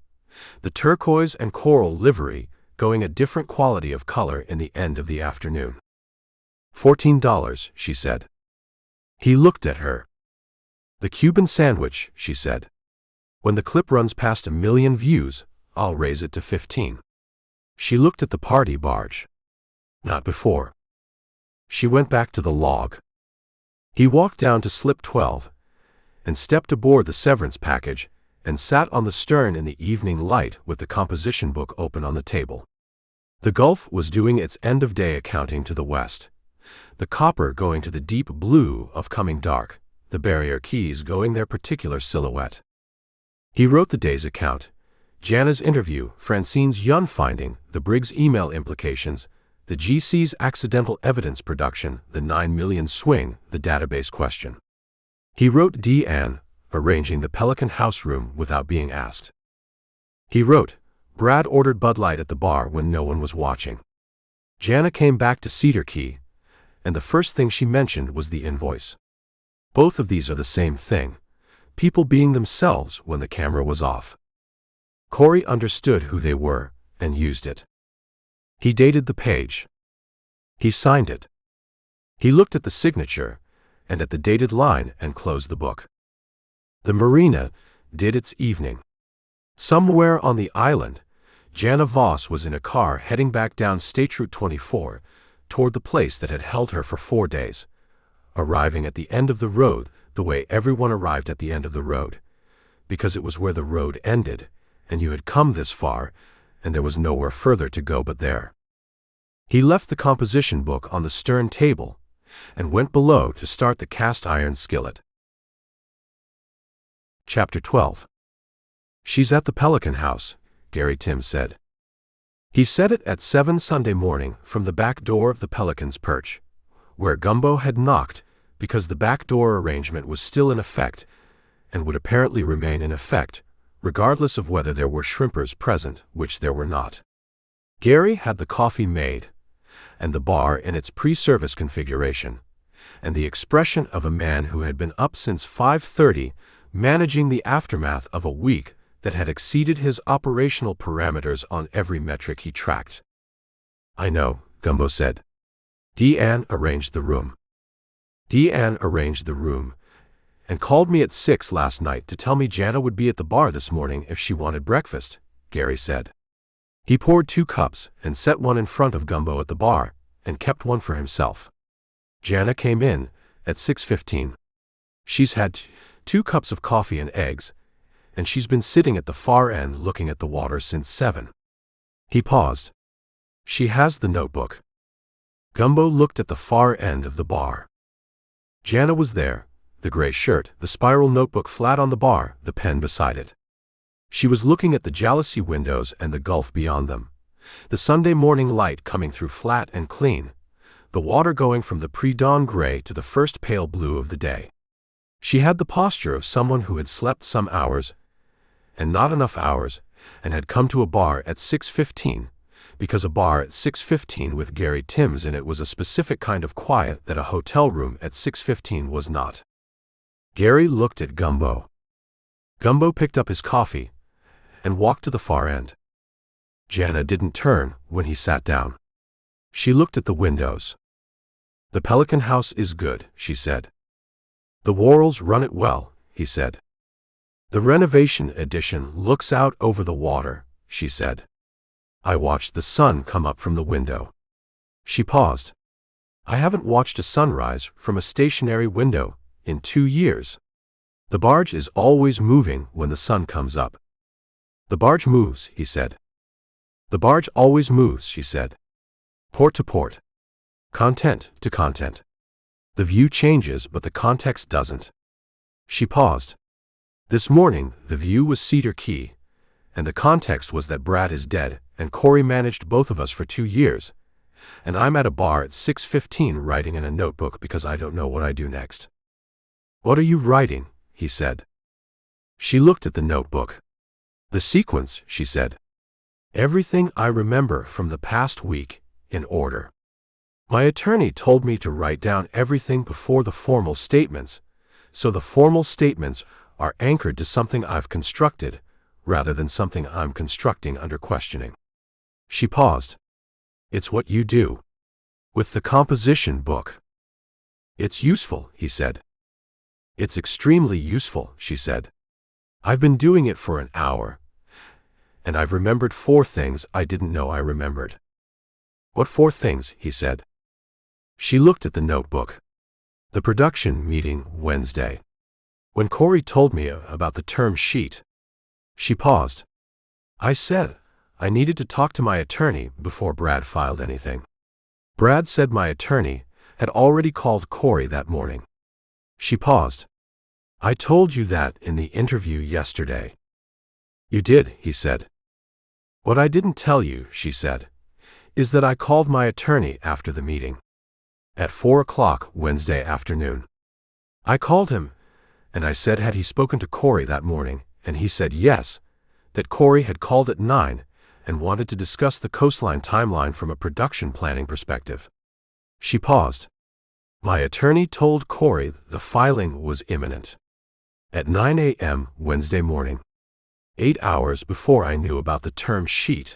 the turquoise and coral livery going a different quality of color in the end of the afternoon. $14, she said. He looked at her. The Cuban sandwich, she said. When the clip runs past 1 million views, I'll raise it to 15. She looked at the party barge. Not before. She went back to the log. He walked down to slip 12 and stepped aboard the severance package and sat on the stern in the evening light with the composition book open on the table. The Gulf was doing its end-of-day accounting to the west, the copper going to the deep blue of coming dark, the barrier keys going their particular silhouette. He wrote the day's account, Jana's interview, Francine's Yun finding, the Briggs email implications, the GC's accidental evidence production, the 9 million swing, the database question. He wrote Deanne, arranging the Pelican House room without being asked. He wrote, Brad ordered Bud Light at the bar when no one was watching. Jana came back to Cedar Key, and the first thing she mentioned was the invoice. Both of these are the same thing, people being themselves when the camera was off. Corey understood who they were and used it. He dated the page. He signed it. He looked at the signature and at the dated line and closed the book. The marina did its evening. Somewhere on the island, Jana Voss was in a car heading back down State Route 24 toward the place that had held her for 4 days, arriving at the end of the road the way everyone arrived at the end of the road, because it was where the road ended, and you had come this far, and there was nowhere further to go but there. He left the composition book on the stern table and went below to start the cast iron skillet. Chapter 12. She's at the Pelican House, Gary Timms said. He said it at 7 Sunday morning from the back door of the Pelican's perch, where Gumbo had knocked because the back door arrangement was still in effect and would apparently remain in effect, regardless of whether there were shrimpers present, which there were not. Gary had the coffee made, and the bar in its pre-service configuration, and the expression of a man who had been up since 5:30, managing the aftermath of a week that had exceeded his operational parameters on every metric he tracked. I know, Gumbo said. Deanne arranged the room. Deanne arranged the room and called me at 6 last night to tell me Jana would be at the bar this morning if she wanted breakfast, Gary said. He poured 2 cups and set one in front of Gumbo at the bar and kept one for himself. Jana came in at 6:15. She's had 2 cups of coffee and eggs, and she's been sitting at the far end looking at the water since 7. He paused. She has the notebook. Gumbo looked at the far end of the bar. Jana was there, the gray shirt, the spiral notebook flat on the bar, the pen beside it. She was looking at the jalousie windows and the gulf beyond them, the Sunday morning light coming through flat and clean, the water going from the pre-dawn gray to the first pale blue of the day. She had the posture of someone who had slept some hours, and not enough hours, and had come to a bar at 6:15, because a bar at 6:15 with Gary Timms in it was a specific kind of quiet that a hotel room at 6:15 was not. Gary looked at Gumbo. Gumbo picked up his coffee and walked to the far end. Jana didn't turn when he sat down. She looked at the windows. The Pelican House is good, she said. The Worrells run it well, he said. The renovation addition looks out over the water, she said. I watched the sun come up from the window. She paused. I haven't watched a sunrise from a stationary window in 2 years. The barge is always moving when the sun comes up. The barge moves, he said. The barge always moves, she said. Port to port. Content to content. The view changes, but the context doesn't. She paused. This morning, the view was Cedar Key, and the context was that Brad is dead, and Corey managed both of us for 2 years, and I'm at a bar at 6:15 writing in a notebook because I don't know what I do next. What are you writing? He said. She looked at the notebook. The sequence, she said. Everything I remember from the past week, in order. My attorney told me to write down everything before the formal statements, so the formal statements are anchored to something I've constructed, rather than something I'm constructing under questioning. She paused. It's what you do. With the composition book. It's useful, he said. It's extremely useful, she said. I've been doing it for an hour, and I've remembered 4 things I didn't know I remembered. What 4 things? He said. She looked at the notebook. The production meeting Wednesday. When Corey told me about the term sheet. She paused. I said I needed to talk to my attorney before Brad filed anything. Brad said my attorney had already called Corey that morning. She paused. I told you that in the interview yesterday. You did, he said. What I didn't tell you, she said, is that I called my attorney after the meeting. At 4 o'clock Wednesday afternoon. I called him, and I said had he spoken to Corey that morning, and he said yes, that Corey had called at 9 and wanted to discuss the coastline timeline from a production planning perspective. She paused. My attorney told Corey the filing was imminent. At 9 a.m. Wednesday morning. 8 hours before I knew about the term sheet.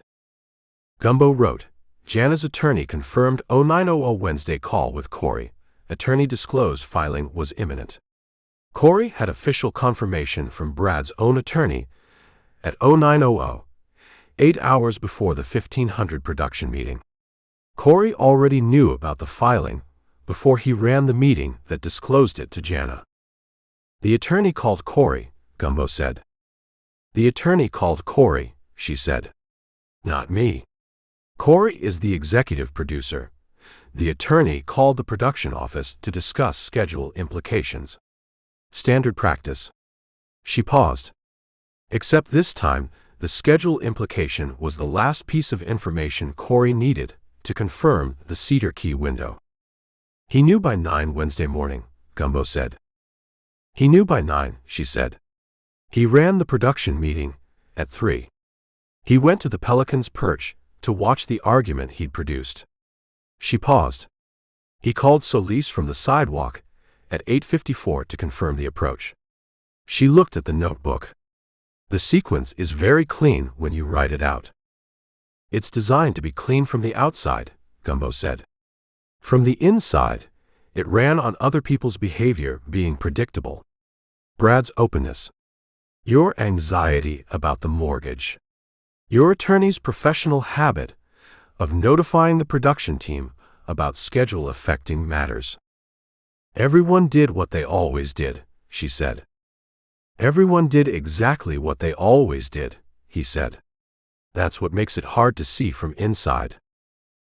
Gumbo wrote, Jana's attorney confirmed 0900 Wednesday call with Corey. Attorney disclosed filing was imminent. Corey had official confirmation from Brad's own attorney at 0900, 8 hours before the 1500 production meeting. Corey already knew about the filing before he ran the meeting that disclosed it to Jana. The attorney called Corey, Gumbo said. The attorney called Corey, she said. Not me. Corey is the executive producer. The attorney called the production office to discuss schedule implications. Standard practice. She paused. Except this time, the schedule implication was the last piece of information Corey needed to confirm the Cedar Key window. He knew by 9 Wednesday morning, Gumbo said. He knew by 9, she said. He ran the production meeting at 3. He went to the Pelican's Perch to watch the argument he'd produced. She paused. He called Solis from the sidewalk at 8:54 to confirm the approach. She looked at the notebook. The sequence is very clean when you write it out. It's designed to be clean from the outside, Gumbo said. From the inside, it ran on other people's behavior being predictable. Brad's openness. Your anxiety about the mortgage. Your attorney's professional habit of notifying the production team about schedule-affecting matters. Everyone did what they always did, she said. Everyone did exactly what they always did, he said. That's what makes it hard to see from inside.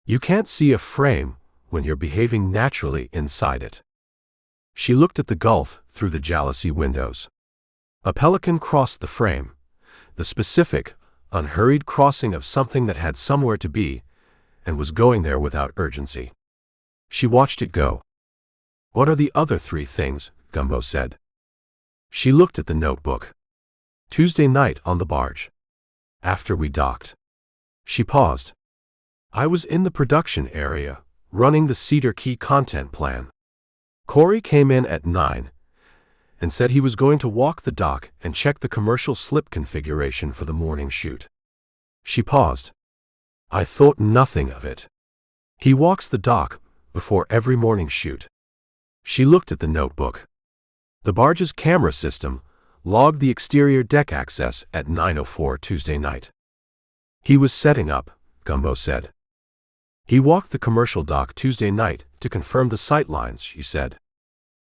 You can't see a frame when you're behaving naturally inside it. She looked at the gulf through the jalousie windows. A pelican crossed the frame, the specific, unhurried crossing of something that had somewhere to be and was going there without urgency. She watched it go. What are the other 3 things? Gumbo said. She looked at the notebook. Tuesday night on the barge. After we docked. She paused. I was in the production area, running the Cedar Key content plan. Corey came in at 9 and said he was going to walk the dock and check the commercial slip configuration for the morning shoot. She paused. I thought nothing of it. He walks the dock before every morning shoot. She looked at the notebook. The barge's camera system logged the exterior deck access at 9:04 Tuesday night. He was setting up, Gumbo said. He walked the commercial dock Tuesday night to confirm the sightlines, she said.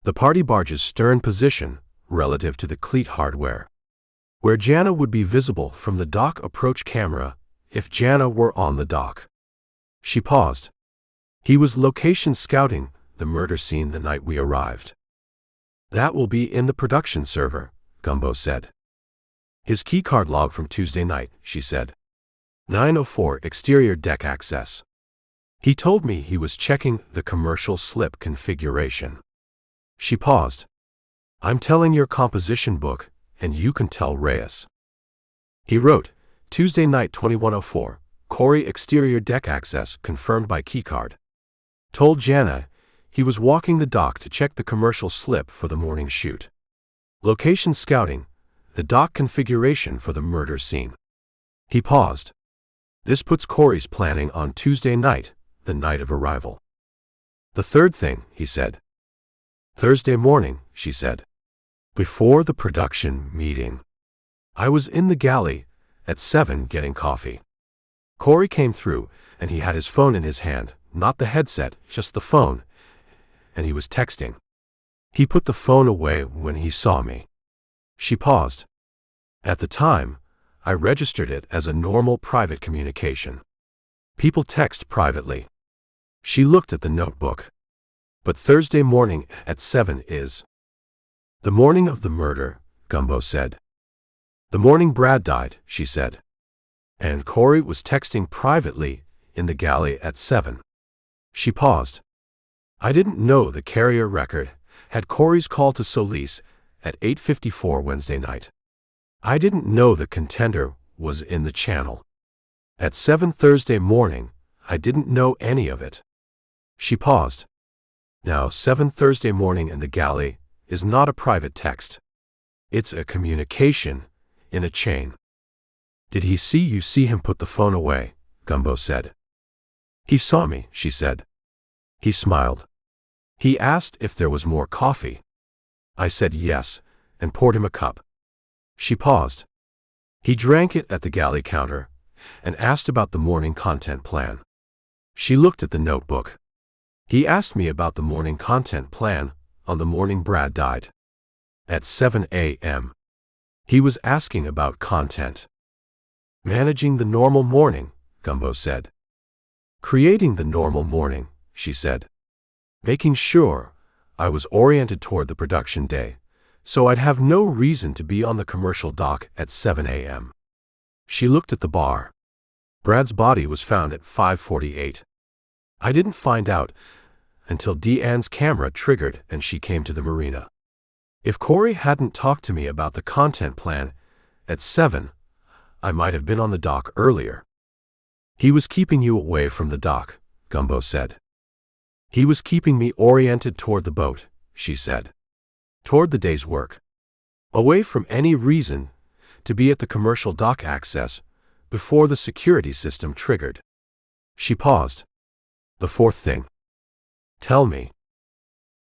The party barge's stern position relative to the cleat hardware. Where Jana would be visible from the dock approach camera if Jana were on the dock. She paused. He was location scouting the murder scene the night we arrived. That will be in the production server, Gumbo said. His keycard log from Tuesday night, she said. 9:04 exterior deck access. He told me he was checking the commercial slip configuration. She paused. I'm telling your composition book, and you can tell Reyes. He wrote, Tuesday night 21:04, Corey exterior deck access confirmed by keycard. Told Jana he was walking the dock to check the commercial slip for the morning shoot. Location scouting, the dock configuration for the murder scene. He paused. This puts Corey's planning on Tuesday night, the night of arrival. The third thing, he said. Thursday morning, she said. Before the production meeting. I was in the galley at 7 getting coffee. Corey came through, and he had his phone in his hand, not the headset, just the phone, and he was texting. He put the phone away when he saw me. She paused. At the time, I registered it as a normal private communication. People text privately. She looked at the notebook. But Thursday morning at 7 is the morning of the murder, Gumbo said. The morning Brad died, she said. And Corey was texting privately in the galley at 7. She paused. I didn't know the carrier record had Corey's call to Solis at 8:54 Wednesday night. I didn't know the contender was in the channel at 7 Thursday morning. I didn't know any of it. She paused. Now 7 Thursday morning in the galley is not a private text. It's a communication in a chain. Did he see you see him put the phone away? Gumbo said. He saw me, she said. He smiled. He asked if there was more coffee. I said yes, and poured him a cup. She paused. He drank it at the galley counter, and asked about the morning content plan. She looked at the notebook. He asked me about the morning content plan on the morning Brad died. At 7 a.m. He was asking about content. Managing the normal morning, Gumbo said. Creating the normal morning, she said. Making sure I was oriented toward the production day, so I'd have no reason to be on the commercial dock at 7 a.m. She looked at the bar. Brad's body was found at 5:48. I didn't find out until Deanne's camera triggered and she came to the marina. If Corey hadn't talked to me about the content plan at 7, I might have been on the dock earlier. He was keeping you away from the dock, Gumbo said. He was keeping me oriented toward the boat, she said. Toward the day's work. Away from any reason to be at the commercial dock access before the security system triggered. She paused. The fourth thing. Tell me.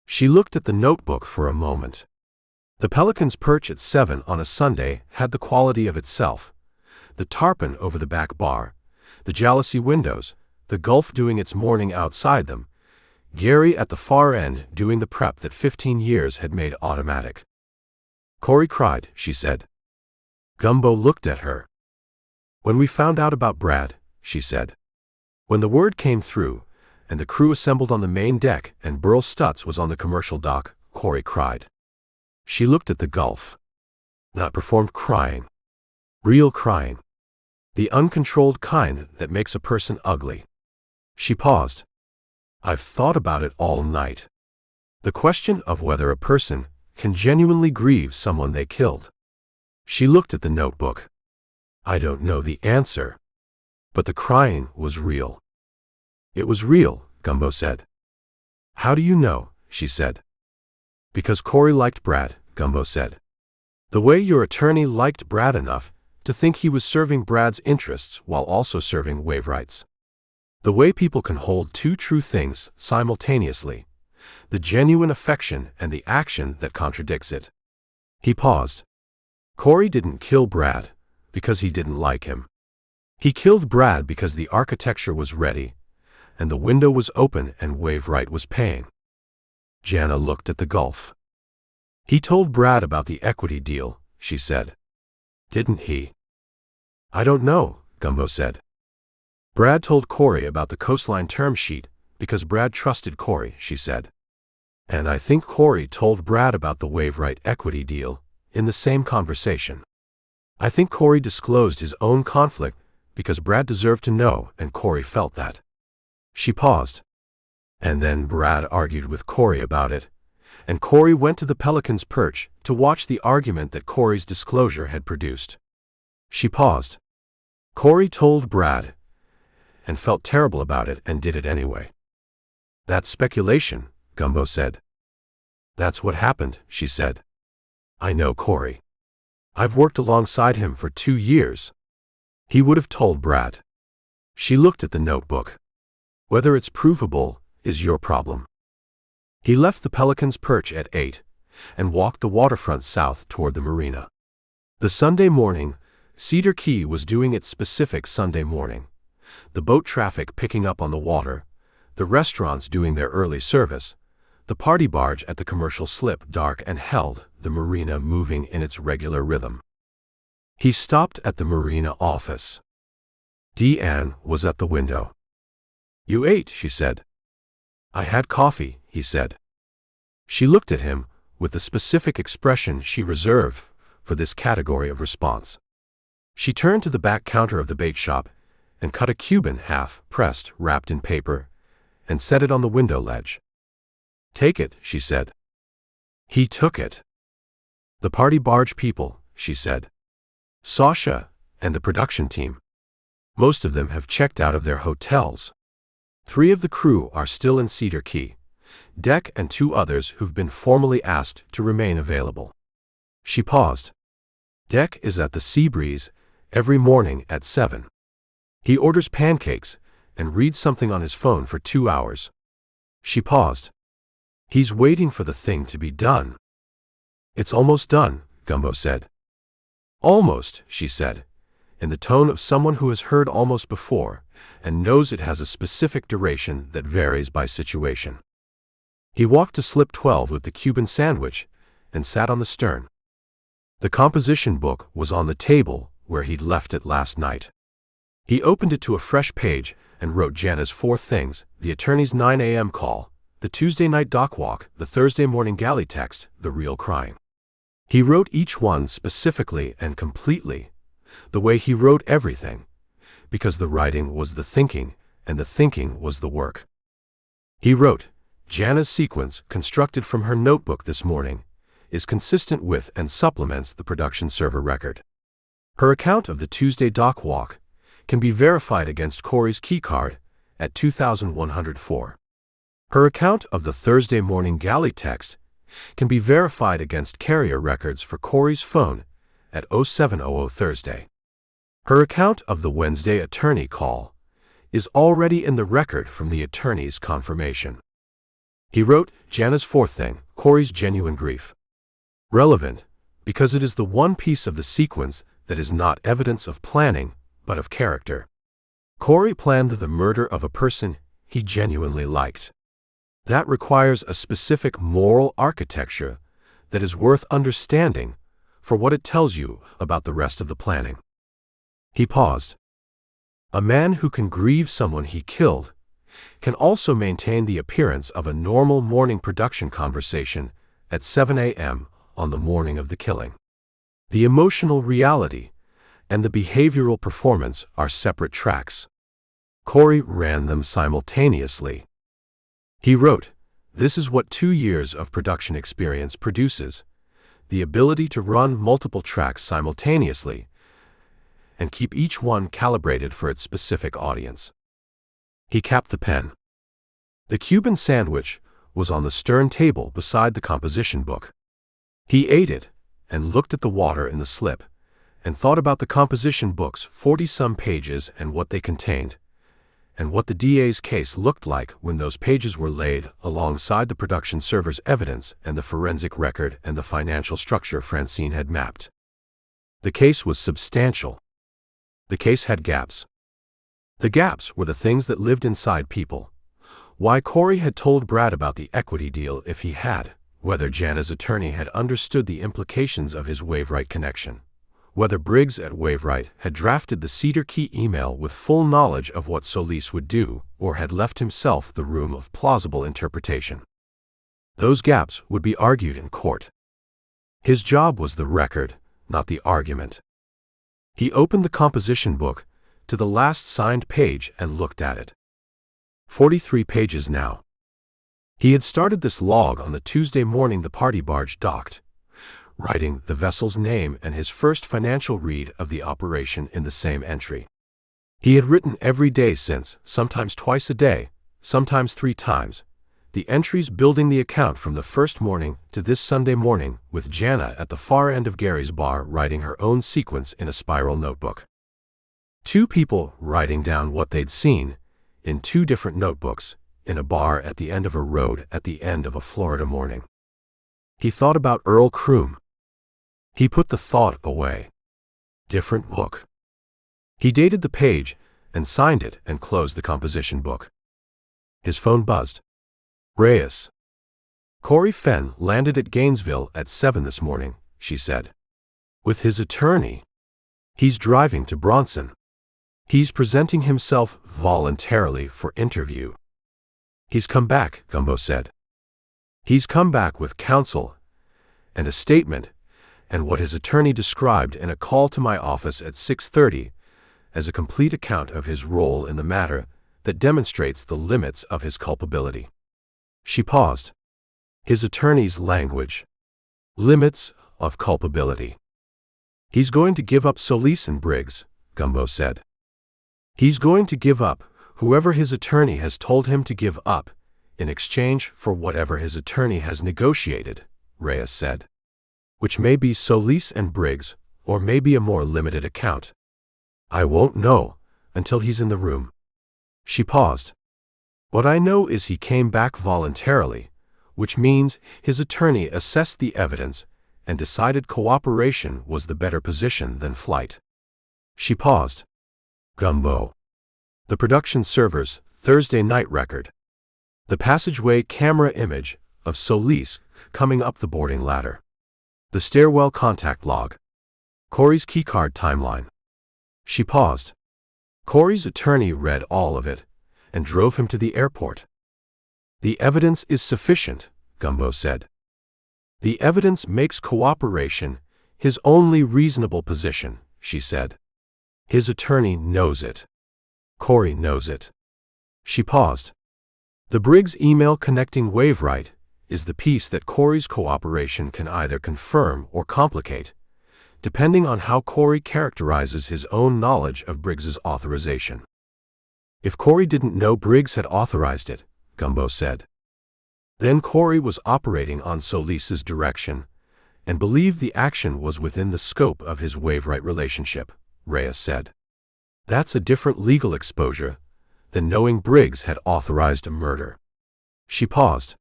She looked at the notebook for a moment. The Pelican's perch at 7 on a Sunday had the quality of itself. The tarpon over the back bar, the jalousie windows, the Gulf doing its morning outside them, Gary at the far end doing the prep that 15 years had made automatic. Corey cried, she said. Gumbo looked at her. When we found out about Brad, she said. When the word came through, and the crew assembled on the main deck and Burl Stutz was on the commercial dock, Corey cried. She looked at the Gulf. Not performed crying. Real crying. The uncontrolled kind that makes a person ugly. She paused. I've thought about it all night. The question of whether a person can genuinely grieve someone they killed. She looked at the notebook. I don't know the answer. But the crying was real. It was real, Gumbo said. How do you know? She said. Because Corey liked Brad, Gumbo said. The way your attorney liked Brad enough to think he was serving Brad's interests while also serving Waverights. The way people can hold two true things simultaneously. The genuine affection and the action that contradicts it. He paused. Corey didn't kill Brad because he didn't like him. He killed Brad because the architecture was ready, and the window was open and Waveright was paying. Jana looked at the Gulf. He told Brad about the equity deal, she said. Didn't he? I don't know, Gumbo said. Brad told Corey about the coastline term sheet because Brad trusted Corey, she said. And I think Corey told Brad about the Waveright equity deal in the same conversation. I think Corey disclosed his own conflict because Brad deserved to know and Corey felt that. She paused. And then Brad argued with Corey about it, and Corey went to the Pelican's perch to watch the argument that Corey's disclosure had produced. She paused. Corey told Brad and felt terrible about it and did it anyway. That's speculation, Gumbo said. That's what happened, she said. I know Corey. I've worked alongside him for 2 years. He would have told Brad. She looked at the notebook. Whether it's provable is your problem. He left the Pelican's perch at 8 and walked the waterfront south toward the marina. The Sunday morning, Cedar Key was doing its specific Sunday morning. The boat traffic picking up on the water, the restaurants doing their early service, the party barge at the commercial slip dark and held, the marina moving in its regular rhythm. He stopped at the marina office. Deanne was at the window. You ate, she said. I had coffee, he said. She looked at him with the specific expression she reserved for this category of response. She turned to the back counter of the bait shop and cut a cube in half, pressed, wrapped in paper, and set it on the window ledge. "Take it," she said. He took it. "The party barge people," she said. "Sasha and the production team. Most of them have checked out of their hotels. 3 of the crew are still in Cedar Key. Deck and 2 others who've been formally asked to remain available." She paused. "Deck is at the Sea Breeze every morning at 7. He orders pancakes and reads something on his phone for 2 hours." She paused. "He's waiting for the thing to be done." "It's almost done," Gumbo said. "Almost," she said, in the tone of someone who has heard almost before and knows it has a specific duration that varies by situation. He walked to slip 12 with the Cuban sandwich and sat on the stern. The composition book was on the table where he'd left it last night. He opened it to a fresh page and wrote Jana's 4 things: the attorney's 9 a.m. call, the Tuesday night dock walk, the Thursday morning galley text, the real crying. He wrote each one specifically and completely, the way he wrote everything, because the writing was the thinking and the thinking was the work. He wrote, "Jana's sequence, constructed from her notebook this morning, is consistent with and supplements the production server record. Her account of the Tuesday dock walk can be verified against Corey's keycard at 2104. Her account of the Thursday morning galley text can be verified against carrier records for Corey's phone at 0700 Thursday. Her account of the Wednesday attorney call is already in the record from the attorney's confirmation." He wrote Jana's 4th thing, Corey's genuine grief. Relevant, because it is the one piece of the sequence that is not evidence of planning, but of character. Corey planned the murder of a person he genuinely liked. That requires a specific moral architecture that is worth understanding for what it tells you about the rest of the planning. He paused. "A man who can grieve someone he killed can also maintain the appearance of a normal morning production conversation at 7 a.m. on the morning of the killing. The emotional reality and the behavioral performance are separate tracks. Corey ran them simultaneously." He wrote, "This is what 2 years of production experience produces: the ability to run multiple tracks simultaneously and keep each one calibrated for its specific audience." He capped the pen. The Cuban sandwich was on the stern table beside the composition book. He ate it and looked at the water in the slip and thought about the composition book's 40-some pages and what they contained, and what the DA's case looked like when those pages were laid alongside the production server's evidence and the forensic record and the financial structure Francine had mapped. The case was substantial. The case had gaps. The gaps were the things that lived inside people. Why Corey had told Brad about the equity deal if he had, whether Jana's attorney had understood the implications of his Waveright connection, whether Briggs at Waveright had drafted the Cedar Key email with full knowledge of what Solis would do, or had left himself the room of plausible interpretation. Those gaps would be argued in court. His job was the record, not the argument. He opened the composition book to the last signed page and looked at it. 43 pages now. He had started this log on the Tuesday morning the party barge docked, writing the vessel's name and his first financial read of the operation in the same entry. He had written every day since, sometimes twice a day, sometimes 3 times, the entries building the account from the first morning to this Sunday morning, with Jana at the far end of Gary's bar writing her own sequence in a spiral notebook. 2 people writing down what they'd seen, in 2 different notebooks, in a bar at the end of a road at the end of a Florida morning. He thought about Earl Kroom. He put the thought away. Different book. He dated the page and signed it and closed the composition book. His phone buzzed. Reyes. "Corey Fenn landed at Gainesville at 7 this morning," she said. "With his attorney. He's driving to Bronson. He's presenting himself voluntarily for interview." "He's come back," Gumbo said. "He's come back with counsel and a statement and what his attorney described in a call to my office at 6:30 as a complete account of his role in the matter that demonstrates the limits of his culpability. She paused. His attorney's language. Limits of culpability. He's going to give up Solis and Briggs, Gumbo said. He's going to give up whoever his attorney has told him to give up in exchange for whatever his attorney has negotiated, Reyes said. Which may be Solis and Briggs, or may be a more limited account. I won't know until he's in the room. She paused. What I know is he came back voluntarily, which means his attorney assessed the evidence and decided cooperation was the better position than flight. She paused. Gumbo. The production server's Thursday night record. The passageway camera image of Solis coming up the boarding ladder. The stairwell contact log. Corey's keycard timeline. She paused. Corey's attorney read all of it and drove him to the airport. The evidence is sufficient, Gumbo said. The evidence makes cooperation his only reasonable position, she said. His attorney knows it. Corey knows it. She paused. The Briggs email connecting Waveright is the piece that Corey's cooperation can either confirm or complicate, depending on how Corey characterizes his own knowledge of Briggs's authorization. If Corey didn't know Briggs had authorized it, Gumbo said, then Corey was operating on Solis's direction and believed the action was within the scope of his Waveright relationship, Reyes said. That's a different legal exposure than knowing Briggs had authorized a murder. She paused.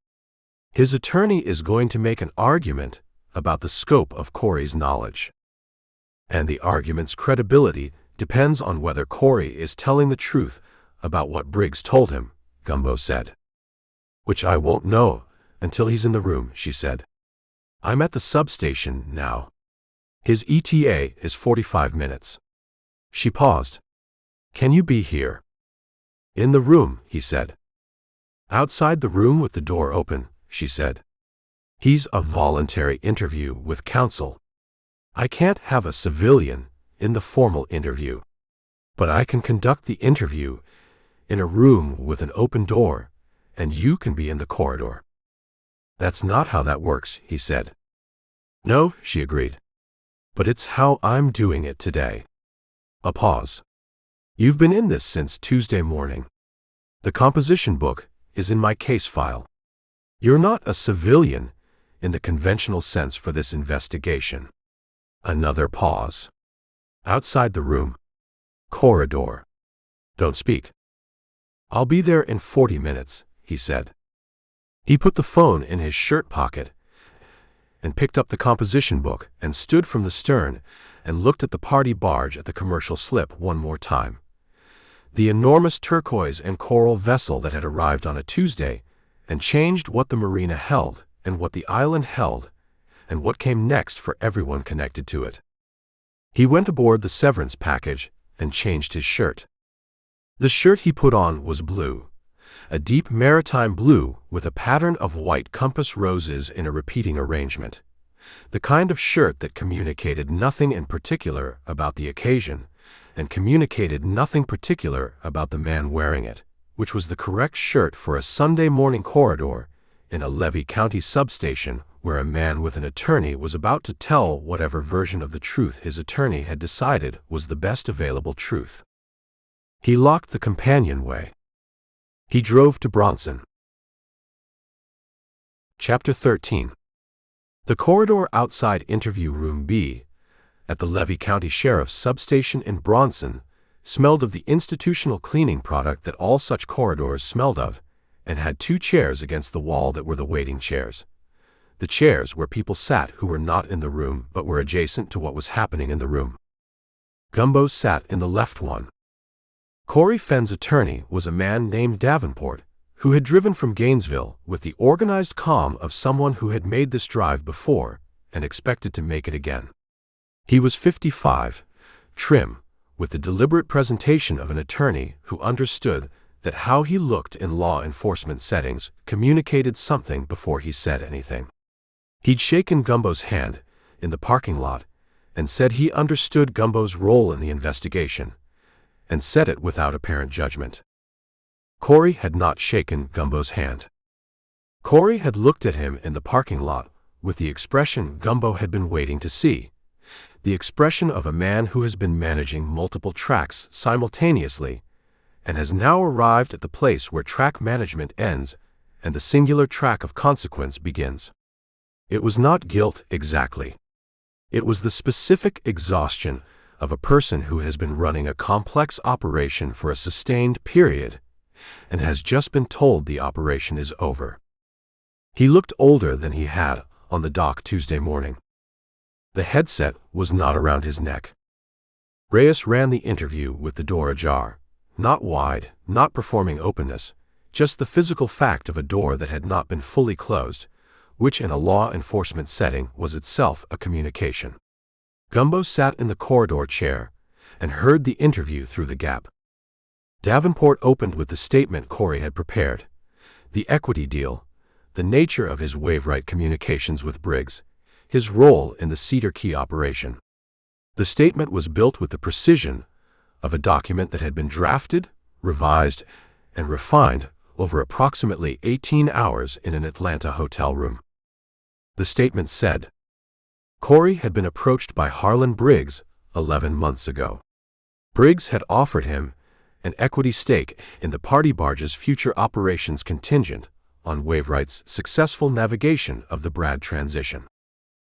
His attorney is going to make an argument about the scope of Corey's knowledge. And the argument's credibility depends on whether Corey is telling the truth about what Briggs told him, Gumbo said. Which I won't know until he's in the room, she said. I'm at the substation now. His ETA is 45 minutes. She paused. Can you be here? In the room, he said. Outside the room with the door open, she said. He's a voluntary interview with counsel. I can't have a civilian in the formal interview. But I can conduct the interview in a room with an open door, and you can be in the corridor. That's not how that works, he said. No, she agreed. But it's how I'm doing it today. A pause. You've been in this since Tuesday morning. The composition book is in my case file. You're not a civilian in the conventional sense for this investigation. Another pause. Outside the room. Corridor. Don't speak. I'll be there in 40 minutes, he said. He put the phone in his shirt pocket and picked up the composition book and stood from the stern and looked at the party barge at the commercial slip one more time. The enormous turquoise and coral vessel that had arrived on a Tuesday and changed what the marina held and what the island held and what came next for everyone connected to it. He went aboard the severance package and changed his shirt. The shirt he put on was blue, a deep maritime blue with a pattern of white compass roses in a repeating arrangement. The kind of shirt that communicated nothing in particular about the occasion and communicated nothing particular about the man wearing it, which was the correct shirt for a Sunday morning corridor in a Levy County substation where a man with an attorney was about to tell whatever version of the truth his attorney had decided was the best available truth. He locked the companionway. He drove to Bronson. Chapter 13. The corridor outside Interview Room B, at the Levy County Sheriff's substation in Bronson, smelled of the institutional cleaning product that all such corridors smelled of, and had two chairs against the wall that were the waiting chairs. The chairs where people sat who were not in the room but were adjacent to what was happening in the room. Gumbo sat in the left one. Corey Fenn's attorney was a man named Davenport, who had driven from Gainesville with the organized calm of someone who had made this drive before and expected to make it again. He was 55, trim, with the deliberate presentation of an attorney who understood that how he looked in law enforcement settings communicated something before he said anything. He'd shaken Gumbo's hand in the parking lot and said he understood Gumbo's role in the investigation, and said it without apparent judgment. Corey had not shaken Gumbo's hand. Corey had looked at him in the parking lot with the expression Gumbo had been waiting to see, the expression of a man who has been managing multiple tracks simultaneously and has now arrived at the place where track management ends and the singular track of consequence begins. It was not guilt exactly. It was the specific exhaustion of a person who has been running a complex operation for a sustained period and has just been told the operation is over. He looked older than he had on the dock Tuesday morning. The headset was not around his neck. Reyes ran the interview with the door ajar, not wide, not performing openness, just the physical fact of a door that had not been fully closed, which in a law enforcement setting was itself a communication. Gumbo sat in the corridor chair and heard the interview through the gap. Davenport opened with the statement Corey had prepared, the equity deal, the nature of his Waveright communications with Briggs, his role in the Cedar Key operation. The statement was built with the precision of a document that had been drafted, revised, and refined over approximately 18 hours in an Atlanta hotel room. The statement said, Corey had been approached by Harlan Briggs 11 months ago. Briggs had offered him an equity stake in the Party Barge's future operations contingent on Waveright's successful navigation of the Brad transition.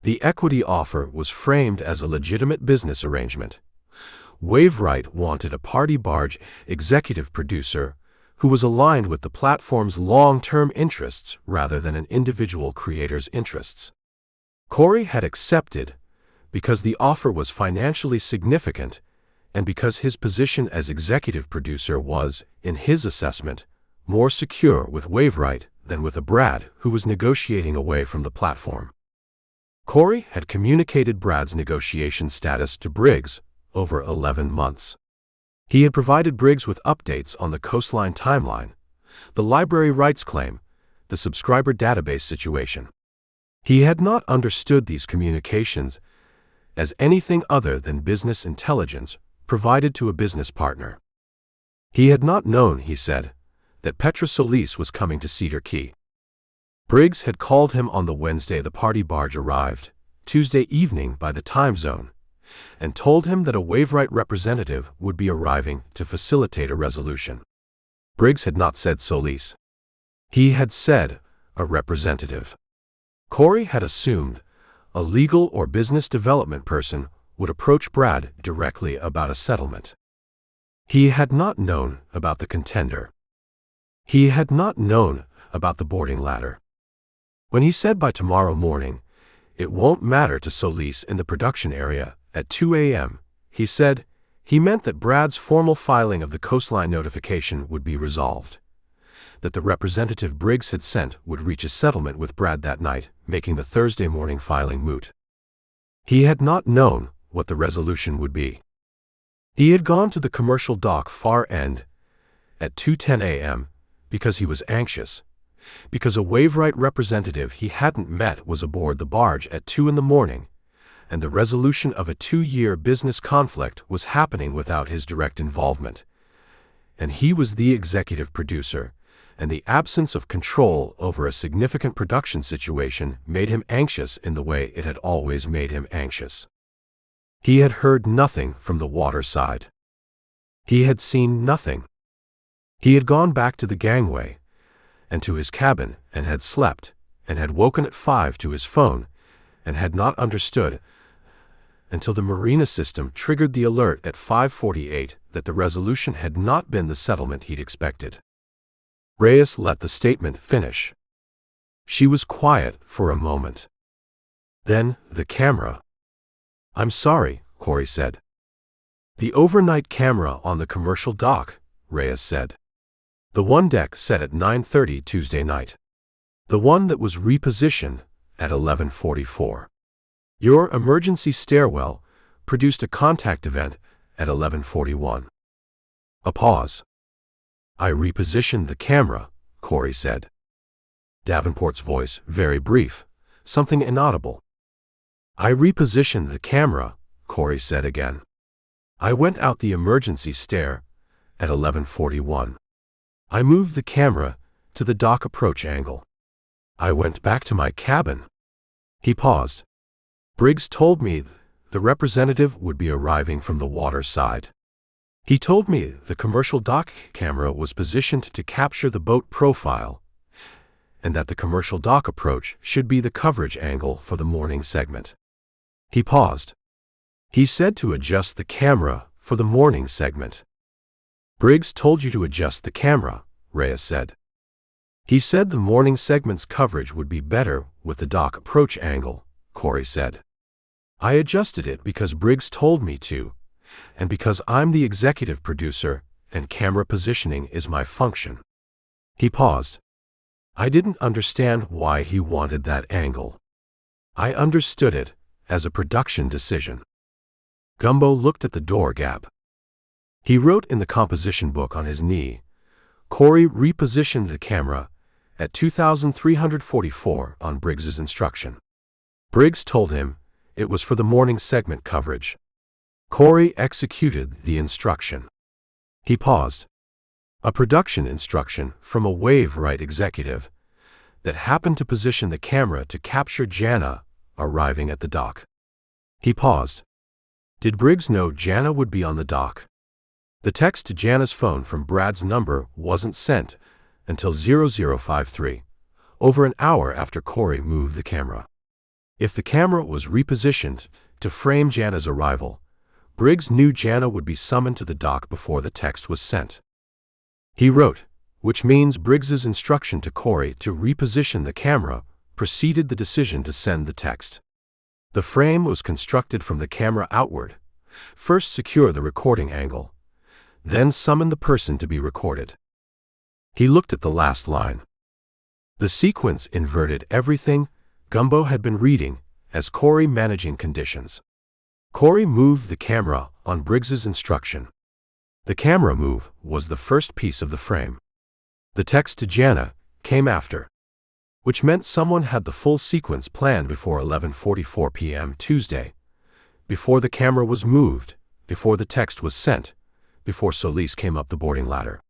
The equity offer was framed as a legitimate business arrangement. Waveright wanted a Party Barge executive producer who was aligned with the platform's long-term interests rather than an individual creator's interests. Corey had accepted because the offer was financially significant and because his position as executive producer was, in his assessment, more secure with Waveright than with a Brad who was negotiating away from the platform. Corey had communicated Brad's negotiation status to Briggs over 11 months. He had provided Briggs with updates on the coastline timeline, the library rights claim, the subscriber database situation. He had not understood these communications as anything other than business intelligence provided to a business partner. He had not known, he said, that Petra Solis was coming to Cedar Key. Briggs had called him on the Wednesday the Party Barge arrived, Tuesday evening by the time zone, and told him that a Waveright representative would be arriving to facilitate a resolution. Briggs had not said Solis. He had said a representative. Corey had assumed a legal or business development person would approach Brad directly about a settlement. He had not known about the contender. He had not known about the boarding ladder. When he said by tomorrow morning, it won't matter to Solis in the production area at 2 a.m., he said, he meant that Brad's formal filing of the coastline notification would be resolved, that the representative Briggs had sent would reach a settlement with Brad that night, making the Thursday morning filing moot. He had not known what the resolution would be. He had gone to the commercial dock far end at 2:10 a.m. because he was anxious, because a Waveright representative he hadn't met was aboard the barge at 2 in the morning, and the resolution of a 2-year business conflict was happening without his direct involvement. And he was the executive producer, and the absence of control over a significant production situation made him anxious in the way it had always made him anxious. He had heard nothing from the water side. He had seen nothing. He had gone back to the gangway and to his cabin and had slept and had woken at 5 to his phone and had not understood until the marina system triggered the alert at 5:48 that the resolution had not been the settlement he'd expected. Reyes let the statement finish. She was quiet for a moment. Then, the camera. "I'm sorry," Corey said. "The overnight camera on the commercial dock," Reyes said. "The one deck set at 9:30 Tuesday night. The one that was repositioned at 11:44. Your emergency stairwell produced a contact event at 11:41. A pause. "I repositioned the camera," Corey said. Davenport's voice, very brief, something inaudible. "I repositioned the camera," Corey said again. I went out the emergency stair at 11:41. I moved the camera to the dock approach angle. I went back to my cabin. He paused. Briggs told me the representative would be arriving from the water side. He told me the commercial dock camera was positioned to capture the boat profile, and that the commercial dock approach should be the coverage angle for the morning segment. He paused. He said to adjust the camera for the morning segment. Briggs told you to adjust the camera, Reyes said. He said the morning segment's coverage would be better with the dock approach angle, Corey said. I adjusted it because Briggs told me to, and because I'm the executive producer and camera positioning is my function. He paused. I didn't understand why he wanted that angle. I understood it as a production decision. Gumbo looked at the door gap. He wrote in the composition book on his knee. Corey repositioned the camera at 2344 on Briggs's instruction. Briggs told him it was for the morning segment coverage. Corey executed the instruction. He paused. A production instruction from a wave-right executive that happened to position the camera to capture Jana arriving at the dock. He paused. Did Briggs know Jana would be on the dock? The text to Jana's phone from Brad's number wasn't sent until 0053, over an hour after Corey moved the camera. If the camera was repositioned to frame Jana's arrival, Briggs knew Jana would be summoned to the dock before the text was sent. He wrote, which means Briggs's instruction to Corey to reposition the camera preceded the decision to send the text. The frame was constructed from the camera outward. First secure the recording angle, then summon the person to be recorded. He looked at the last line. The sequence inverted everything Gumbo had been reading as Corey managing conditions. Corey moved the camera on Briggs's instruction. The camera move was the first piece of the frame. The text to Jana came after, which meant someone had the full sequence planned before 11:44 p.m. Tuesday, before the camera was moved, before the text was sent, before Solis came up the boarding ladder.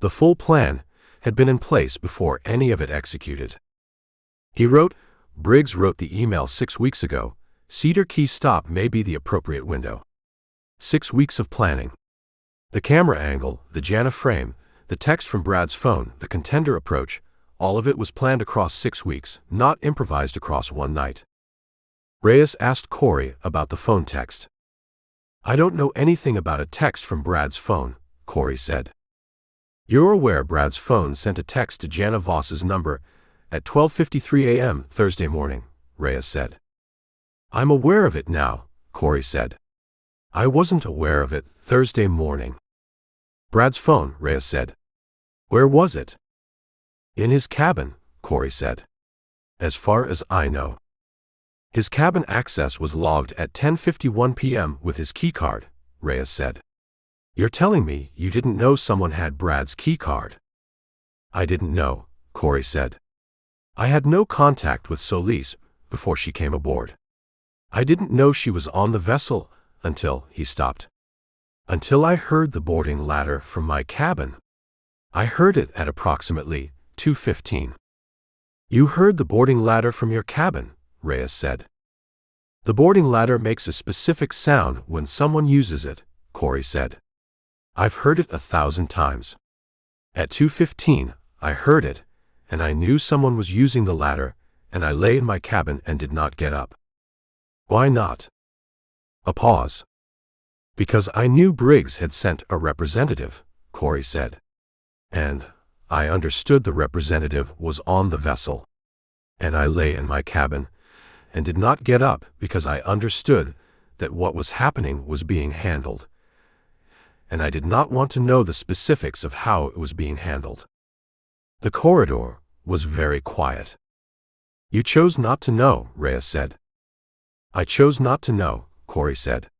The full plan had been in place before any of it executed. He wrote, Briggs wrote the email 6 weeks ago. Cedar Key stop may be the appropriate window. 6 weeks of planning. The camera angle, the Jana frame, the text from Brad's phone, the contender approach, all of it was planned across 6 weeks, not improvised across one night. Reyes asked Corey about the phone text. I don't know anything about a text from Brad's phone, Corey said. You're aware Brad's phone sent a text to Jana Voss's number at 12:53 a.m. Thursday morning, Reyes said. I'm aware of it now, Corey said. I wasn't aware of it Thursday morning. Brad's phone, Reyes said. Where was it? In his cabin, Corey said. As far as I know. His cabin access was logged at 10:51 p.m. with his keycard, Reyes said. You're telling me you didn't know someone had Brad's keycard? I didn't know, Corey said. I had no contact with Solis before she came aboard. I didn't know she was on the vessel until he stopped. Until I heard the boarding ladder from my cabin. I heard it at approximately 2:15. You heard the boarding ladder from your cabin, Reyes said. The boarding ladder makes a specific sound when someone uses it, Corey said. I've heard it 1,000 times. At 2:15, I heard it, and I knew someone was using the ladder, and I lay in my cabin and did not get up. Why not? A pause. Because I knew Briggs had sent a representative, Corey said. And I understood the representative was on the vessel. And I lay in my cabin and did not get up because I understood that what was happening was being handled. And I did not want to know the specifics of how it was being handled. The corridor was very quiet. You chose not to know, Reyes said. I chose not to know, Corey said.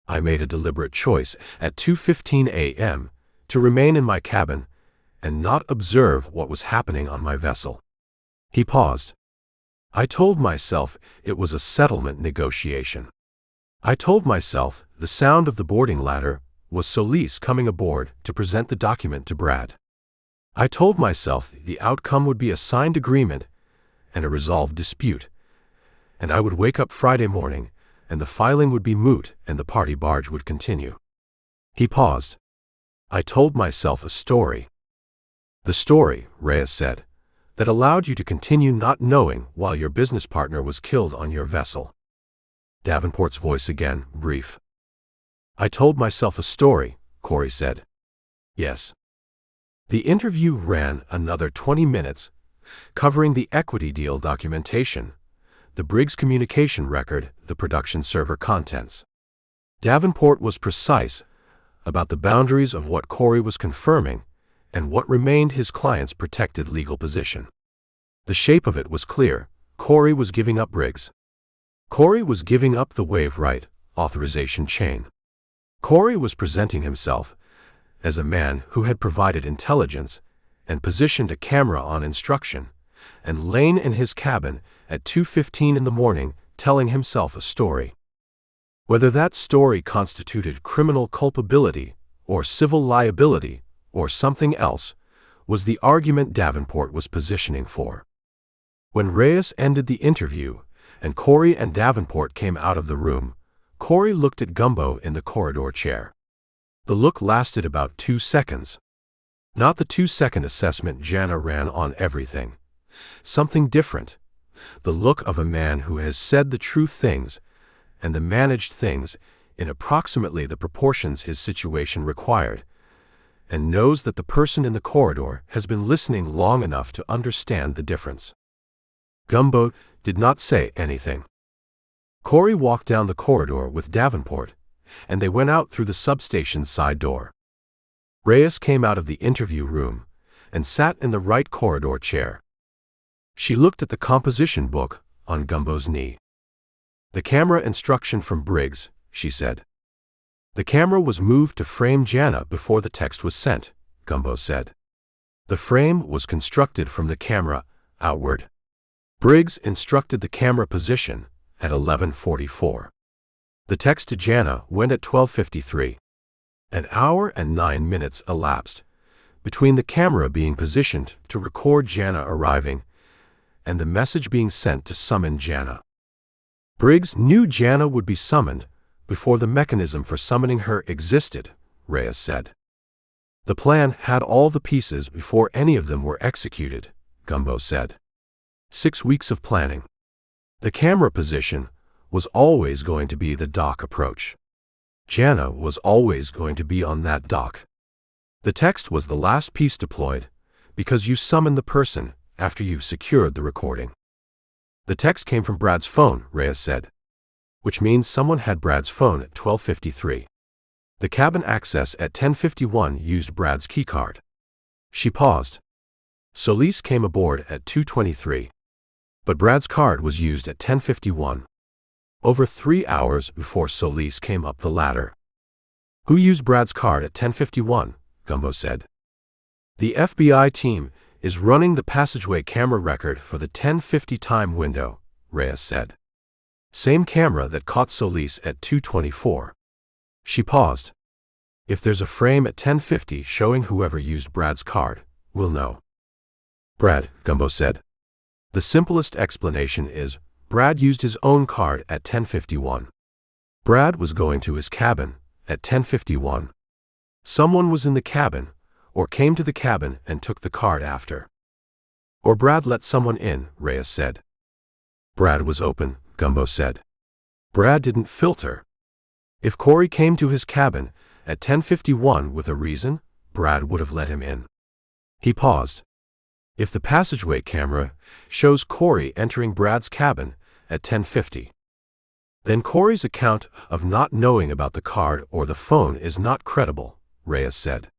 I made a deliberate choice at 2:15 a.m. to remain in my cabin and not observe what was happening on my vessel. He paused. I told myself it was a settlement negotiation. I told myself the sound of the boarding ladder was Solis coming aboard to present the document to Brad. I told myself the outcome would be a signed agreement and a resolved dispute, and I would wake up Friday morning, and the filing would be moot and the party barge would continue. He paused. I told myself a story. The story, Reyes said, that allowed you to continue not knowing while your business partner was killed on your vessel. Davenport's voice again, brief. I told myself a story, Corey said. Yes. The interview ran another 20 minutes, covering the equity deal documentation, the Briggs communication record, the production server contents. Davenport was precise about the boundaries of what Corey was confirming and what remained his client's protected legal position. The shape of it was clear. Corey was giving up Briggs. Corey was giving up the wave right authorization chain. Corey was presenting himself as a man who had provided intelligence and positioned a camera on instruction, and lain in his cabin at 2:15 in the morning telling himself a story. Whether that story constituted criminal culpability or civil liability or something else was the argument Davenport was positioning for. When Reyes ended the interview and Corey and Davenport came out of the room, Corey looked at Gumbo in the corridor chair. The look lasted about 2 seconds. Not the 2-second assessment Jana ran on everything. Something different. The look of a man who has said the true things and the managed things in approximately the proportions his situation required, and knows that the person in the corridor has been listening long enough to understand the difference. Gumbo did not say anything. Corey walked down the corridor with Davenport, and they went out through the substation's side door. Reyes came out of the interview room and sat in the right corridor chair. She looked at the composition book on Gumbo's knee. The camera instruction from Briggs, she said. The camera was moved to frame Jana before the text was sent, Gumbo said. The frame was constructed from the camera outward. Briggs instructed the camera position at 11:44. The text to Jana went at 12:53. An hour and 9 minutes elapsed between the camera being positioned to record Jana arriving and the message being sent to summon Jana. Briggs knew Jana would be summoned before the mechanism for summoning her existed, Reyes said. The plan had all the pieces before any of them were executed, Gumbo said. 6 weeks of planning. The camera position was always going to be the dock approach. Jana was always going to be on that dock. The text was the last piece deployed, because you summon the person after you've secured the recording. The text came from Brad's phone, Reyes said, which means someone had Brad's phone at 12:53. The cabin access at 10:51 used Brad's keycard. She paused. Solis came aboard at 2:23. But Brad's card was used at 10:51. Over 3 hours before Solis came up the ladder. Who used Brad's card at 10:51? Gumbo said. The FBI team is running the passageway camera record for the 10:50 time window, Reyes said. Same camera that caught Solis at 2:24. She paused. If there's a frame at 10:50 showing whoever used Brad's card, we'll know. Brad, Gumbo said. The simplest explanation is Brad used his own card at 10:51. Brad was going to his cabin at 10:51. Someone was in the cabin, or came to the cabin and took the card after. Or Brad let someone in, Reyes said. Brad was open, Gumbo said. Brad didn't filter. If Corey came to his cabin at 10:51 with a reason, Brad would have let him in. He paused. If the passageway camera shows Corey entering Brad's cabin at 10:50, then Corey's account of not knowing about the card or the phone is not credible, Reyes said.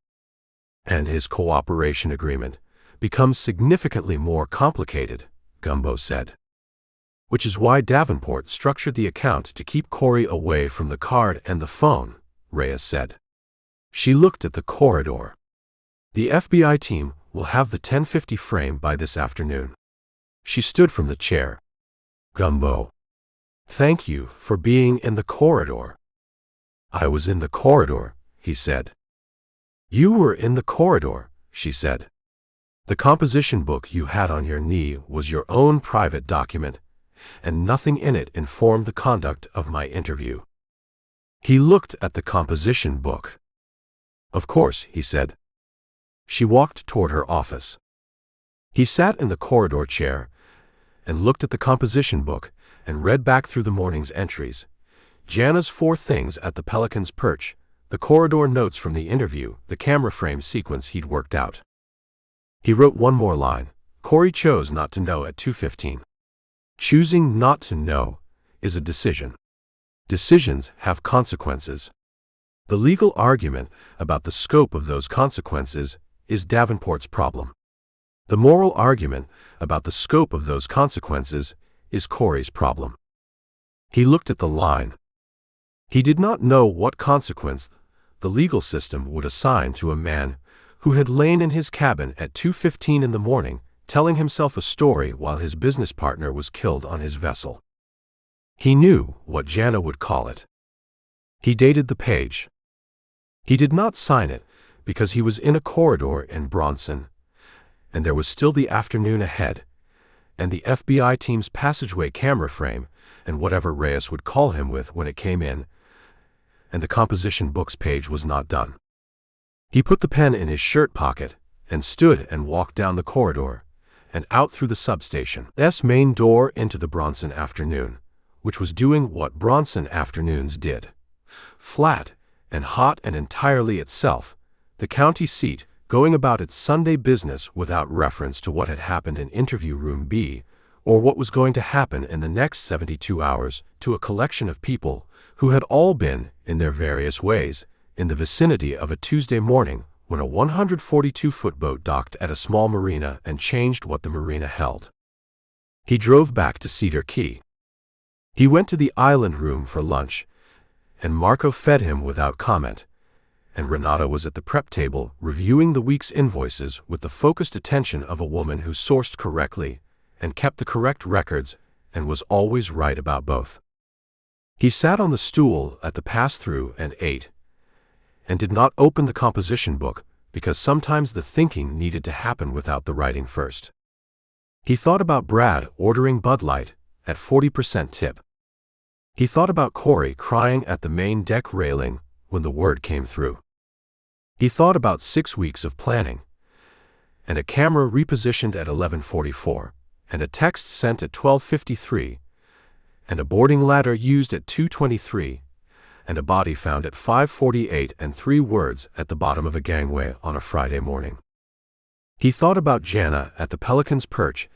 And his cooperation agreement becomes significantly more complicated, Gumbo said. Which is why Davenport structured the account to keep Corey away from the card and the phone, Reyes said. She looked at the corridor. The FBI team will have the 10:50 frame by this afternoon. She stood from the chair. Gumbo. Thank you for being in the corridor. I was in the corridor, he said. You were in the corridor, she said. The composition book you had on your knee was your own private document, and nothing in it informed the conduct of my interview. He looked at the composition book. Of course, he said. She walked toward her office. He sat in the corridor chair and looked at the composition book and read back through the morning's entries. Jana's 4 things at the Pelican's Perch, the corridor notes from the interview, the camera frame sequence he'd worked out. He wrote one more line. Corey chose not to know at 2:15. Choosing not to know is a decision. Decisions have consequences. The legal argument about the scope of those consequences is Davenport's problem. The moral argument about the scope of those consequences is Corey's problem. He looked at the line. He did not know what consequence the legal system would assign to a man who had lain in his cabin at 2:15 in the morning, telling himself a story while his business partner was killed on his vessel. He knew what Jana would call it. He dated the page. He did not sign it because he was in a corridor in Bronson, and there was still the afternoon ahead, and the FBI team's passageway camera frame, and whatever Reyes would call him with when it came in, and the composition book's page was not done. He put the pen in his shirt pocket and stood and walked down the corridor and out through the substation's main door into the Bronson afternoon, which was doing what Bronson afternoons did. Flat and hot and entirely itself, the county seat going about its Sunday business without reference to what had happened in interview room B or what was going to happen in the next 72 hours to a collection of people who had all been, in their various ways, in the vicinity of a Tuesday morning when a 142-foot boat docked at a small marina and changed what the marina held. He drove back to Cedar Key. He went to the island room for lunch, and Marco fed him without comment, and Renata was at the prep table reviewing the week's invoices with the focused attention of a woman who sourced correctly and kept the correct records and was always right about both. He sat on the stool at the pass-through and ate, and did not open the composition book because sometimes the thinking needed to happen without the writing first. He thought about Brad ordering Bud Light at 40% tip. He thought about Corey crying at the main deck railing when the word came through. He thought about 6 weeks of planning, and a camera repositioned at 11:44, and a text sent at 12:53, and a boarding ladder used at 2:23, and a body found at 5:48 and 3 words at the bottom of a gangway on a Friday morning. He thought about Jana at the Pelican's Perch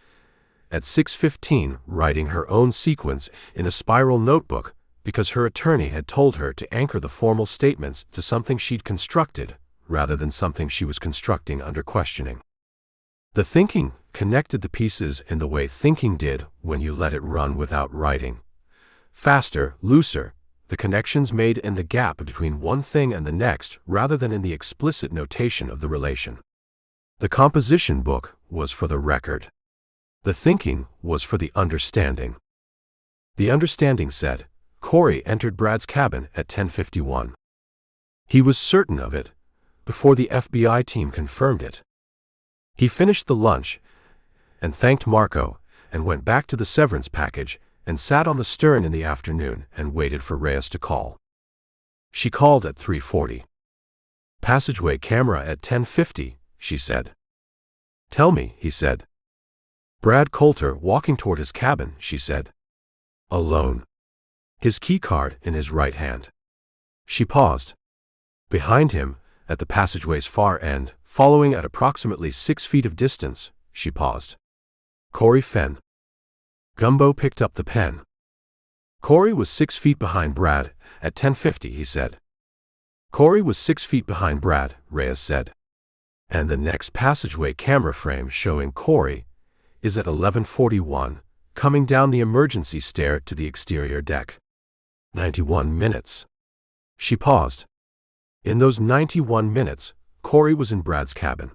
at 6:15 writing her own sequence in a spiral notebook because her attorney had told her to anchor the formal statements to something she'd constructed rather than something she was constructing under questioning. The thinking connected the pieces in the way thinking did when you let it run without writing. Faster, looser, the connections made in the gap between one thing and the next rather than in the explicit notation of the relation. The composition book was for the record. The thinking was for the understanding. The understanding said, Corey entered Brad's cabin at 10:51. He was certain of it before the FBI team confirmed it. He finished the lunch and thanked Marco and went back to the severance package and sat on the stern in the afternoon and waited for Reyes to call. She called at 3:40. Passageway camera at 10:50, she said. Tell me, he said. Brad Coulter walking toward his cabin, she said. Alone. His keycard in his right hand. She paused. Behind him, at the passageway's far end, following at approximately 6 feet of distance, she paused. Corey Fenn. Gumbo picked up the pen. Corey was 6 feet behind Brad at 10:50, he said. Corey was 6 feet behind Brad, Reyes said. And the next passageway camera frame showing Corey is at 11:41, coming down the emergency stair to the exterior deck. 91 minutes. She paused. In those 91 minutes, Corey was in Brad's cabin.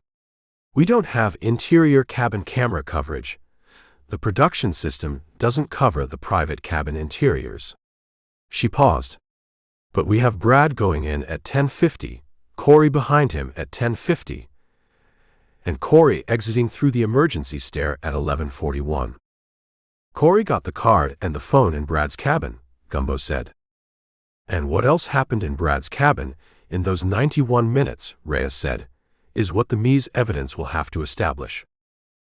We don't have interior cabin camera coverage, the production system doesn't cover the private cabin interiors. She paused. But we have Brad going in at 10:50, Corey behind him at 10:50, and Corey exiting through the emergency stair at 11:41. Corey got the card and the phone in Brad's cabin, Gumbo said. And what else happened in Brad's cabin in those 91 minutes, Reyes said, is what the ME's evidence will have to establish.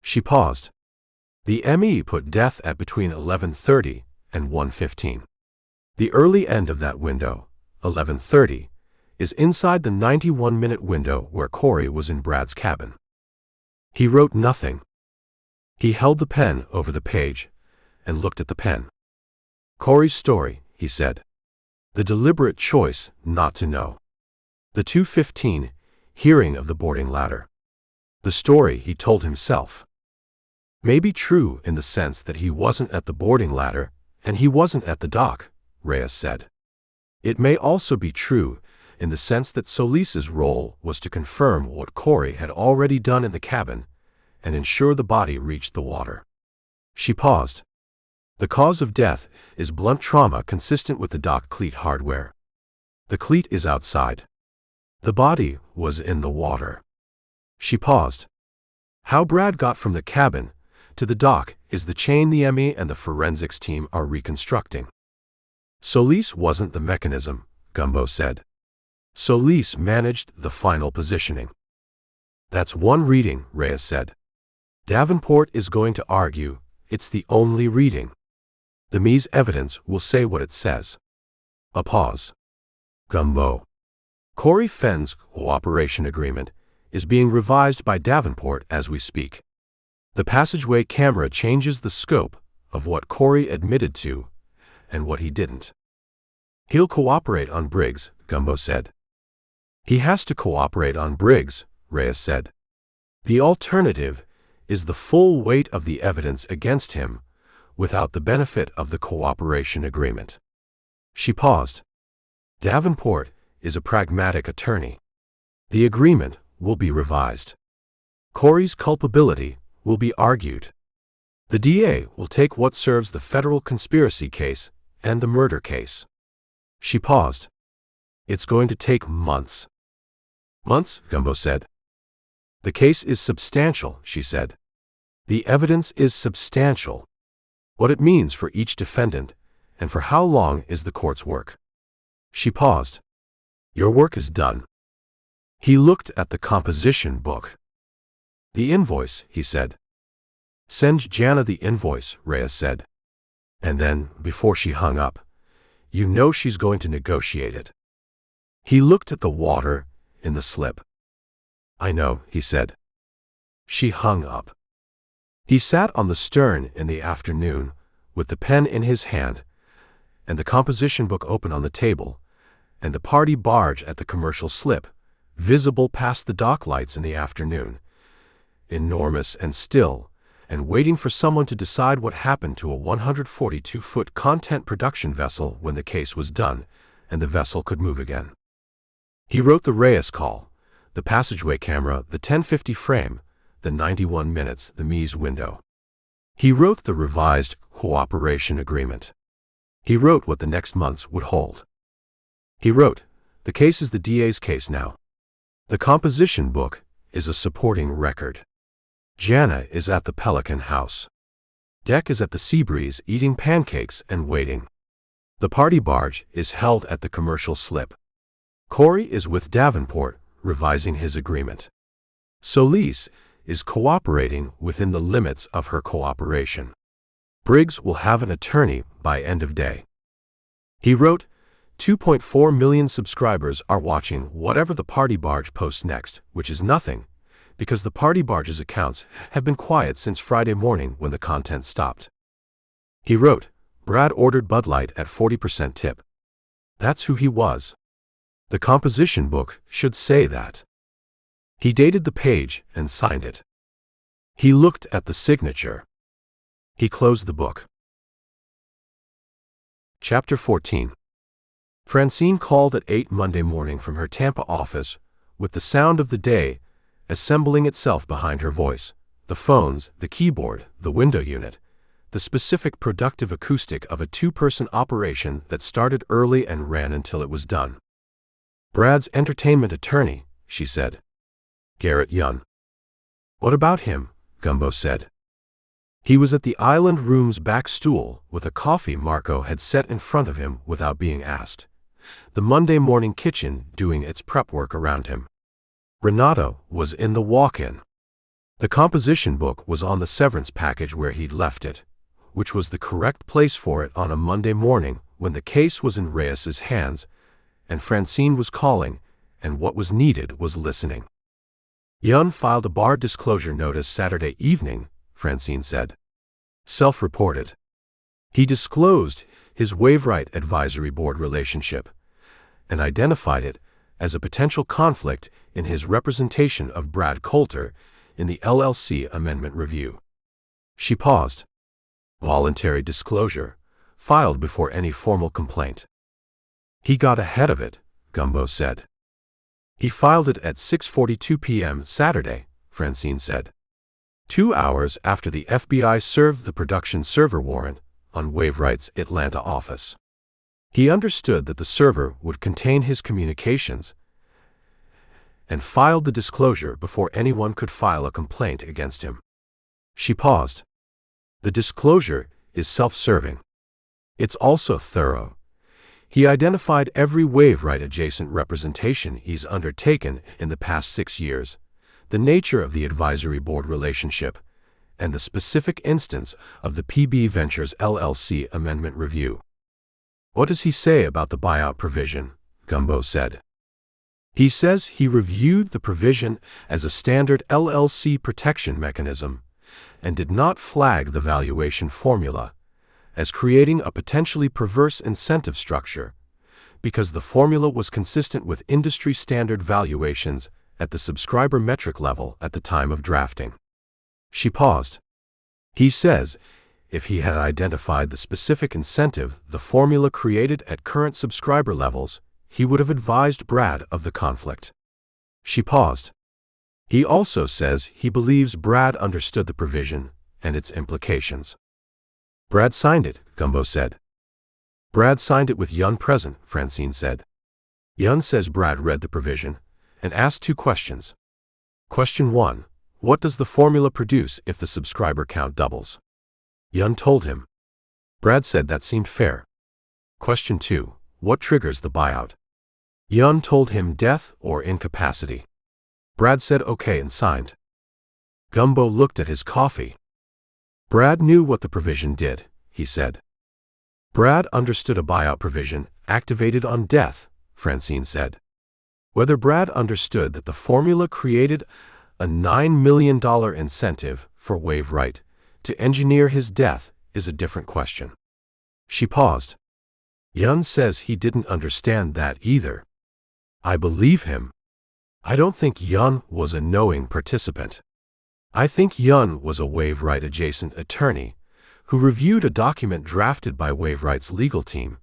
She paused. The ME put death at between 11:30 and 1:15. The early end of that window, 11:30, is inside the 91-minute window where Corey was in Brad's cabin. He wrote nothing. He held the pen over the page and looked at the pen. Corey's story, he said. The deliberate choice not to know. The 2:15 hearing of the boarding ladder. The story he told himself. May be true in the sense that he wasn't at the boarding ladder and he wasn't at the dock, Reyes said. It may also be true in the sense that Solis's role was to confirm what Corey had already done in the cabin and ensure the body reached the water. She paused. The cause of death is blunt trauma consistent with the dock cleat hardware. The cleat is outside. The body was in the water. She paused. How Brad got from the cabin to the dock is the chain the ME and the forensics team are reconstructing. Solis wasn't the mechanism, Gumbo said. Solis managed the final positioning. That's one reading, Reyes said. Davenport is going to argue it's the only reading. The ME's evidence will say what it says. A pause. Gumbo. Corey Fenn's cooperation agreement is being revised by Davenport as we speak. The passageway camera changes the scope of what Corey admitted to and what he didn't. He'll cooperate on Briggs, Gumbo said. He has to cooperate on Briggs, Reyes said. The alternative is the full weight of the evidence against him without the benefit of the cooperation agreement. She paused. Davenport is a pragmatic attorney. The agreement will be revised. Corey's culpability will be argued. The DA will take what serves the federal conspiracy case and the murder case. She paused. It's going to take months. Months, Gumbo said. The case is substantial, she said. The evidence is substantial. What it means for each defendant and for how long is the court's work. She paused. Your work is done. He looked at the composition book. The invoice, he said. Send Jana the invoice, Reyes said. And then, before she hung up, you know she's going to negotiate it. He looked at the water in the slip. I know, he said. She hung up. He sat on the stern in the afternoon with the pen in his hand and the composition book open on the table and the party barge at the commercial slip, visible past the dock lights in the afternoon, enormous and still, and waiting for someone to decide what happened to a 142-foot content production vessel when the case was done and the vessel could move again. He wrote the Reyes call, the passageway camera, the 1050 frame, the 91 minutes, the ME's window. He wrote the revised cooperation agreement. He wrote what the next months would hold. He wrote, the case is the DA's case now. The composition book is a supporting record. Jana is at the Pelican House. Deck is at the Seabreeze eating pancakes and waiting. The party barge is held at the commercial slip. Corey is with Davenport, revising his agreement. Solis is cooperating within the limits of her cooperation. Briggs will have an attorney by end of day. He wrote, 2.4 million subscribers are watching whatever the party barge posts next, which is nothing, because the party barge's accounts have been quiet since Friday morning when the content stopped. He wrote, Brad ordered Bud Light at 40% tip. That's who he was. The composition book should say that. He dated the page and signed it. He looked at the signature. He closed the book. Chapter 14. Francine called at 8 Monday morning from her Tampa office with the sound of the day assembling itself behind her voice, The phones, the keyboard, the window unit, the specific productive acoustic of a two-person operation that started early and ran until it was done. Brad's entertainment attorney, she said. Garrett Yun. What about him? Gumbo said. He was at the island room's back stool with a coffee Marco had set in front of him without being asked. The Monday morning kitchen doing its prep work around him. Renato was in the walk-in. The composition book was on the severance package where he'd left it, which was the correct place for it on a Monday morning when the case was in Reyes's hands, and Francine was calling, and what was needed was listening. Yun filed a bar disclosure notice Saturday evening, Francine said. Self-reported. He disclosed his Waveright Advisory Board relationship and identified it as a potential conflict in his representation of Brad Coulter in the LLC amendment review. She paused. Voluntary disclosure, filed before any formal complaint. He got ahead of it, Gumbo said. He filed it at 6:42 p.m. Saturday, Francine said. 2 hours after the FBI served the production server warrant on Waveright's Atlanta office. He understood that the server would contain his communications and filed the disclosure before anyone could file a complaint against him. She paused. The disclosure is self-serving. It's also thorough. He identified every Waveright-adjacent representation he's undertaken in the past 6 years, the nature of the advisory board relationship, and the specific instance of the PB Ventures LLC amendment review. What does he say about the buyout provision? Gumbo said. He says he reviewed the provision as a standard LLC protection mechanism and did not flag the valuation formula as creating a potentially perverse incentive structure because the formula was consistent with industry standard valuations at the subscriber metric level at the time of drafting. She paused. He says if he had identified the specific incentive the formula created at current subscriber levels, he would have advised Brad of the conflict. She paused. He also says he believes Brad understood the provision and its implications. Brad signed it, Gumbo said. Brad signed it with Yun present, Francine said. Yun says Brad read the provision and asked 2 questions. Question 1. What does the formula produce if the subscriber count doubles? Yun told him. Brad said that seemed fair. Question 2. What triggers the buyout? Yun told him death or incapacity. Brad said okay and signed. Gumbo looked at his coffee. Brad knew what the provision did, he said. Brad understood a buyout provision activated on death, Francine said. Whether Brad understood that the formula created a $9 million incentive for Waveright to engineer his death is a different question. She paused. Yun says he didn't understand that either. I believe him. I don't think Yun was a knowing participant. I think Yun was a Waveright-adjacent attorney who reviewed a document drafted by Waveright's legal team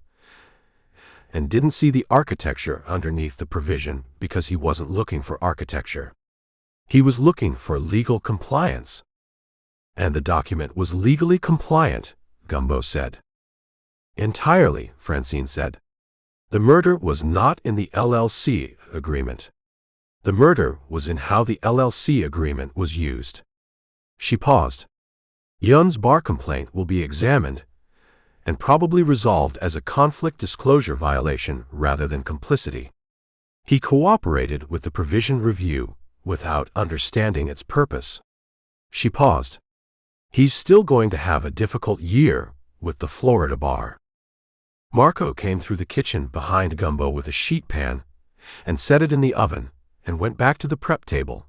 and didn't see the architecture underneath the provision because he wasn't looking for architecture. He was looking for legal compliance. And the document was legally compliant, Gumbo said. Entirely, Francine said. The murder was not in the LLC agreement. The murder was in how the LLC agreement was used. She paused. Yun's bar complaint will be examined and probably resolved as a conflict disclosure violation rather than complicity. He cooperated with the provision review without understanding its purpose. She paused. He's still going to have a difficult year with the Florida bar. Marco came through the kitchen behind Gumbo with a sheet pan and set it in the oven and went back to the prep table,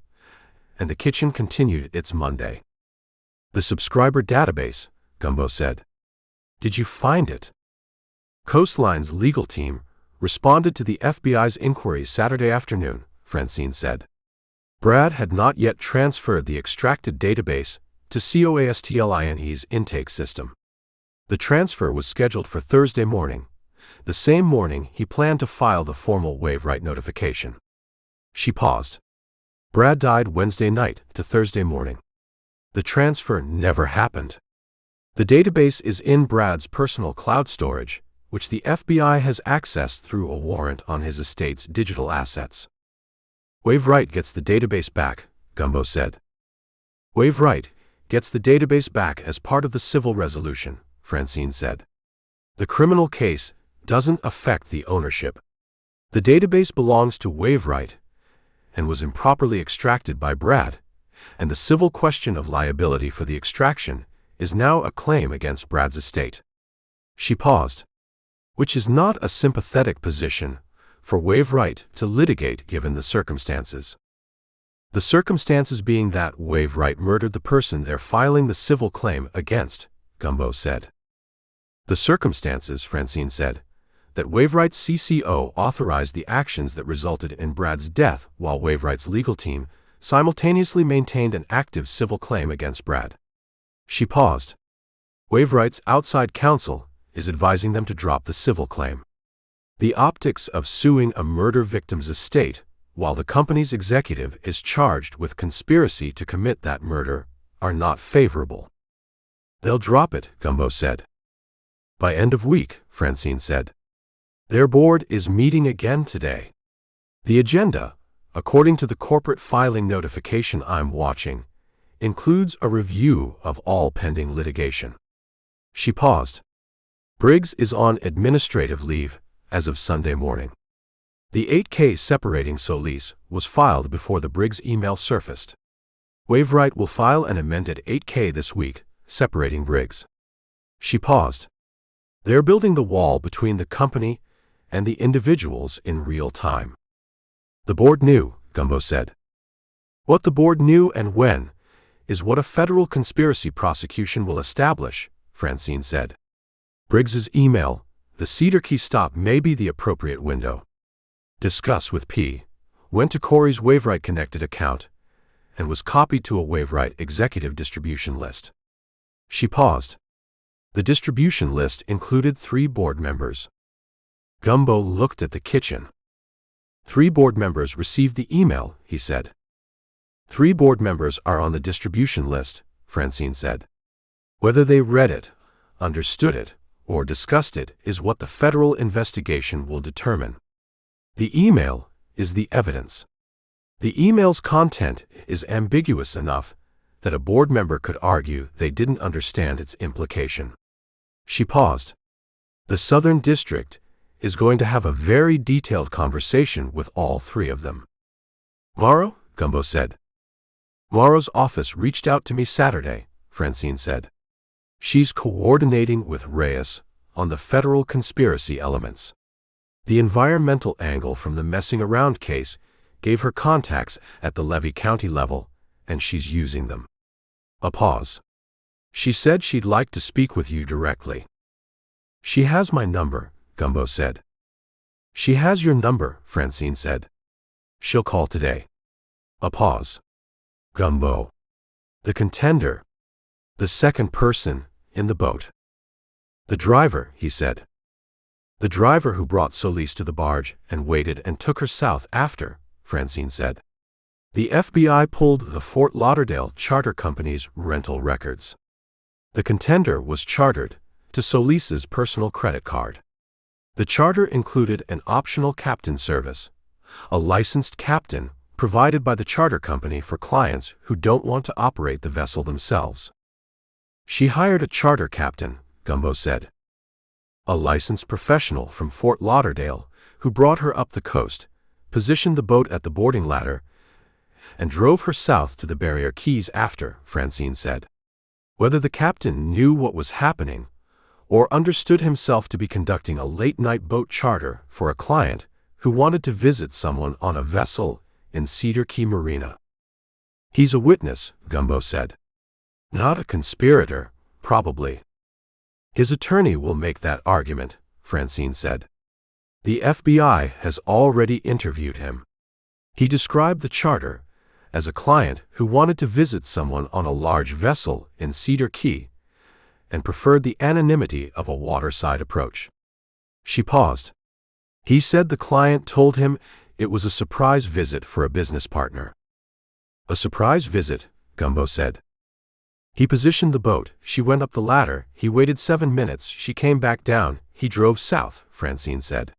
and the kitchen continued its Monday. The subscriber database, Gumbo said. Did you find it? Coastline's legal team responded to the FBI's inquiry Saturday afternoon, Francine said. Brad had not yet transferred the extracted database to COASTLINE's intake system. The transfer was scheduled for Thursday morning, the same morning he planned to file the formal Waveright notification. She paused. Brad died Wednesday night to Thursday morning. The transfer never happened. The database is in Brad's personal cloud storage, which the FBI has accessed through a warrant on his estate's digital assets. Wainwright gets the database back, Gumbo said. Wainwright gets the database back as part of the civil resolution, Francine said. The criminal case doesn't affect the ownership. The database belongs to Wainwright and was improperly extracted by Brad, and the civil question of liability for the extraction is now a claim against Brad's estate. She paused, which is not a sympathetic position for Wainwright to litigate given the circumstances. The circumstances being that Wainwright murdered the person they're filing the civil claim against, Gumbo said. The circumstances, Francine said, that Wainwright's CCO authorized the actions that resulted in Brad's death while Wainwright's legal team simultaneously maintained an active civil claim against Brad. She paused. Wainwright's outside counsel is advising them to drop the civil claim. The optics of suing a murder victim's estate while the company's executive is charged with conspiracy to commit that murder are not favorable. They'll drop it, Gumbo said. By end of week, Francine said. Their board is meeting again today. The agenda, according to the corporate filing notification I'm watching, includes a review of all pending litigation. She paused. Briggs is on administrative leave as of Sunday morning. The 8K separating Solis was filed before the Briggs email surfaced. Wainwright will file an amended 8K this week, separating Briggs. She paused. They're building the wall between the company and the individuals in real time. The board knew, Gumbo said. What the board knew and when is what a federal conspiracy prosecution will establish, Francine said. Briggs's email, the Cedar Key stop may be the appropriate window. Discuss with P. Went to Corey's Wainwright-connected account and was copied to a Wainwright executive distribution list. She paused. The distribution list included 3 board members. Gumbo looked at the kitchen. 3 board members received the email, he said. 3 board members are on the distribution list, Francine said. Whether they read it, understood it, or discussed it is what the federal investigation will determine. The email is the evidence. The email's content is ambiguous enough that a board member could argue they didn't understand its implication. She paused. The Southern District is going to have a very detailed conversation with all 3 of them. Morrow, Gumbo said. Morrow's office reached out to me Saturday, Francine said. She's coordinating with Reyes on the federal conspiracy elements. The environmental angle from the messing around case gave her contacts at the Levy County level, and she's using them. A pause. She said she'd like to speak with you directly. She has my number, Gumbo said. She has your number, Francine said. She'll call today. A pause. Gumbo. The contender. The second person in the boat. The driver, he said. The driver who brought Solis to the barge and waited and took her south after, Francine said. The FBI pulled the Fort Lauderdale Charter Company's rental records. The contender was chartered to Solis's personal credit card. The charter included an optional captain service, a licensed captain provided by the charter company for clients who don't want to operate the vessel themselves. She hired a charter captain, Gumbo said. A licensed professional from Fort Lauderdale who brought her up the coast, positioned the boat at the boarding ladder, and drove her south to the Barrier Keys after, Francine said. Whether the captain knew what was happening or understood himself to be conducting a late-night boat charter for a client who wanted to visit someone on a vessel in Cedar Key Marina. He's a witness, Gumbo said. Not a conspirator, probably. His attorney will make that argument, Francine said. The FBI has already interviewed him. He described the charter as a client who wanted to visit someone on a large vessel in Cedar Key and preferred the anonymity of a waterside approach. She paused. He said the client told him it was a surprise visit for a business partner. A surprise visit, Gumbo said. He positioned the boat, she went up the ladder, he waited 7 minutes, she came back down, he drove south, Francine said.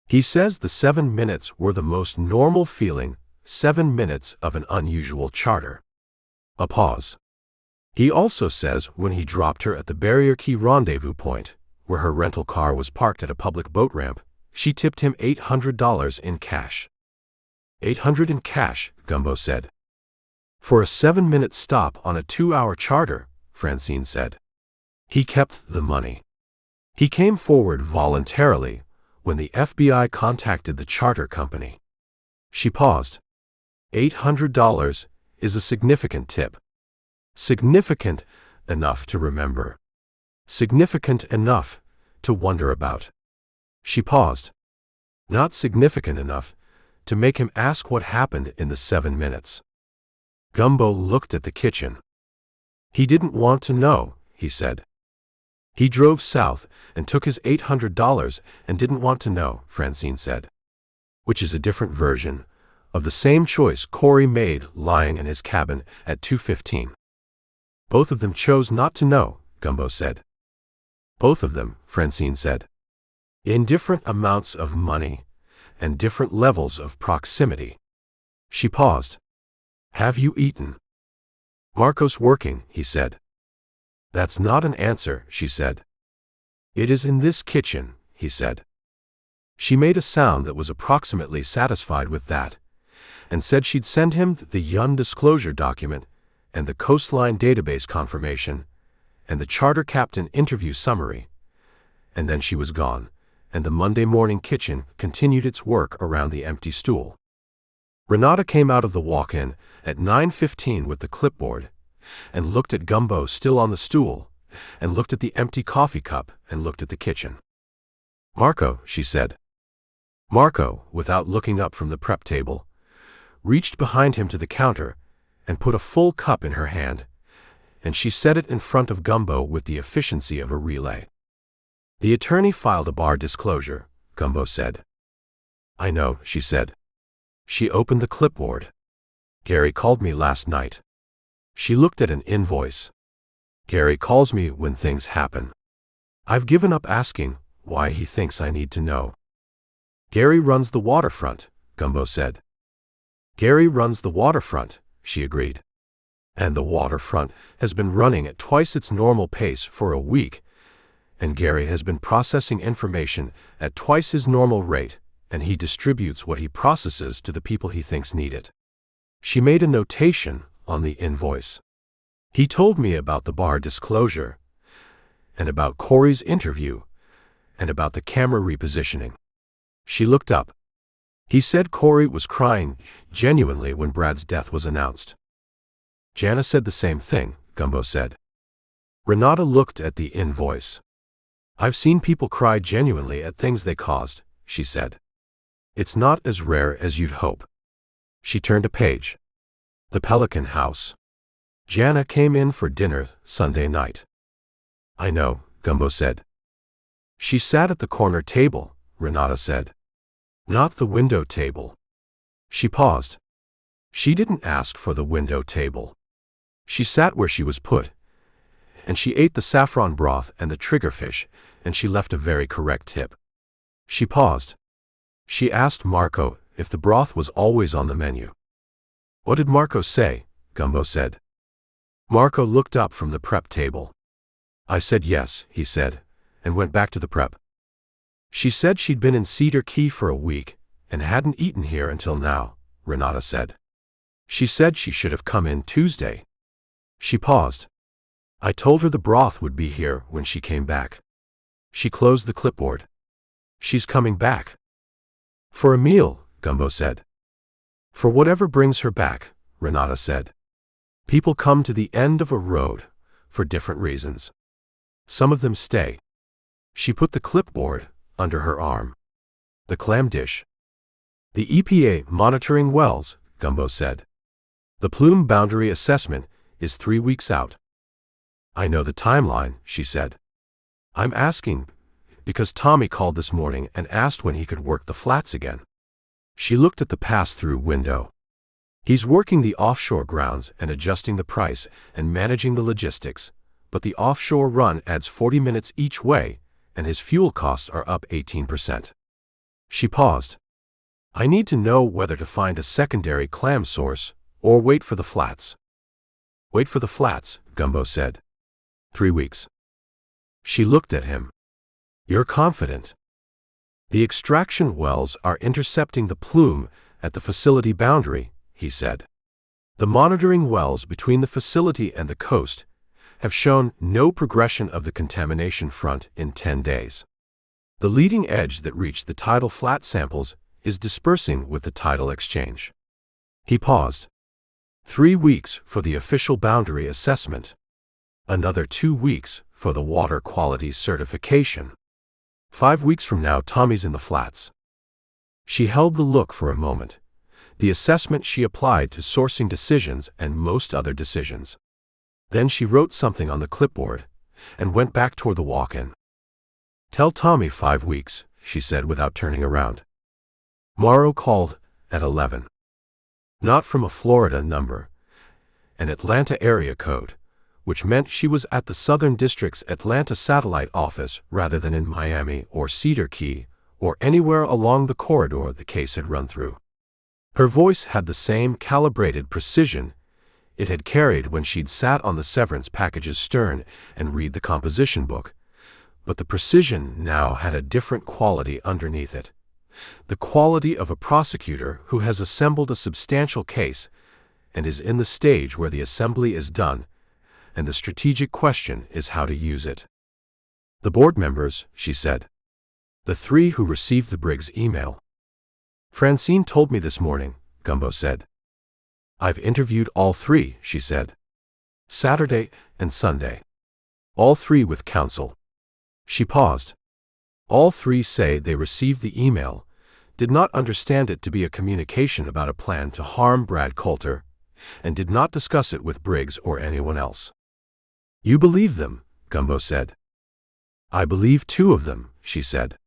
He says the 7 minutes were the most normal feeling, 7 minutes of an unusual charter. A pause. He also says when he dropped her at the Barrier Key rendezvous point, where her rental car was parked at a public boat ramp, she tipped him $800 in cash. $800 in cash, Gumbo said. For a 7-minute stop on a 2-hour charter, Francine said. He kept the money. He came forward voluntarily when the FBI contacted the charter company. She paused. $800 is a significant tip. Significant enough to remember. Significant enough to wonder about. She paused. Not significant enough to make him ask what happened in the 7 minutes. Gumbo looked at the kitchen. He didn't want to know, he said. He drove south and took his $800 and didn't want to know, Francine said. Which is a different version of the same choice Corey made lying in his cabin at 2:15. Both of them chose not to know, Gumbo said. Both of them, Francine said. In different amounts of money and different levels of proximity. She paused. Have you eaten? Marco's working, he said. That's not an answer, she said. It is in this kitchen, he said. She made a sound that was approximately satisfied with that, and said she'd send him the Yun disclosure document and the coastline database confirmation and the charter captain interview summary, and then she was gone, and the Monday morning kitchen continued its work around the empty stool. Renata came out of the walk-in at 9:15 with the clipboard, and looked at Gumbo still on the stool, and looked at the empty coffee cup, and looked at the kitchen. Marco, she said. Marco, without looking up from the prep table, reached behind him to the counter and put a full cup in her hand, and she set it in front of Gumbo with the efficiency of a relay. The attorney filed a bar disclosure, Gumbo said. I know, she said. She opened the clipboard. Gary called me last night. She looked at an invoice. Gary calls me when things happen. I've given up asking why he thinks I need to know. Gary runs the waterfront, Gumbo said. Gary runs the waterfront, she agreed. And the waterfront has been running at twice its normal pace for a week, and Gary has been processing information at twice his normal rate, and he distributes what he processes to the people he thinks need it. She made a notation on the invoice. He told me about the bar disclosure, and about Corey's interview, and about the camera repositioning. She looked up. He said Corey was crying genuinely when Brad's death was announced. Jana said the same thing, Gumbo said. Renata looked at the invoice. I've seen people cry genuinely at things they caused, she said. It's not as rare as you'd hope. She turned a page. The Pelican House. Jana came in for dinner Sunday night. I know, Gumbo said. She sat at the corner table, Renata said. Not the window table. She paused. She didn't ask for the window table. She sat where she was put, and she ate the saffron broth and the triggerfish, and she left a very correct tip. She paused. She asked Marco if the broth was always on the menu. What did Marco say? Gumbo said. Marco looked up from the prep table. I said yes, he said, and went back to the prep. She said she'd been in Cedar Key for a week and hadn't eaten here until now, Renata said. She said she should have come in Tuesday. She paused. I told her the broth would be here when she came back. She closed the clipboard. She's coming back. For a meal, Gumbo said. For whatever brings her back, Renata said. People come to the end of a road for different reasons. Some of them stay. She put the clipboard under her arm. The clam dish. The EPA monitoring wells, Gumbo said. The plume boundary assessment is 3 weeks out. I know the timeline, she said. I'm asking because Tommy called this morning and asked when he could work the flats again. She looked at the pass-through window. He's working the offshore grounds and adjusting the price and managing the logistics, but the offshore run adds 40 minutes each way, and his fuel costs are up 18%. She paused. I need to know whether to find a secondary clam source or wait for the flats. Wait for the flats, Gumbo said. 3 weeks. She looked at him. You're confident. The extraction wells are intercepting the plume at the facility boundary, he said. The monitoring wells between the facility and the coast have shown no progression of the contamination front in 10 days. The leading edge that reached the tidal flat samples is dispersing with the tidal exchange. He paused. 3 weeks for the official boundary assessment. Another 2 weeks for the water quality certification. 5 weeks from now, Tommy's in the flats. She held the look for a moment, the assessment she applied to sourcing decisions and most other decisions. Then she wrote something on the clipboard and went back toward the walk-in. Tell Tommy 5 weeks, she said without turning around. Morrow called at 11. Not from a Florida number, an Atlanta area code, which meant she was at the Southern District's Atlanta satellite office rather than in Miami or Cedar Key or anywhere along the corridor the case had run through. Her voice had the same calibrated precision it had carried when she'd sat on the severance package's stern and read the composition book, but the precision now had a different quality underneath it. The quality of a prosecutor who has assembled a substantial case and is in the stage where the assembly is done, and the strategic question is how to use it. The board members, she said. The 3 who received the Briggs email. Francine told me this morning, Gumbo said. I've interviewed all 3, she said. Saturday and Sunday. All 3 with counsel. She paused. All 3 say they received the email, did not understand it to be a communication about a plan to harm Brad Coulter, and did not discuss it with Briggs or anyone else. You believe them, Gumbo said. I believe 2 of them, she said.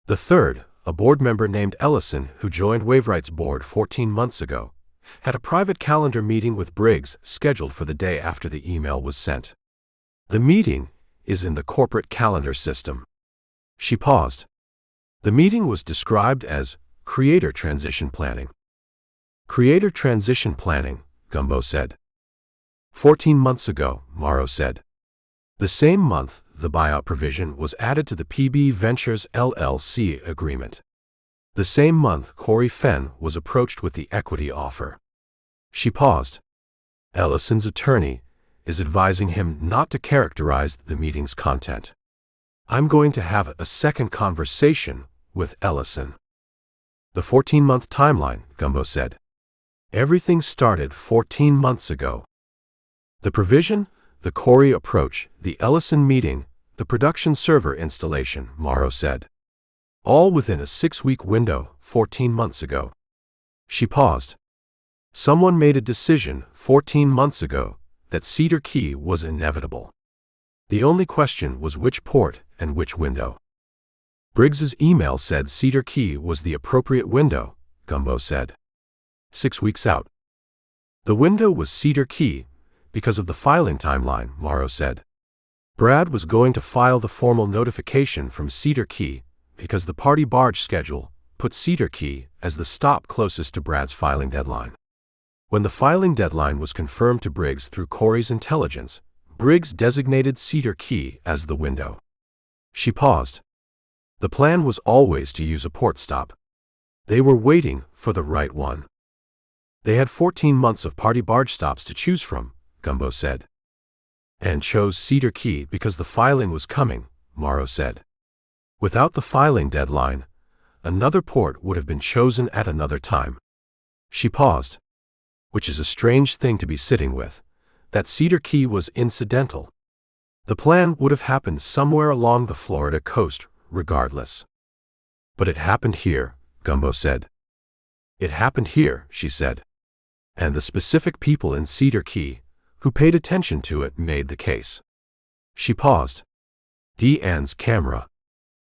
The 3rd, a board member named Ellison who joined Waveright's board 14 months ago, had a private calendar meeting with Briggs scheduled for the day after the email was sent. The meeting is in the corporate calendar system. She paused. The meeting was described as Creator Transition Planning. Creator Transition Planning, Gumbo said. 14 months ago, Morrow said. The same month, the buyout provision was added to the PB Ventures LLC agreement. The same month, Corey Fenn was approached with the equity offer. She paused. Ellison's attorney is advising him not to characterize the meeting's content. I'm going to have a second conversation with Ellison. The 14-month timeline, Gumbo said. Everything started 14 months ago. The provision, the Corey approach, the Ellison meeting, the production server installation, Morrow said. All within a 6-week window, 14 months ago. She paused. Someone made a decision 14 months ago that Cedar Key was inevitable. The only question was which port and which window. Briggs's email said Cedar Key was the appropriate window, Gumbo said. 6 weeks out. The window was Cedar Key because of the filing timeline, Morrow said. Brad was going to file the formal notification from Cedar Key because the party barge schedule put Cedar Key as the stop closest to Brad's filing deadline. When the filing deadline was confirmed to Briggs through Corey's intelligence, Briggs designated Cedar Key as the window. She paused. The plan was always to use a port stop. They were waiting for the right one. They had 14 months of party barge stops to choose from, Gumbo said. And chose Cedar Key because the filing was coming, Morrow said. Without the filing deadline, another port would have been chosen at another time. She paused. Which is a strange thing to be sitting with, that Cedar Key was incidental. The plan would have happened somewhere along the Florida coast, regardless. But it happened here, Gumbo said. It happened here, she said. And the specific people in Cedar Key who paid attention to it made the case. She paused. Deanne's camera.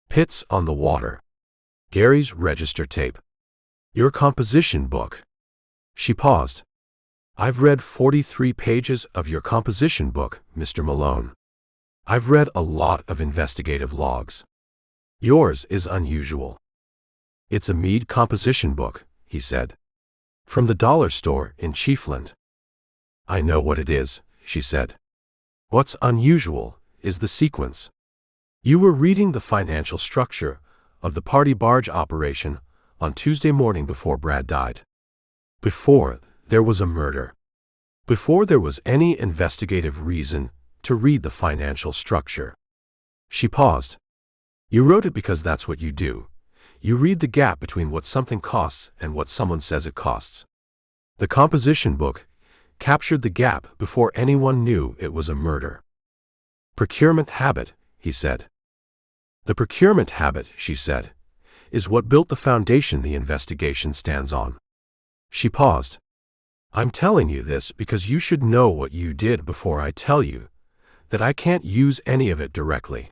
Pits on the water. Gary's register tape. Your composition book. She paused. I've read 43 pages of your composition book, Mr. Malone. I've read a lot of investigative logs. Yours is unusual. It's a Mead composition book, he said. From the dollar store in Chiefland. I know what it is, she said. What's unusual is the sequence. You were reading the financial structure of the party barge operation on Tuesday morning before Brad died. Before there was a murder. Before there was any investigative reason to read the financial structure. She paused. You wrote it because that's what you do. You read the gap between what something costs and what someone says it costs. The composition book captured the gap before anyone knew it was a murder. Procurement habit, he said. The procurement habit, she said, is what built the foundation the investigation stands on. She paused. I'm telling you this because you should know what you did before I tell you that I can't use any of it directly.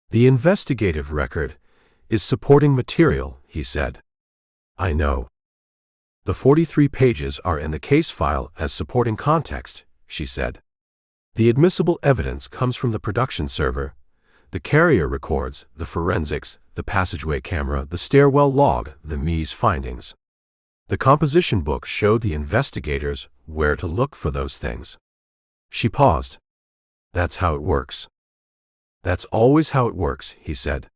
The investigative record is supporting material, he said. I know. The 43 pages are in the case file as supporting context, she said. The admissible evidence comes from the production server, the carrier records, the forensics, the passageway camera, the stairwell log, the Mies findings. The composition book showed the investigators where to look for those things. She paused. That's how it works. That's always how it works, he said.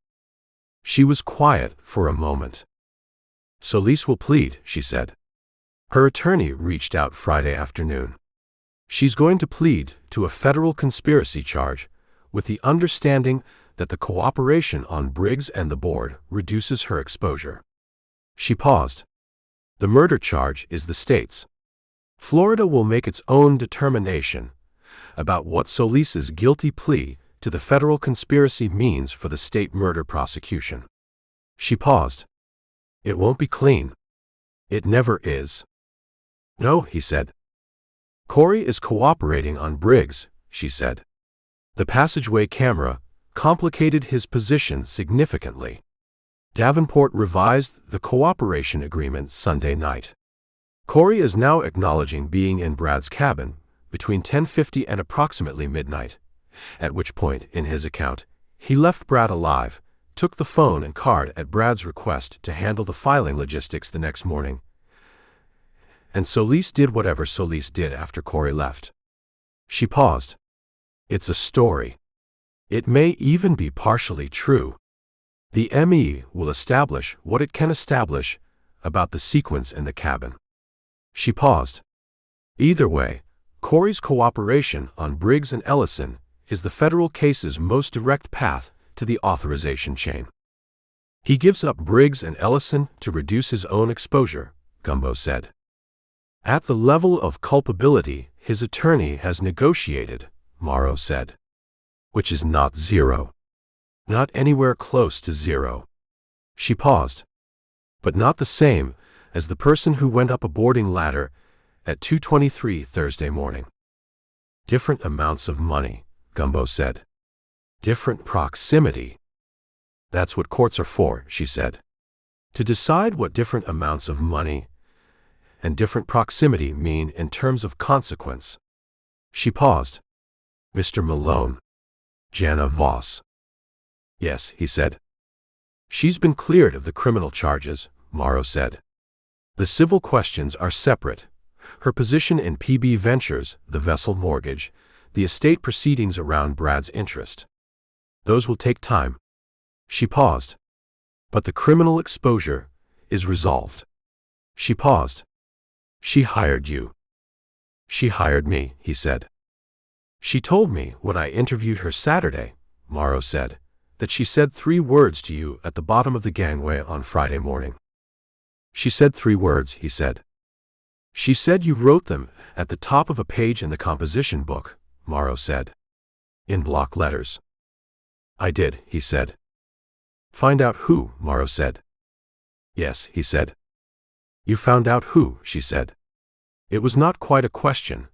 She was quiet for a moment. Solis will plead, she said. Her attorney reached out Friday afternoon. She's going to plead to a federal conspiracy charge with the understanding that the cooperation on Briggs and the board reduces her exposure. She paused. The murder charge is the state's. Florida will make its own determination about what Solis's guilty plea to the federal conspiracy means for the state murder prosecution. She paused. It won't be clean. It never is. No, he said. Corey is cooperating on Briggs, she said. The passageway camera complicated his position significantly. Davenport revised the cooperation agreement Sunday night. Corey is now acknowledging being in Brad's cabin between 10:50 and approximately midnight, at which point, in his account, he left Brad alive, took the phone and card at Brad's request to handle the filing logistics the next morning, and Solis did whatever Solis did after Corey left. She paused. It's a story. It may even be partially true. The ME will establish what it can establish about the sequence in the cabin. She paused. Either way, Corey's cooperation on Briggs and Ellison is the federal case's most direct path to the authorization chain. He gives up Briggs and Ellison to reduce his own exposure, Gumbo said. At the level of culpability his attorney has negotiated, Morrow said. Which is not zero. Not anywhere close to zero. She paused. But not the same as the person who went up a boarding ladder at 2:23 Thursday morning. Different amounts of money, Gumbo said. Different proximity. That's what courts are for, she said. To decide what different amounts of money and different proximity mean in terms of consequence. She paused. Mr. Malone. Jana Voss. Yes, he said. She's been cleared of the criminal charges, Morrow said. The civil questions are separate. Her position in PB Ventures, the vessel mortgage, the estate proceedings around Brad's interest. Those will take time. She paused. But the criminal exposure is resolved. She paused. She hired you. She hired me, he said. She told me when I interviewed her Saturday, Morrow said, that she said 3 words to you at the bottom of the gangway on Friday morning. She said 3 words, he said. She said you wrote them at the top of a page in the composition book, Morrow said. In block letters. I did, he said. Find out who, Morrow said. Yes, he said. You found out who, she said. It was not quite a question,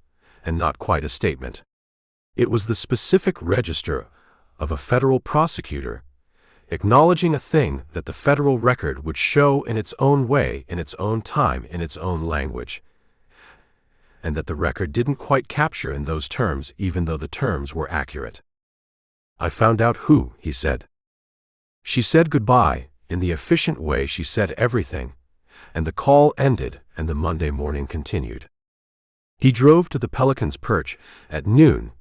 and not quite a statement. It was the specific register of a federal prosecutor, acknowledging a thing that the federal record would show in its own way, in its own time, in its own language, and that the record didn't quite capture in those terms, even though the terms were accurate. "I found out who," he said. She said goodbye, in the efficient way she said everything, and the call ended and the Monday morning continued. He drove to the Pelican's Perch at noon,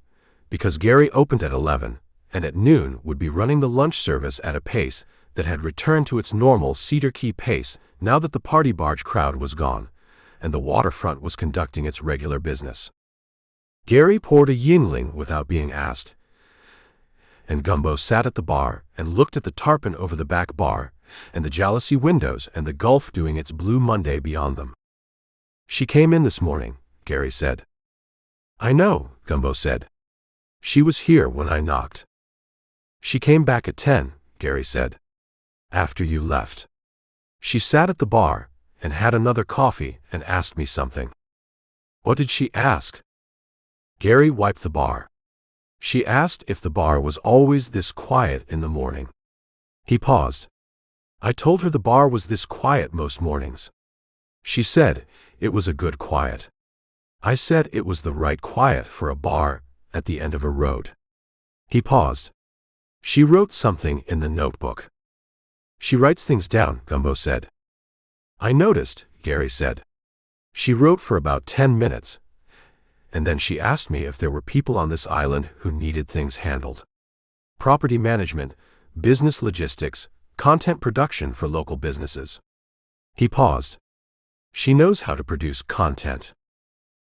because Gary opened at 11, and at noon would be running the lunch service at a pace that had returned to its normal Cedar Key pace now that the party barge crowd was gone, and the waterfront was conducting its regular business. Gary poured a Yingling without being asked, and Gumbo sat at the bar and looked at the tarpon over the back bar, and the jalousie windows and the Gulf doing its blue Monday beyond them. "She came in this morning," Gary said. "I know," Gumbo said. "She was here when I knocked." "She came back at 10, Gary said. "After you left. She sat at the bar and had another coffee and asked me something." "What did she ask?" Gary wiped the bar. "She asked if the bar was always this quiet in the morning." He paused. "I told her the bar was this quiet most mornings. She said it was a good quiet. I said it was the right quiet for a bar at the end of a road." He paused. "She wrote something in the notebook." "She writes things down," Gumbo said. "I noticed," Gary said. "She wrote for about 10 minutes, and then she asked me if there were people on this island who needed things handled. Property management, business logistics, content production for local businesses." He paused. "She knows how to produce content.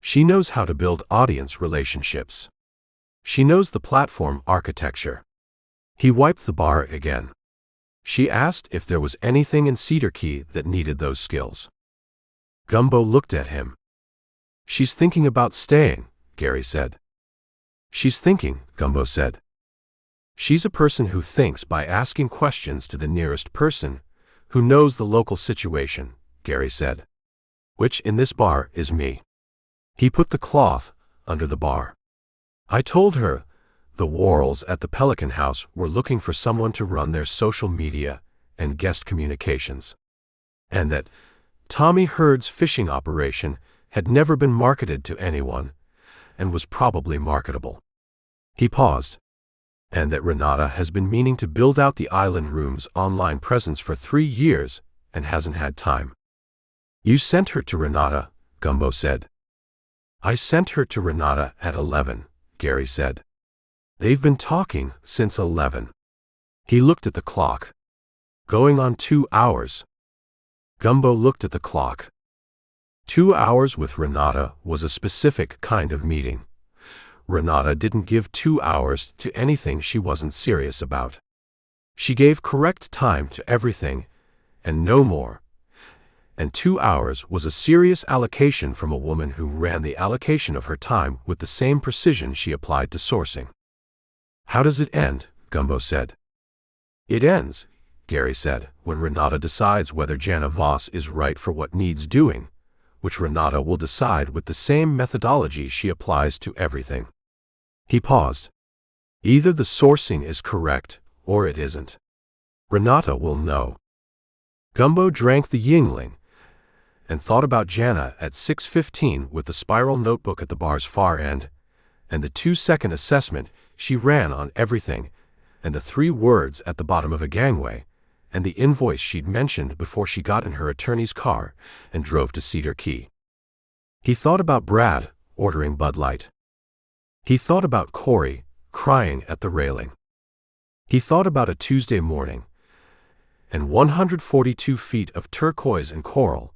She knows how to build audience relationships. She knows the platform architecture." He wiped the bar again. "She asked if there was anything in Cedar Key that needed those skills." Gumbo looked at him. "She's thinking about staying," Gary said. "She's thinking," Gumbo said. "She's a person who thinks by asking questions to the nearest person, who knows the local situation," Gary said. "Which in this bar is me." He put the cloth under the bar. "I told her the Worrells at the Pelican House were looking for someone to run their social media and guest communications, and that Tommy Hurd's fishing operation had never been marketed to anyone and was probably marketable." He paused. "And that Renata has been meaning to build out the Island Room's online presence for 3 years and hasn't had time." "You sent her to Renata," Gumbo said. "I sent her to Renata at 11, Gary said. "They've been talking since 11. He looked at the clock. "Going on 2 hours. Gumbo looked at the clock. 2 hours with Renata was a specific kind of meeting. Renata didn't give 2 hours to anything she wasn't serious about. She gave correct time to everything, and no more. And 2 hours was a serious allocation from a woman who ran the allocation of her time with the same precision she applied to sourcing." "How does it end?" Gumbo said. "It ends," Gary said, "when Renata decides whether Jana Voss is right for what needs doing, which Renata will decide with the same methodology she applies to everything." He paused. "Either the sourcing is correct, or it isn't. Renata will know." Gumbo drank the Yingling and thought about Jana at 6:15 with the spiral notebook at the bar's far end, and the 2-second assessment she ran on everything, and the 3 words at the bottom of a gangway, and the invoice she'd mentioned before she got in her attorney's car and drove to Cedar Key. He thought about Brad ordering Bud Light. He thought about Corey crying at the railing. He thought about a Tuesday morning, and 142 feet of turquoise and coral,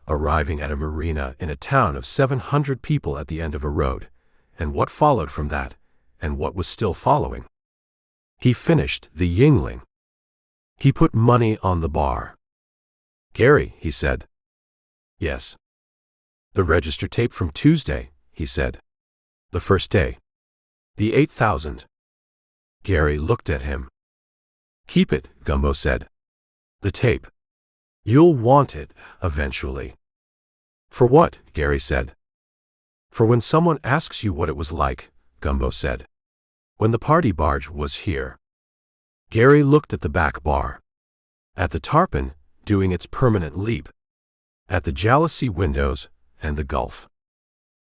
arriving at a marina in a town of 700 people at the end of a road, and what followed from that, and what was still following. He finished the Yingling. He put money on the bar. "Gary," he said. "Yes." "The register tape from Tuesday," he said. "The first day. The 8,000. Gary looked at him. "Keep it," Gumbo said. "The tape. You'll want it, eventually." "For what?" Gary said. "For when someone asks you what it was like," Gumbo said. "When the party barge was here." Gary looked at the back bar. At the tarpon, doing its permanent leap. At the jalousie windows and the gulf.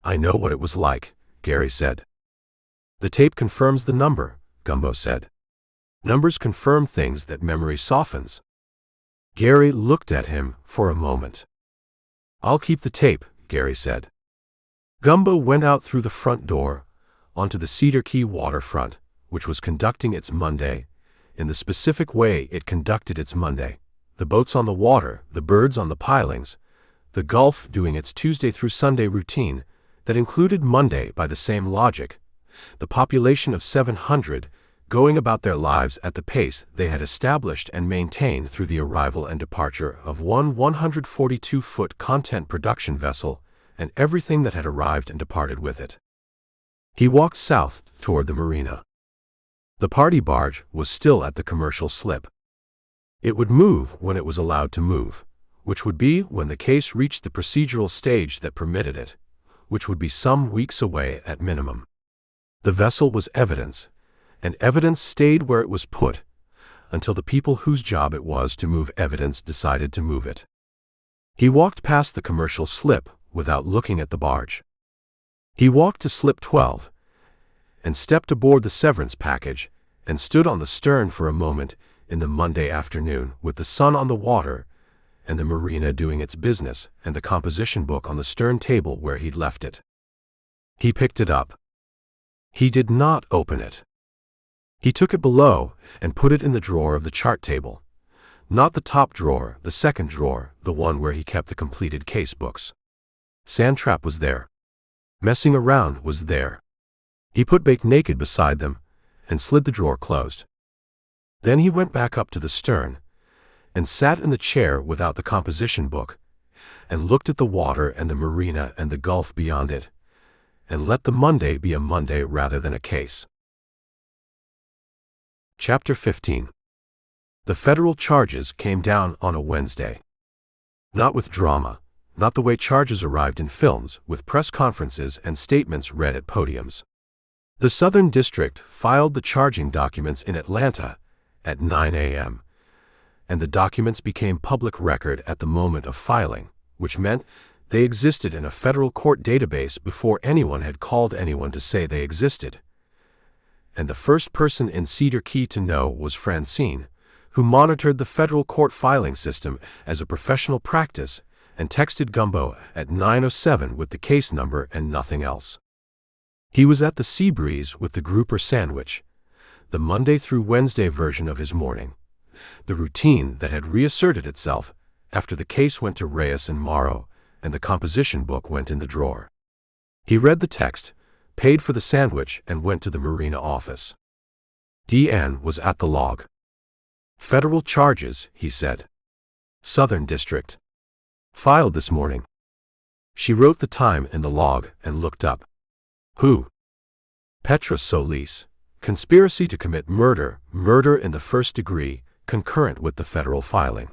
I know what it was like, Gary said. The tape confirms the number, Gumbo said. Numbers confirm things that memory softens. Gary looked at him for a moment. I'll keep the tape, Gary said. Gumbo went out through the front door, onto the Cedar Key waterfront, which was conducting its Monday, in the specific way it conducted its Monday. The boats on the water, the birds on the pilings, the Gulf doing its Tuesday through Sunday routine that included Monday by the same logic, the population of 700 going about their lives at the pace they had established and maintained through the arrival and departure of one 142-foot content production vessel and everything that had arrived and departed with it. He walked south toward the marina. The party barge was still at the commercial slip. It would move when it was allowed to move, which would be when the case reached the procedural stage that permitted it, which would be some weeks away at minimum. The vessel was evidence, and evidence stayed where it was put, until the people whose job it was to move evidence decided to move it. He walked past the commercial slip without looking at the barge. He walked to slip 12, and stepped aboard the severance package, and stood on the stern for a moment in the Monday afternoon with the sun on the water and the marina doing its business and the composition book on the stern table where he'd left it. He picked it up. He did not open it. He took it below and put it in the drawer of the chart table. Not the top drawer, the second drawer, the one where he kept the completed case books. Sandtrap was there. Messing around was there. He put Bake Naked beside them and slid the drawer closed. Then he went back up to the stern and sat in the chair without the composition book and looked at the water and the marina and the gulf beyond it and let the Monday be a Monday rather than a case. Chapter 15. The federal charges came down on a Wednesday. Not with drama, not the way charges arrived in films, with press conferences and statements read at podiums. The Southern District filed the charging documents in Atlanta at 9 a.m., and the documents became public record at the moment of filing, which meant they existed in a federal court database before anyone had called anyone to say they existed. And the first person in Cedar Key to know was Francine, who monitored the federal court filing system as a professional practice and texted Gumbo at 9:07 with the case number and nothing else. He was at the Sea Breeze with the grouper sandwich, the Monday through Wednesday version of his morning, the routine that had reasserted itself after the case went to Reyes and Morrow and the composition book went in the drawer. He read the text, paid for the sandwich, and went to the marina office. Deanne was at the log. Federal charges, he said. Southern District. Filed this morning. She wrote the time in the log and looked up. Who? Petra Solis. Conspiracy to commit murder, murder in the first degree, concurrent with the federal filing.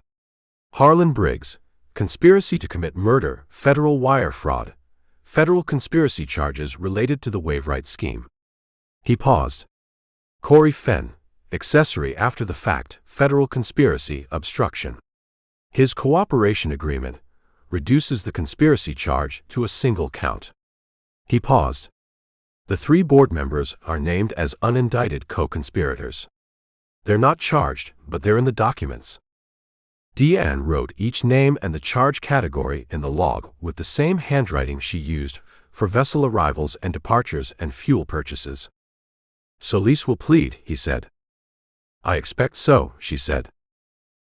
Harlan Briggs. Conspiracy to commit murder, federal wire fraud, federal conspiracy charges related to the Waveright scheme. He paused. Corey Fenn. Accessory after the fact, federal conspiracy, obstruction. His cooperation agreement reduces the conspiracy charge to a single count. He paused. The 3 board members are named as unindicted co-conspirators. They're not charged, but they're in the documents. Deanne wrote each name and the charge category in the log with the same handwriting she used for vessel arrivals and departures and fuel purchases. Solis will plead, he said. I expect so, she said.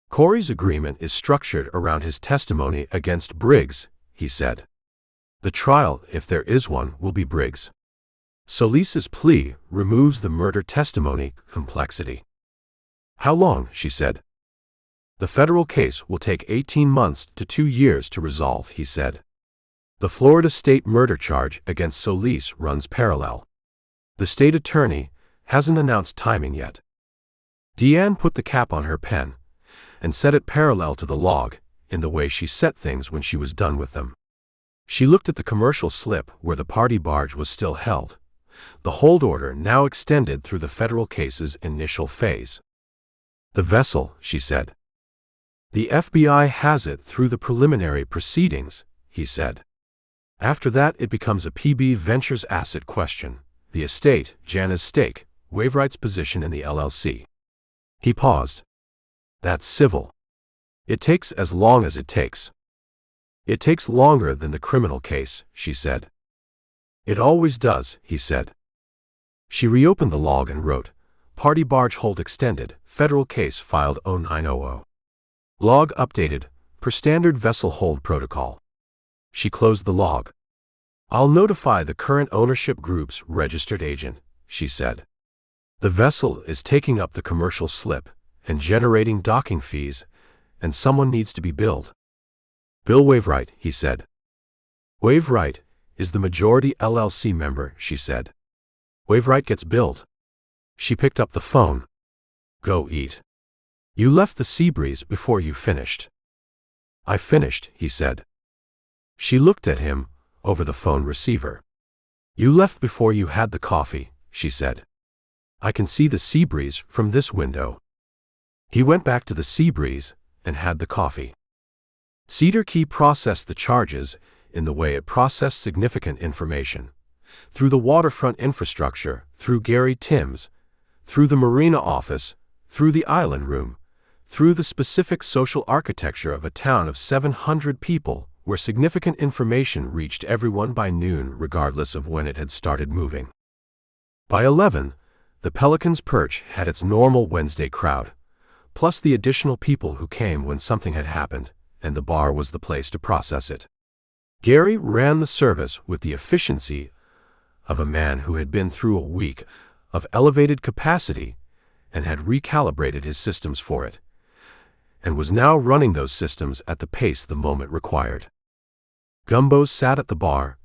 Corey's agreement is structured around his testimony against Briggs, he said. The trial, if there is one, will be Briggs. Solis's plea removes the murder testimony complexity. How long, she said. The federal case will take 18 months to 2 years to resolve, he said. The Florida state murder charge against Solis runs parallel. The state attorney hasn't announced timing yet. Deanne put the cap on her pen and set it parallel to the log in the way she set things when she was done with them. She looked at the commercial slip where the party barge was still held, the hold order now extended through the federal case's initial phase. The vessel, she said. The FBI has it through the preliminary proceedings, he said. After that it becomes a PB Ventures asset question. The estate, Jana's stake, Waveright's position in the LLC. He paused. That's civil. It takes as long as it takes. It takes longer than the criminal case, she said. It always does, he said. She reopened the log and wrote, Party barge hold extended, federal case filed 0900. Log updated, per standard vessel hold protocol. She closed the log. I'll notify the current ownership group's registered agent, she said. The vessel is taking up the commercial slip and generating docking fees, and someone needs to be billed. Bill Waveright, he said. Waveright is the majority LLC member, she said. Waveright gets billed. She picked up the phone. Go eat. You left the Seabreeze before you finished. I finished, he said. She looked at him over the phone receiver. You left before you had the coffee, she said. I can see the Seabreeze from this window. He went back to the Seabreeze and had the coffee. Cedar Key processed the charges in the way it processed significant information. Through the waterfront infrastructure, through Gary Timms, through the marina office, through the island room, through the specific social architecture of a town of 700 people, where significant information reached everyone by noon regardless of when it had started moving. By 11, the Pelican's Perch had its normal Wednesday crowd, plus the additional people who came when something had happened, and the bar was the place to process it. Gary ran the service with the efficiency of a man who had been through a week of elevated capacity and had recalibrated his systems for it, and was now running those systems at the pace the moment required. Gumbo sat at the bar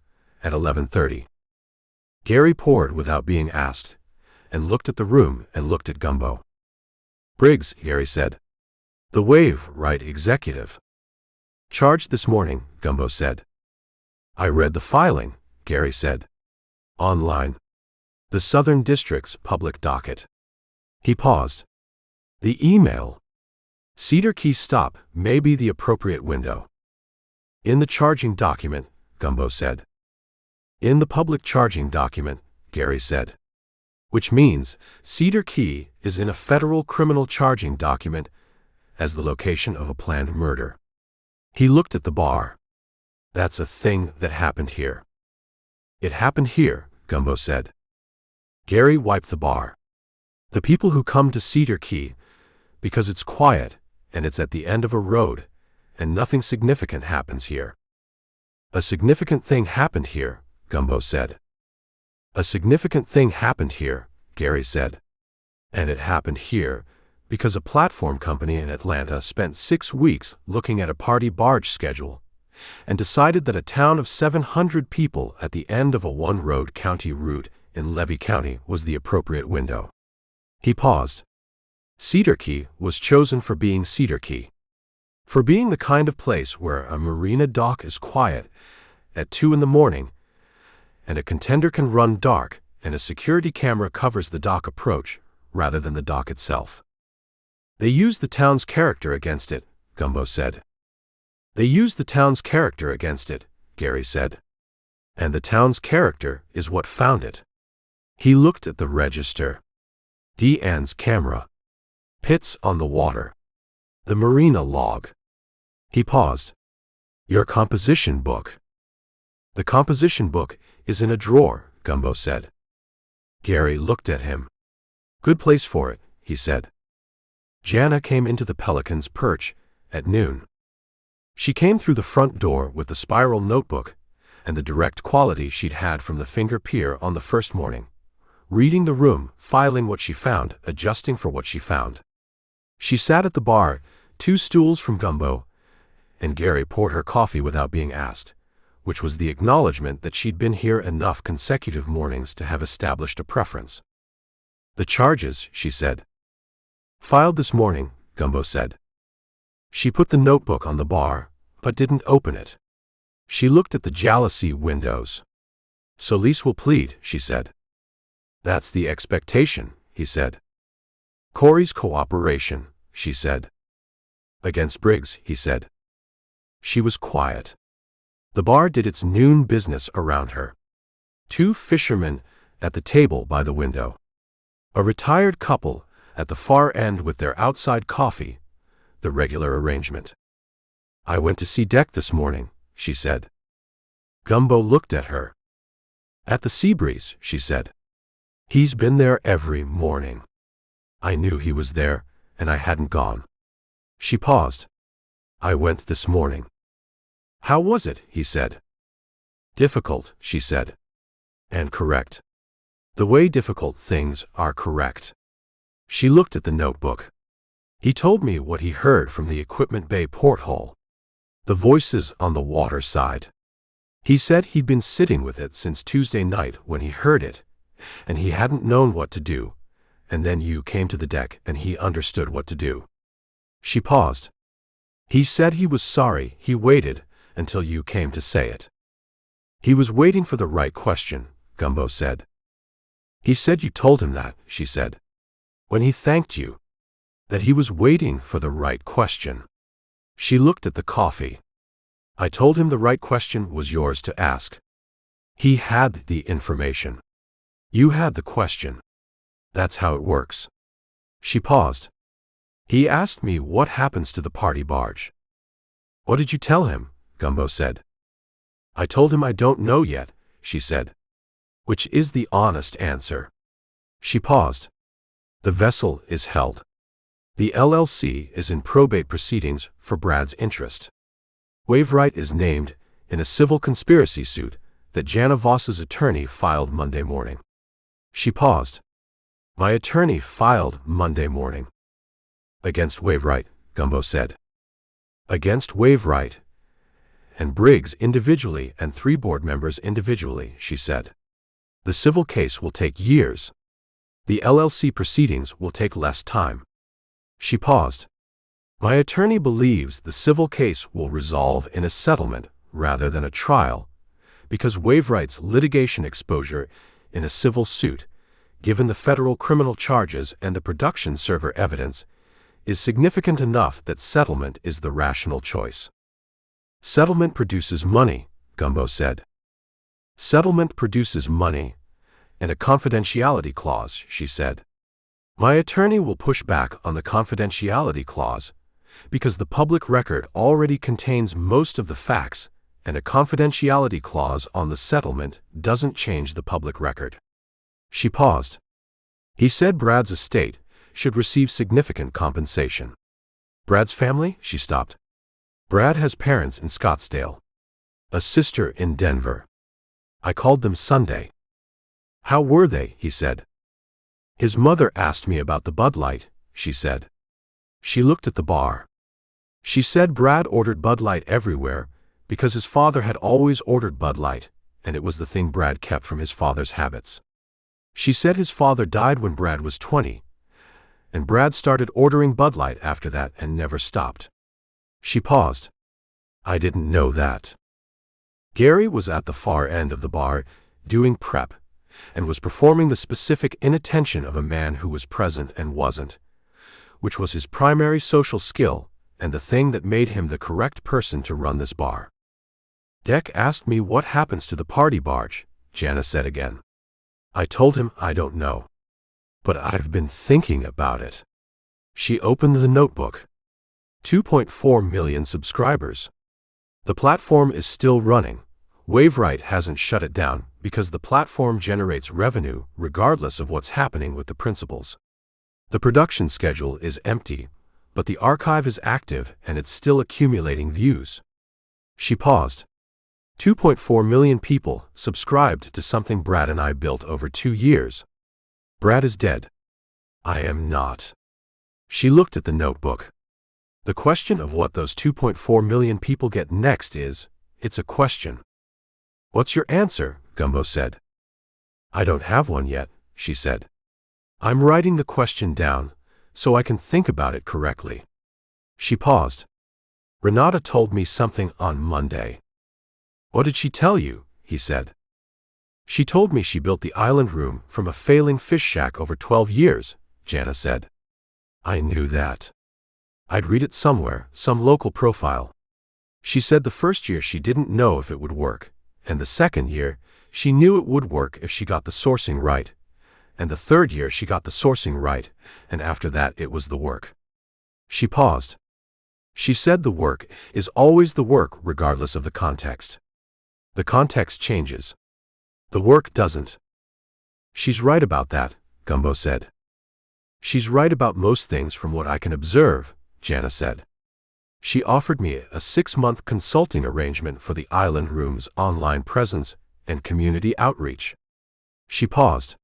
at 11:30. Gary poured without being asked, and looked at the room and looked at Gumbo. Briggs, Gary said. The Waveright executive. Charged this morning, Gumbo said. I read the filing, Gary said. Online. The Southern District's public docket. He paused. The email. Cedar Key stop may be the appropriate window. In the charging document, Gumbo said. In the public charging document, Gary said. Which means Cedar Key is in a federal criminal charging document as the location of a planned murder. He looked at the bar. That's a thing that happened here. It happened here, Gumbo said. Gary wiped the bar. The people who come to Cedar Key, because it's quiet and it's at the end of a road, and nothing significant happens here. A significant thing happened here, Gumbo said. A significant thing happened here, Gary said. And it happened here because a platform company in Atlanta spent 6 weeks looking at a party barge schedule and decided that a town of 700 people at the end of a one-road county route in Levy County was the appropriate window. He paused. Cedar Key was chosen for being Cedar Key. For being the kind of place where a marina dock is quiet at 2 in the morning, and a contender can run dark, and a security camera covers the dock approach rather than the dock itself. They used the town's character against it, Gumbo said. They used the town's character against it, Gary said. And the town's character is what found it. He looked at the register. Deanne's camera. Pits on the water. The marina log. He paused. Your composition book. The composition book is in a drawer, Gumbo said. Gary looked at him. Good place for it, he said. Jana came into the Pelican's Perch at noon. She came through the front door with the spiral notebook and the direct quality she'd had from the finger pier on the first morning, reading the room, filing what she found, adjusting for what she found. She sat at the bar, 2 stools from Gumbo, and Gary poured her coffee without being asked, which was the acknowledgement that she'd been here enough consecutive mornings to have established a preference. The charges, she said. Filed this morning, Gumbo said. She put the notebook on the bar, but didn't open it. She looked at the jalousie windows. Solis will plead, she said. That's the expectation, he said. Corey's cooperation, she said. Against Briggs, he said. She was quiet. The bar did its noon business around her. 2 fishermen at the table by the window. A retired couple at the far end with their outside coffee, the regular arrangement. I went to see Deck this morning, she said. Gumbo looked at her. At the Seabreeze, she said. He's been there every morning. I knew he was there, and I hadn't gone. She paused. I went this morning. How was it? He said. Difficult, she said. And correct. The way difficult things are correct. She looked at the notebook. He told me what he heard from the equipment bay porthole. The voices on the water side. He said he'd been sitting with it since Tuesday night when he heard it, and he hadn't known what to do, and then you came to the deck and he understood what to do. She paused. He said he was sorry he waited until you came to say it. He was waiting for the right question, Gumbo said. He said you told him that, she said. When he thanked you. That he was waiting for the right question. She looked at the coffee. I told him the right question was yours to ask. He had the information. You had the question. That's how it works. She paused. He asked me what happens to the party barge. What did you tell him? Gumbo said. I told him I don't know yet, she said. Which is the honest answer. She paused. The vessel is held. The LLC is in probate proceedings for Brad's interest. Wainwright is named in a civil conspiracy suit that Jana Voss's attorney filed Monday morning. She paused. My attorney filed Monday morning. Against Wainwright, Gumbo said. Against Wainwright and Briggs individually and 3 board members individually, she said. The civil case will take years. The LLC proceedings will take less time. She paused. My attorney believes the civil case will resolve in a settlement rather than a trial, because Wainwright's litigation exposure in a civil suit, given the federal criminal charges and the production server evidence, is significant enough that settlement is the rational choice. Settlement produces money, Gumbo said. Settlement produces money, and a confidentiality clause, she said. My attorney will push back on the confidentiality clause, because the public record already contains most of the facts, and a confidentiality clause on the settlement doesn't change the public record. She paused. He said Brad's estate should receive significant compensation. Brad's family? She stopped. Brad has parents in Scottsdale. A sister in Denver. I called them Sunday. How were they? He said. His mother asked me about the Bud Light, she said. She looked at the bar. She said Brad ordered Bud Light everywhere because his father had always ordered Bud Light, and it was the thing Brad kept from his father's habits. She said his father died when Brad was 20, and Brad started ordering Bud Light after that and never stopped. She paused. I didn't know that. Gary was at the far end of the bar, doing prep, and was performing the specific inattention of a man who was present and wasn't, which was his primary social skill and the thing that made him the correct person to run this bar. Deck asked me what happens to the party barge, Jana said again. I told him I don't know. But I've been thinking about it. She opened the notebook. 2.4 million subscribers. The platform is still running. Wainwright hasn't shut it down because the platform generates revenue regardless of what's happening with the principals. The production schedule is empty, but the archive is active and it's still accumulating views. She paused. 2.4 million people subscribed to something Brad and I built over 2 years. Brad is dead. I am not. She looked at the notebook. The question of what those 2.4 million people get next it's a question. What's your answer? Gumbo said. I don't have one yet, she said. I'm writing the question down so I can think about it correctly. She paused. Renata told me something on Monday. What did she tell you? He said. She told me she built the island room from a failing fish shack over 12 years, Jana said. I knew that. I'd read it somewhere, some local profile. She said the first year she didn't know if it would work, and the second year, she knew it would work if she got the sourcing right, and the third year she got the sourcing right, and after that it was the work. She paused. She said the work is always the work regardless of the context. The context changes. The work doesn't. She's right about that, Gumbo said. She's right about most things from what I can observe, Jana said. She offered me a 6-month consulting arrangement for the Island Room's online presence and community outreach. She paused.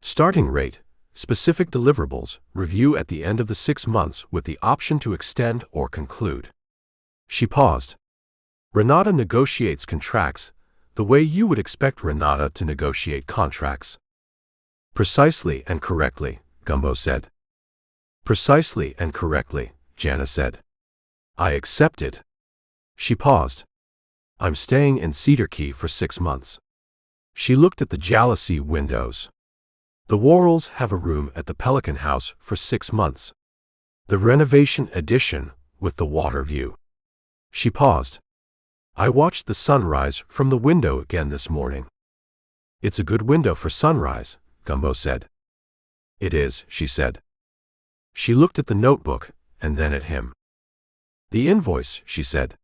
Starting rate, specific deliverables, review at the end of the 6 months with the option to extend or conclude. She paused. Renata negotiates contracts the way you would expect Renata to negotiate contracts. Precisely and correctly, Gumbo said. Precisely and correctly, Jana said. I accept it. She paused. I'm staying in Cedar Key for 6 months. She looked at the jalousie windows. The Worrells have a room at the Pelican House for 6 months. The renovation addition with the water view. She paused. I watched the sunrise from the window again this morning. It's a good window for sunrise, Gumbo said. It is, she said. She looked at the notebook and then at him. The invoice, she said.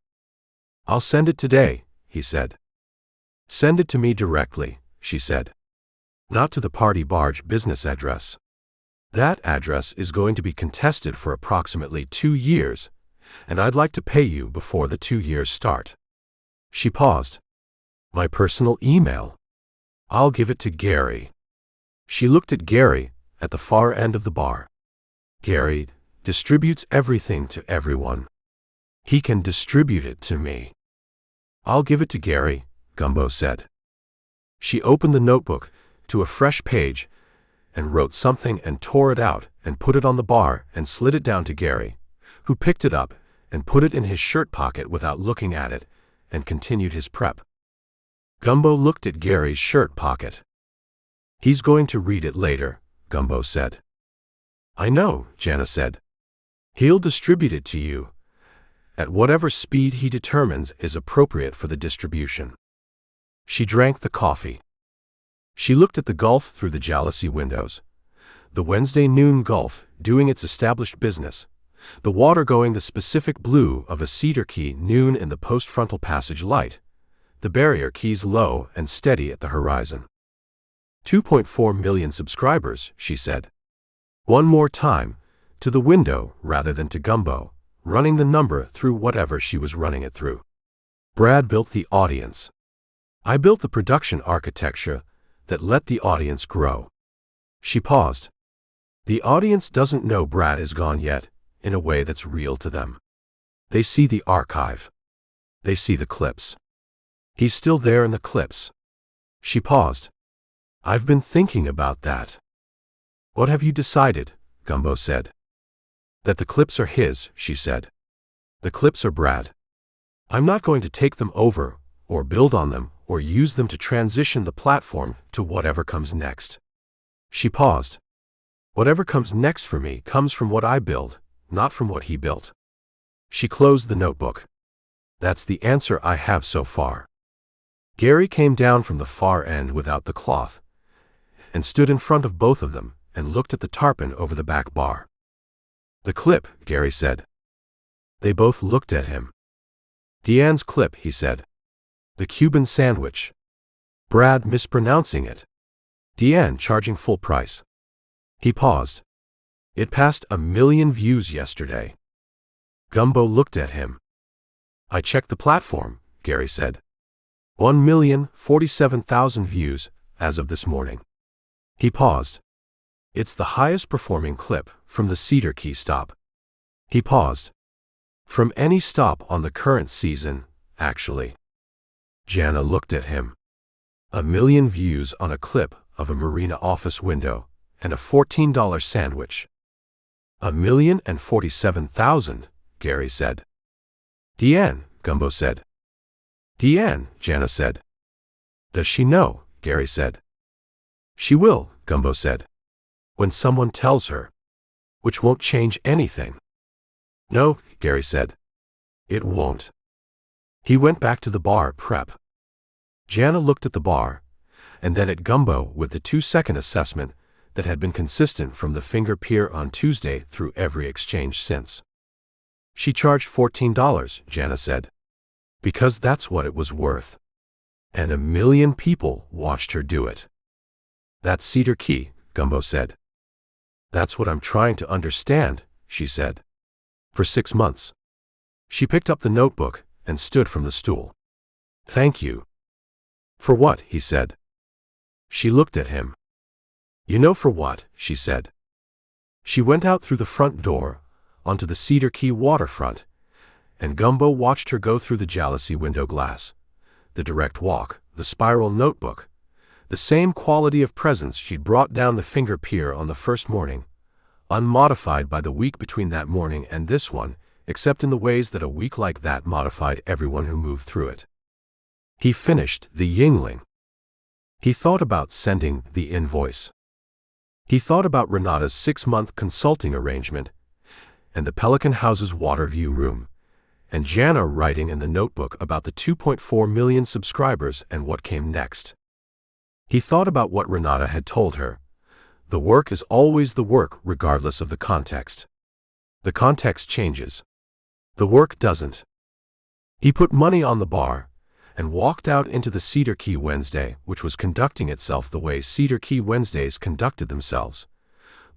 I'll send it today, he said. Send it to me directly, she said. Not to the Party Barge business address. That address is going to be contested for approximately 2 years, and I'd like to pay you before the 2 years start. She paused. My personal email. I'll give it to Gary. She looked at Gary at the far end of the bar. Gary distributes everything to everyone. He can distribute it to me. I'll give it to Gary, Gumbo said. She opened the notebook to a fresh page and wrote something and tore it out and put it on the bar and slid it down to Gary, who picked it up and put it in his shirt pocket without looking at it and continued his prep. Gumbo looked at Gary's shirt pocket. He's going to read it later, Gumbo said. I know, Jana said. He'll distribute it to you at whatever speed he determines is appropriate for the distribution. She drank the coffee. She looked at the Gulf through the jalousie windows. The Wednesday noon Gulf doing its established business, the water going the specific blue of a Cedar Key noon in the post-frontal passage light, the barrier keys low and steady at the horizon. 2.4 million subscribers, she said. One more time, to the window rather than to Gumbo, running the number through whatever she was running it through. Brad built the audience. I built the production architecture that let the audience grow. She paused. The audience doesn't know Brad is gone yet, in a way that's real to them. They see the archive. They see the clips. He's still there in the clips. She paused. I've been thinking about that. What have you decided? Gumbo said. That the clips are his, she said. The clips are Brad. I'm not going to take them over, or build on them, or use them to transition the platform to whatever comes next. She paused. Whatever comes next for me comes from what I build, not from what he built. She closed the notebook. That's the answer I have so far. Gary came down from the far end without the cloth, and stood in front of both of them and looked at the tarpon over the back bar. The clip, Gary said. They both looked at him. Deanne's clip, he said. The Cuban sandwich. Brad mispronouncing it. Deanne charging full price. He paused. It passed 1 million views yesterday. Gumbo looked at him. I checked the platform, Gary said. 1,047,000 views as of this morning. He paused. It's the highest performing clip from the Cedar Key stop. He paused. From any stop on the current season, actually. Jana looked at him. 1 million views on a clip of a marina office window and a $14 sandwich. 1,047,000, Gary said. Deanne, Gumbo said. Deanne, Jana said. Does she know? Gary said. She will, Gumbo said. When someone tells her. Which won't change anything. No, Gary said. It won't. He went back to the bar prep. Jana looked at the bar, and then at Gumbo with the 2-second assessment that had been consistent from the finger pier on Tuesday through every exchange since. She charged $14, Jana said. Because that's what it was worth. And 1 million people watched her do it. That's Cedar Key, Gumbo said. That's what I'm trying to understand, she said. For 6 months. She picked up the notebook and stood from the stool. Thank you. For what? He said. She looked at him. You know for what, she said. She went out through the front door, onto the Cedar Key waterfront, and Gumbo watched her go through the jalousie window glass, the direct walk, the spiral notebook, the same quality of presence she'd brought down the finger pier on the first morning, unmodified by the week between that morning and this one, except in the ways that a week like that modified everyone who moved through it. He finished the Yingling. He thought about sending the invoice. He thought about Renata's 6-month consulting arrangement, and the Pelican House's water view room, and Jana writing in the notebook about the 2.4 million subscribers and what came next. He thought about what Renata had told her. The work is always the work regardless of the context. The context changes. The work doesn't. He put money on the bar and walked out into the Cedar Key Wednesday, which was conducting itself the way Cedar Key Wednesdays conducted themselves.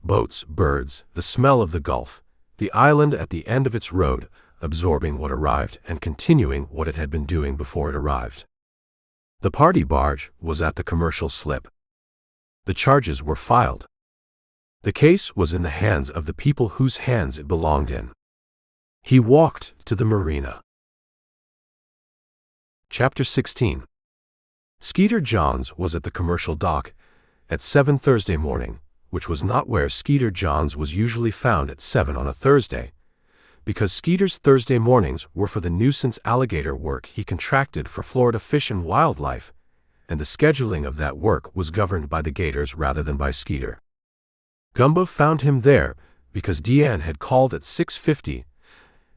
Boats, birds, the smell of the Gulf, the island at the end of its road, absorbing what arrived and continuing what it had been doing before it arrived. The party barge was at the commercial slip. The charges were filed. The case was in the hands of the people whose hands it belonged in. He walked to the marina. Chapter 16. Skeeter Johns was at the commercial dock at 7 Thursday morning, which was not where Skeeter Johns was usually found at 7 on a Thursday, because Skeeter's Thursday mornings were for the nuisance alligator work he contracted for Florida Fish and Wildlife, and the scheduling of that work was governed by the Gators rather than by Skeeter. Gumbo found him there because Deanne had called at 6:50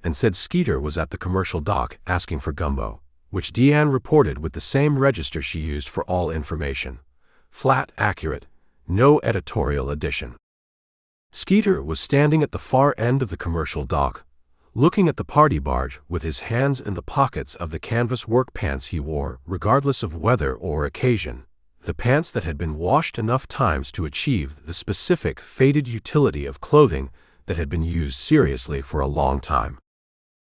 and said Skeeter was at the commercial dock asking for Gumbo, which Deanne reported with the same register she used for all information. Flat, accurate, no editorial addition. Skeeter was standing at the far end of the commercial dock, looking at the party barge with his hands in the pockets of the canvas work pants he wore, regardless of weather or occasion, the pants that had been washed enough times to achieve the specific faded utility of clothing that had been used seriously for a long time.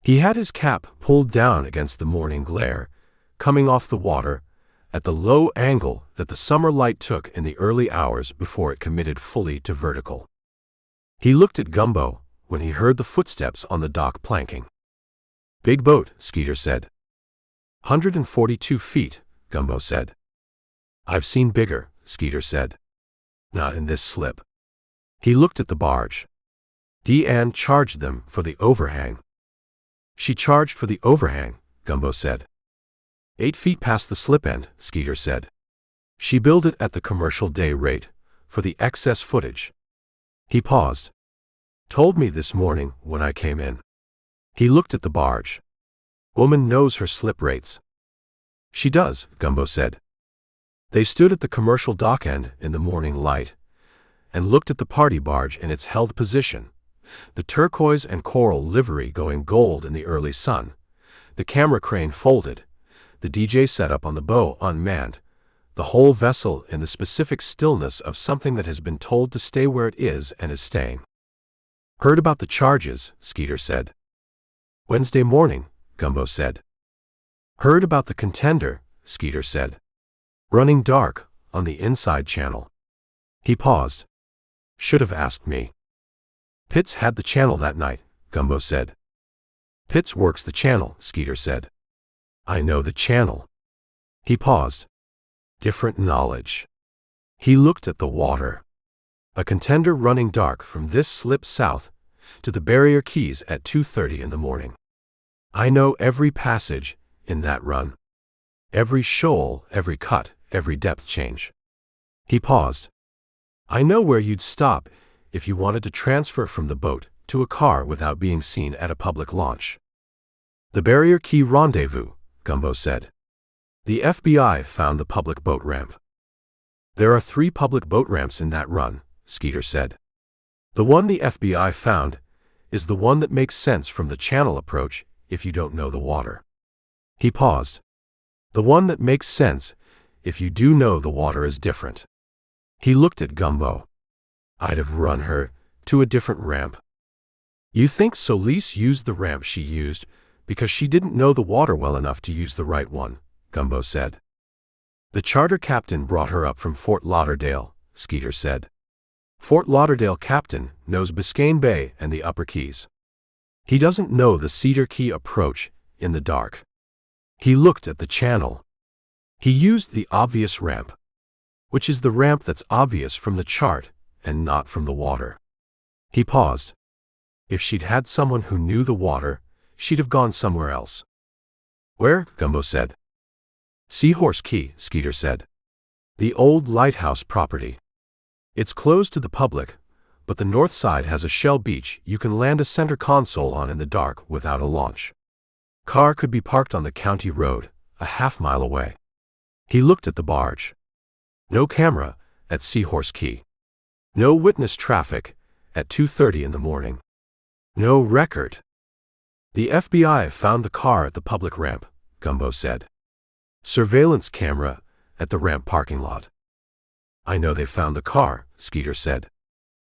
He had his cap pulled down against the morning glare, coming off the water, at the low angle that the summer light took in the early hours before it committed fully to vertical. He looked at Gumbo when he heard the footsteps on the dock planking. Big boat, Skeeter said. 142 feet, Gumbo said. I've seen bigger, Skeeter said. Not in this slip. He looked at the barge. Deanne charged them for the overhang. She charged for the overhang, Gumbo said. 8 feet past the slip end, Skeeter said. She billed it at the commercial day rate, for the excess footage. He paused. Told me this morning when I came in. He looked at the barge. Woman knows her slip rates. She does, Gumbo said. They stood at the commercial dock end in the morning light and looked at the party barge in its held position, the turquoise and coral livery going gold in the early sun, the camera crane folded, the DJ set up on the bow unmanned, the whole vessel in the specific stillness of something that has been told to stay where it is and is staying. Heard about the charges, Skeeter said. Wednesday morning, Gumbo said. Heard about the contender, Skeeter said. Running dark, on the inside channel. He paused. Should have asked me. Pitts had the channel that night, Gumbo said. Pitts works the channel, Skeeter said. I know the channel. He paused. Different knowledge. He looked at the water. A contender running dark from this slip south to the Barrier Keys at 2:30 in the morning. I know every passage in that run. Every shoal, every cut, every depth change. He paused. I know where you'd stop if you wanted to transfer from the boat to a car without being seen at a public launch. The Barrier Key rendezvous, Gumbo said. The FBI found the public boat ramp. There are 3 public boat ramps in that run, Skeeter said. The one the FBI found is the one that makes sense from the channel approach if you don't know the water. He paused. The one that makes sense if you do know the water is different. He looked at Gumbo. I'd have run her to a different ramp. You think Solis used the ramp she used because she didn't know the water well enough to use the right one, Gumbo said. The charter captain brought her up from Fort Lauderdale, Skeeter said. Fort Lauderdale captain knows Biscayne Bay and the Upper Keys. He doesn't know the Cedar Key approach in the dark. He looked at the channel. He used the obvious ramp, which is the ramp that's obvious from the chart and not from the water. He paused. If she'd had someone who knew the water, she'd have gone somewhere else. Where? Gumbo said. Seahorse Key, Skeeter said. The old lighthouse property. It's closed to the public, but the north side has a shell beach you can land a center console on in the dark without a launch. Car could be parked on the county road, a half-mile away. He looked at the barge. No camera at Seahorse Key. No witness traffic at 2:30 in the morning. No record. The FBI found the car at the public ramp, Gumbo said. Surveillance camera at the ramp parking lot. I know they found the car, Skeeter said.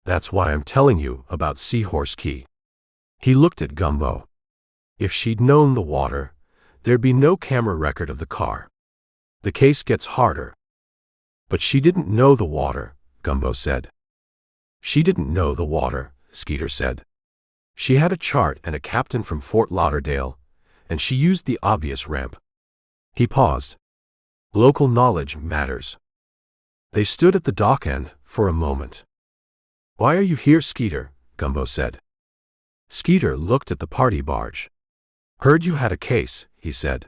That's why I'm telling you about Seahorse Key. He looked at Gumbo. If she'd known the water, there'd be no camera record of the car. The case gets harder. But she didn't know the water, Gumbo said. She didn't know the water, Skeeter said. She had a chart and a captain from Fort Lauderdale, and she used the obvious ramp. He paused. Local knowledge matters. They stood at the dock end for a moment. Why are you here, Skeeter? Gumbo said. Skeeter looked at the party barge. Heard you had a case, he said.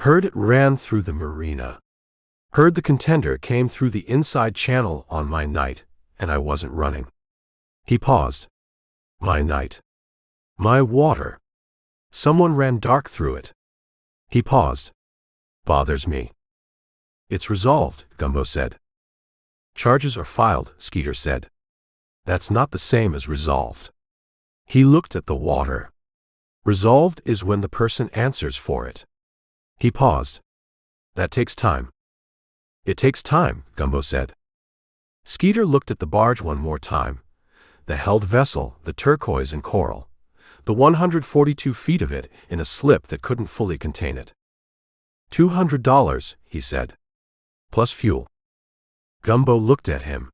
Heard it ran through the marina. Heard the contender came through the inside channel on my night, and I wasn't running. He paused. My night. My water. Someone ran dark through it. He paused. Bothers me. It's resolved, Gumbo said. Charges are filed, Skeeter said. That's not the same as resolved. He looked at the water. Resolved is when the person answers for it. He paused. That takes time. It takes time, Gumbo said. Skeeter looked at the barge one more time. The held vessel, the turquoise and coral. The 142 feet of it in a slip that couldn't fully contain it. $200, he said. Plus fuel. Gumbo looked at him.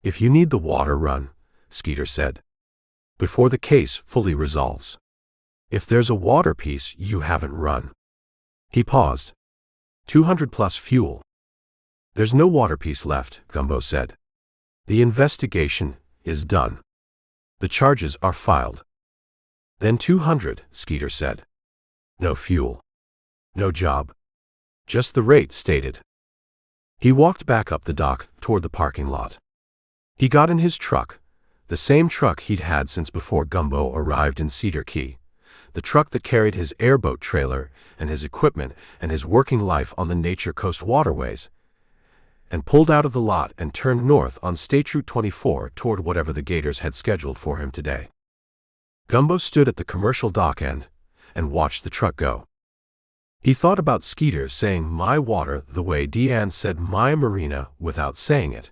If you need the water, run, Skeeter said. Before the case fully resolves. If there's a water piece you haven't run. He paused. 200 plus fuel. There's no water piece left, Gumbo said. The investigation is done. The charges are filed. Then 200, Skeeter said. No fuel. No job. Just the rate stated. He walked back up the dock toward the parking lot. He got in his truck, the same truck he'd had since before Gumbo arrived in Cedar Key, the truck that carried his airboat trailer and his equipment and his working life on the Nature Coast waterways, and pulled out of the lot and turned north on State Route 24 toward whatever the Gators had scheduled for him today. Gumbo stood at the commercial dock end and watched the truck go. He thought about Skeeter saying my water the way Deanne said my marina without saying it.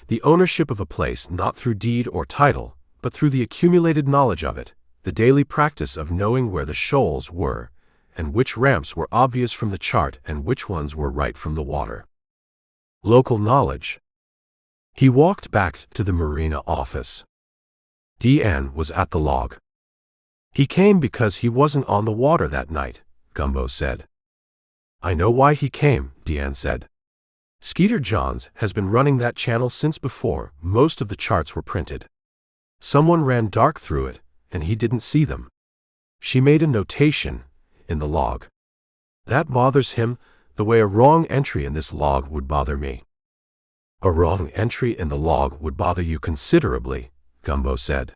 The ownership of a place not through deed or title, but through the accumulated knowledge of it, the daily practice of knowing where the shoals were, and which ramps were obvious from the chart and which ones were right from the water. Local knowledge. He walked back to the marina office. Deanne was at the log. He came because he wasn't on the water that night, Gumbo said. I know why he came, Deanne said. Skeeter Johns has been running that channel since before most of the charts were printed. Someone ran dark through it, and he didn't see them. She made a notation in the log. That bothers him the way a wrong entry in this log would bother me. A wrong entry in the log would bother you considerably, Gumbo said.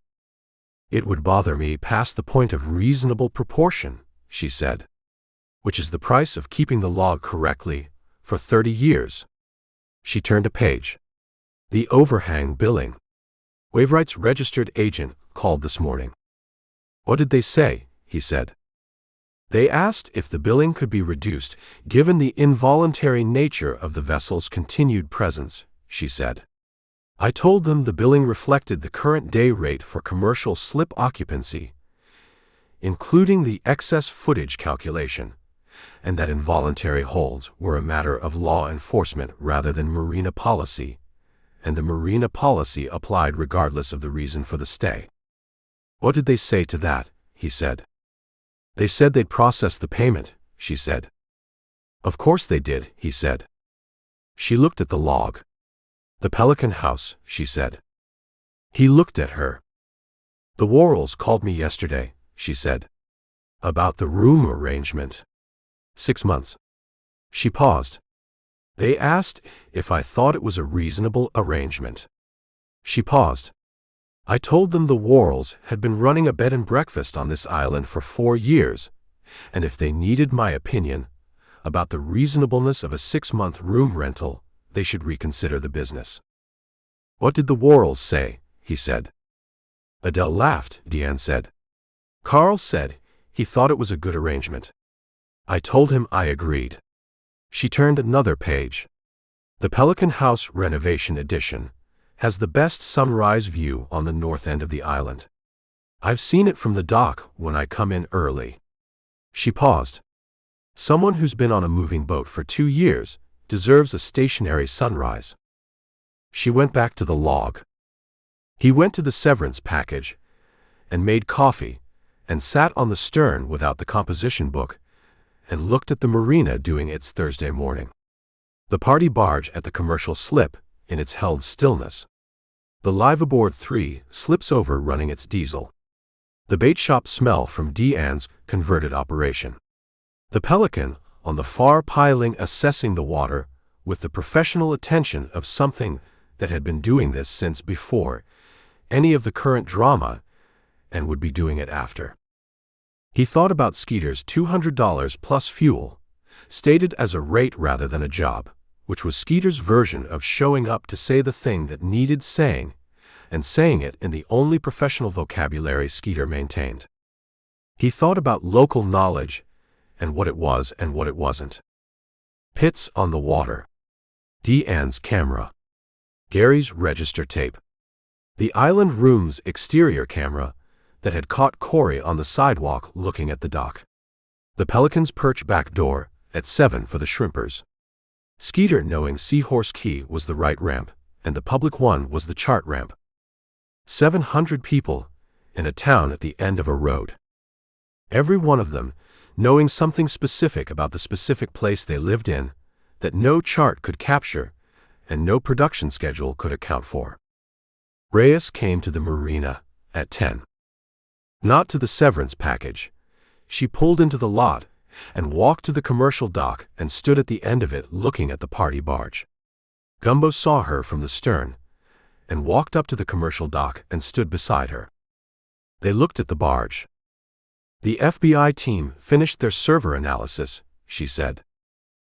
It would bother me past the point of reasonable proportion, she said. Which is the price of keeping the log correctly for 30 years. She turned a page. The overhang billing. Wainwright's registered agent called this morning. What did they say? He said. They asked if the billing could be reduced given the involuntary nature of the vessel's continued presence, she said. I told them the billing reflected the current day rate for commercial slip occupancy, including the excess footage calculation, and that involuntary holds were a matter of law enforcement rather than marina policy, and the marina policy applied regardless of the reason for the stay. What did they say to that? He said. They said they'd process the payment, she said. Of course they did, he said. She looked at the log. The Pelican House, she said. He looked at her. The Worrells called me yesterday, she said. About the room arrangement. 6 months. She paused. They asked if I thought it was a reasonable arrangement. She paused. I told them the Worrells had been running a bed and breakfast on this island for 4 years, and if they needed my opinion about the reasonableness of a 6-month room rental, they should reconsider the business. What did the Worrells say? He said. Adele laughed, Deanne said. Carl said he thought it was a good arrangement. I told him I agreed. She turned another page. The Pelican House Renovation Edition has the best sunrise view on the north end of the island. I've seen it from the dock when I come in early. She paused. Someone who's been on a moving boat for 2 years deserves a stationary sunrise. She went back to the log. He went to the severance package and made coffee and sat on the stern without the composition book and looked at the marina doing its Thursday morning. The party barge at the commercial slip in its held stillness. The live aboard 3 slips over running its diesel. The bait shop smell from Deanne's converted operation. The Pelican on the far piling assessing the water with the professional attention of something that had been doing this since before any of the current drama and would be doing it after. He thought about Skeeter's $200 plus fuel, stated as a rate rather than a job, which was Skeeter's version of showing up to say the thing that needed saying, and saying it in the only professional vocabulary Skeeter maintained. He thought about local knowledge, and what it was and what it wasn't. Pits on the water. Deanne's camera. Gary's register tape. The island room's exterior camera that had caught Corey on the sidewalk looking at the dock. The Pelican's perch back door at 7 for the shrimpers. Skeeter knowing Seahorse Key was the right ramp, and the public one was the chart ramp. 700 people in a town at the end of a road. Every one of them knowing something specific about the specific place they lived in that no chart could capture and no production schedule could account for. Reyes came to the marina at 10. Not to the severance package. She pulled into the lot and walked to the commercial dock and stood at the end of it looking at the party barge. Gumbo saw her from the stern and walked up to the commercial dock and stood beside her. They looked at the barge. The FBI team finished their server analysis, she said.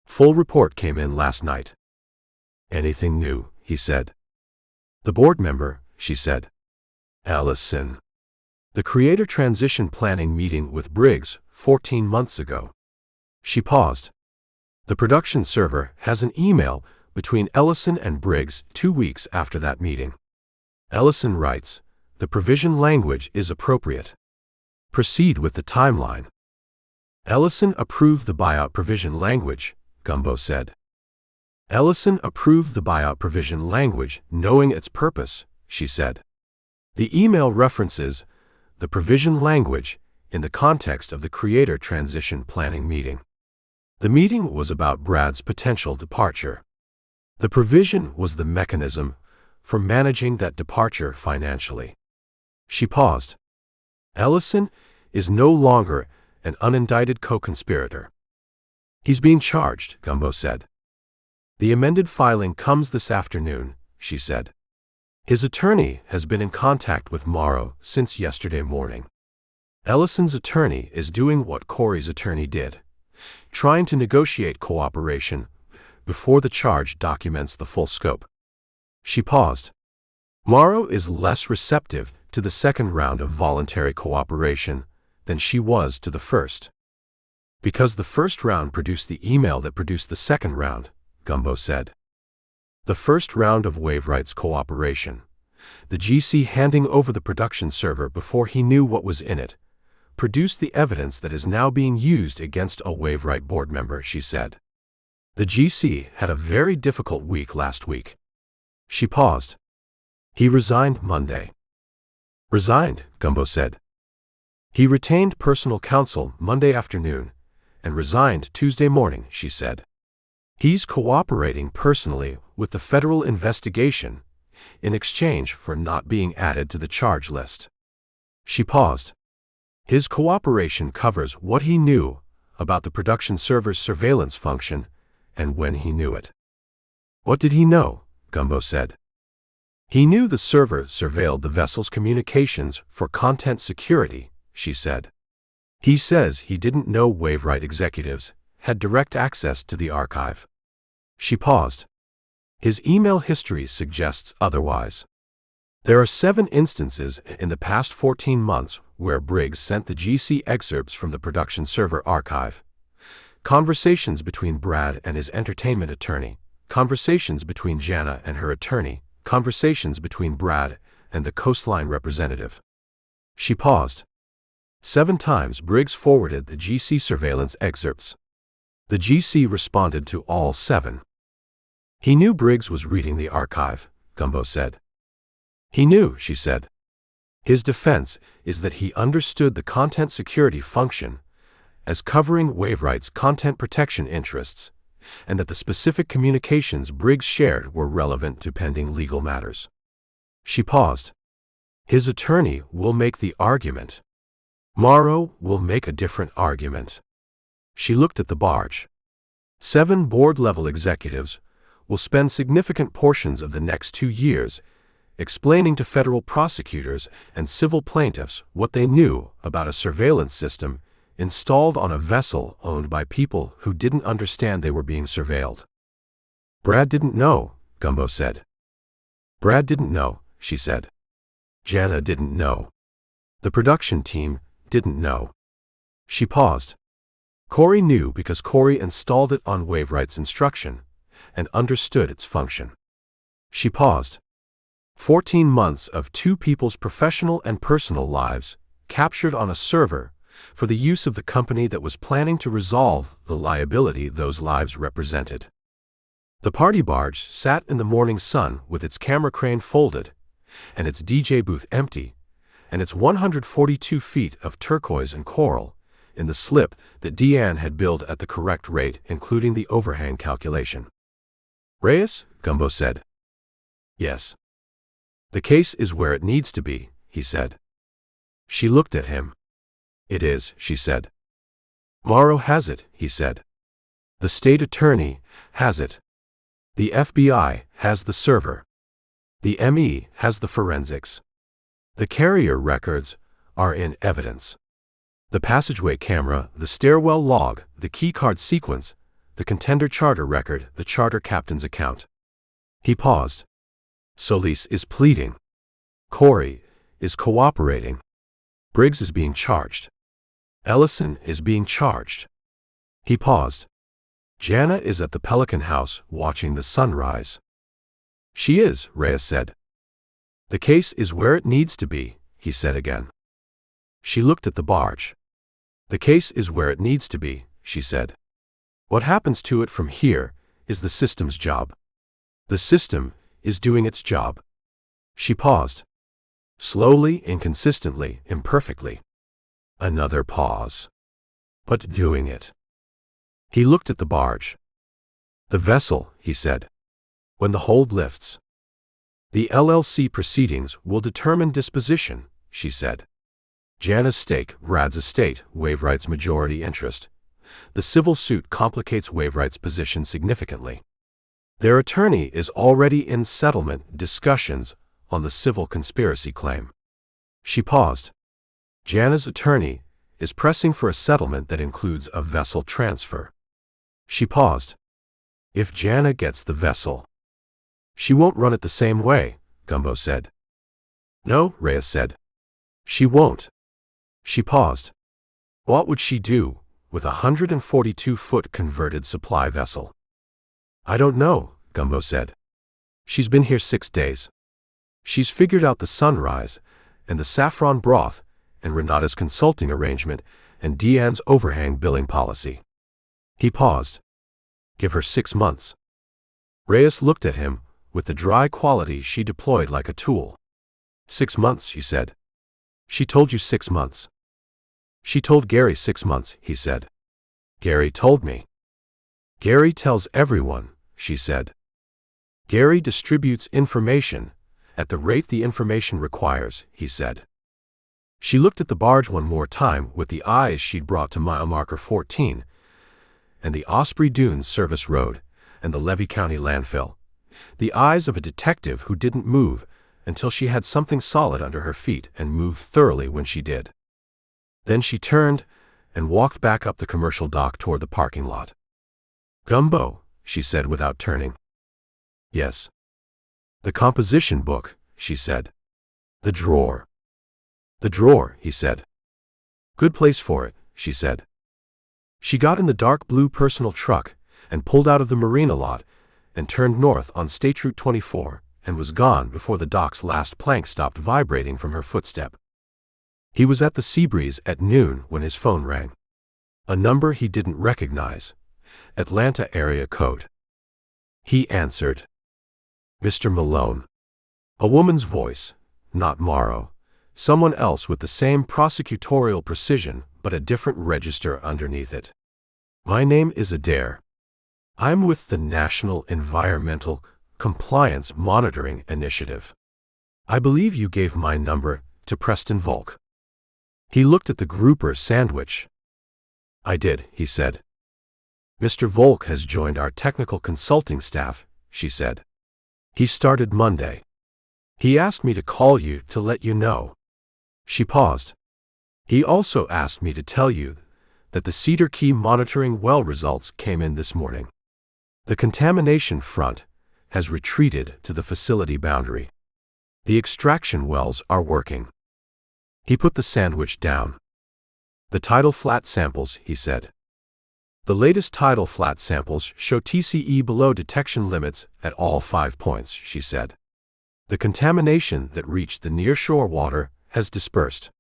Full report came in last night. Anything new? He said. The board member, she said. Allison. The creator transition planning meeting with Briggs 14 months ago. She paused. The production server has an email between Ellison and Briggs 2 weeks after that meeting. Ellison writes, the provision language is appropriate. Proceed with the timeline. Ellison approved the buyout provision language, Gumbo said. Ellison approved the buyout provision language knowing its purpose, she said. The email references the provision language in the context of the creator transition planning meeting. The meeting was about Brad's potential departure. The provision was the mechanism for managing that departure financially. She paused. Ellison is no longer an unindicted co-conspirator. He's being charged, Gumbo said. The amended filing comes this afternoon, she said. His attorney has been in contact with Morrow since yesterday morning. Ellison's attorney is doing what Corey's attorney did, trying to negotiate cooperation before the charge documents the full scope. She paused. Morrow is less receptive to the second round of voluntary cooperation than she was to the first. Because the first round produced the email that produced the second round, Gumbo said. The first round of Waverights cooperation, the GC handing over the production server before he knew what was in it, produced the evidence that is now being used against a Waveright board member, she said. The GC had a very difficult week last week. She paused. He resigned Monday. Resigned, Gumbo said. He retained personal counsel Monday afternoon and resigned Tuesday morning, she said. He's cooperating personally with the federal investigation in exchange for not being added to the charge list. She paused. His cooperation covers what he knew about the production server's surveillance function and when he knew it. What did he know? Gumbo said. He knew the server surveilled the vessel's communications for content security, she said. He says he didn't know Waveright executives had direct access to the archive. She paused. His email history suggests otherwise. There are 7 instances in the past 14 months where Briggs sent the GC excerpts from the production server archive. Conversations between Brad and his entertainment attorney, conversations between Jana and her attorney, conversations between Brad and the coastline representative. She paused. 7 times Briggs forwarded the GC surveillance excerpts. The GC responded to all 7. He knew Briggs was reading the archive, Gumbo said. He knew, she said. His defense is that he understood the content security function as covering Waveright's content protection interests, and that the specific communications Briggs shared were relevant to pending legal matters. She paused. His attorney will make the argument. Morrow will make a different argument. She looked at the barge. 7 board-level executives will spend significant portions of the next 2 years explaining to federal prosecutors and civil plaintiffs what they knew about a surveillance system installed on a vessel owned by people who didn't understand they were being surveilled. Brad didn't know, Gumbo said. Brad didn't know, she said. Jana didn't know. The production team didn't know. She paused. Corey knew because Corey installed it on Waveright's instruction and understood its function. She paused. 14 months of 2 people's professional and personal lives captured on a server for the use of the company that was planning to resolve the liability those lives represented. The party barge sat in the morning sun with its camera crane folded and its DJ booth empty and its 142 feet of turquoise and coral in the slip that Deanne had billed at the correct rate, including the overhang calculation. Reyes, Gumbo said. Yes. The case is where it needs to be, he said. She looked at him. It is, she said. Morrow has it, he said. The state attorney has it. The FBI has the server. The ME has the forensics. The carrier records are in evidence. The passageway camera, the stairwell log, the keycard sequence, the contender charter record, the charter captain's account. He paused. Solis is pleading. Corey is cooperating. Briggs is being charged. Ellison is being charged. He paused. Jana is at the Pelican House watching the sunrise. She is, Reyes said. The case is where it needs to be, he said again. She looked at the barge. The case is where it needs to be, she said. What happens to it from here is the system's job. The system is doing its job. She paused. Slowly, inconsistently, imperfectly. Another pause. But doing it. He looked at the barge. The vessel, he said. When the hold lifts. The LLC proceedings will determine disposition, she said. Jana's stake, Brad's estate, Waveright's majority interest. The civil suit complicates Waveright's position significantly. Their attorney is already in settlement discussions on the civil conspiracy claim. She paused. Jana's attorney is pressing for a settlement that includes a vessel transfer. She paused. If Jana gets the vessel, she won't run it the same way, Gumbo said. No, Reyes said. She won't. She paused. What would she do with a 142-foot converted supply vessel? I don't know, Gumbo said. She's been here 6 days. She's figured out the sunrise and the saffron broth and Renata's consulting arrangement and Deanne's overhang billing policy. He paused. Give her 6 months. Reyes looked at him with the dry quality she deployed like a tool. 6 months, she said. She told you 6 months. She told Gary 6 months, he said. Gary told me. Gary tells everyone, she said. Gary distributes information at the rate the information requires, he said. She looked at the barge one more time with the eyes she'd brought to mile marker 14, and the Osprey Dunes Service Road, and the Levy County landfill. The eyes of a detective who didn't move until she had something solid under her feet and moved thoroughly when she did. Then she turned and walked back up the commercial dock toward the parking lot. Gumbo, she said without turning. Yes. The composition book, she said. The drawer. The drawer, he said. Good place for it, she said. She got in the dark blue personal truck and pulled out of the marina lot and turned north on State Route 24 and was gone before the dock's last plank stopped vibrating from her footstep. He was at the Seabreeze at noon when his phone rang. A number he didn't recognize. Atlanta area code. He answered. Mr. Malone. A woman's voice, not Morrow. Someone else with the same prosecutorial precision but a different register underneath it. My name is Adair. I'm with the National Environmental Compliance Monitoring Initiative. I believe you gave my number to Preston Volk. He looked at the grouper sandwich. I did, he said. Mr. Volk has joined our technical consulting staff, she said. He started Monday. He asked me to call you to let you know. She paused. He also asked me to tell you that the Cedar Key monitoring well results came in this morning. The contamination front has retreated to the facility boundary. The extraction wells are working. He put the sandwich down. The tidal flat samples, he said. The latest tidal flat samples show TCE below detection limits at all 5 points, she said. The contamination that reached the nearshore water has dispersed.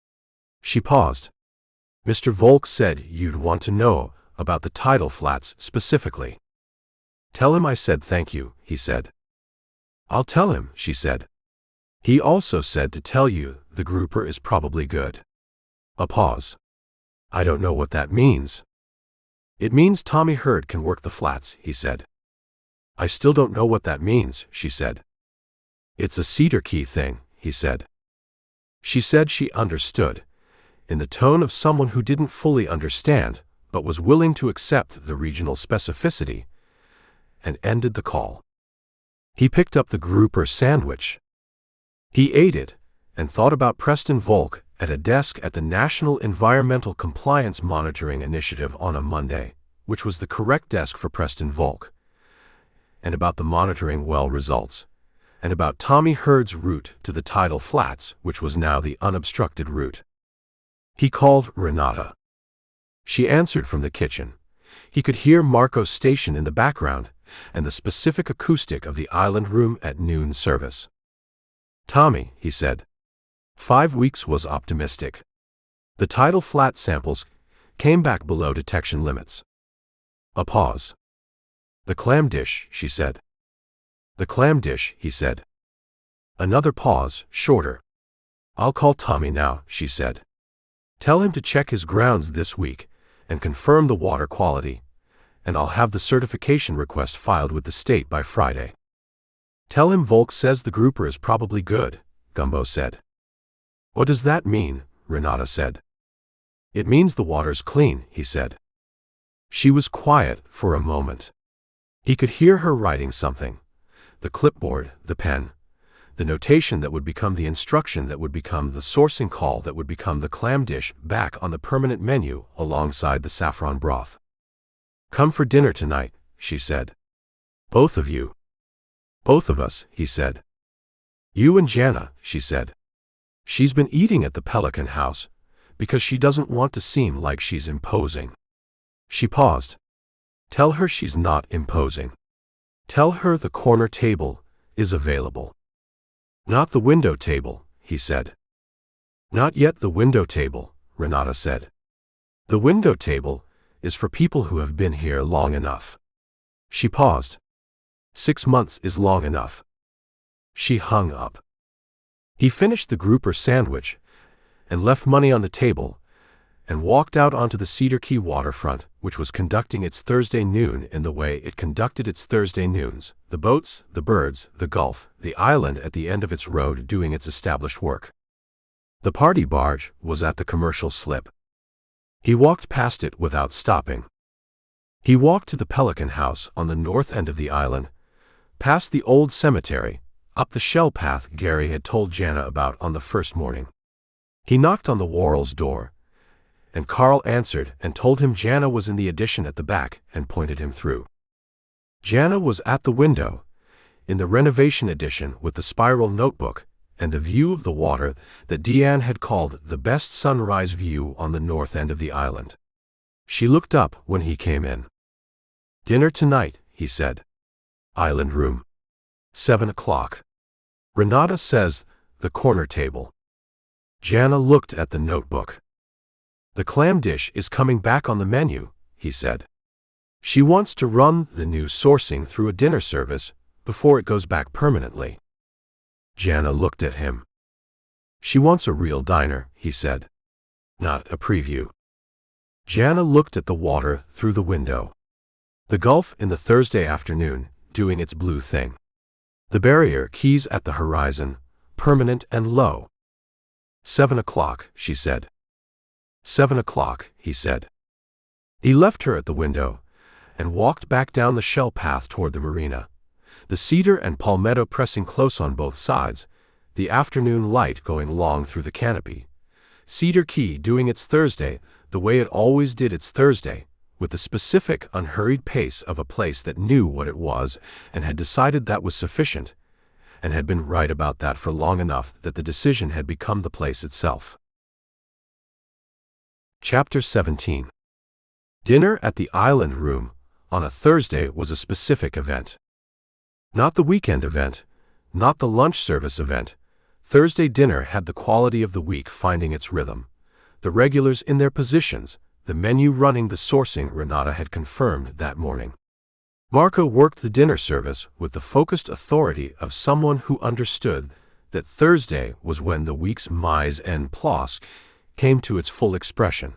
She paused. Mr. Volk said you'd want to know about the tidal flats specifically. Tell him I said thank you, he said. I'll tell him, she said. He also said to tell you the grouper is probably good. A pause. I don't know what that means. It means Tommy Hurd can work the flats, he said. I still don't know what that means, she said. It's a Cedar Key thing, he said. She said she understood, in the tone of someone who didn't fully understand, but was willing to accept the regional specificity, and ended the call. He picked up the grouper sandwich. He ate it, and thought about Preston Volk at a desk at the National Environmental Compliance Monitoring Initiative on a Monday, which was the correct desk for Preston Volk, and about the monitoring well results, and about Tommy Hurd's route to the tidal flats, which was now the unobstructed route. He called Renata. She answered from the kitchen. He could hear Marco's station in the background and the specific acoustic of the island room at noon service. Tommy, he said. 5 weeks was optimistic. The tidal flat samples came back below detection limits. A pause. The clam dish, she said. The clam dish, he said. Another pause, shorter. I'll call Tommy now, she said. Tell him to check his grounds this week and confirm the water quality, and I'll have the certification request filed with the state by Friday. Tell him Volk says the grouper is probably good, Gumbo said. What does that mean? Renata said. It means the water's clean, he said. She was quiet for a moment. He could hear her writing something. The clipboard, the pen, The notation that would become the instruction that would become the sourcing call that would become the clam dish back on the permanent menu alongside the saffron broth. "Come for dinner tonight," she said. "Both of you." "Both of us," he said. "You and Jana," she said. "She's been eating at the Pelican House because she doesn't want to seem like she's imposing." She paused. "Tell her she's not imposing. Tell her the corner table is available." "Not the window table," he said. "Not yet the window table," Renata said. "The window table is for people who have been here long enough." She paused. 6 months is long enough. She hung up. He finished the grouper sandwich and left money on the table and walked out onto the Cedar Key waterfront, which was conducting its Thursday noon in the way it conducted its Thursday noons: the boats, the birds, the Gulf, the island at the end of its road doing its established work. The party barge was at the commercial slip. He walked past it without stopping. He walked to the Pelican House on the north end of the island, past the old cemetery, up the shell path Gary had told Jana about on the first morning. He knocked on the Worrell's door, and Carl answered and told him Jana was in the addition at the back and pointed him through. Jana was at the window, in the renovation addition with the spiral notebook and the view of the water that Deanne had called the best sunrise view on the north end of the island. She looked up when he came in. "Dinner tonight," he said. "Island room. 7 o'clock. Renata says the corner table." Jana looked at the notebook. "The clam dish is coming back on the menu," he said. "She wants to run the new sourcing through a dinner service before it goes back permanently." Jana looked at him. "She wants a real diner," he said. "Not a preview." Jana looked at the water through the window. The Gulf in the Thursday afternoon, doing its blue thing. The barrier keys at the horizon, permanent and low. 7 o'clock, she said. 7 o'clock, he said. He left her at the window and walked back down the shell path toward the marina, the cedar and palmetto pressing close on both sides, the afternoon light going long through the canopy. Cedar Key doing its Thursday the way it always did its Thursday, with the specific, unhurried pace of a place that knew what it was and had decided that was sufficient, and had been right about that for long enough that the decision had become the place itself. Chapter 17. Dinner at the Island Room on a Thursday was a specific event. Not the weekend event, not the lunch service event. Thursday dinner had the quality of the week finding its rhythm, the regulars in their positions, the menu running the sourcing Renata had confirmed that morning. Marco worked the dinner service with the focused authority of someone who understood that Thursday was when the week's mise en place came to its full expression,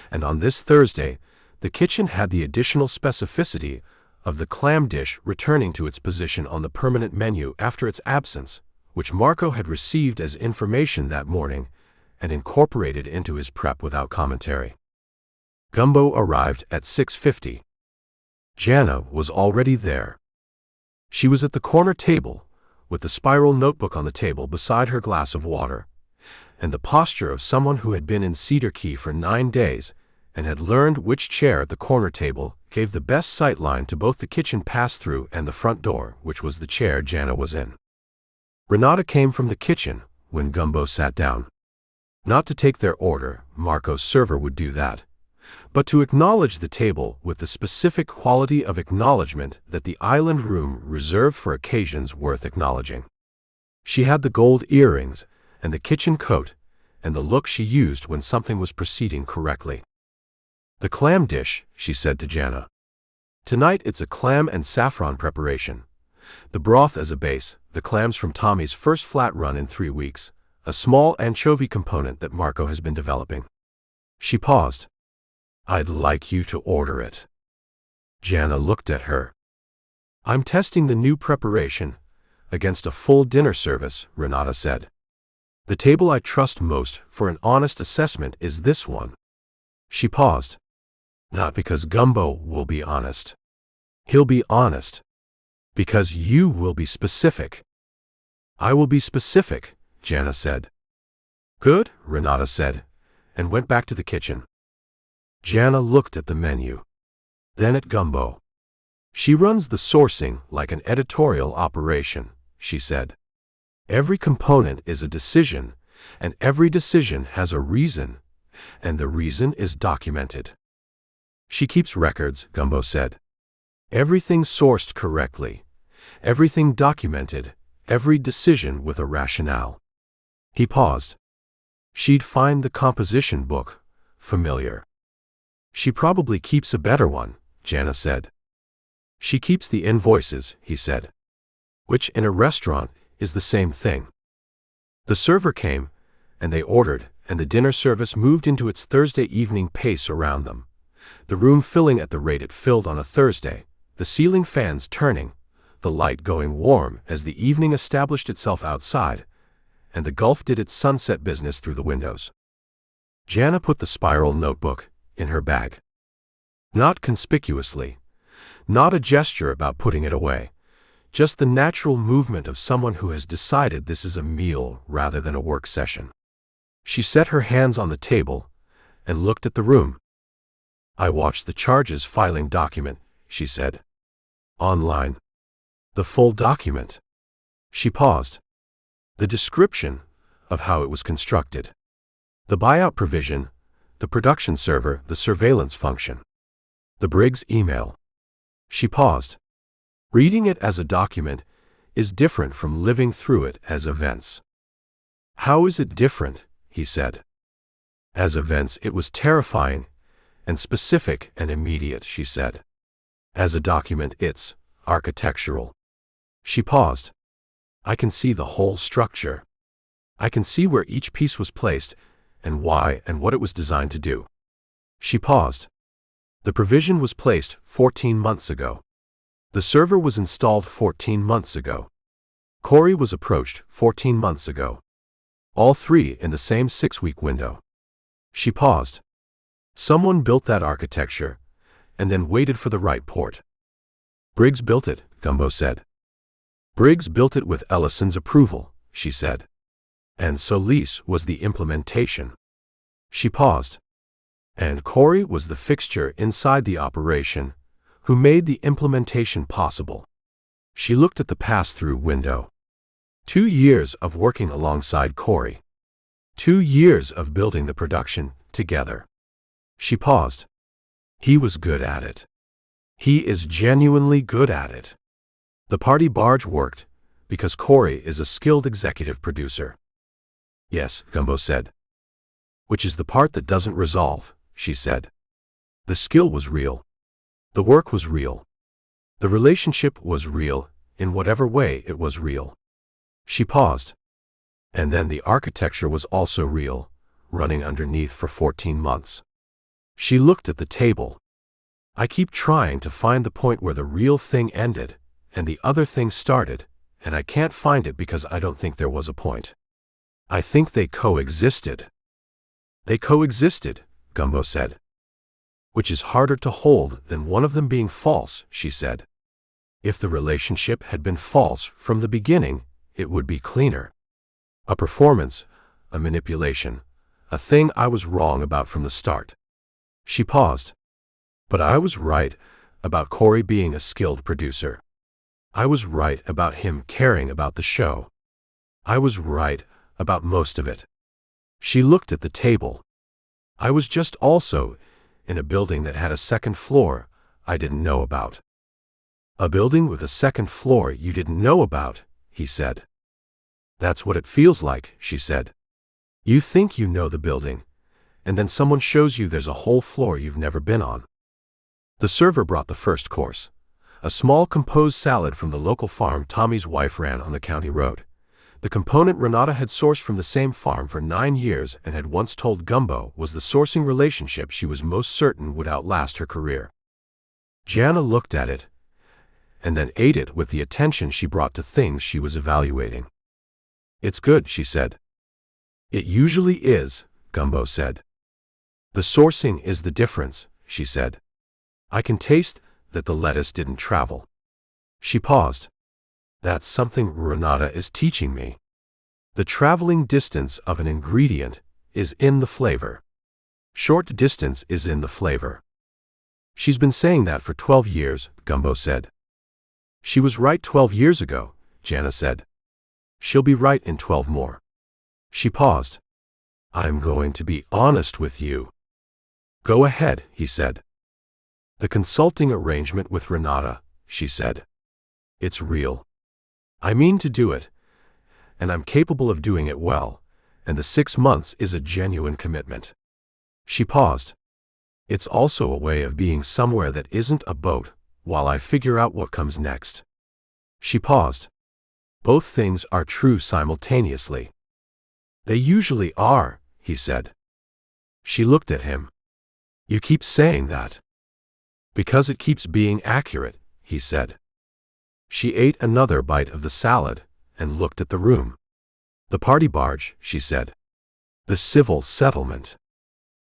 and on this Thursday the kitchen had the additional specificity of the clam dish returning to its position on the permanent menu after its absence, which Marco had received as information that morning and incorporated into his prep without commentary. Gumbo arrived at 6:50. Jana was already there. She was at the corner table, with the spiral notebook on the table beside her glass of water, and the posture of someone who had been in Cedar Key for 9 days and had learned which chair at the corner table gave the best sight line to both the kitchen pass-through and the front door, which was the chair Jana was in. Renata came from the kitchen when Gumbo sat down. Not to take their order, Marco's server would do that, but to acknowledge the table with the specific quality of acknowledgement that the island room reserved for occasions worth acknowledging. She had the gold earrings and the kitchen coat and the look she used when something was proceeding correctly. "The clam dish," she said to Jana. "Tonight it's a clam and saffron preparation. The broth as a base, the clams from Tommy's first flat run in 3 weeks, a small anchovy component that Marco has been developing." She paused. "I'd like you to order it." Jana looked at her. "I'm testing the new preparation against a full dinner service," Renata said. "The table I trust most for an honest assessment is this one." She paused. "Not because Gumbo will be honest. He'll be honest. Because you will be specific." I will be specific, Jana said. Good, Renata said, and went back to the kitchen. Jana looked at the menu, then at Gumbo. She runs the sourcing like an editorial operation, she said. Every component is a decision, and every decision has a reason, and the reason is documented. She keeps records, Gumbo said. Everything sourced correctly, everything documented, every decision with a rationale. He paused. She'd find the composition book familiar. She probably keeps a better one, Jana said. She keeps the invoices, he said. Which in a restaurant is the same thing. The server came, and they ordered, and the dinner service moved into its Thursday evening pace around them. The room filling at the rate it filled on a Thursday, the ceiling fans turning, the light going warm as the evening established itself outside, and the Gulf did its sunset business through the windows. Jana put the spiral notebook in her bag. Not conspicuously, not a gesture about putting it away, just the natural movement of someone who has decided this is a meal rather than a work session. She set her hands on the table and looked at the room. I watched the charges filing document, she said. Online. The full document. She paused. The description of how it was constructed. The buyout provision, the production server, the surveillance function. The Briggs email. She paused. Reading it as a document is different from living through it as events. How is it different? He said. As events, it was terrifying and specific and immediate, she said. As a document, it's architectural. She paused. I can see the whole structure. I can see where each piece was placed and why and what it was designed to do. She paused. The provision was placed 14 months ago. The server was installed 14 months ago. Corey was approached 14 months ago. All three in the same 6-week window. She paused. Someone built that architecture and then waited for the right port. Briggs built it, Gumbo said. Briggs built it with Ellison's approval, she said. And Solis was the implementation. She paused. And Corey was the fixture inside the operation who made the implementation possible. She looked at the pass-through window. 2 years of working alongside Corey. 2 years of building the production together. She paused. He was good at it. He is genuinely good at it. The party barge worked because Corey is a skilled executive producer. Yes, Gumbo said. Which is the part that doesn't resolve, she said. The skill was real. The work was real. The relationship was real, in whatever way it was real. She paused. And then the architecture was also real, running underneath for 14 months. She looked at the table. I keep trying to find the point where the real thing ended, and the other thing started, and I can't find it because I don't think there was a point. I think they coexisted. They coexisted, Gumbo said. Which is harder to hold than one of them being false, she said. If the relationship had been false from the beginning, it would be cleaner. A performance, a manipulation, a thing I was wrong about from the start. She paused. But I was right about Corey being a skilled producer. I was right about him caring about the show. I was right about most of it. She looked at the table. I was just also in a building that had a second floor I didn't know about. A building with a second floor you didn't know about, he said. That's what it feels like, she said. You think you know the building, and then someone shows you there's a whole floor you've never been on. The server brought the first course, a small composed salad from the local farm Tommy's wife ran on the county road. The component Renata had sourced from the same farm for 9 years and had once told Gumbo was the sourcing relationship she was most certain would outlast her career. Jana looked at it, and then ate it with the attention she brought to things she was evaluating. It's good, she said. It usually is, Gumbo said. The sourcing is the difference, she said. I can taste that the lettuce didn't travel. She paused. That's something Renata is teaching me. The traveling distance of an ingredient is in the flavor. Short distance is in the flavor. She's been saying that for 12 years, Gumbo said. She was right 12 years ago, Jana said. She'll be right in 12 more. She paused. I'm going to be honest with you. Go ahead, he said. The consulting arrangement with Renata, she said. It's real. I mean to do it, and I'm capable of doing it well, and the 6 months is a genuine commitment. She paused. It's also a way of being somewhere that isn't a boat, while I figure out what comes next. She paused. Both things are true simultaneously. They usually are, he said. She looked at him. You keep saying that. Because it keeps being accurate, he said. She ate another bite of the salad and looked at the room. The party barge, she said. The civil settlement.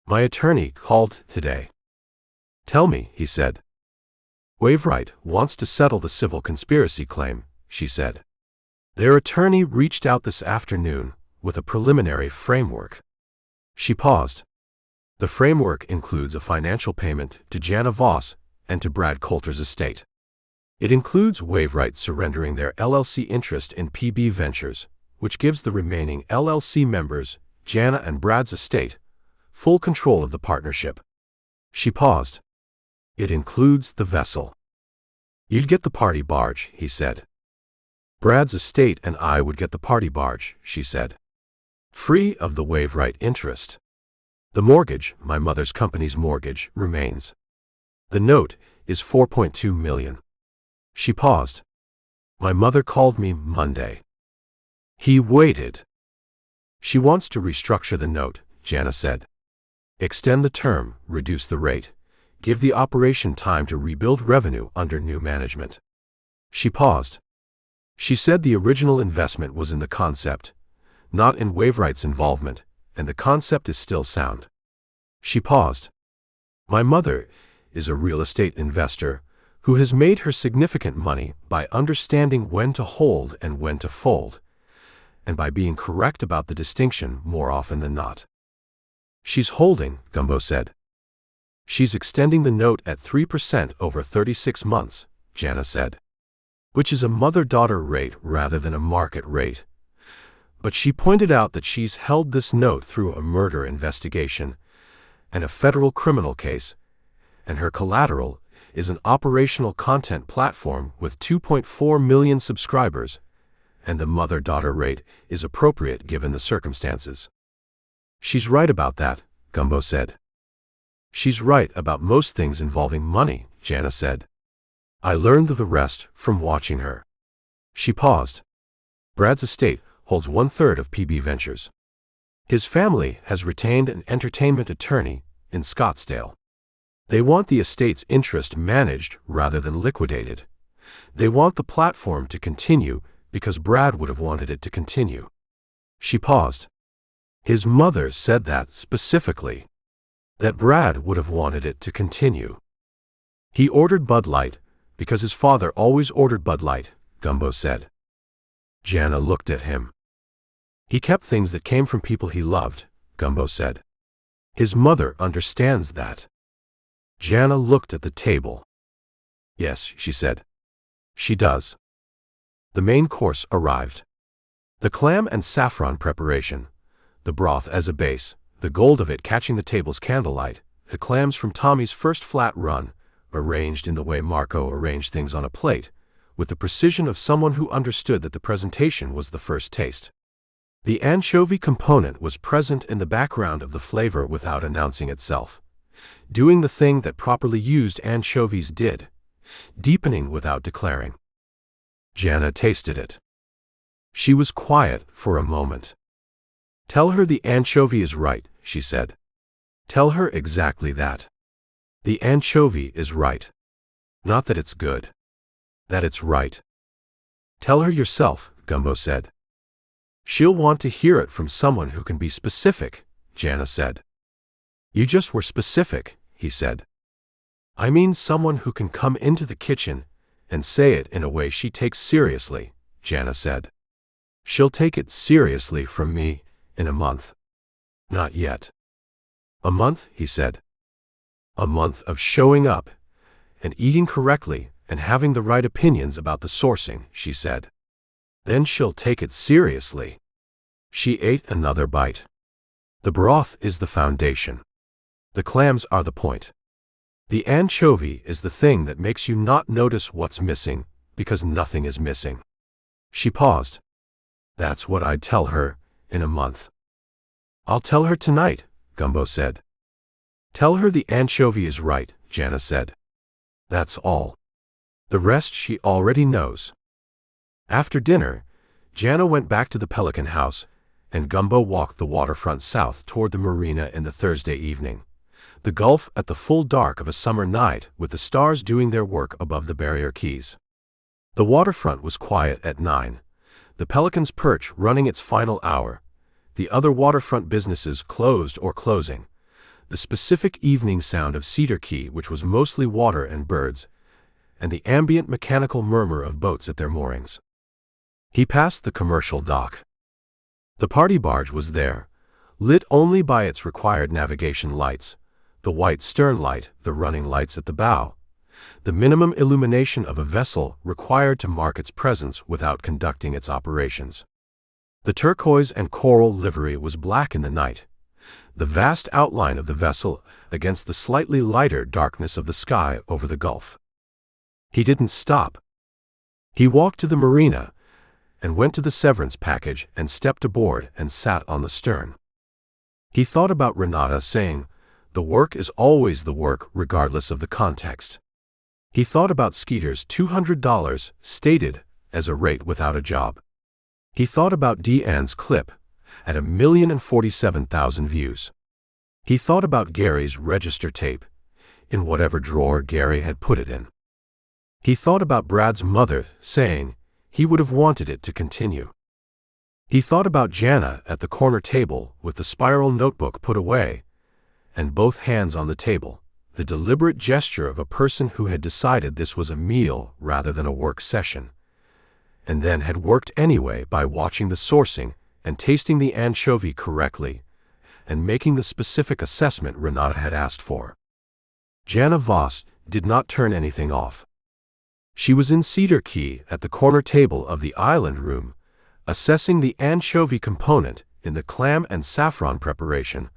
My attorney called today. Tell me, he said. Wainwright wants to settle the civil conspiracy claim, she said. Their attorney reached out this afternoon with a preliminary framework. She paused. The framework includes a financial payment to Jana Voss and to Brad Coulter's estate. It includes Wainwright surrendering their LLC interest in PB Ventures, which gives the remaining LLC members, Jana and Brad's estate, full control of the partnership. She paused. It includes the vessel. You'd get the party barge, he said. Brad's estate and I would get the party barge, she said. Free of the Wainwright interest. The mortgage, my mother's company's mortgage, remains. The note is $4.2 million. She paused. My mother called me Monday. He waited. She wants to restructure the note, Jana said. Extend the term, reduce the rate, give the operation time to rebuild revenue under new management. She paused. She said the original investment was in the concept, not in Wainwright's involvement, and the concept is still sound. She paused. My mother is a real estate investor who has made her significant money by understanding when to hold and when to fold, and by being correct about the distinction more often than not. She's holding, Gumbo said. She's extending the note at 3% over 36 months, Jana said. Which is a mother-daughter rate rather than a market rate. But she pointed out that she's held this note through a murder investigation and a federal criminal case, and her collateral is an operational content platform with 2.4 million subscribers, and the mother-daughter rate is appropriate given the circumstances. She's right about that, Gumbo said. She's right about most things involving money, Jana said. I learned the rest from watching her. She paused. Brad's estate holds 1/3 of PB Ventures. His family has retained an entertainment attorney in Scottsdale. They want the estate's interest managed rather than liquidated. They want the platform to continue because Brad would have wanted it to continue. She paused. His mother said that specifically. That Brad would have wanted it to continue. He ordered Bud Light because his father always ordered Bud Light, Gumbo said. Jana looked at him. He kept things that came from people he loved, Gumbo said. His mother understands that. Jana looked at the table. Yes, she said. She does. The main course arrived. The clam and saffron preparation, the broth as a base, the gold of it catching the table's candlelight, the clams from Tommy's first flat run, arranged in the way Marco arranged things on a plate, with the precision of someone who understood that the presentation was the first taste. The anchovy component was present in the background of the flavor without announcing itself, doing the thing that properly used anchovies did, deepening without declaring. Jana tasted it. She was quiet for a moment. Tell her the anchovy is right, she said. Tell her exactly that. The anchovy is right. Not that it's good. That it's right. Tell her yourself, Gumbo said. She'll want to hear it from someone who can be specific, Jana said. You just were specific, he said. I mean someone who can come into the kitchen and say it in a way she takes seriously, Jana said. She'll take it seriously from me in a month. Not yet. A month, he said. A month of showing up and eating correctly and having the right opinions about the sourcing, she said. Then she'll take it seriously. She ate another bite. The broth is the foundation. The clams are the point. The anchovy is the thing that makes you not notice what's missing, because nothing is missing. She paused. That's what I'd tell her in a month. I'll tell her tonight, Gumbo said. Tell her the anchovy is right, Jana said. That's all. The rest she already knows. After dinner, Jana went back to the Pelican House, and Gumbo walked the waterfront south toward the marina in the Thursday evening. The Gulf at the full dark of a summer night with the stars doing their work above the barrier keys. The waterfront was quiet at 9, the Pelican's perch running its final hour, the other waterfront businesses closed or closing, the specific evening sound of Cedar Key, which was mostly water and birds, and the ambient mechanical murmur of boats at their moorings. He passed the commercial dock. The party barge was there, lit only by its required navigation lights, the white stern light, the running lights at the bow, the minimum illumination of a vessel required to mark its presence without conducting its operations. The turquoise and coral livery was black in the night, the vast outline of the vessel against the slightly lighter darkness of the sky over the Gulf. He didn't stop. He walked to the marina and went to the severance package and stepped aboard and sat on the stern. He thought about Renata saying, "The work is always the work regardless of the context." He thought about Skeeter's $200 stated as a rate without a job. He thought about Deanne's clip at 1,047,000 views. He thought about Gary's register tape in whatever drawer Gary had put it in. He thought about Brad's mother saying he would have wanted it to continue. He thought about Jana at the corner table with the spiral notebook put away and both hands on the table, the deliberate gesture of a person who had decided this was a meal rather than a work session, and then had worked anyway by watching the sourcing and tasting the anchovy correctly and making the specific assessment Renata had asked for. Jana Voss did not turn anything off. She was in Cedar Key at the corner table of the island room, assessing the anchovy component in the clam and saffron preparation,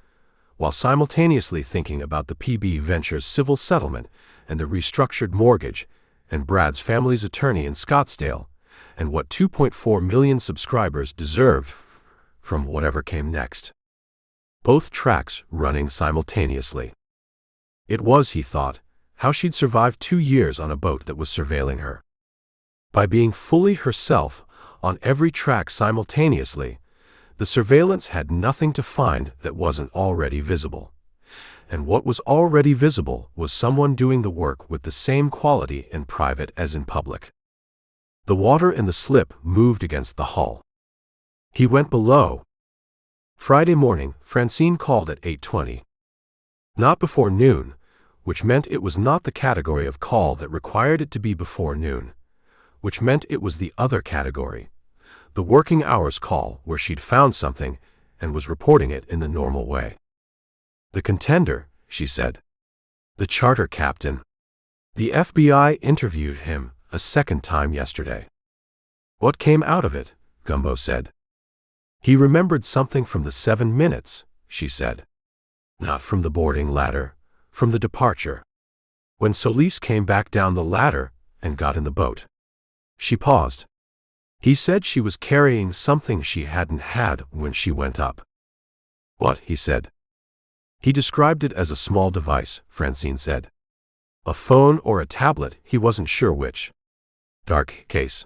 while simultaneously thinking about the PB Ventures civil settlement and the restructured mortgage, and Brad's family's attorney in Scottsdale, and what 2.4 million subscribers deserved from whatever came next. Both tracks running simultaneously. It was, he thought, how she'd survived 2 years on a boat that was surveilling her. By being fully herself on every track simultaneously, the surveillance had nothing to find that wasn't already visible. And what was already visible was someone doing the work with the same quality in private as in public. The water in the slip moved against the hull. He went below. Friday morning, Francine called at 8:20. Not before noon, which meant it was not the category of call that required it to be before noon, which meant it was the other category, the working hours call where she'd found something and was reporting it in the normal way. The contender, she said. The charter captain. The FBI interviewed him a second time yesterday. What came out of it? Gumbo said. He remembered something from the 7 minutes, she said. Not from the boarding ladder, from the departure. When Solis came back down the ladder and got in the boat. She paused. He said she was carrying something she hadn't had when she went up. What? He said. He described it as a small device, Francine said. A phone or a tablet, he wasn't sure which. Dark case.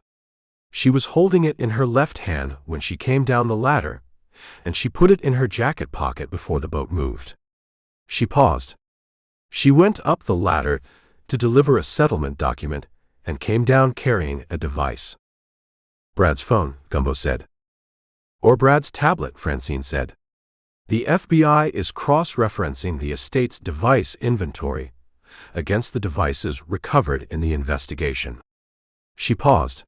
She was holding it in her left hand when she came down the ladder, and she put it in her jacket pocket before the boat moved. She paused. She went up the ladder to deliver a settlement document and came down carrying a device. Brad's phone, Gumbo said. Or Brad's tablet, Francine said. The FBI is cross-referencing the estate's device inventory against the devices recovered in the investigation. She paused.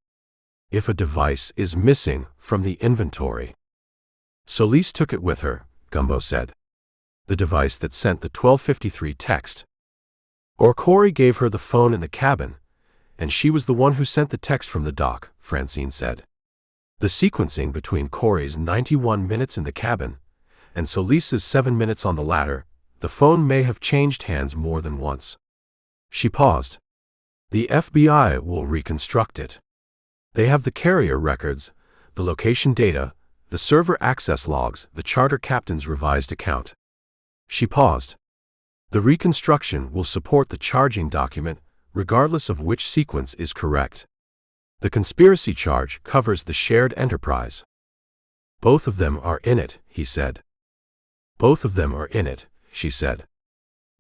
if a device is missing from the inventory. Solis took it with her, Gumbo said. The device that sent the 1253 text. Or Corey gave her the phone in the cabin, and she was the one who sent the text from the dock, Francine said. The sequencing between Corey's 91 minutes in the cabin and Solis's 7 minutes on the ladder, the phone may have changed hands more than once. She paused. The FBI will reconstruct it. They have the carrier records, the location data, the server access logs, the charter captain's revised account. She paused. The reconstruction will support the charging document, regardless of which sequence is correct. The conspiracy charge covers the shared enterprise. Both of them are in it, he said. Both of them are in it, she said.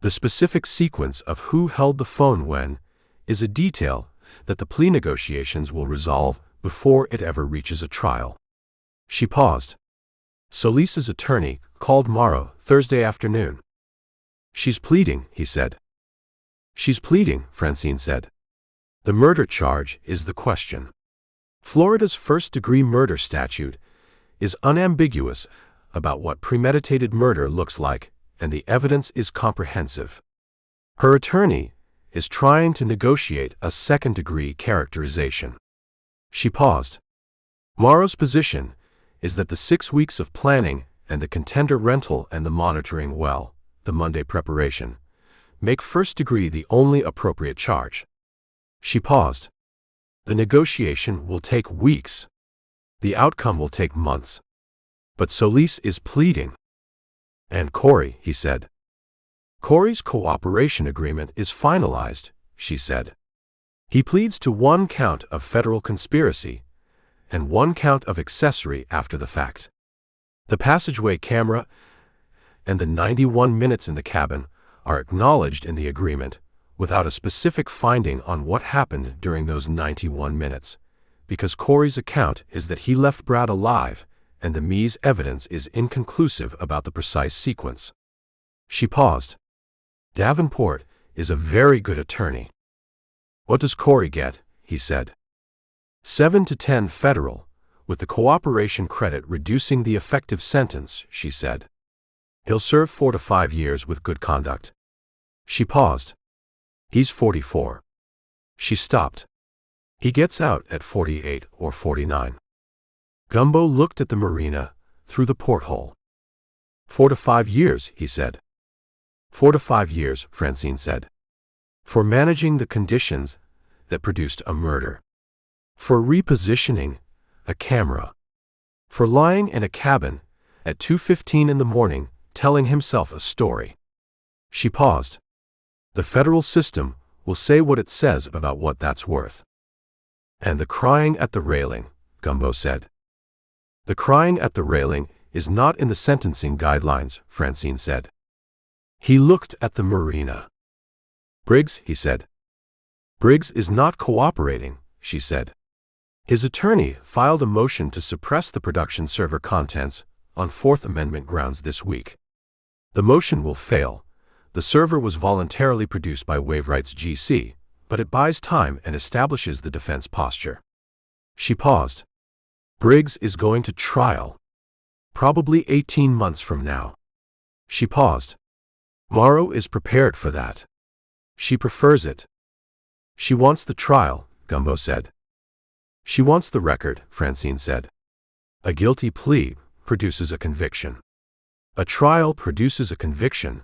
The specific sequence of who held the phone when is a detail that the plea negotiations will resolve before it ever reaches a trial. She paused. Solis's attorney called Morrow Thursday afternoon. She's pleading, he said. She's pleading, Francine said. The murder charge is the question. Florida's first-degree murder statute is unambiguous about what premeditated murder looks like, and the evidence is comprehensive. Her attorney is trying to negotiate a second-degree characterization. She paused. Morrow's position is that the 6 weeks of planning and the contender rental and the monitoring well, the Monday preparation, make first-degree the only appropriate charge. She paused. The negotiation will take weeks. The outcome will take months. But Solis is pleading. And Corey, he said. Corey's cooperation agreement is finalized, she said. He pleads to 1 count of federal conspiracy and 1 count of accessory after the fact. The passageway camera and the 91 minutes in the cabin are acknowledged in the agreement without a specific finding on what happened during those 91 minutes, because Corey's account is that he left Brad alive and the Me's evidence is inconclusive about the precise sequence. She paused. Davenport is a very good attorney. What does Corey get? He said. 7 to 10 federal, with the cooperation credit reducing the effective sentence, she said. He'll serve 4 to 5 years with good conduct. She paused. He's 44. She stopped. He gets out at 48 or 49. Gumbo looked at the marina through the porthole. 4 to 5 years, he said. 4 to 5 years, Francine said. For managing the conditions that produced a murder. For repositioning a camera. For lying in a cabin at 2:15 in the morning telling himself a story. She paused. The federal system will say what it says about what that's worth. And the crying at the railing, Gumbo said. The crying at the railing is not in the sentencing guidelines, Francine said. He looked at the marina. Briggs, he said. Briggs is not cooperating, she said. His attorney filed a motion to suppress the production server contents on Fourth Amendment grounds this week. The motion will fail. The server was voluntarily produced by Waverights GC, but it buys time and establishes the defense posture. She paused. Briggs is going to trial. Probably 18 months from now. She paused. Morrow is prepared for that. She prefers it. She wants the trial, Gumbo said. She wants the record, Francine said. A guilty plea produces a conviction. A trial produces a conviction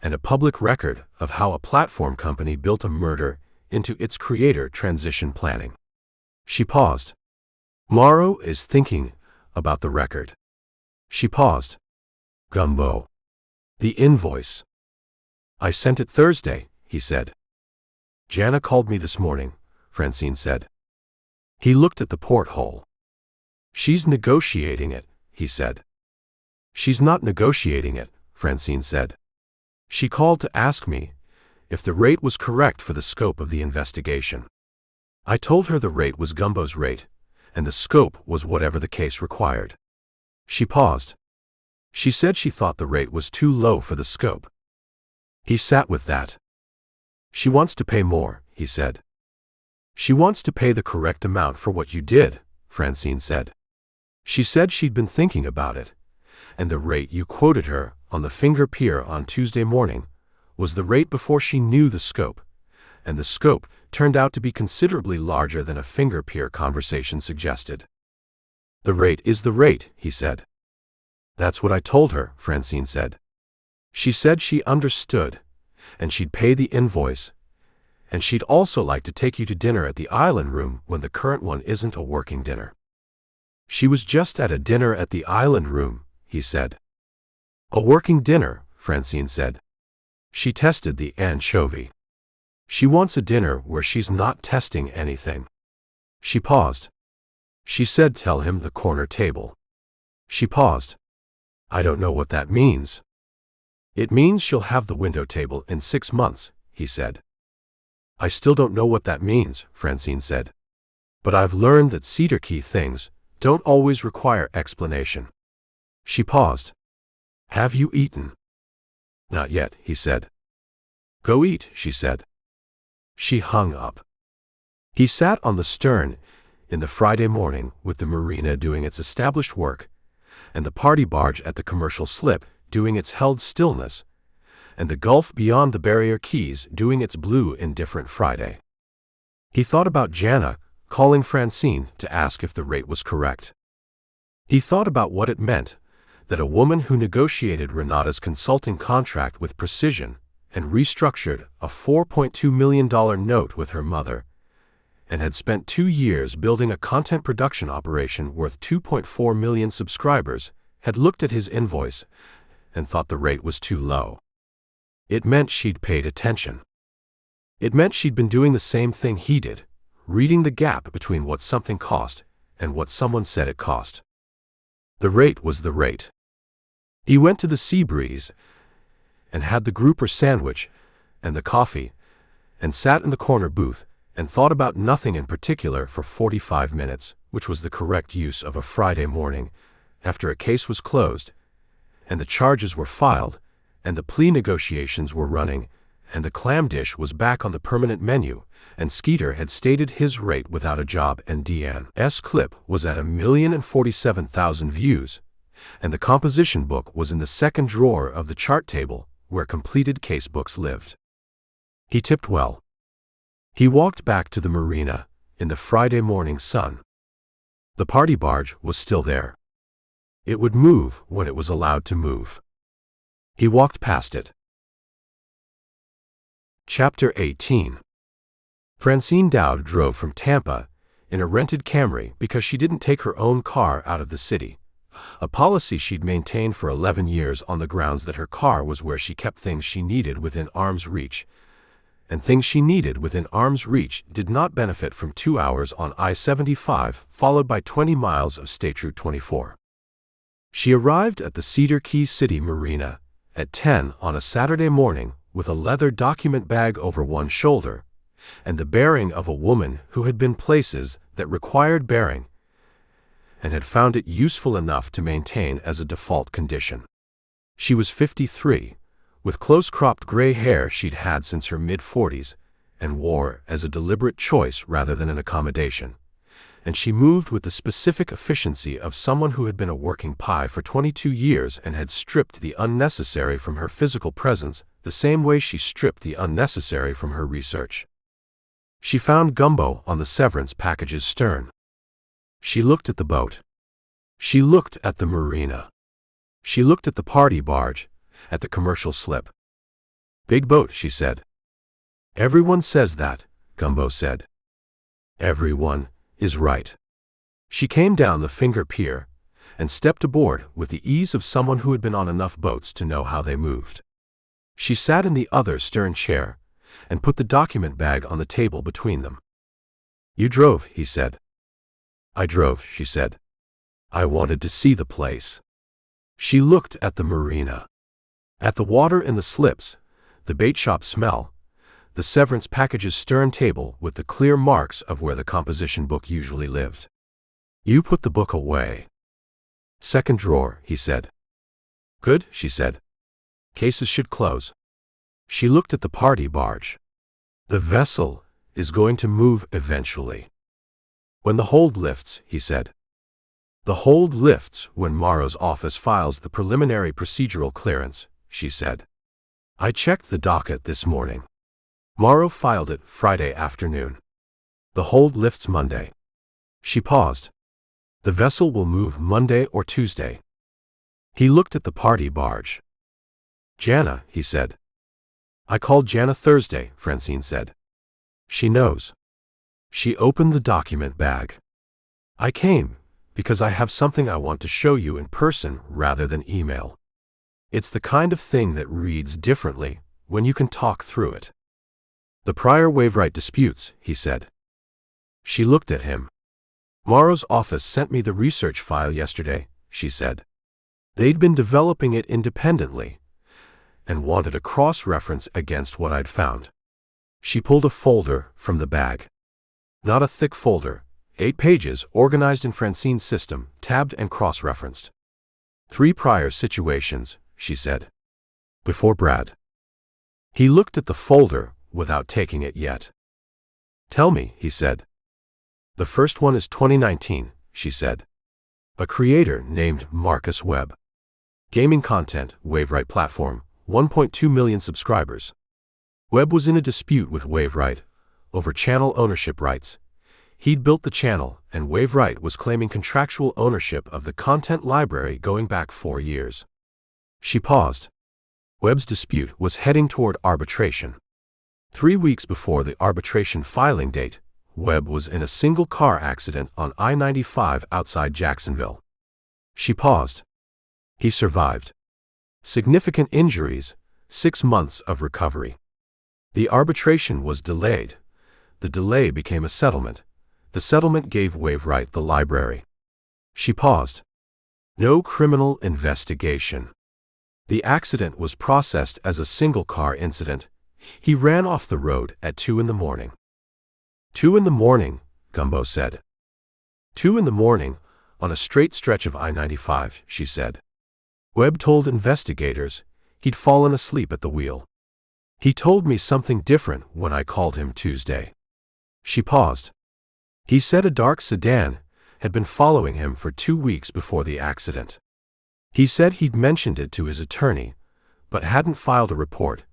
and a public record of how a platform company built a murder into its creator transition planning. She paused. Morrow is thinking about the record. She paused. Gumbo. The invoice. I sent it Thursday, he said. Jana called me this morning, Francine said. He looked at the porthole. She's negotiating it, he said. She's not negotiating it, Francine said. She called to ask me if the rate was correct for the scope of the investigation. I told her the rate was Gumbo's rate, and the scope was whatever the case required. She paused. She said she thought the rate was too low for the scope. He sat with that. She wants to pay more, he said. She wants to pay the correct amount for what you did, Francine said. She said she'd been thinking about it, and the rate you quoted her on the finger pier on Tuesday morning was the rate before she knew the scope, and the scope turned out to be considerably larger than a finger pier conversation suggested. The rate is the rate, he said. That's what I told her, Francine said. She said she understood, and she'd pay the invoice, and she'd also like to take you to dinner at the island room when the current one isn't a working dinner. She was just at a dinner at the island room, he said. A working dinner, Francine said. She tested the anchovy. She wants a dinner where she's not testing anything. She paused. She said, tell him the corner table. She paused. I don't know what that means. It means she'll have the window table in 6 months, he said. I still don't know what that means, Francine said. But I've learned that Cedar Key things don't always require explanation. She paused. Have you eaten? Not yet, he said. Go eat, she said. She hung up. He sat on the stern in the Friday morning with the marina doing its established work, and the party barge at the commercial slip doing its held stillness, and the gulf beyond the barrier keys doing its blue indifferent Friday. He thought about Jana calling Francine to ask if the rate was correct. He thought about what it meant that a woman who negotiated Renata's consulting contract with precision and restructured a $4.2 million note with her mother, and had spent 2 years building a content production operation worth 2.4 million subscribers, had looked at his invoice and thought the rate was too low. It meant she'd paid attention. It meant she'd been doing the same thing he did, reading the gap between what something cost and what someone said it cost. The rate was the rate. He went to the Sea Breeze and had the grouper sandwich and the coffee and sat in the corner booth and thought about nothing in particular for 45 minutes, which was the correct use of a Friday morning, after a case was closed, and the charges were filed, and the plea negotiations were running, and the clam dish was back on the permanent menu, and Skeeter had stated his rate without a job, and Deanne's clip was at 1,047,000 views, and the composition book was in the second drawer of the chart table where completed casebooks lived. He tipped well. He walked back to the marina in the Friday morning sun. The party barge was still there. It would move when it was allowed to move. He walked past it. Chapter 18. Francine Dowd drove from Tampa in a rented Camry because she didn't take her own car out of the city, a policy she'd maintained for 11 years on the grounds that her car was where she kept things she needed within arm's reach, and things she needed within arm's reach did not benefit from 2 hours on I-75 followed by 20 miles of State Route 24. She arrived at the Cedar Key City Marina at 10 on a Saturday morning with a leather document bag over one shoulder and the bearing of a woman who had been places that required bearing and had found it useful enough to maintain as a default condition. She was 53, with close-cropped gray hair she'd had since her mid-40s and wore as a deliberate choice rather than an accommodation, and she moved with the specific efficiency of someone who had been a working pie for 22 years and had stripped the unnecessary from her physical presence the same way she stripped the unnecessary from her research. She found gumbo on the severance package's stern. She looked at the boat. She looked at the marina. She looked at the party barge, at the commercial slip. Big boat, she said. Everyone says that, Gumbo said. Everyone is right. She came down the finger pier and stepped aboard with the ease of someone who had been on enough boats to know how they moved. She sat in the other stern chair and put the document bag on the table between them. You drove, he said. I drove, she said. I wanted to see the place. She looked at the marina. At the water in the slips, the bait shop smell, the severance package's stern table with the clear marks of where the composition book usually lived. You put the book away. Second drawer, he said. Good, she said. Cases should close. She looked at the party barge. The vessel is going to move eventually. When the hold lifts, he said. The hold lifts when Morrow's office files the preliminary procedural clearance, she said. I checked the docket this morning. Morrow filed it Friday afternoon. The hold lifts Monday. She paused. The vessel will move Monday or Tuesday. He looked at the party barge. Jana, he said. I called Jana Thursday, Francine said. She knows. She opened the document bag. I came because I have something I want to show you in person rather than email. It's the kind of thing that reads differently when you can talk through it. The prior waveright disputes, he said. She looked at him. Morrow's office sent me the research file yesterday, she said. They'd been developing it independently and wanted a cross-reference against what I'd found. She pulled a folder from the bag. Not a thick folder, 8 pages organized in Francine's system, tabbed and cross-referenced. 3 prior situations, she said. Before Brad. He looked at the folder without taking it yet. Tell me, he said. The first one is 2019, she said. A creator named Marcus Webb. Gaming content, waveright platform, 1.2 million subscribers. Webb was in a dispute with Waveright over channel ownership rights. He'd built the channel, and Waveright was claiming contractual ownership of the content library going back 4 years. She paused. Webb's dispute was heading toward arbitration. 3 weeks before the arbitration filing date, Webb was in a single car accident on I-95 outside Jacksonville. She paused. He survived. Significant injuries, 6 months of recovery. The arbitration was delayed. The delay became a settlement. The settlement gave Waveright the library. She paused. No criminal investigation. The accident was processed as a single-car incident. He ran off the road at 2 in the morning. 2 in the morning, Gumbo said. 2 in the morning, on a straight stretch of I-95, she said. Webb told investigators he'd fallen asleep at the wheel. He told me something different when I called him Tuesday. She paused. He said a dark sedan had been following him for 2 weeks before the accident. He said he'd mentioned it to his attorney, but hadn't filed a report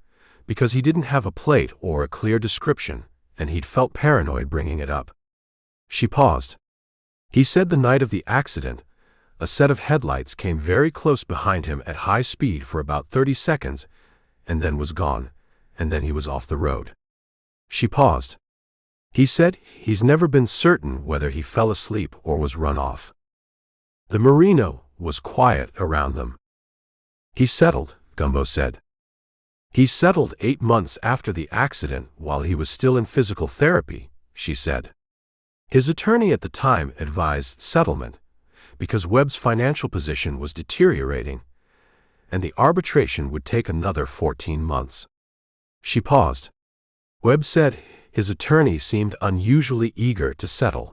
because he didn't have a plate or a clear description, and he'd felt paranoid bringing it up. She paused. He said the night of the accident, a set of headlights came very close behind him at high speed for about 30 seconds, and then was gone, and then he was off the road. She paused. He said he's never been certain whether he fell asleep or was run off. The Merino was quiet around them. He settled, Gumbo said. He settled 8 months after the accident while he was still in physical therapy, she said. His attorney at the time advised settlement because Webb's financial position was deteriorating, and the arbitration would take another 14 months. She paused. Webb said his attorney seemed unusually eager to settle.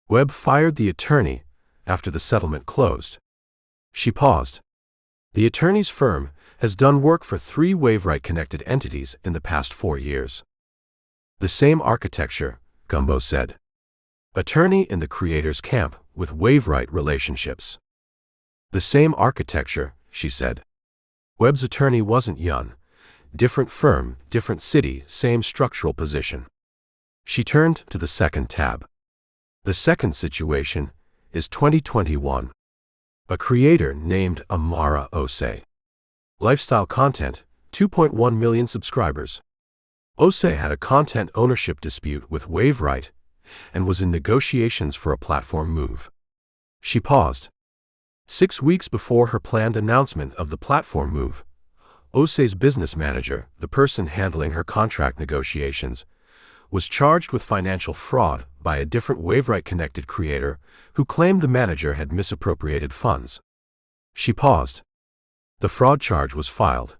Webb fired the attorney after the settlement closed. She paused. The attorney's firm has done work for 3 Waveright-connected entities in the past 4 years. The same architecture, Gumbo said. Attorney in the creator's camp with Waveright relationships. The same architecture, she said. Webb's attorney wasn't young. Different firm, different city, same structural position. She turned to the second tab. The second situation is 2021. A creator named Amara Ose. Lifestyle content, 2.1 million subscribers. Ose had a content ownership dispute with Waveright and was in negotiations for a platform move. She paused. 6 weeks before her planned announcement of the platform move, Ose's business manager, the person handling her contract negotiations, was charged with financial fraud by a different Waveright-connected creator who claimed the manager had misappropriated funds. She paused. The fraud charge was filed.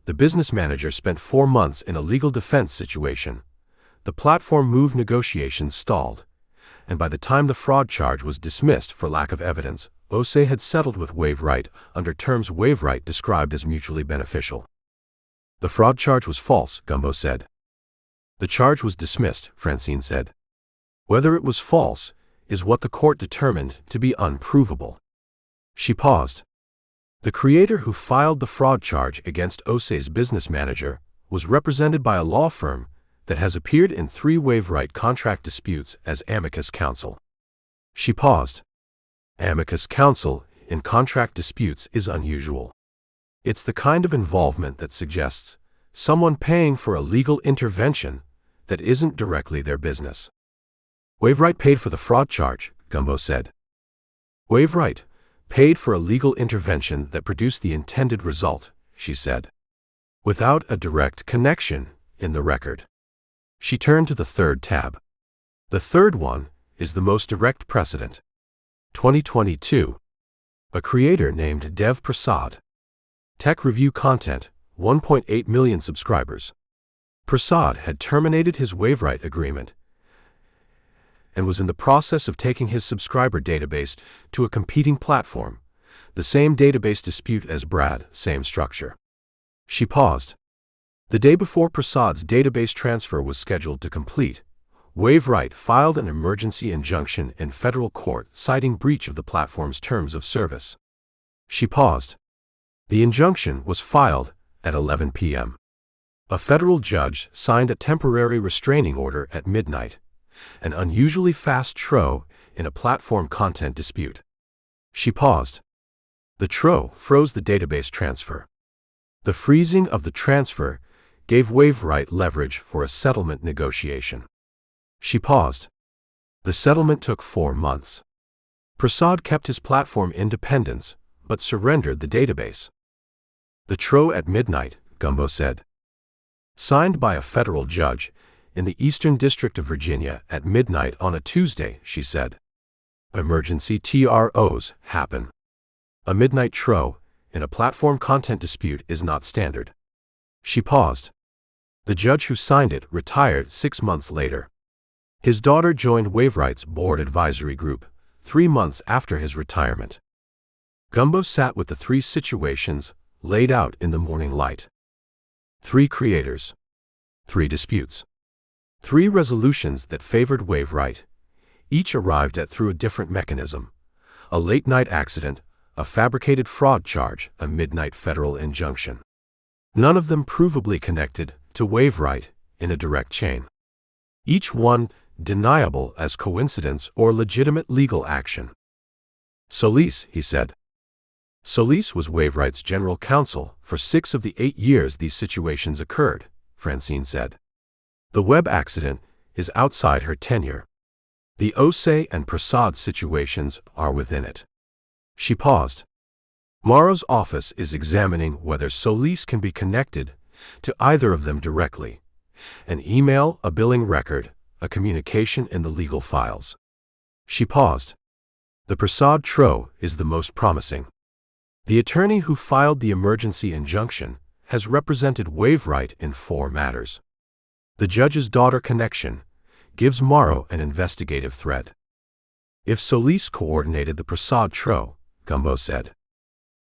The business manager spent 4 months in a legal defense situation. The platform move negotiations stalled, and by the time the fraud charge was dismissed for lack of evidence, Ose had settled with Waveright under terms Waveright described as mutually beneficial. The fraud charge was false, Gumbo said. The charge was dismissed, Francine said. Whether it was false is what the court determined to be unprovable. She paused. The creator who filed the fraud charge against Osei's business manager was represented by a law firm that has appeared in 3 Waveright contract disputes as amicus counsel. She paused. Amicus counsel in contract disputes is unusual. It's the kind of involvement that suggests someone paying for a legal intervention that isn't directly their business. Waveright paid for the fraud charge, Gumbo said. Waveright paid for a legal intervention that produced the intended result, she said, without a direct connection in the record. She turned to the 3rd tab. The 3rd one is the most direct precedent. 2022. A creator named Dev Prasad. Tech review content, 1.8 million subscribers. Prasad had terminated his Waveright agreement and was in the process of taking his subscriber database to a competing platform, the same database dispute as Brad, same structure. She paused. The day before Prasad's database transfer was scheduled to complete, Waveright filed an emergency injunction in federal court citing breach of the platform's terms of service. She paused. The injunction was filed at 11 p.m. A federal judge signed a temporary restraining order at midnight, an unusually fast TRO in a platform content dispute. She paused. The TRO froze the database transfer. The freezing of the transfer gave Waveright leverage for a settlement negotiation. She paused. The settlement took 4 months. Prasad kept his platform independence, but surrendered the database. The TRO at midnight, Gumbo said. Signed by a federal judge in the Eastern District of Virginia at midnight on a Tuesday, she said. Emergency TROs happen. A midnight TRO in a platform content dispute is not standard. She paused. The judge who signed it retired 6 months later. His daughter joined Waveright's board advisory group 3 months after his retirement. Gumbo sat with the 3 situations laid out in the morning light. 3 creators. 3 disputes. 3 resolutions that favored Waveright, each arrived at through a different mechanism. A late-night accident, a fabricated fraud charge, a midnight federal injunction. None of them provably connected to Waveright in a direct chain. Each one deniable as coincidence or legitimate legal action. Solis, he said. Solis was Waveright's general counsel for 6 of the 8 years these situations occurred, Francine said. The web accident is outside her tenure. The Osei and Prasad situations are within it. She paused. Morrow's office is examining whether Solis can be connected to either of them directly. An email, a billing record, a communication in the legal files. She paused. The Prasad TRO is the most promising. The attorney who filed the emergency injunction has represented Waveright in 4 matters. The judge's daughter connection gives Morrow an investigative thread. If Solis coordinated the Prasad TRO, Gumbo said,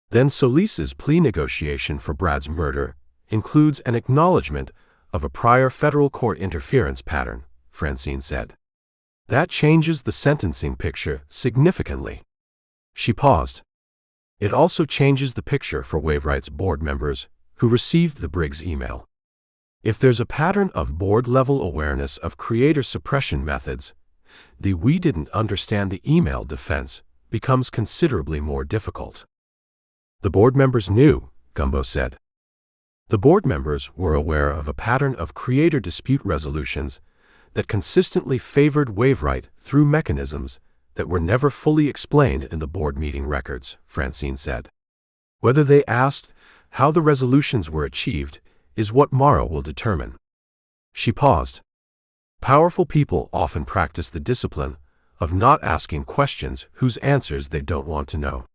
then Solis's plea negotiation for Brad's murder includes an acknowledgement of a prior federal court interference pattern, Francine said. That changes the sentencing picture significantly. She paused. It also changes the picture for Waveright's board members who received the Briggs email. If there's a pattern of board-level awareness of creator suppression methods, the "we didn't understand the email" defense becomes considerably more difficult. The board members knew, Gumbo said. The board members were aware of a pattern of creator dispute resolutions that consistently favored Waveright through mechanisms that were never fully explained in the board meeting records, Francine said. Whether they asked how the resolutions were achieved is what Morrow will determine. She paused. Powerful people often practice the discipline of not asking questions whose answers they don't want to know.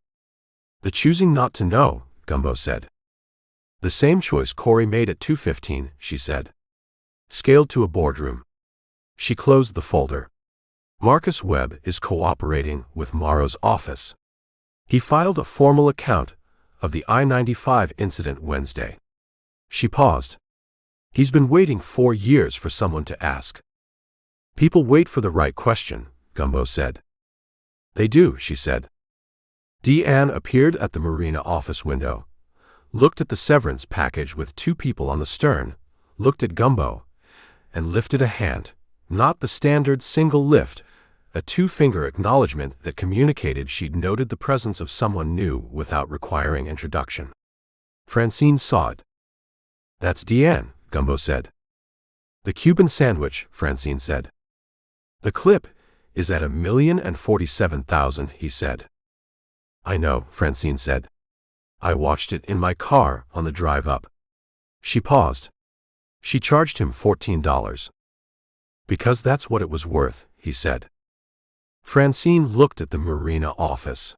The choosing not to know, Gumbo said. The same choice Corey made at 2:15, she said. Scaled to a boardroom. She closed the folder. Marcus Webb is cooperating with Morrow's office. He filed a formal account of the I-95 incident Wednesday. She paused. He's been waiting 4 years for someone to ask. People wait for the right question, Gumbo said. They do, she said. Deanne appeared at the marina office window, looked at the severance package with 2 people on the stern, looked at Gumbo, and lifted a hand, not the standard single lift, a 2-finger acknowledgement that communicated she'd noted the presence of someone new without requiring introduction. Francine saw it. That's Deanne, Gumbo said. The Cuban sandwich, Francine said. The clip is at 1,047,000, he said. I know, Francine said. I watched it in my car on the drive up. She paused. She charged him $14. Because that's what it was worth, he said. Francine looked at the marina office.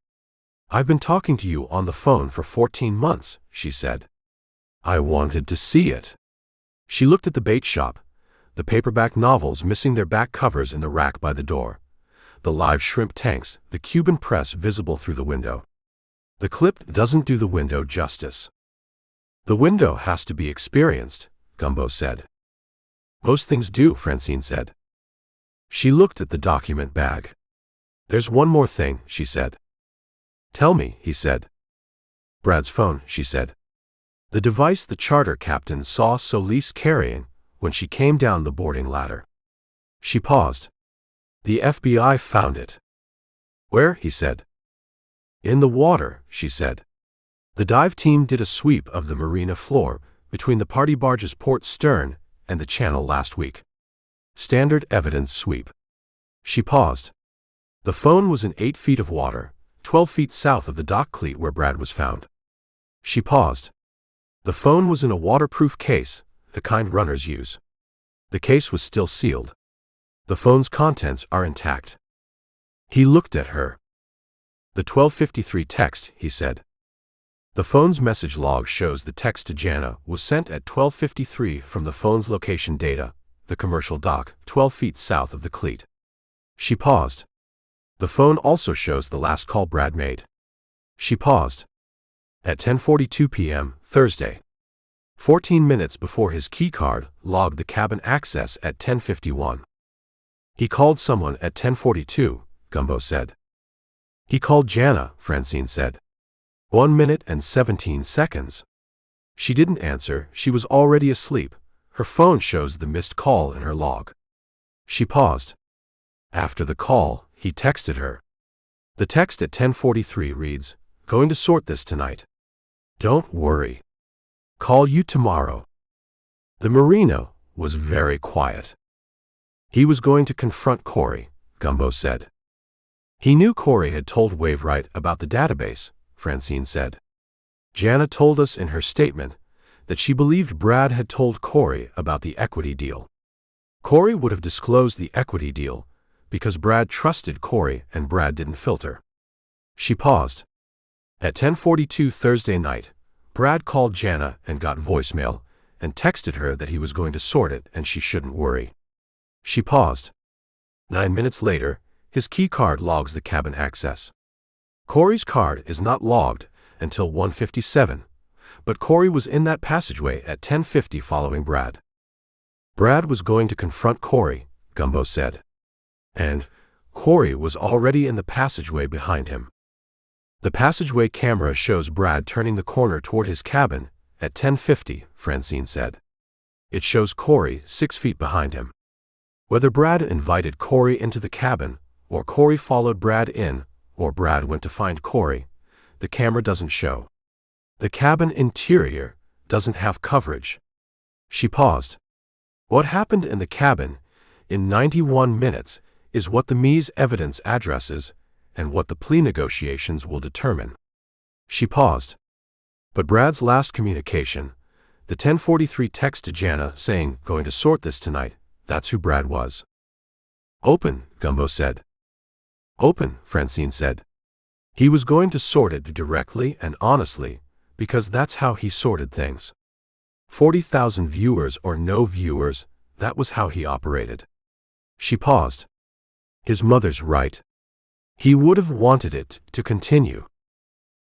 I've been talking to you on the phone for 14 months, she said. I wanted to see it. She looked at the bait shop, the paperback novels missing their back covers in the rack by the door, the live shrimp tanks, the Cuban press visible through the window. The clip doesn't do the window justice. The window has to be experienced, Gumbo said. Most things do, Francine said. She looked at the document bag. There's one more thing, she said. Tell me, he said. Brad's phone, she said. The device the charter captain saw Solis carrying when she came down the boarding ladder. She paused. The FBI found it. Where? He said. In the water, she said. The dive team did a sweep of the marina floor between the party barge's port stern and the channel last week. Standard evidence sweep. She paused. The phone was in 8 feet of water, 12 feet south of the dock cleat where Brad was found. She paused. The phone was in a waterproof case, the kind runners use. The case was still sealed. The phone's contents are intact. He looked at her. The 12:53 text, he said. The phone's message log shows the text to Jana was sent at 12:53 from the phone's location data, the commercial dock, 12 feet south of the cleat. She paused. The phone also shows the last call Brad made. She paused. At 10:42 p.m., Thursday. 14 minutes before his keycard logged the cabin access at 10:51. He called someone at 10:42, Gumbo said. He called Jana, Francine said. 1 minute and 17 seconds. She didn't answer, she was already asleep. Her phone shows the missed call in her log. She paused. After the call, he texted her. The text at 10:43 reads, Going to sort this tonight. Don't worry. Call you tomorrow. The marina was very quiet. He was going to confront Corey, Gumbo said. He knew Corey had told Waveright about the database, Francine said. Jana told us in her statement that she believed Brad had told Corey about the equity deal. Corey would have disclosed the equity deal because Brad trusted Corey and Brad didn't filter. She paused. At 10:42 Thursday night, Brad called Jana and got voicemail and texted her that he was going to sort it and she shouldn't worry. She paused. 9 minutes later, his key card logs the cabin access. Corey's card is not logged until 1:57, but Corey was in that passageway at 10:50 following Brad. Brad was going to confront Corey, Gumbo said. And Corey was already in the passageway behind him. The passageway camera shows Brad turning the corner toward his cabin at 10:50, Francine said. It shows Corey 6 feet behind him. Whether Brad invited Corey into the cabin, or Corey followed Brad in, or Brad went to find Corey, the camera doesn't show. The cabin interior doesn't have coverage. She paused. What happened in the cabin in 91 minutes is what the ME's evidence addresses and what the plea negotiations will determine. She paused. But Brad's last communication, the 10:43 text to Jana saying, Going to sort this tonight, that's who Brad was. Open, Gumbo said. Open, Francine said. He was going to sort it directly and honestly, because that's how he sorted things. 40,000 viewers or no viewers, that was how he operated. She paused. His mother's right. He would have wanted it to continue.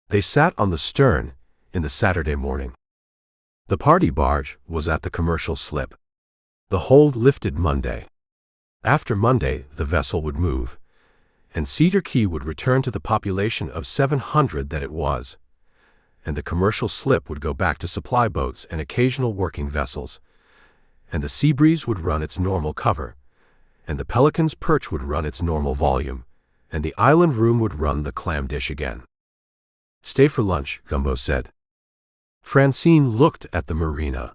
They sat on the stern in the Saturday morning. The party barge was at the commercial slip. The hold lifted Monday. After Monday, the vessel would move, and Cedar Key would return to the population of 700 that it was, and the commercial slip would go back to supply boats and occasional working vessels, and the sea breeze would run its normal cover, and the Pelican's perch would run its normal volume, and the island room would run the clam dish again. "Stay for lunch," Gumbo said. Francine looked at the marina.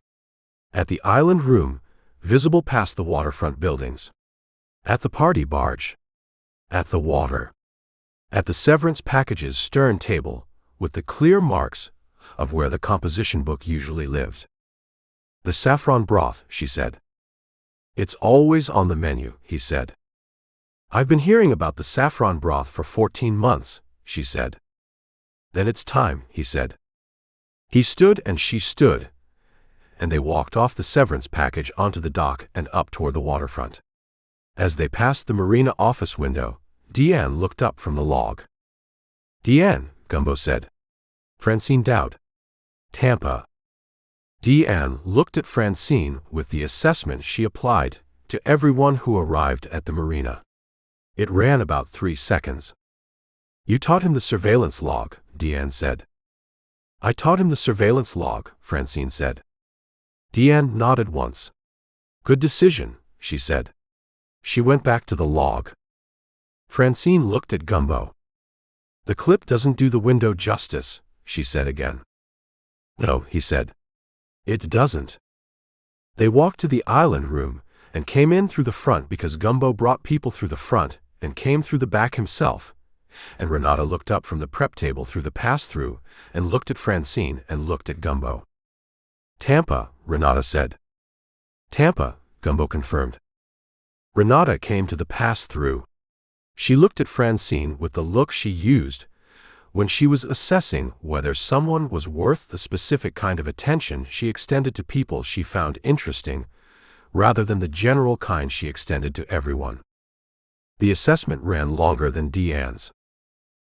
At the island room, visible past the waterfront buildings. At the party barge. At the water. At the severance package's stern table, with the clear marks of where the composition book usually lived. "The saffron broth," she said. "It's always on the menu," he said. "I've been hearing about the saffron broth for 14 months, she said. "Then it's time," he said. He stood and she stood, and they walked off the severance package onto the dock and up toward the waterfront. As they passed the marina office window, Deanne looked up from the log. "Deanne," Gumbo said. Francine Dowd. Tampa. Deanne looked at Francine with the assessment she applied to everyone who arrived at the marina. It ran about 3 seconds. "You taught him the surveillance log," Deanne said. "I taught him the surveillance log," Francine said. Deanne nodded once. "Good decision," she said. She went back to the log. Francine looked at Gumbo. "The clip doesn't do the window justice," she said again. "No," he said. "It doesn't." They walked to the island room and came in through the front because Gumbo brought people through the front and came through the back himself, and Renata looked up from the prep table through the pass-through and looked at Francine and looked at Gumbo. "Tampa," Renata said. "Tampa," Gumbo confirmed. Renata came to the pass-through. She looked at Francine with the look she used when she was assessing whether someone was worth the specific kind of attention she extended to people she found interesting, rather than the general kind she extended to everyone. The assessment ran longer than Deanne's.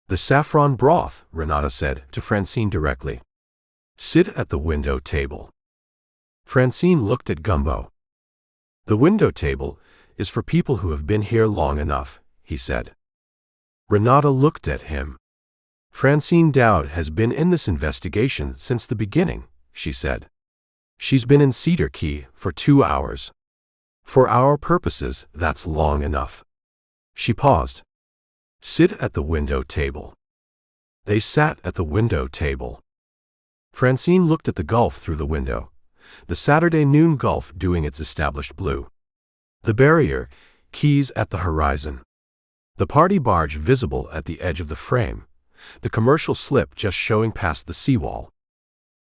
"The saffron broth," Renata said to Francine directly. "Sit at the window table." Francine looked at Gumbo. "The window table is for people who have been here long enough," he said. Renata looked at him. "Francine Dowd has been in this investigation since the beginning," she said. "She's been in Cedar Key for 2 hours. For our purposes, that's long enough." She paused. "Sit at the window table." They sat at the window table. Francine looked at the Gulf through the window, the Saturday noon Gulf doing its established blue. The barrier, keys at the horizon. The party barge visible at the edge of the frame, the commercial slip just showing past the seawall.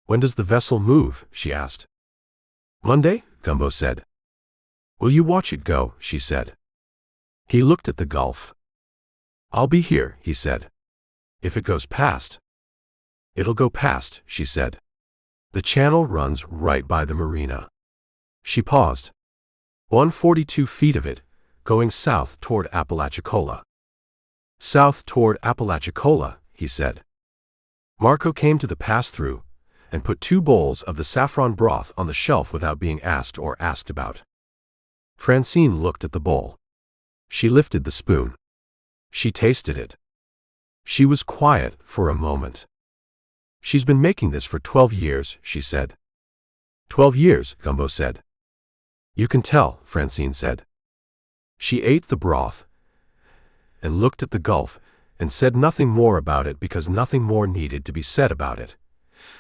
"When does the vessel move?" she asked. "Monday," Gumbo said. "Will you watch it go?" she said. He looked at the Gulf. "I'll be here," he said. "If it goes past." "It'll go past," she said. "The channel runs right by the marina." She paused. 142 feet of it, going south toward Apalachicola. "South toward Apalachicola," he said. Marco came to the pass-through and put 2 bowls of the saffron broth on the shelf without being asked or asked about. Francine looked at the bowl. She lifted the spoon. She tasted it. She was quiet for a moment. "She's been making this for 12 years, she said. 12 years, Gumbo said. "You can tell," Francine said. She ate the broth and looked at the Gulf and said nothing more about it because nothing more needed to be said about it.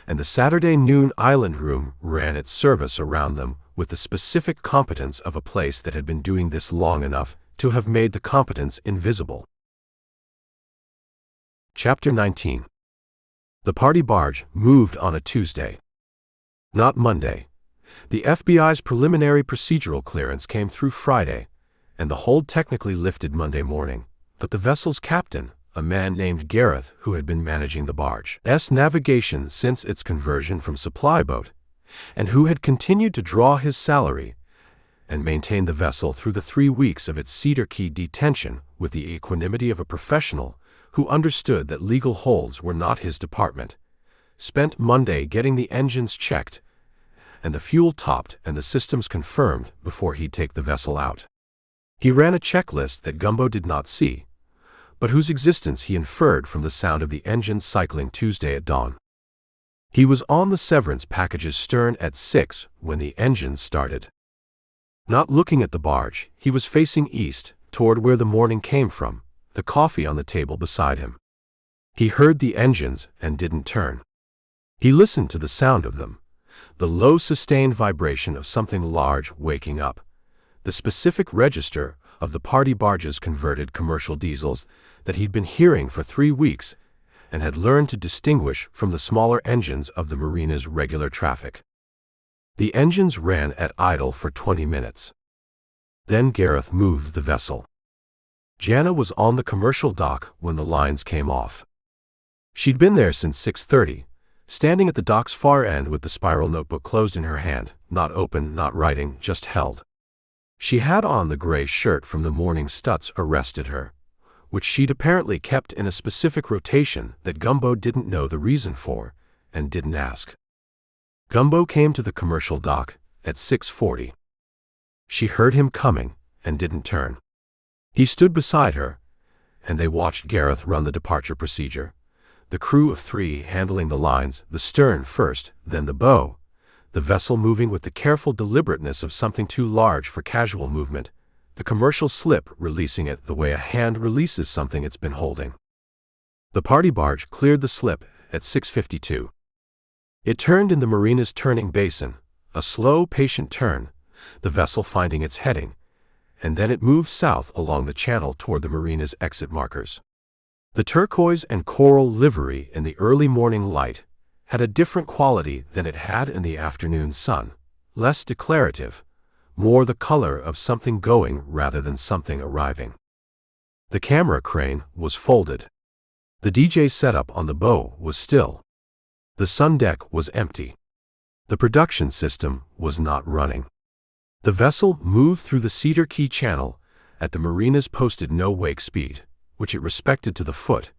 And the Saturday noon island room ran its service around them with the specific competence of a place that had been doing this long enough to have made the competence invisible. Chapter 19. The party barge moved on a Tuesday. Not Monday. The FBI's preliminary procedural clearance came through Friday, and the hold technically lifted Monday morning, but the vessel's captain, a man named Gareth who had been managing the barge's navigation since its conversion from supply boat, and who had continued to draw his salary and maintain the vessel through the 3 weeks of its Cedar Key detention with the equanimity of a professional who understood that legal holds were not his department, spent Monday getting the engines checked and the fuel topped and the systems confirmed before he'd take the vessel out. He ran a checklist that Gumbo did not see, but whose existence he inferred from the sound of the engines cycling Tuesday at dawn. He was on the Severance package's stern at 6 when the engines started. Not looking at the barge, he was facing east, toward where the morning came from, the coffee on the table beside him. He heard the engines and didn't turn. He listened to the sound of them, the low sustained vibration of something large waking up, the specific register of the party barge's converted commercial diesels that he'd been hearing for 3 weeks and had learned to distinguish from the smaller engines of the marina's regular traffic. The engines ran at idle for 20 minutes. Then Gareth moved the vessel. Jana was on the commercial dock when the lines came off. She'd been there since 6:30, standing at the dock's far end with the spiral notebook closed in her hand, not open, not writing, just held. She had on the gray shirt from the morning Stutz arrested her, which she'd apparently kept in a specific rotation that Gumbo didn't know the reason for, and didn't ask. Gumbo came to the commercial dock at 6:40. She heard him coming and didn't turn. He stood beside her, and they watched Gareth run the departure procedure, the crew of 3 handling the lines, the stern first, then the bow, the vessel moving with the careful deliberateness of something too large for casual movement, the commercial slip releasing it the way a hand releases something it's been holding. The party barge cleared the slip at 6:52. It turned in the marina's turning basin, a slow, patient turn, the vessel finding its heading, and then it moved south along the channel toward the marina's exit markers. The turquoise and coral livery in the early morning light had a different quality than it had in the afternoon sun, less declarative, more the color of something going rather than something arriving. The camera crane was folded. The DJ setup on the bow was still. The sun deck was empty. The production system was not running. The vessel moved through the Cedar Key channel at the marina's posted no-wake speed, which it respected to the foot,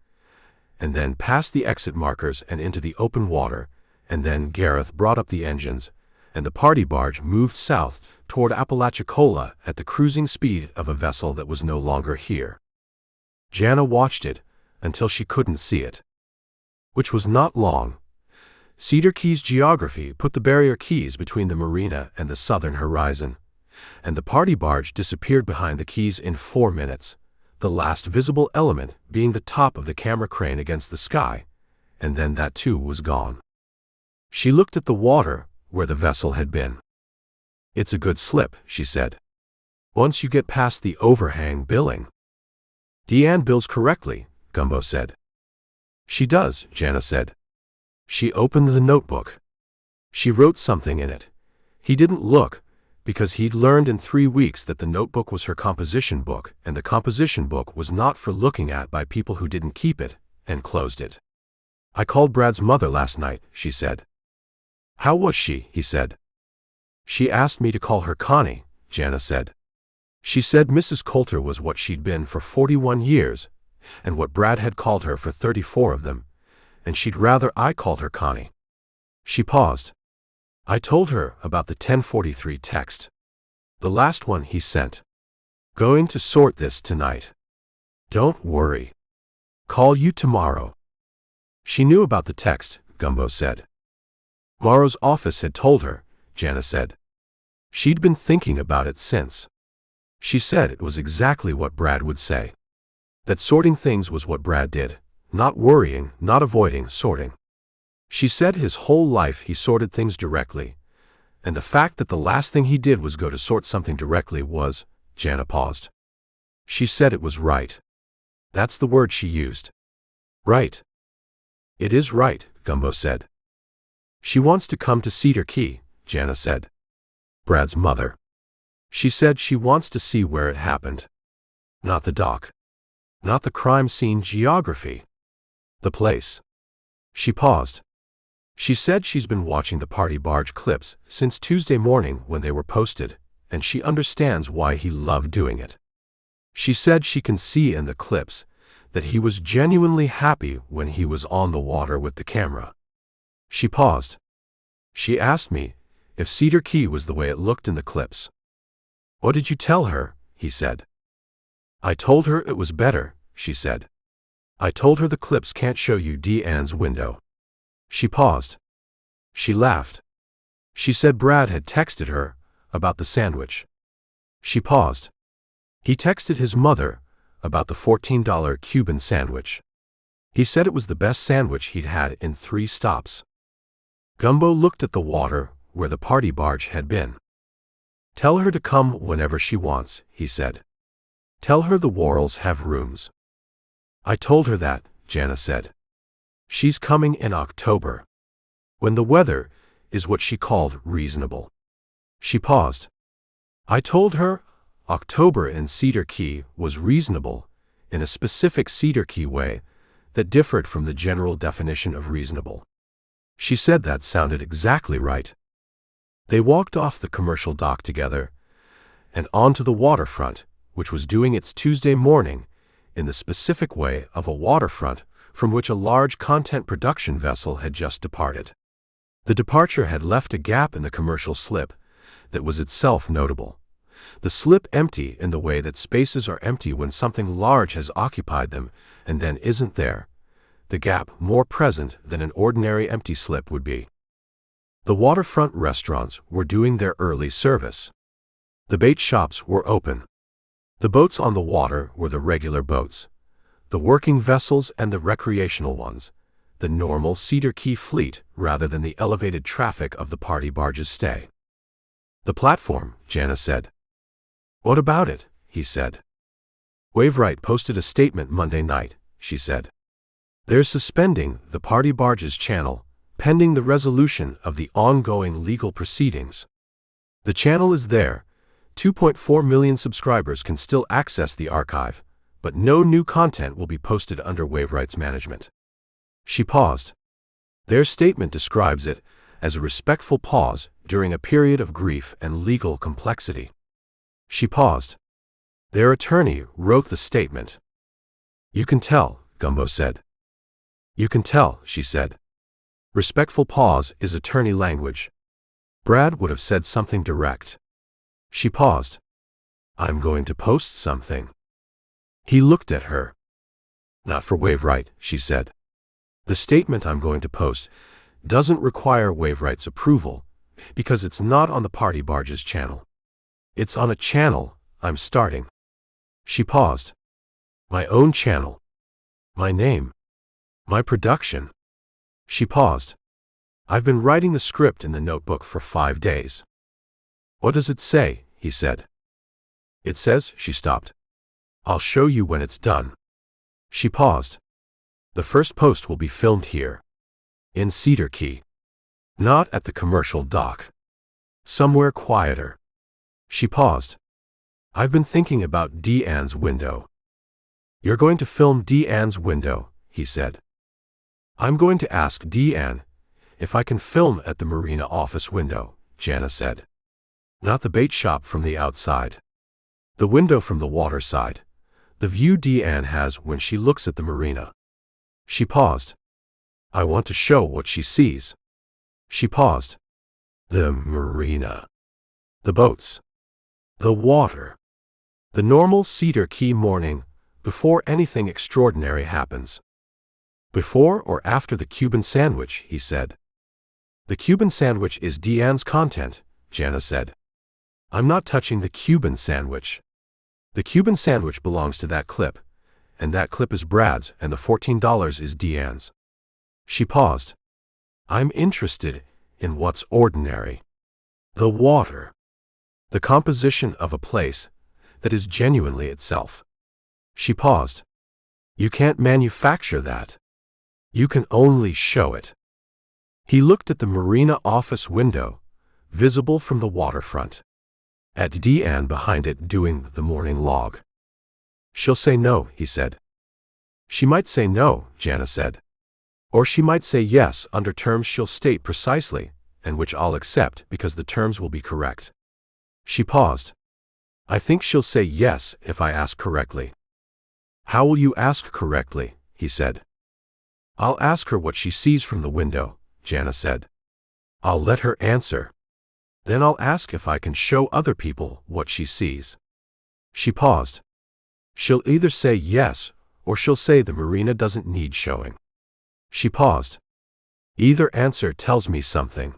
and then past the exit markers and into the open water, and then Gareth brought up the engines, and the party barge moved south toward Apalachicola at the cruising speed of a vessel that was no longer here. Jana watched it until she couldn't see it. Which was not long. Cedar Key's geography put the barrier keys between the marina and the southern horizon, and the party barge disappeared behind the keys in 4 minutes, the last visible element being the top of the camera crane against the sky, and then that too was gone. She looked at the water where the vessel had been. "It's a good slip," she said. "Once you get past the overhang billing." "Deanne bills correctly," Gumbo said. "She does," Jana said. She opened the notebook. She wrote something in it. He didn't look, because he'd learned in 3 weeks that the notebook was her composition book, and the composition book was not for looking at by people who didn't keep it, and closed it. "I called Brad's mother last night," she said. "How was she?" he said. "She asked me to call her Connie," Jana said. She said Mrs. Coulter was what she'd been for 41 years, and what Brad had called her for 34 of them, and she'd rather I called her Connie. She paused. I told her about the 1043 text. The last one he sent. "Going to sort this tonight. Don't worry. Call you tomorrow." She knew about the text, Gumbo said. Morrow's office had told her, Jana said. She'd been thinking about it since. She said it was exactly what Brad would say. That sorting things was what Brad did, not worrying, not avoiding, sorting. She said his whole life he sorted things directly, and the fact that the last thing he did was go to sort something directly was, Jana paused. She said it was right. That's the word she used. Right. It is right, Gumbo said. She wants to come to Cedar Key, Jana said. Brad's mother. She said she wants to see where it happened. Not the dock. Not the crime scene geography. The place. She paused. She said she's been watching the party barge clips since Tuesday morning when they were posted, and she understands why he loved doing it. She said she can see in the clips that he was genuinely happy when he was on the water with the camera. She paused. She asked me if Cedar Key was the way it looked in the clips. "What did you tell her?" he said. "I told her it was better," she said. "I told her the clips can't show you Deanne's window." She paused. She laughed. She said Brad had texted her about the sandwich. She paused. He texted his mother about the $14 Cuban sandwich. He said it was the best sandwich he'd had in 3 stops. Gumbo looked at the water where the party barge had been. "Tell her to come whenever she wants," he said. "Tell her the Worrells have rooms." "I told her that," Jana said. "She's coming in October, when the weather is what she called reasonable." She paused. "I told her October in Cedar Key was reasonable in a specific Cedar Key way that differed from the general definition of reasonable." She said that sounded exactly right. They walked off the commercial dock together and onto the waterfront, which was doing its Tuesday morning in the specific way of a waterfront from which a large content production vessel had just departed. The departure had left a gap in the commercial slip that was itself notable. The slip empty in the way that spaces are empty when something large has occupied them and then isn't there. The gap more present than an ordinary empty slip would be. The waterfront restaurants were doing their early service. The bait shops were open. The boats on the water were the regular boats, the working vessels and the recreational ones, the normal Cedar Key fleet rather than the elevated traffic of the party barge's stay. "The platform," Jana said. "What about it?" he said. "Waveright posted a statement Monday night," she said. "They're suspending the party barge's channel, pending the resolution of the ongoing legal proceedings. The channel is there. 2.4 million subscribers can still access the archive, but no new content will be posted under Waveright's management." She paused. Their statement describes it as a respectful pause during a period of grief and legal complexity. She paused. Their attorney wrote the statement. "You can tell," Gumbo said. "You can tell," she said. Respectful pause is attorney language. Brad would have said something direct. She paused. "I'm going to post something." He looked at her. "Not for Waveright," she said. "The statement I'm going to post doesn't require Waveright's approval because it's not on the party barge's channel. It's on a channel I'm starting." She paused. "My own channel. My name. My production." She paused. "I've been writing the script in the notebook for 5 days." "What does it say?" he said. "It says," she stopped. "I'll show you when it's done." She paused. "The first post will be filmed here. In Cedar Key. Not at the commercial dock. Somewhere quieter." She paused. "I've been thinking about Deanne's window." "You're going to film Deanne's window," he said. "I'm going to ask Deanne if I can film at the marina office window," Jana said. "Not the bait shop from the outside. The window from the water side. The view Deanne has when she looks at the marina." She paused. "I want to show what she sees." She paused. "The marina. The boats. The water. The normal Cedar Key morning before anything extraordinary happens." "Before or after the Cuban sandwich," he said. "The Cuban sandwich is Deanne's content," Jana said. "I'm not touching the Cuban sandwich. The Cuban sandwich belongs to that clip, and that clip is Brad's, and the $14 is Deanne's." She paused. "I'm interested in what's ordinary. The water. The composition of a place that is genuinely itself." She paused. "You can't manufacture that. You can only show it." He looked at the marina office window, visible from the waterfront. At Deanne behind it doing the morning log. "She'll say no," he said. "She might say no," Jana said. "Or she might say yes under terms she'll state precisely, and which I'll accept because the terms will be correct." She paused. "I think she'll say yes if I ask correctly." "How will you ask correctly?" he said. "I'll ask her what she sees from the window," Jana said. "I'll let her answer." Then I'll ask if I can show other people what she sees. She paused. She'll either say yes, or she'll say the marina doesn't need showing. She paused. Either answer tells me something.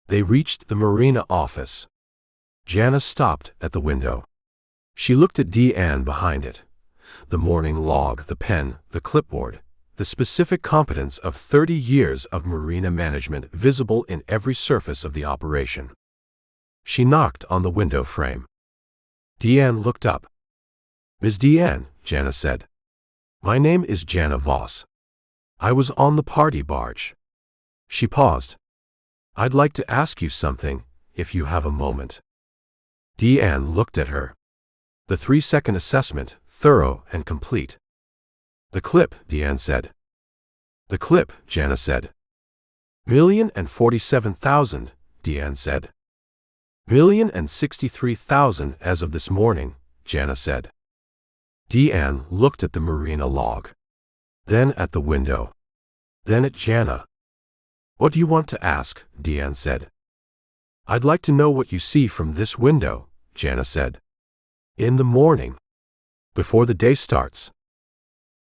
They reached the marina office. Jana stopped at the window. She looked at Deanne behind it. The morning log, the pen, the clipboard, the specific competence of 30 years of marina management visible in every surface of the operation. She knocked on the window frame. Deanne looked up. Ms. Deanne, Jana said. My name is Jana Voss. I was on the party barge. She paused. I'd like to ask you something, if you have a moment. Deanne looked at her. The 3-second assessment, thorough and complete. The clip, Deanne said. The clip, Jana said. 1,047,000, Deanne said. 1,063,000 as of this morning, Jana said. Deanne looked at the marina log. Then at the window. Then at Jana. What do you want to ask? Deanne said. I'd like to know what you see from this window, Jana said. In the morning. Before the day starts.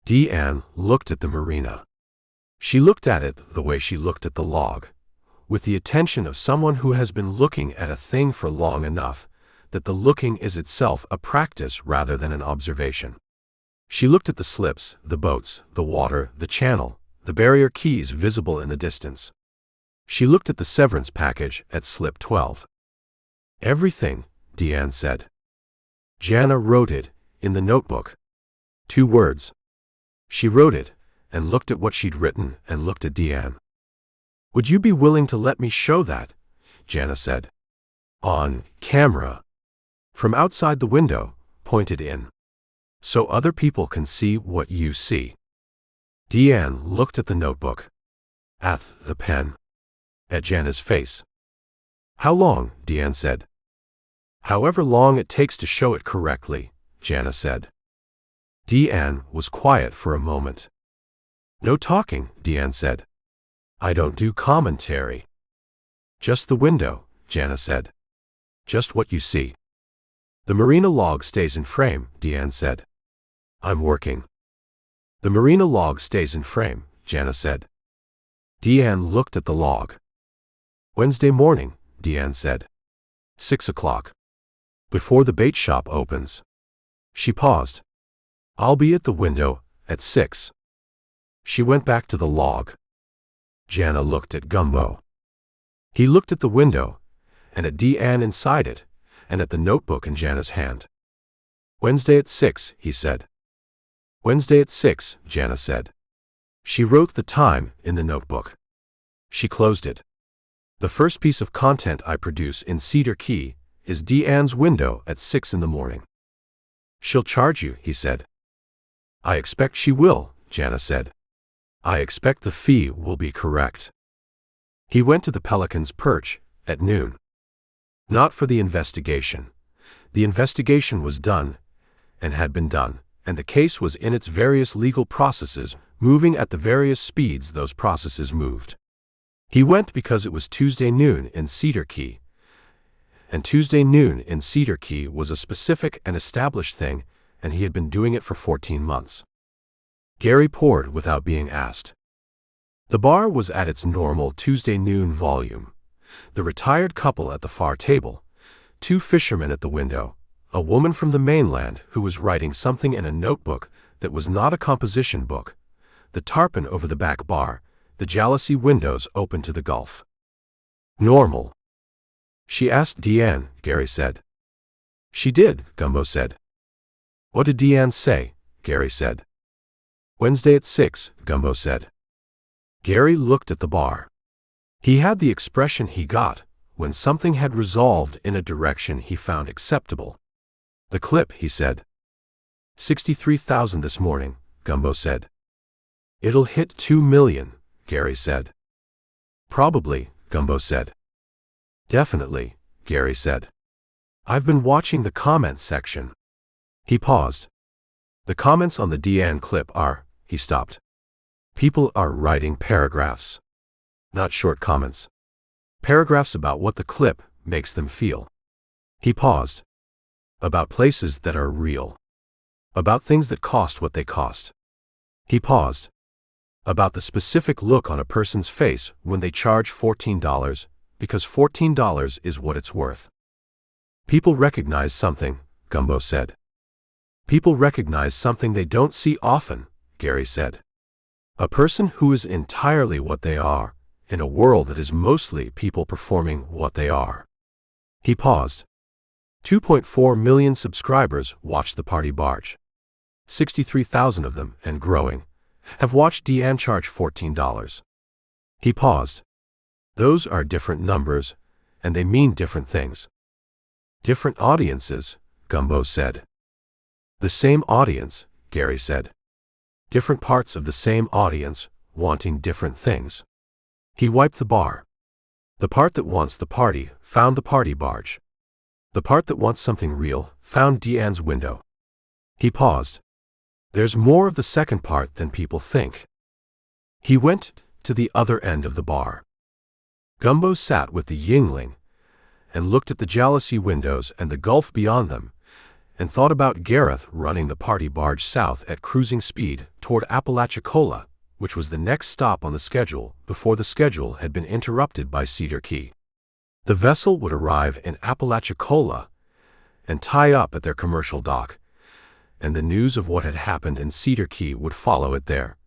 Deanne looked at the marina. She looked at it the way she looked at the log, with the attention of someone who has been looking at a thing for long enough that the looking is itself a practice rather than an observation. She looked at the slips, the boats, the water, the channel, the barrier keys visible in the distance. She looked at the severance package at slip 12. Everything, Deanne said. Jana wrote it, in the notebook. 2 words. She wrote it, and looked at what she'd written, and looked at Deanne. Would you be willing to let me show that? Jana said. On camera. From outside the window, pointed in. So other people can see what you see. Deanne looked at the notebook. At the pen. At Jana's face. How long? Deanne said. However long it takes to show it correctly, Jana said. Deanne was quiet for a moment. No talking, Deanne said. I don't do commentary. Just the window, Jana said. Just what you see. The marina log stays in frame, Deanne said. I'm working. The marina log stays in frame, Jana said. Deanne looked at the log. Wednesday morning, Deanne said. 6 o'clock. Before the bait shop opens. She paused. I'll be at the window, at 6. She went back to the log. Jana looked at Gumbo. He looked at the window, and at Deanne inside it, and at the notebook in Jana's hand. Wednesday at 6, he said. Wednesday at 6, Jana said. She wrote the time in the notebook. She closed it. The first piece of content I produce in Cedar Key is Deanne's window at 6 in the morning. She'll charge you, he said. I expect she will, Jana said. I expect the fee will be correct. He went to the Pelican's Perch at noon. Not for the investigation. The investigation was done, and had been done, and the case was in its various legal processes, moving at the various speeds those processes moved. He went because it was Tuesday noon in Cedar Key, and Tuesday noon in Cedar Key was a specific and established thing, and he had been doing it for 14 months. Gary poured without being asked. The bar was at its normal Tuesday noon volume. The retired couple at the far table, 2 fishermen at the window, a woman from the mainland who was writing something in a notebook that was not a composition book, the tarpon over the back bar, the jalousie windows open to the Gulf. Normal. She asked Deanne, Gary said. She did, Gumbo said. What did Deanne say? Gary said. Wednesday at 6, Gumbo said. Gary looked at the bar. He had the expression he got when something had resolved in a direction he found acceptable. The clip, he said. 63,000 this morning, Gumbo said. It'll hit 2 million, Gary said. Probably, Gumbo said. Definitely, Gary said. I've been watching the comments section. He paused. The comments on the Deanne clip are, he stopped. People are writing paragraphs. Not short comments. Paragraphs about what the clip makes them feel. He paused. About places that are real. About things that cost what they cost. He paused. About the specific look on a person's face when they charge $14, because $14 is what it's worth. People recognize something, Gumbo said. People recognize something they don't see often, Gary said. A person who is entirely what they are, in a world that is mostly people performing what they are. He paused. 2.4 million subscribers watch the party barge. 63,000 of them, and growing, have watched Deanne charge $14. He paused. Those are different numbers, and they mean different things. Different audiences, Gumbo said. The same audience, Gary said. Different parts of the same audience, wanting different things. He wiped the bar. The part that wants the party found the party barge. The part that wants something real found Deanne's window. He paused. There's more of the second part than people think. He went to the other end of the bar. Gumbo sat with the Yingling and looked at the jealousy windows and the gulf beyond them, and thought about Gareth running the party barge south at cruising speed toward Apalachicola, which was the next stop on the schedule before the schedule had been interrupted by Cedar Key. The vessel would arrive in Apalachicola and tie up at their commercial dock, and the news of what had happened in Cedar Key would follow it there,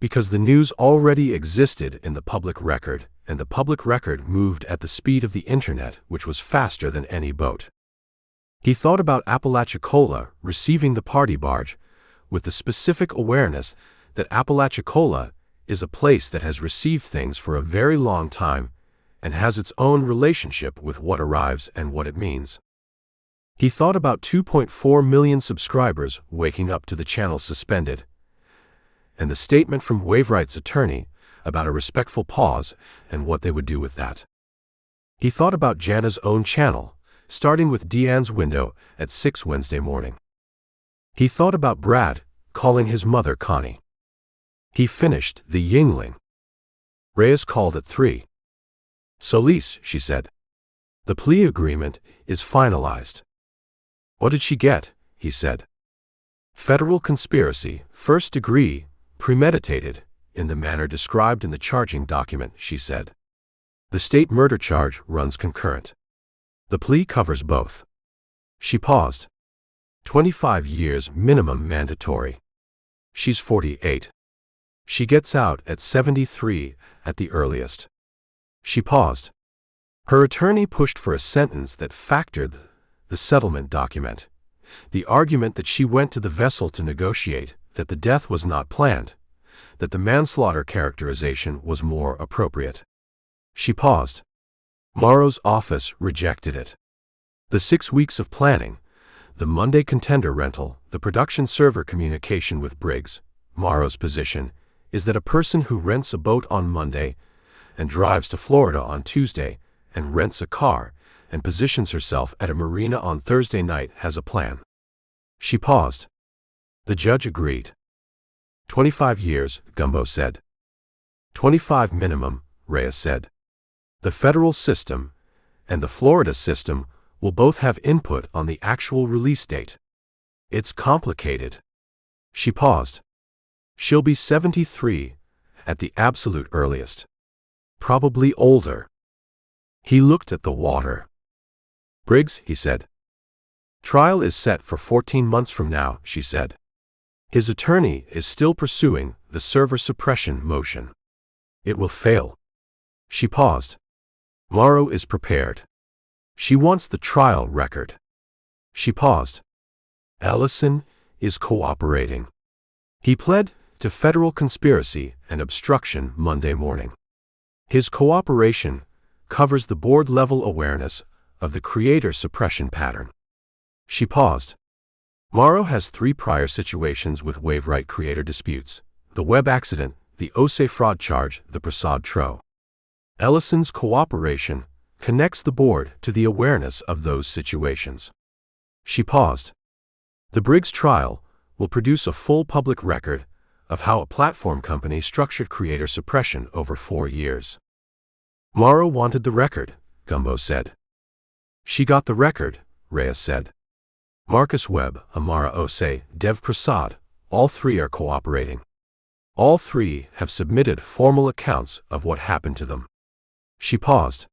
because the news already existed in the public record, and the public record moved at the speed of the internet, which was faster than any boat. He thought about Apalachicola receiving the party barge with the specific awareness that Apalachicola is a place that has received things for a very long time and has its own relationship with what arrives and what it means. He thought about 2.4 million subscribers waking up to the channel suspended, and the statement from Waveright's attorney about a respectful pause and what they would do with that. He thought about Jana's own channel, starting with Deanne's window at 6 Wednesday morning. He thought about Brad calling his mother Connie. He finished the Yingling. Reyes called at 3. Solis, she said. The plea agreement is finalized. What did she get? He said. Federal conspiracy, first degree, premeditated, in the manner described in the charging document, she said. The state murder charge runs concurrent. The plea covers both. She paused. 25 years minimum mandatory. She's 48. She gets out at 73 at the earliest. She paused. Her attorney pushed for a sentence that factored the settlement document, the argument that she went to the vessel to negotiate, that the death was not planned, that the manslaughter characterization was more appropriate. She paused. Morrow's office rejected it. The 6 weeks of planning, the Monday contender rental, the production server communication with Briggs, Morrow's position is that a person who rents a boat on Monday and drives to Florida on Tuesday and rents a car and positions herself at a marina on Thursday night has a plan. She paused. The judge agreed. 25 years, Gumbo said. 25 minimum, Reyes said. The federal system and the Florida system will both have input on the actual release date. It's complicated. She paused. She'll be 73 at the absolute earliest. Probably older. He looked at the water. Briggs, he said. Trial is set for 14 months from now, she said. His attorney is still pursuing the server suppression motion. It will fail. She paused. Morrow is prepared. She wants the trial record. She paused. Ellison is cooperating. He pled to federal conspiracy and obstruction Monday morning. His cooperation covers the board-level awareness of the creator suppression pattern. She paused. Morrow has 3 prior situations with Waveright creator disputes: the web accident, the Ose fraud charge, the Prasad Tro. Ellison's cooperation connects the board to the awareness of those situations. She paused. The Briggs trial will produce a full public record of how a platform company structured creator suppression over 4 years. Morrow wanted the record, Gumbo said. She got the record, Reyes said. Marcus Webb, Amara Osei, Dev Prasad, all three are cooperating. All three have submitted formal accounts of what happened to them. She paused.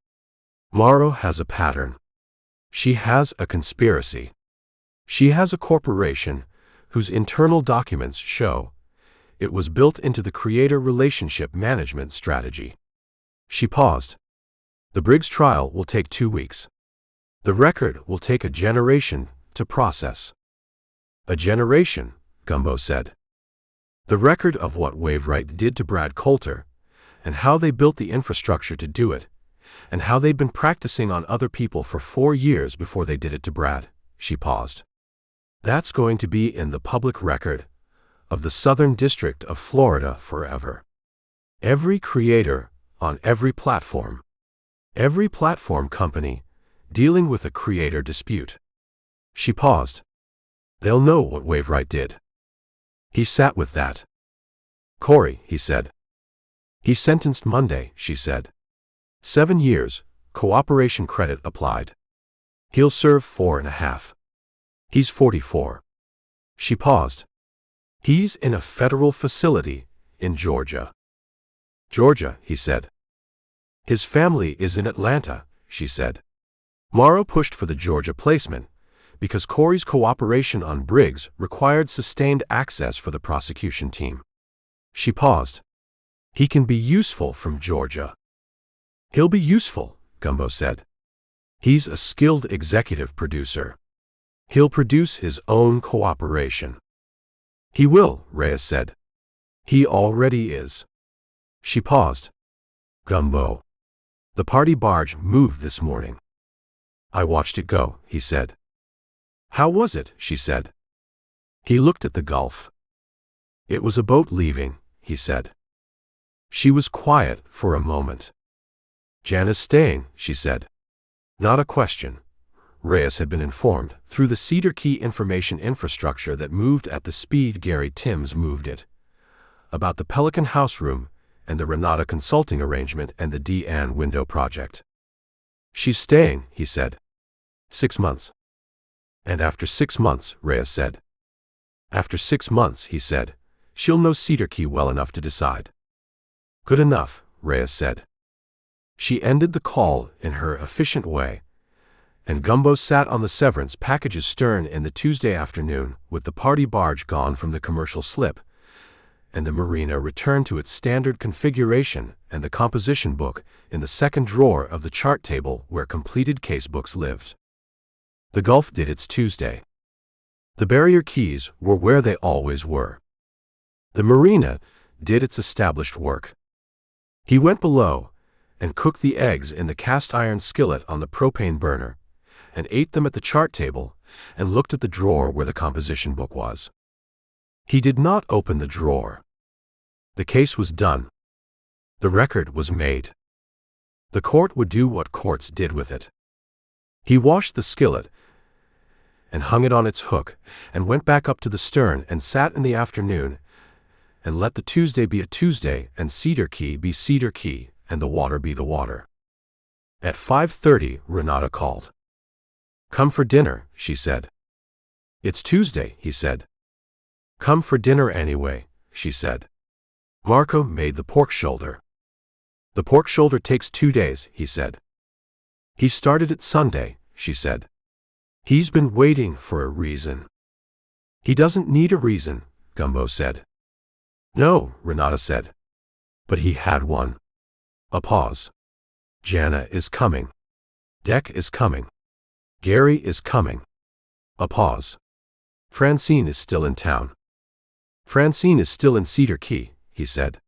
Morrow has a pattern. She has a conspiracy. She has a corporation whose internal documents show it was built into the creator relationship management strategy. She paused. The Briggs trial will take 2 weeks. The record will take a generation to process. A generation, Gumbo said. The record of what Waveright did to Brad Coulter, and how they built the infrastructure to do it, and how they'd been practicing on other people for 4 years before they did it to Brad. She paused. That's going to be in the public record of the Southern District of Florida forever. Every creator on every platform company dealing with a creator dispute. She paused. They'll know what Waveright did. He sat with that. Corey, he said. He sentenced Monday, she said. 7 years, cooperation credit applied. He'll serve 4.5. He's 44. She paused. He's in a federal facility in Georgia. Georgia, he said. His family is in Atlanta, she said. Morrow pushed for the Georgia placement because Corey's cooperation on Briggs required sustained access for the prosecution team. She paused. He can be useful from Georgia. He'll be useful, Gumbo said. He's a skilled executive producer. He'll produce his own cooperation. He will, Reyes said. He already is. She paused. Gumbo. The party barge moved this morning. I watched it go, he said. How was it? She said. He looked at the Gulf. It was a boat leaving, he said. She was quiet for a moment. Jan is staying, she said. Not a question. Reyes had been informed through the Cedar Key information infrastructure that moved at the speed Gary Timms moved it, about the Pelican House Room and the Renata consulting arrangement and the D-Ann window project. She's staying, he said. 6 months. And after 6 months, Reyes said. After 6 months, he said, she'll know Cedar Key well enough to decide. Good enough, Reyes said. She ended the call in her efficient way, and Gumbo sat on the severance package's stern in the Tuesday afternoon with the party barge gone from the commercial slip, and the marina returned to its standard configuration and the composition book in the second drawer of the chart table where completed casebooks lived. The Gulf did its Tuesday. The barrier keys were where they always were. The marina did its established work. He went below and cooked the eggs in the cast-iron skillet on the propane burner, and ate them at the chart table, and looked at the drawer where the composition book was. He did not open the drawer. The case was done. The record was made. The court would do what courts did with it. He washed the skillet and hung it on its hook, and went back up to the stern and sat in the afternoon, and let the Tuesday be a Tuesday, and Cedar Key be Cedar Key, and the water be the water. At 5:30, Renata called. Come for dinner, she said. It's Tuesday, he said. Come for dinner anyway, she said. Marco made the pork shoulder. The pork shoulder takes 2 days, he said. He started it Sunday, she said. He's been waiting for a reason. He doesn't need a reason, Gumbo said. No, Renata said. But he had one. A pause. Jana is coming. Deck is coming. Gary is coming. A pause. Francine is still in town. Francine is still in Cedar Key, he said.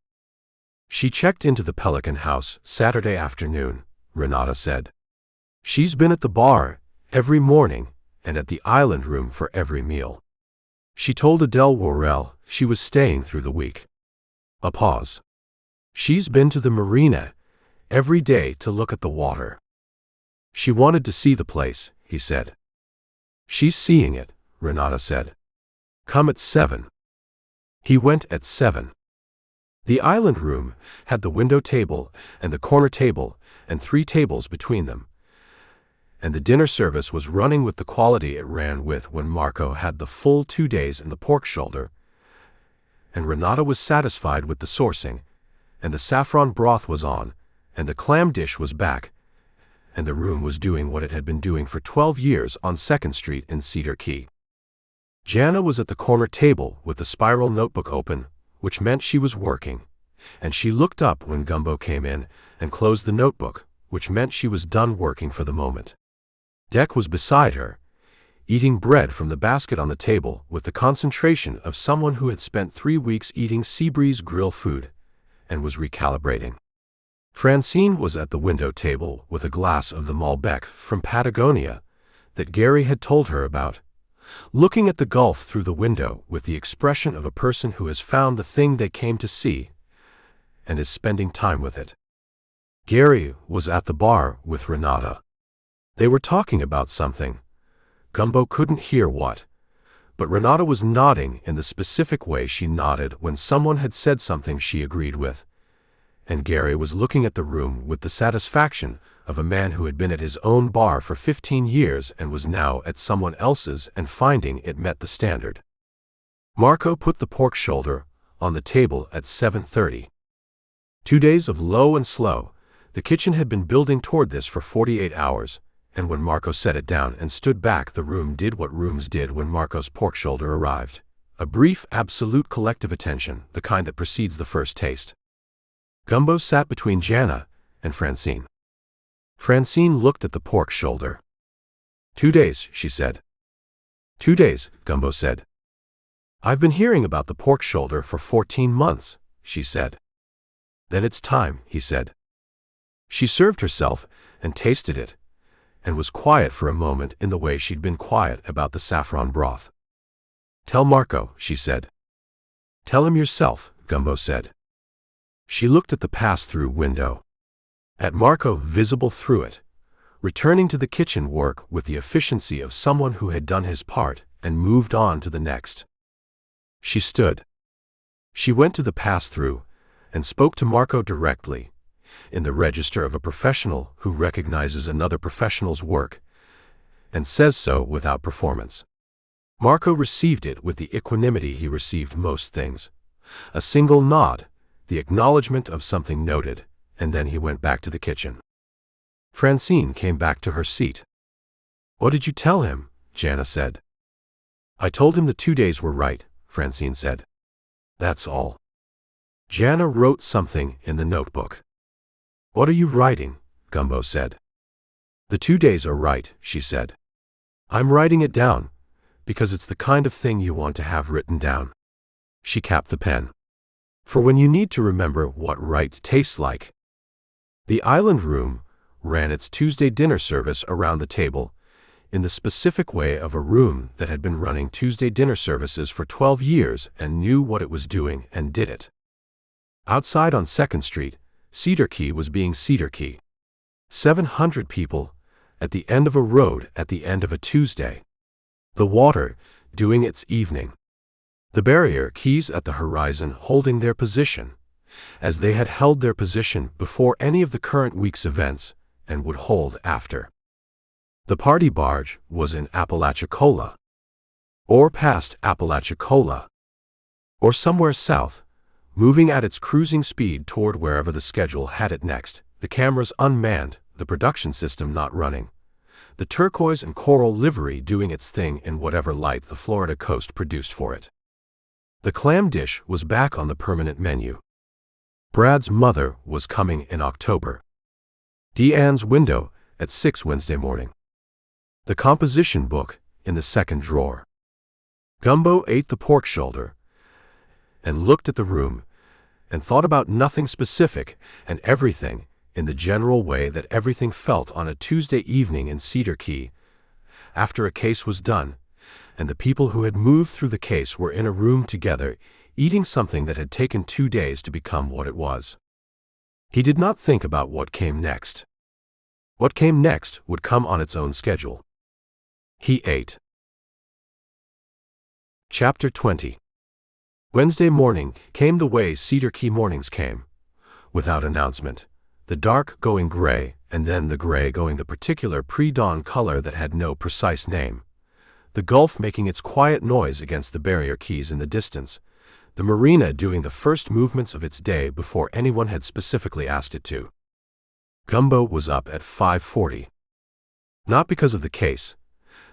She checked into the Pelican House Saturday afternoon, Renata said. She's been at the bar every morning and at the island room for every meal. She told Adele Worrell she was staying through the week. A pause. She's been to the marina every day to look at the water. She wanted to see the place, he said. She's seeing it, Renata said. Come at 7. He went at 7. The island room had the window table and the corner table and 3 tables between them, and the dinner service was running with the quality it ran with when Marco had the full 2 days in the pork shoulder, and Renata was satisfied with the sourcing, and the saffron broth was on, and the clam dish was back, and the room was doing what it had been doing for 12 years on 2nd Street in Cedar Key. Jana was at the corner table with the spiral notebook open, which meant she was working, and she looked up when Gumbo came in and closed the notebook, which meant she was done working for the moment. Dec was beside her, eating bread from the basket on the table with the concentration of someone who had spent 3 weeks eating Seabreeze grill food and was recalibrating. Francine was at the window table with a glass of the Malbec from Patagonia that Gary had told her about, looking at the gulf through the window with the expression of a person who has found the thing they came to see and is spending time with it. Gary was at the bar with Renata. They were talking about something. Gumbo couldn't hear what, but Renata was nodding in the specific way she nodded when someone had said something she agreed with, and Gary was looking at the room with the satisfaction of a man who had been at his own bar for 15 years and was now at someone else's and finding it met the standard. Marco put the pork shoulder on the table at 7:30. 2 days of low and slow. The kitchen had been building toward this for 48 hours, and when Marco set it down and stood back, the room did what rooms did when Marco's pork shoulder arrived. A brief, absolute collective attention, the kind that precedes the first taste. Gumbo sat between Jana and Francine. Francine looked at the pork shoulder. 2 days, she said. 2 days, Gumbo said. I've been hearing about the pork shoulder for 14 months, she said. Then it's time, he said. She served herself and tasted it, and was quiet for a moment in the way she'd been quiet about the saffron broth. Tell Marco, she said. Tell him yourself, Gumbo said. She looked at the pass-through window. At Marco visible through it, returning to the kitchen work with the efficiency of someone who had done his part and moved on to the next. She stood. She went to the pass-through and spoke to Marco directly, in the register of a professional who recognizes another professional's work and says so without performance. Marco received it with the equanimity he received most things. A single nod, the acknowledgement of something noted, and then he went back to the kitchen. Francine came back to her seat. What did you tell him? Jana said. I told him the 2 days were right, Francine said. That's all. Jana wrote something in the notebook. What are you writing? Gumbo said. The 2 days are right, she said. I'm writing it down, because it's the kind of thing you want to have written down. She capped the pen. For when you need to remember what right tastes like. The island room ran its Tuesday dinner service around the table, in the specific way of a room that had been running Tuesday dinner services for 12 years and knew what it was doing and did it. Outside on 2nd Street, Cedar Key was being Cedar Key. 700 people, at the end of a road at the end of a Tuesday. The water, doing its evening. The barrier keys at the horizon holding their position, as they had held their position before any of the current week's events, and would hold after. The party barge was in Apalachicola, or past Apalachicola, or somewhere south, moving at its cruising speed toward wherever the schedule had it next, the cameras unmanned, the production system not running, the turquoise and coral livery doing its thing in whatever light the Florida coast produced for it. The clam dish was back on the permanent menu. Brad's mother was coming in October. Deanne's window at 6 Wednesday morning. The composition book in the second drawer. Gumbo ate the pork shoulder and looked at the room and thought about nothing specific and everything in the general way that everything felt on a Tuesday evening in Cedar Key after a case was done and the people who had moved through the case were in a room together eating something that had taken 2 days to become what it was. He did not think about what came next. What came next would come on its own schedule. He ate. Chapter 20. Wednesday morning came the way Cedar Key mornings came, without announcement. the dark going gray, and then the gray going the particular pre-dawn color that had no precise name. The Gulf making its quiet noise against the barrier keys in the distance, the marina doing the first movements of its day before anyone had specifically asked it to. Gumbo was up at 5:40. Not because of the case.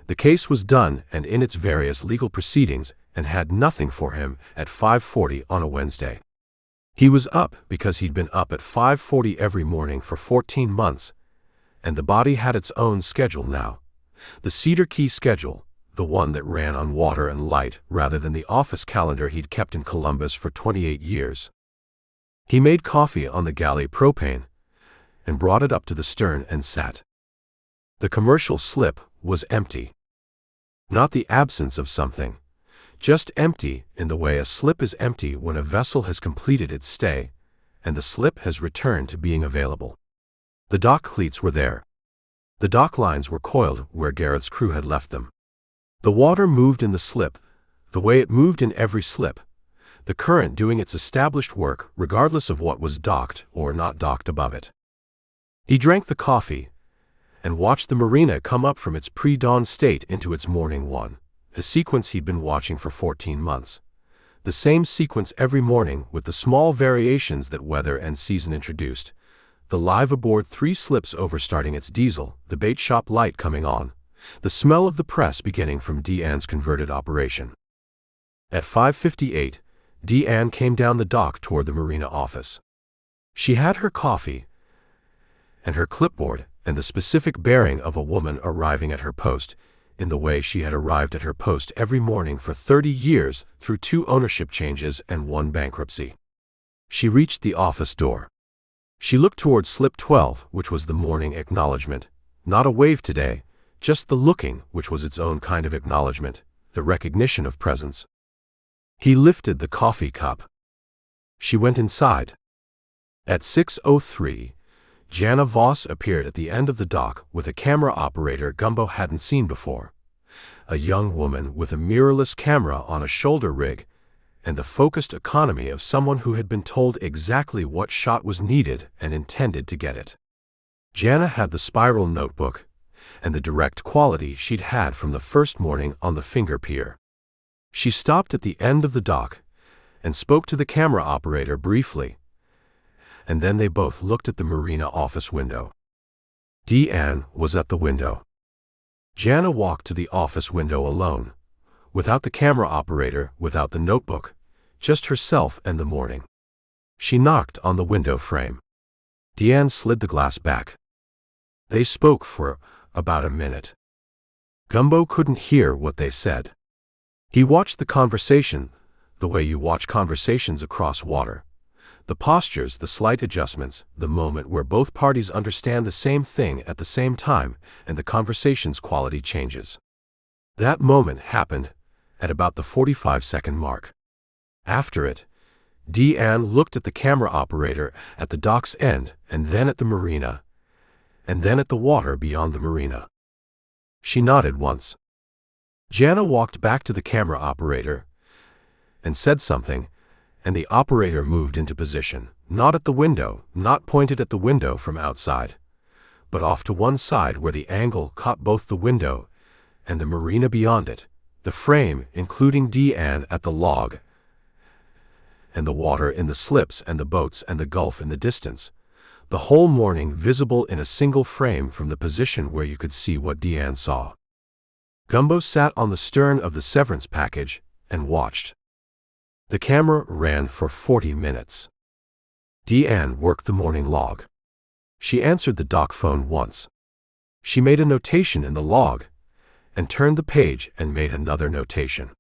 The case was done and in its various legal proceedings and had nothing for him at 5:40 on a Wednesday. He was up because he'd been up at 5:40 every morning for 14 months, and the body had its own schedule now. The Cedar Key schedule, the one that ran on water and light rather than the office calendar he'd kept in Columbus for 28 years. He made coffee on the galley propane and brought it up to the stern and sat. The commercial slip was empty. Not the absence of something, just empty in the way a slip is empty when a vessel has completed its stay and the slip has returned to being available. The dock cleats were there. The dock lines were coiled where Garrett's crew had left them. The water moved in the slip, the way it moved in every slip, the current doing its established work regardless of what was docked or not docked above it. He drank the coffee and watched the marina come up from its pre-dawn state into its morning one, the sequence he'd been watching for 14 months. The same sequence every morning with the small variations that weather and season introduced. The live aboard 3 slips overstarting its diesel, the bait shop light coming on, the smell of the press beginning from Deanne's converted operation. At 5:58, Deanne came down the dock toward the marina office. She had her coffee and her clipboard and the specific bearing of a woman arriving at her post, in the way she had arrived at her post every morning for 30 years through 2 ownership changes and 1 bankruptcy. She reached the office door. She looked toward slip 12, which was the morning acknowledgement. Not a wave today, just the looking, which was its own kind of acknowledgement, the recognition of presence. He lifted the coffee cup. She went inside. At 6:03, Jana Voss appeared at the end of the dock with a camera operator Gumbo hadn't seen before. A young woman with a mirrorless camera on a shoulder rig and the focused economy of someone who had been told exactly what shot was needed and intended to get it. Jana had the spiral notebook and the direct quality she'd had from the first morning on the finger pier. She stopped at the end of the dock and spoke to the camera operator briefly, and then they both looked at the marina office window. Deanne was at the window. Jana walked to the office window alone, without the camera operator, without the notebook, just herself and the morning. She knocked on the window frame. Deanne slid the glass back. They spoke for about a minute. Gumbo couldn't hear what they said. He watched the conversation, the way you watch conversations across water. The postures, the slight adjustments, the moment where both parties understand the same thing at the same time and the conversation's quality changes. That moment happened at about the 45-second mark. After it, Deanne looked at the camera operator at the dock's end and then at the marina, and then at the water beyond the marina. She nodded once. Jana walked back to the camera operator and said something, and the operator moved into position, not at the window, not pointed at the window from outside, but off to one side where the angle caught both the window and the marina beyond it, the frame, including Deanne at the log, and the water in the slips and the boats and the Gulf in the distance, the whole morning visible in a single frame from the position where you could see what Deanne saw. Gumbo sat on the stern of the severance package and watched. The camera ran for 40 minutes. Deanne worked the morning log. She answered the dock phone once. She made a notation in the log and turned the page and made another notation.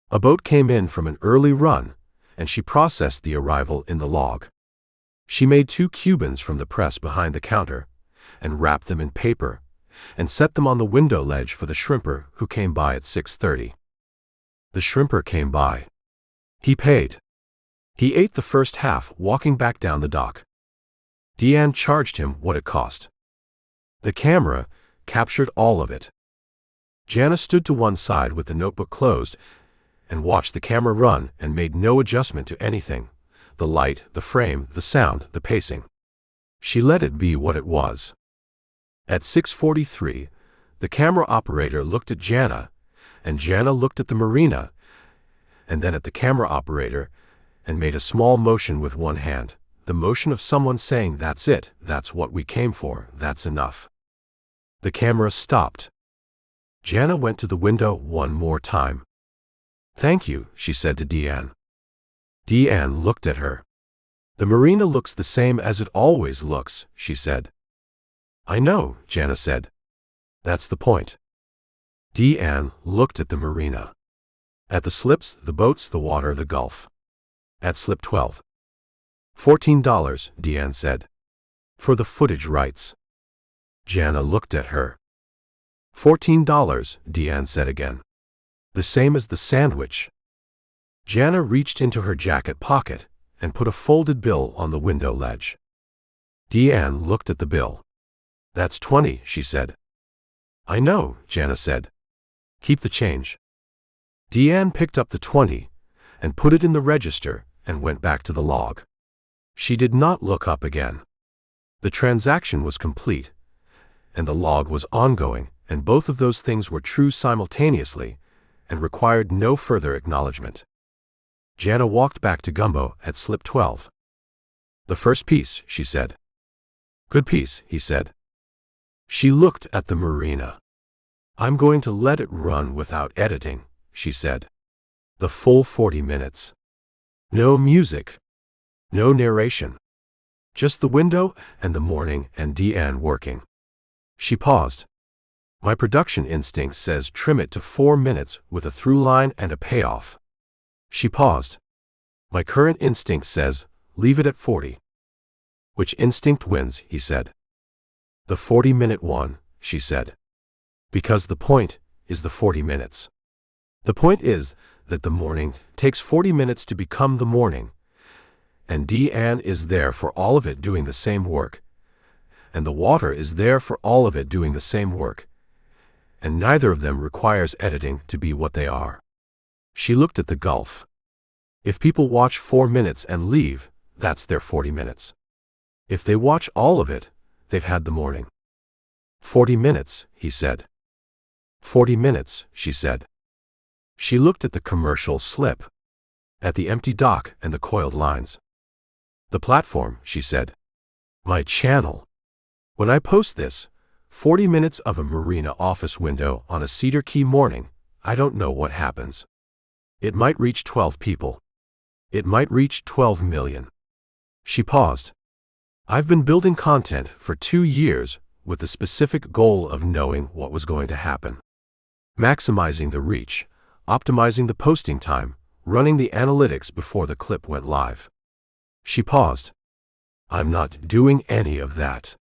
A boat came in from an early run, and she processed the arrival in the log. She made 2 Cubans from the press behind the counter and wrapped them in paper and set them on the window ledge for the shrimper who came by at 6:30. The shrimper came by. He paid. He ate the first half walking back down the dock. Deanne charged him what it cost. The camera captured all of it. Jana stood to one side with the notebook closed and watched the camera run and made no adjustment to anything: the light, the frame, the sound, the pacing. She let it be what it was. At 6:43, the camera operator looked at Jana, and Jana looked at the marina, and then at the camera operator, and made a small motion with one hand, the motion of someone saying, "That's it, that's what we came for, that's enough." The camera stopped. Jana went to the window one more time. "Thank you," she said to Deanne. Deanne looked at her. "The marina looks the same as it always looks," she said. "I know," Jana said. "That's the point." Deanne looked at the marina. At the slips, the boats, the water, the gulf. At slip 12. $14, Deanne said. "For the footage rights." Jana looked at her. $14, Deanne said again. "The same as the sandwich." Jana reached into her jacket pocket and put a folded bill on the window ledge. Deanne looked at the bill. "That's 20, she said. "I know," Jana said. "Keep the change." Deanne picked up the 20 and put it in the register and went back to the log. She did not look up again. The transaction was complete, and the log was ongoing, and both of those things were true simultaneously and required no further acknowledgement. Jana walked back to Gumbo at slip 12. "The first piece," she said. "Good piece," he said. She looked at the marina. "I'm going to let it run without editing," she said. "The full 40 minutes. No music. No narration. Just the window and the morning and Deanne working." She paused. "My production instinct says trim it to 4 minutes with a through line and a payoff." She paused. "My current instinct says leave it at 40. "Which instinct wins?" he said. "The 40-minute one," she said. "Because the point is the 40 minutes. The point is that the morning takes 40 minutes to become the morning, and Deanne is there for all of it doing the same work, and the water is there for all of it doing the same work, and neither of them requires editing to be what they are." She looked at the gulf. If people watch 4 minutes and leave, that's their 40 minutes. If they watch all of it, they've had the morning. 40 minutes, he said. 40 minutes, she said. She looked at the commercial slip, at the empty dock and the coiled lines. "The platform," she said. "My channel. When I post this, 40 minutes of a marina office window on a Cedar Key morning, I don't know what happens. It might reach 12 people. It might reach 12 million. She paused. "I've been building content for 2 years with the specific goal of knowing what was going to happen. Maximizing the reach, optimizing the posting time, running the analytics before the clip went live." She paused. "I'm not doing any of that."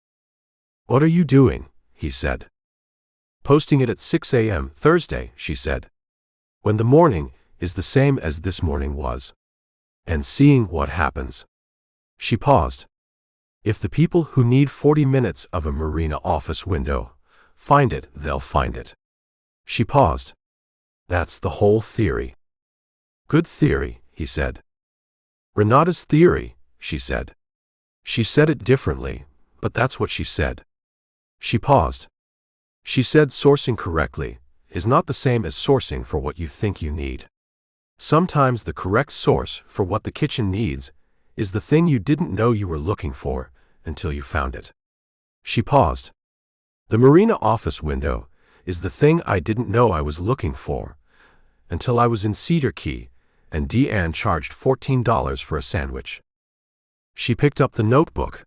"What are you doing?" he said. "Posting it at 6 a.m. Thursday," she said. "When the morning is the same as this morning was. And seeing what happens." She paused. "If the people who need 40 minutes of a marina office window find it, they'll find it." She paused. "That's the whole theory." "Good theory," he said. "Renata's theory," she said. She said it differently, but that's what she said. She paused. She said sourcing correctly is not the same as sourcing for what you think you need. Sometimes the correct source for what the kitchen needs is the thing you didn't know you were looking for until you found it. She paused. "The marina office window is the thing I didn't know I was looking for until I was in Cedar Key and Deanne charged $14 for a sandwich." She picked up the notebook.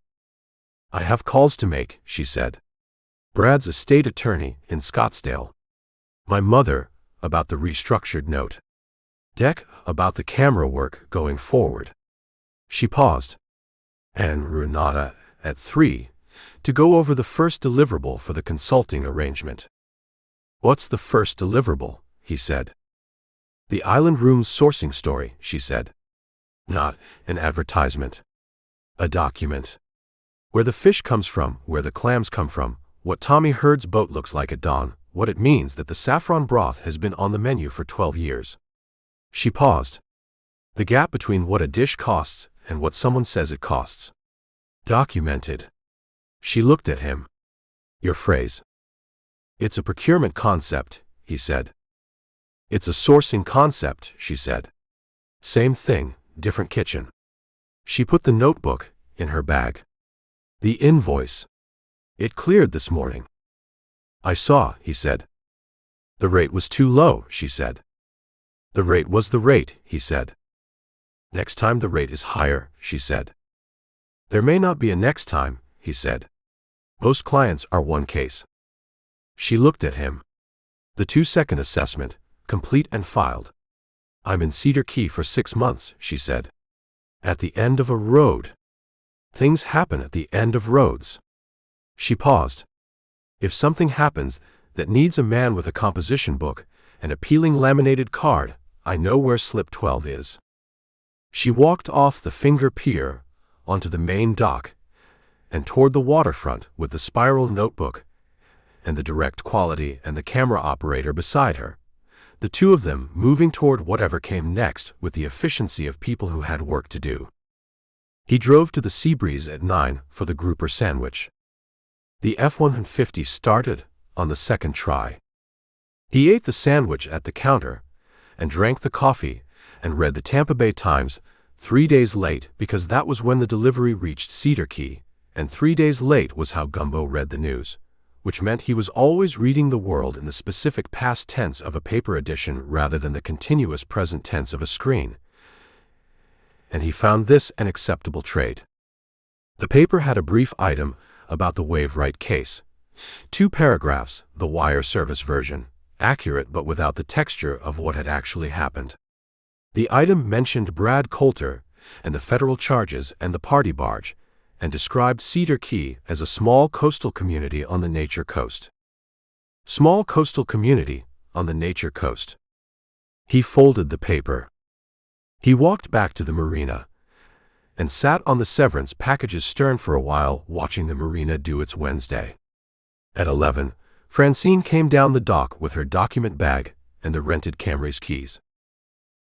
"I have calls to make," she said. "Brad's a state attorney in Scottsdale. My mother about the restructured note. Deck about the camera work going forward." She paused. "And Renata at 3 to go over the first deliverable for the consulting arrangement." "What's the first deliverable?" he said. "The Island Room's sourcing story," she said. "Not an advertisement. A document. Where the fish comes from, where the clams come from, what Tommy Hurd's boat looks like at dawn, what it means that the saffron broth has been on the menu for 12 years. She paused. "The gap between what a dish costs and what someone says it costs. Documented." She looked at him. Your phrase. It's a procurement concept, he said. It's a sourcing concept, she said. Same thing, different kitchen. She put the notebook in her bag. The invoice. It cleared this morning. I saw, he said. The rate was too low, she said. The rate was the rate, he said. Next time the rate is higher, she said. There may not be a next time, he said. Most clients are one case. She looked at him. The 2-second assessment, complete and filed. I'm in Cedar Key for 6 months, she said. At the end of a road. Things happen at the end of roads. She paused. If something happens that needs a man with a composition book, an appealing laminated card, I know where slip 12 is. She walked off the Finger Pier, onto the main dock, and toward the waterfront with the spiral notebook, and the direct quality and the camera operator beside her, the two of them moving toward whatever came next with the efficiency of people who had work to do. He drove to the Seabreeze at 9 for the grouper sandwich. The F-150 started on the second try. He ate the sandwich at the counter and drank the coffee and read the Tampa Bay Times 3 days late because that was when the delivery reached Cedar Key, and 3 days late was how Gumbo read the news, which meant he was always reading the world in the specific past tense of a paper edition rather than the continuous present tense of a screen. And he found this an acceptable trade. The paper had a brief item about the Waveright case. 2 paragraphs, the wire service version, accurate but without the texture of what had actually happened. The item mentioned Brad Coulter and the federal charges and the party barge, and described Cedar Key as a small coastal community on the Nature Coast. Small coastal community on the Nature Coast. He folded the paper. He walked back to the marina and sat on the Severance package's stern for a while watching the marina do its Wednesday. At 11, Francine came down the dock with her document bag and the rented Camry's keys.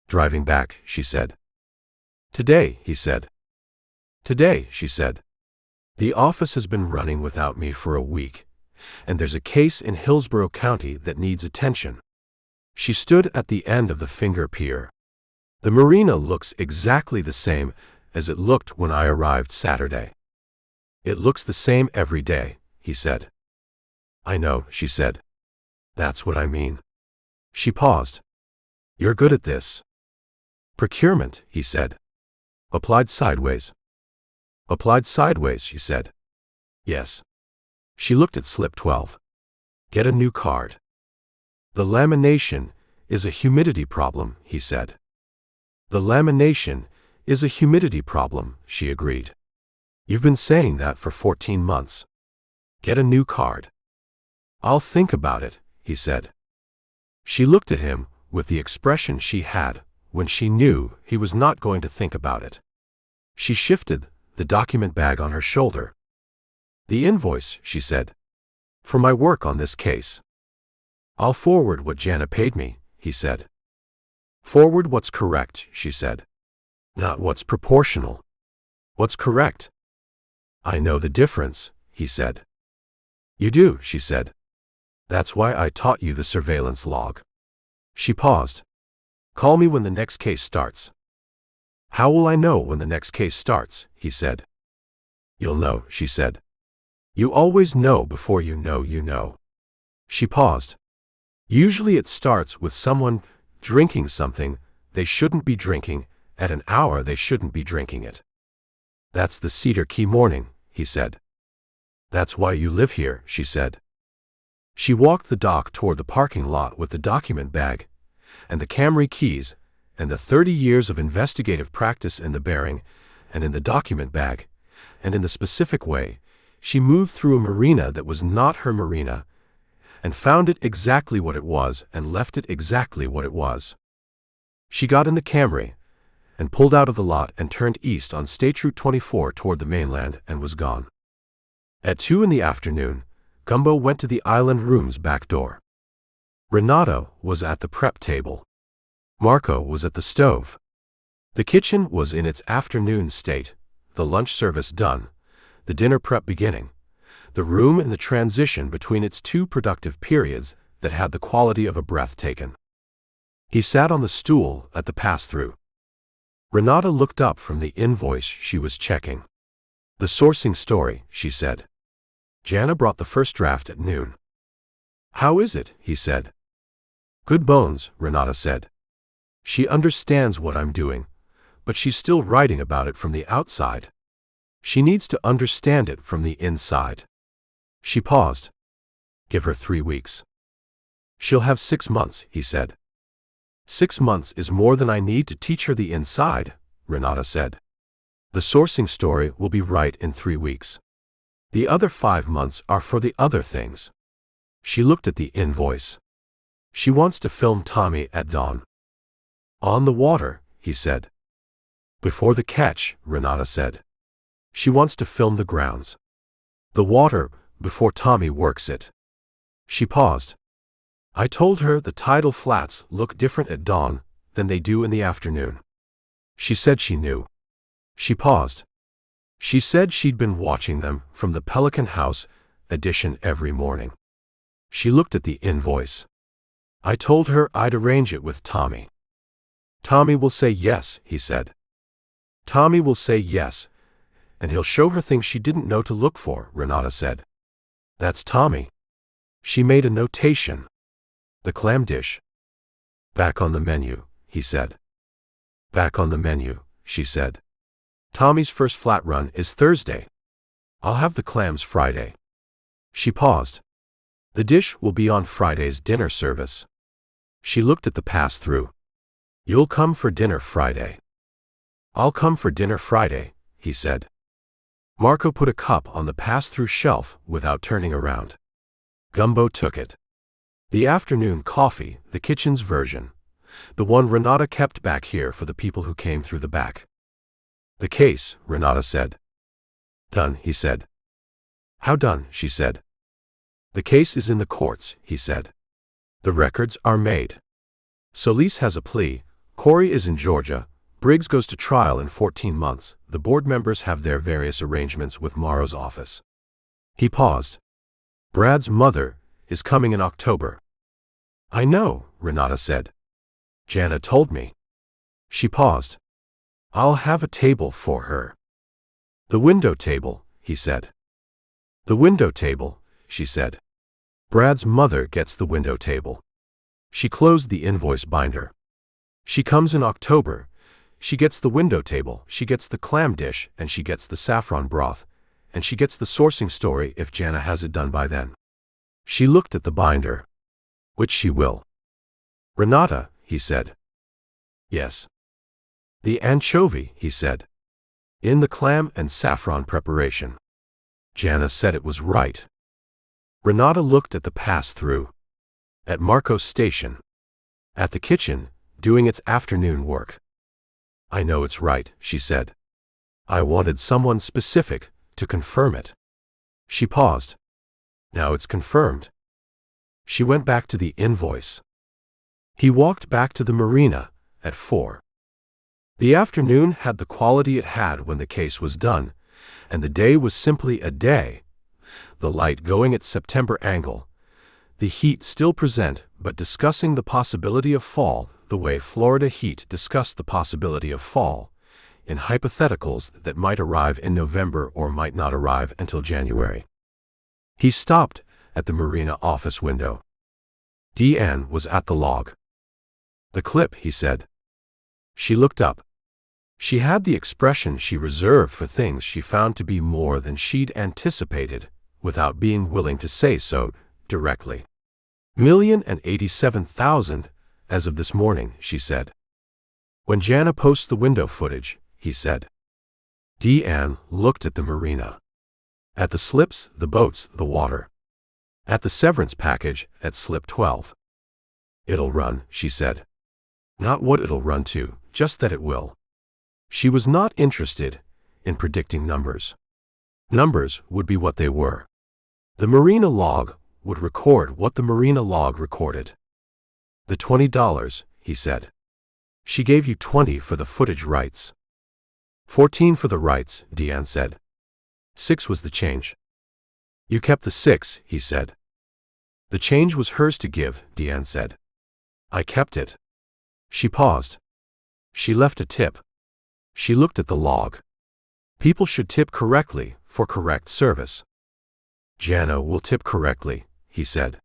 Driving back, she said. Today, he said. Today, she said. The office has been running without me for a week, and there's a case in Hillsborough County that needs attention. She stood at the end of the Finger Pier. The marina looks exactly the same as it looked when I arrived Saturday. It looks the same every day, he said. I know, she said. That's what I mean. She paused. You're good at this. Procurement, he said. Applied sideways. Applied sideways, she said. Yes. She looked at slip 12. Get a new card. The lamination is a humidity problem, he said. The lamination is a humidity problem, she agreed. You've been saying that for 14 months. Get a new card. I'll think about it, he said. She looked at him with the expression she had when she knew he was not going to think about it. She shifted the document bag on her shoulder. The invoice, she said. For my work on this case. I'll forward what Jana paid me, he said. Forward what's correct, she said. Not what's proportional. What's correct? I know the difference, he said. You do, she said. That's why I taught you the surveillance log. She paused. Call me when the next case starts. How will I know when the next case starts, he said. You'll know, she said. You always know before you know you know. She paused. Usually it starts with someone drinking something they shouldn't be drinking at an hour they shouldn't be drinking it. That's the Cedar Key morning, he said. That's why you live here, she said. She walked the dock toward the parking lot with the document bag and the Camry keys and the 30 years of investigative practice in the bearing and in the document bag, and in the specific way, she moved through a marina that was not her marina and found it exactly what it was and left it exactly what it was. She got in the Camry and pulled out of the lot and turned east on State Route 24 toward the mainland and was gone. At 2 in the afternoon, Gumbo went to the island room's back door. Renato was at the prep table. Marco was at the stove. The kitchen was in its afternoon state, the lunch service done, the dinner prep beginning, the room in the transition between its two productive periods that had the quality of a breath taken. He sat on the stool at the pass-through. Renata looked up from the invoice she was checking. "The sourcing story," she said. "Jana brought the first draft at noon." "How is it?" he said. "Good bones," Renata said. "She understands what I'm doing, but she's still writing about it from the outside. She needs to understand it from the inside." She paused. "Give her 3 weeks." "She'll have 6 months," he said. "6 months is more than I need to teach her the inside," Renata said. "The sourcing story will be right in 3 weeks. The other 5 months are for the other things." She looked at the invoice. "She wants to film Tommy at dawn." "On the water," he said. "Before the catch," Renata said. "She wants to film the grounds. The water, before Tommy works it." She paused. "I told her the tidal flats look different at dawn than they do in the afternoon." She said she knew. She paused. "She said she'd been watching them from the Pelican House addition every morning." She looked at the invoice. "I told her I'd arrange it with Tommy." "Tommy will say yes," he said. "Tommy will say yes, and he'll show her things she didn't know to look for," Renata said. "That's Tommy." She made a notation. "The clam dish." "Back on the menu," he said. "Back on the menu," she said. "Tommy's first flat run is Thursday. I'll have the clams Friday." She paused. "The dish will be on Friday's dinner service." She looked at the pass-through. "You'll come for dinner Friday." "I'll come for dinner Friday," he said. Marco put a cup on the pass-through shelf without turning around. Gumbo took it. The afternoon coffee, the kitchen's version. The one Renata kept back here for the people who came through the back. "The case," Renata said. "Done," he said. "How done?" she said. "The case is in the courts," he said. "The records are made. Solis has a plea, Corey is in Georgia, Briggs goes to trial in 14 months, the board members have their various arrangements with Morrow's office." He paused. "Brad's mother is coming in October." "I know," Renata said. "Jana told me." She paused. "I'll have a table for her." "The window table," he said. "The window table," she said. "Brad's mother gets the window table." She closed the invoice binder. "She comes in October. She gets the window table, she gets the clam dish, and she gets the saffron broth, and she gets the sourcing story if Jana has it done by then." She looked at the binder. "Which she will." "Renata," he said. "Yes." "The anchovy," he said. "In the clam and saffron preparation." Jana said it was right. Renata looked at the pass-through. At Marco's station. At the kitchen, doing its afternoon work. "I know it's right," she said. "I wanted someone specific to confirm it." She paused. "Now it's confirmed." She went back to the invoice. He walked back to the marina at 4. The afternoon had the quality it had when the case was done, and the day was simply a day. The light going at September angle. The heat still present, but discussing the possibility of fall, the way Florida heat discussed the possibility of fall, in hypotheticals that might arrive in November or might not arrive until January. He stopped at the marina office window. Deanne was at the log. "The clip," he said. She looked up. She had the expression she reserved for things she found to be more than she'd anticipated, without being willing to say so directly. $1,087,000 as of this morning, she said. "When Jana posts the window footage," he said. Deanne looked at the marina. At the slips, the boats, the water. At the severance package at slip 12. "It'll run," she said. "Not what it'll run to, just that it will." She was not interested in predicting numbers. Numbers would be what they were. The marina log would record what the marina log recorded. "The $20, he said. "She gave you 20 for the footage rights." 14 for the rights, Deanne said. 6 was the change. You kept the 6, he said. The change was hers to give, Deanne said. I kept it. She paused. She left a tip. She looked at the log. People should tip correctly for correct service. Jana will tip correctly, he said.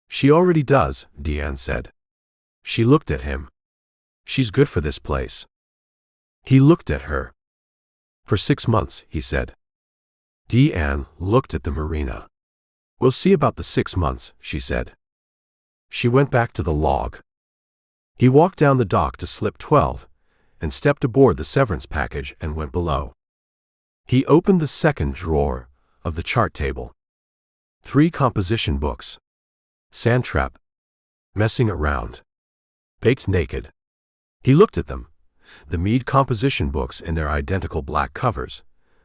She already does, Deanne said. She looked at him. She's good for this place. He looked at her. For 6 months, he said. Deanne looked at the marina. We'll see about the 6 months, she said. She went back to the log. He walked down the dock to slip 12 and stepped aboard the severance package and went below. He opened the second drawer of the chart table. 3 composition books. Sand trap. Messing around. Baked naked. He looked at them. The Mead composition books in their identical black covers.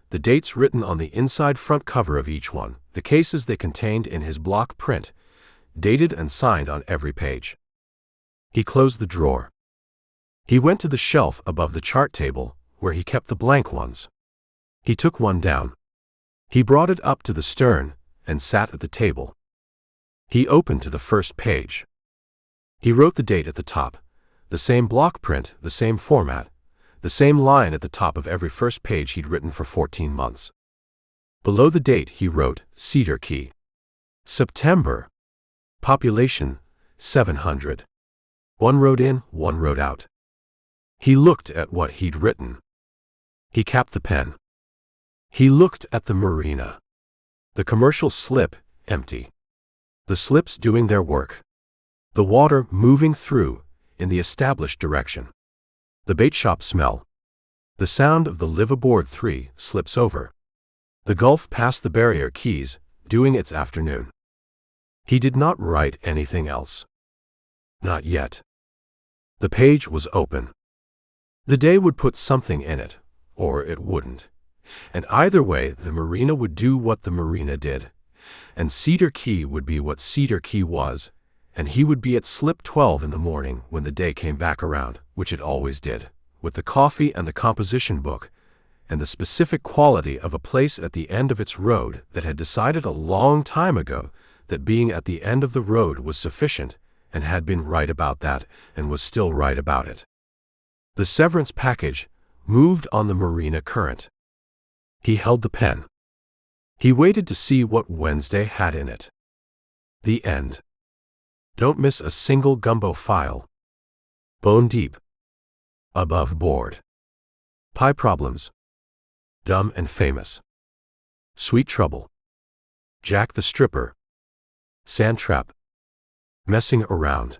The dates written on the inside front cover of each one. The cases they contained in his block print. Dated and signed on every page. He closed the drawer. He went to the shelf above the chart table, where he kept the blank ones. He took one down. He brought it up to the stern and sat at the table. He opened to the first page. He wrote the date at the top, the same block print, the same format, the same line at the top of every first page he'd written for 14 months. Below the date he wrote, Cedar Key. September. Population, 700. One wrote in, one wrote out. He looked at what he'd written. He capped the pen. He looked at the marina. The commercial slip, empty. The slips doing their work. The water moving through in the established direction. The bait shop smell. The sound of the live aboard 3 slips over. The gulf past the barrier keys, doing its afternoon. He did not write anything else. Not yet. The page was open. The day would put something in it, or it wouldn't. And either way, the marina would do what the marina did. And Cedar Key would be what Cedar Key was, and he would be at slip 12 in the morning when the day came back around, which it always did, with the coffee and the composition book, and the specific quality of a place at the end of its road that had decided a long time ago that being at the end of the road was sufficient, and had been right about that, and was still right about it. The severance package moved on the marina current. He held the pen. He waited to see what Wednesday had in it. The end. Don't miss a single gumbo file. Bone deep. Above board. Pie problems. Dumb and famous. Sweet trouble. Jack the stripper. Sand trap. Messing around.